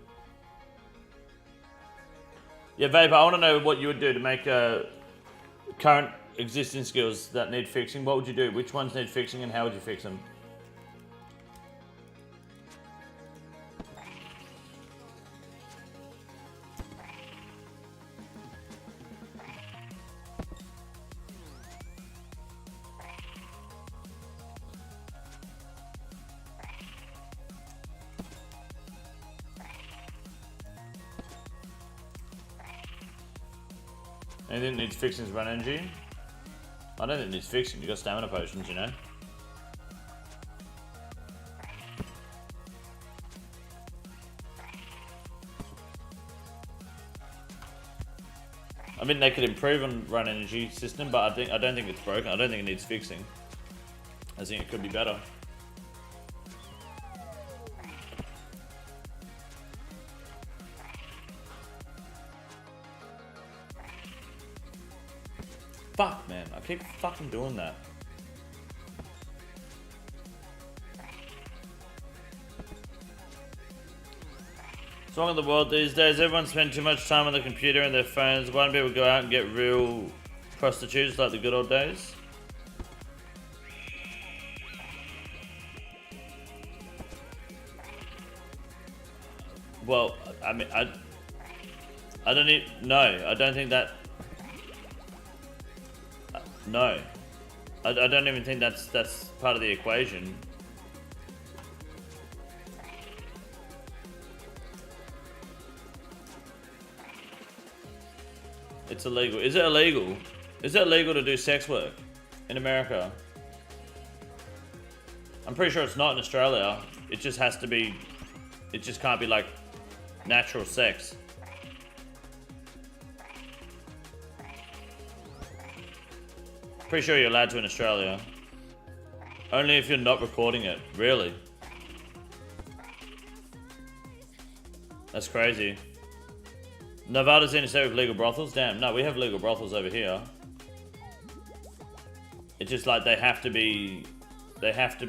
Yeah, Vapor, I want to know what you would do to make current existing skills that need fixing. What would you do? Which ones need fixing and how would you fix them? Anything that needs fixing is run energy. I don't think it needs fixing. You got stamina potions, you know. I mean, they could improve on run energy system, but I don't think it's broken. I don't think it needs fixing. I think it could be better. Fuck, man. I keep fucking doing that. What's wrong with the world these days? Everyone spends too much time on the computer and their phones. Why don't people go out and get real prostitutes like the good old days? Well, I mean, I don't need... No, I don't think that... No, I don't even think that's part of the equation. It's illegal. Is it illegal? Is it illegal to do sex work in America? I'm pretty sure it's not in Australia. It just has to be, it just can't be like natural sex. Pretty sure you're allowed to in Australia. Only if you're not recording it. Really? That's crazy. Nevada's in a state with legal brothels? Damn, no, we have legal brothels over here. It's just like they have to be it has to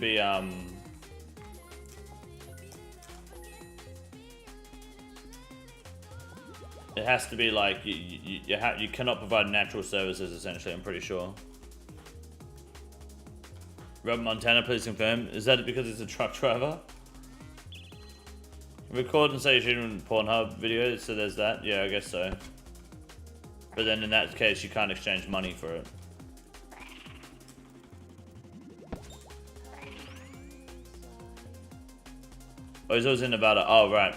be like you cannot provide natural services essentially, I'm pretty sure. Rob Montana, please confirm. Is that because it's a truck driver? Record and say you're shooting Pornhub videos, so there's that. Yeah, I guess so. But then in that case, you can't exchange money for it. Oh, he's always in Nevada. Oh, right.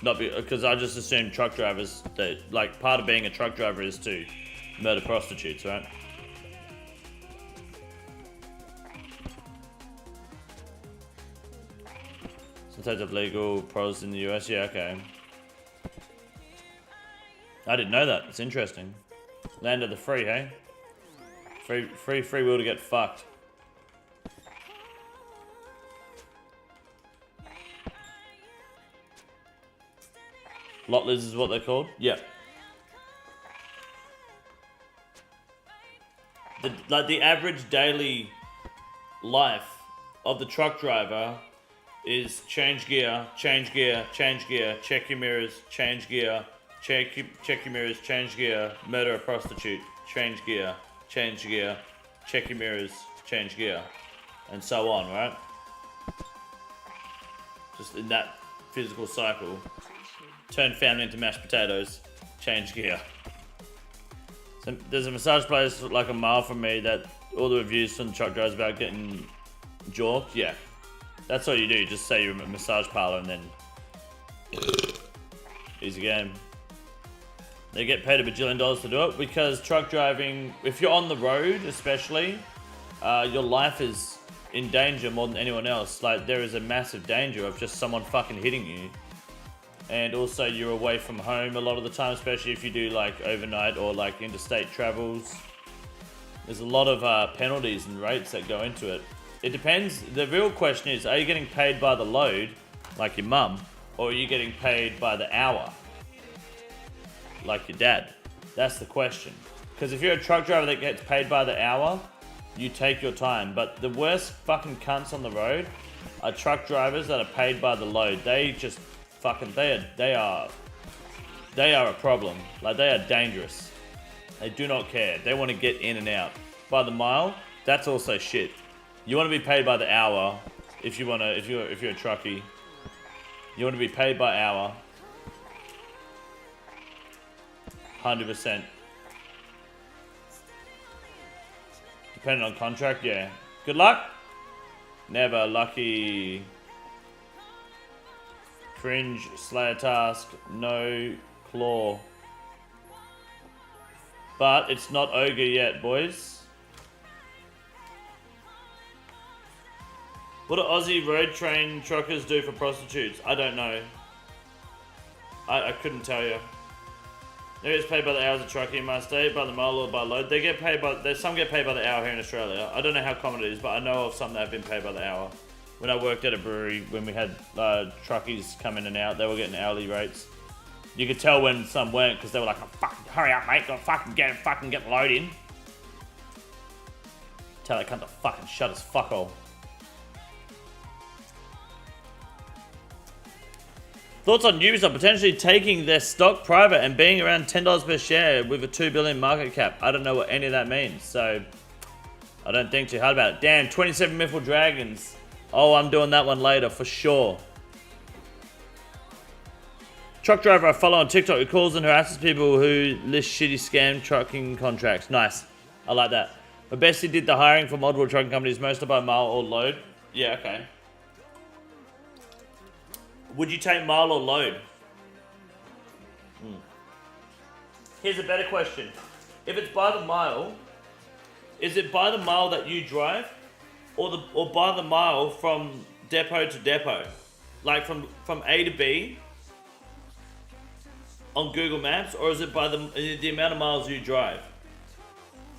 Not because I just assumed truck drivers, that like part of being a truck driver is to murder prostitutes, right? Some types of legal pros in the US. Yeah, okay. I didn't know that. It's interesting. Land of the free, hey? Free will to get fucked. Lot Liz is what they're called? Yeah. The average daily life of the truck driver is change gear, change gear, change gear, check your mirrors, change gear, check your mirrors, change gear, murder a prostitute, change gear, check your mirrors, change gear, and so on, right? Just in that physical cycle. Turn family into mashed potatoes, change gear. So there's a massage place like a mile from me that all the reviews from the truck drivers about getting jorked. Yeah, that's all you do. Just say you're a massage parlor and then easy game. They get paid $1 bajillion to do it because truck driving, if you're on the road especially, your life is in danger more than anyone else. Like there is a massive danger of just someone fucking hitting you. And also you're away from home a lot of the time, especially if you do like overnight or like interstate travels. There's a lot of penalties and rates that go into it. It depends. The real question is, are you getting paid by the load, like your mum, or are you getting paid by the hour, like your dad? That's the question. Because if you're a truck driver that gets paid by the hour, you take your time. But the worst fucking cunts on the road are truck drivers that are paid by the load. They just fucking, they are a problem. Like they are dangerous. They do not care. They want to get in and out. By the mile, that's also shit. You want to be paid by the hour if you're a truckie. You want to be paid by hour. 100%. Depending on contract, yeah. Good luck. Never lucky. Cringe, Slayer task, no claw. But it's not ogre yet, boys. What do Aussie road train truckers do for prostitutes? I don't know. I couldn't tell you. There is paid by the hours of trucking in my state, by the mile or by load. They get paid by, some get paid by the hour here in Australia. I don't know how common it is, but I know of some that have been paid by the hour. When I worked at a brewery, when we had truckies come in and out, they were getting hourly rates. You could tell when some weren't because they were like, oh, fucking hurry up, mate, gotta fucking get the load in. Tell that cunt to fucking shut his fuckhole. Thoughts on Ubisoft potentially taking their stock private and being around $10 per share with a 2 billion market cap? I don't know what any of that means, so I don't think too hard about it. Damn, 27 Mythal Dragons. Oh, I'm doing that one later for sure. Truck driver I follow on TikTok who calls and harasses people who list shitty scam trucking contracts. Nice. I like that. But Bessie did the hiring for multiple trucking companies, mostly by mile or load. Yeah, okay. Would you take mile or load? Here's a better question. If it's by the mile, is it by the mile that you drive? or by the mile from depot to depot, like from A to B on Google Maps, or is it by the amount of miles you drive?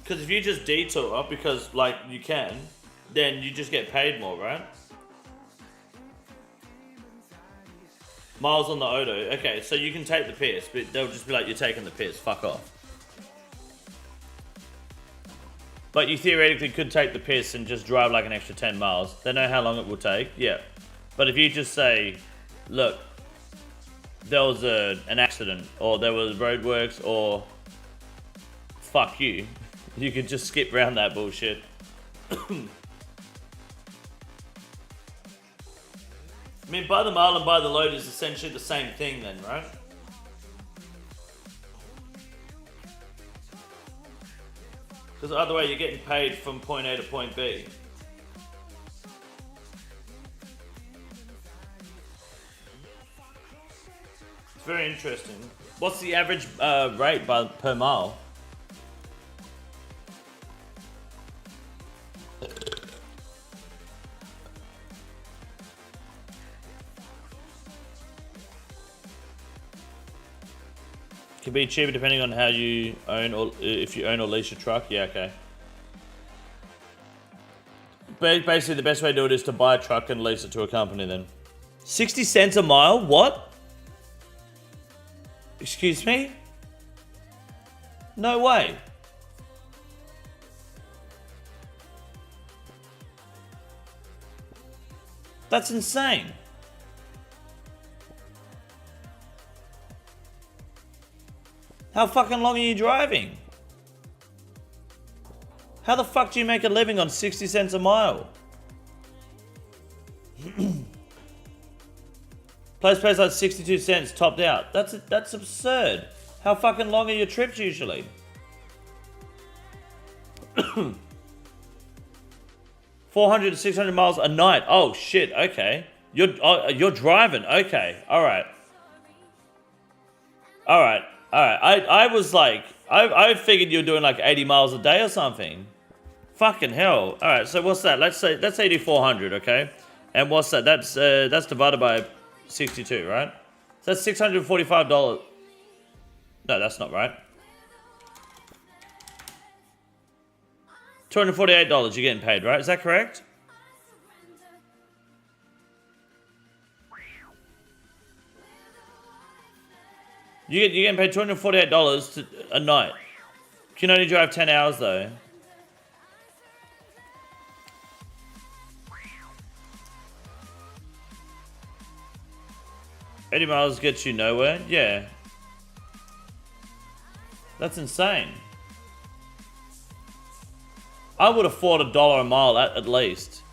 Because if you just detour because like you can, then you just get paid more, right? Miles on the Odo. Okay, so you can take the piss, but they'll just be like, you're taking the piss, fuck off. But you theoretically could take the piss and just drive like an extra 10 miles. They know how long it will take, yeah. But if you just say, look, there was an accident, or there was roadworks, or fuck you, you could just skip around that bullshit. I mean, by the mile and by the load is essentially the same thing then, right? Because either way, you're getting paid from point A to point B. It's very interesting. What's the average rate per mile? Could be cheaper depending on how you own, or if you own or lease your truck. Yeah, okay. Basically, the best way to do it is to buy a truck and lease it to a company then. 60 cents a mile? What? Excuse me? No way. That's insane. How fucking long are you driving? How the fuck do you make a living on 60 cents a mile? Place pays like 62 cents topped out. That's absurd. How fucking long are your trips usually? 400 to 600 miles a night. Oh shit, okay. You're driving, okay. Alright. I was like, I figured you were doing like 80 miles a day or something. Fucking hell. Alright, so what's that? Let's say you do 400, okay? And what's that? That's divided by 62, right? So that's $645. No, that's not right. $248 you're getting paid, right? Is that correct? You're getting paid $248 a night. You can only drive 10 hours though. $80 miles gets you nowhere? Yeah. That's insane. I would afford $1 a mile at least.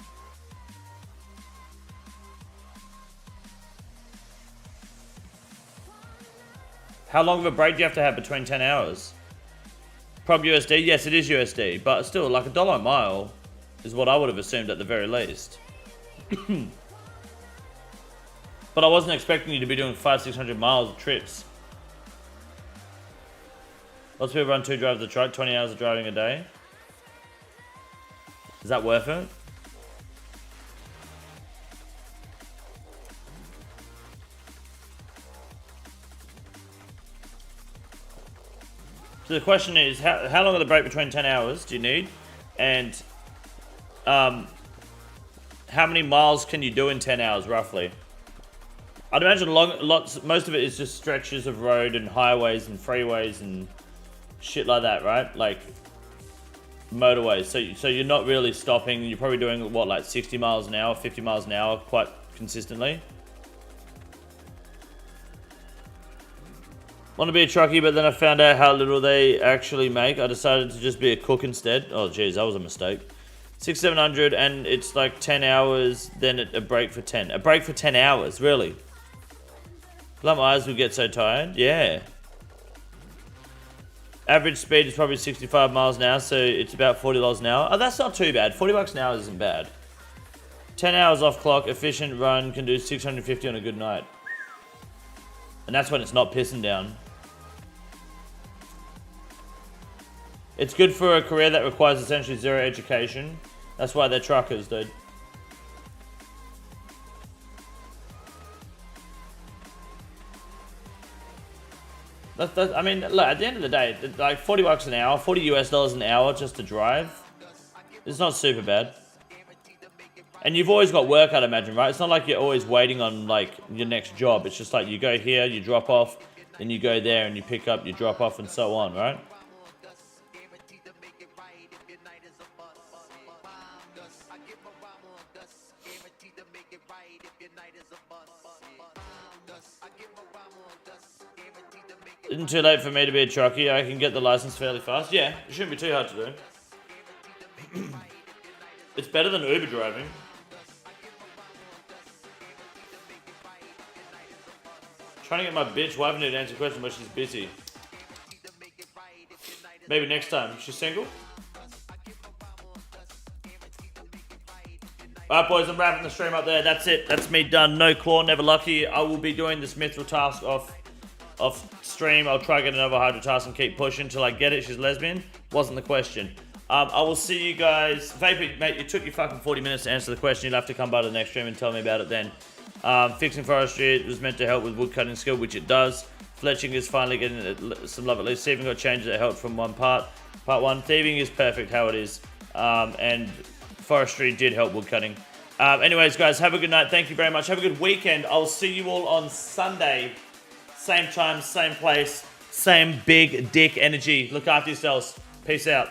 How long of a break do you have to have between 10 hours? Prob USD? Yes, it is USD, but still, like $1 a mile is what I would have assumed at the very least. But I wasn't expecting you to be doing 500-600 miles of trips. Lots of people run 2 drives of the truck, 20 hours of driving a day. Is that worth it? So the question is, how long of the break between 10 hours do you need? And how many miles can you do in 10 hours, roughly? I'd imagine most of it is just stretches of road and highways and freeways and shit like that, right? Like motorways. So you're not really stopping. You're probably doing, what, like 60 miles an hour, 50 miles an hour quite consistently. Want to be a truckie, but then I found out how little they actually make. I decided to just be a cook instead. Oh, geez, that was a mistake. 600-700, and it's like 10 hours, then a break for 10. A break for 10 hours, really? My eyes would get so tired. Yeah. Average speed is probably 65 miles an hour, so it's about $40 an hour. Oh, that's not too bad. $40 an hour isn't bad. 10 hours off clock, efficient run, can do 650 on a good night. And that's when it's not pissing down. It's good for a career that requires essentially zero education. That's why they're truckers, dude. I mean, look, at the end of the day, like 40 bucks an hour, $40 US an hour just to drive, it's not super bad. And you've always got work, I'd imagine, right? It's not like you're always waiting on, like, your next job. It's just like you go here, you drop off, then you go there and you pick up, you drop off, and so on, right? Isn't too late for me to be a truckie. I can get the license fairly fast. Yeah, it shouldn't be too hard to do. It's better than Uber driving. Trying to get my bitch wife to answer a question, but she's busy. Maybe next time. She's single? Alright boys, I'm wrapping the stream up there. That's it. That's me done. No claw, never lucky. I will be doing this mithril task off stream. I'll try to get another Hydra task and keep pushing until I get it. She's lesbian. Wasn't the question. I will see you guys. Vapor, mate, you took your fucking 40 minutes to answer the question. You'll have to come by to the next stream and tell me about it then. Fixing forestry, it was meant to help with woodcutting skill, which it does. Fletching is finally getting some love at least. Thieving got changes that helped from one part. Part 1, thieving is perfect how it is. And forestry did help woodcutting. Anyways, guys, have a good night. Thank you very much. Have a good weekend. I'll see you all on Sunday. Same time, same place, same big dick energy. Look after yourselves. Peace out.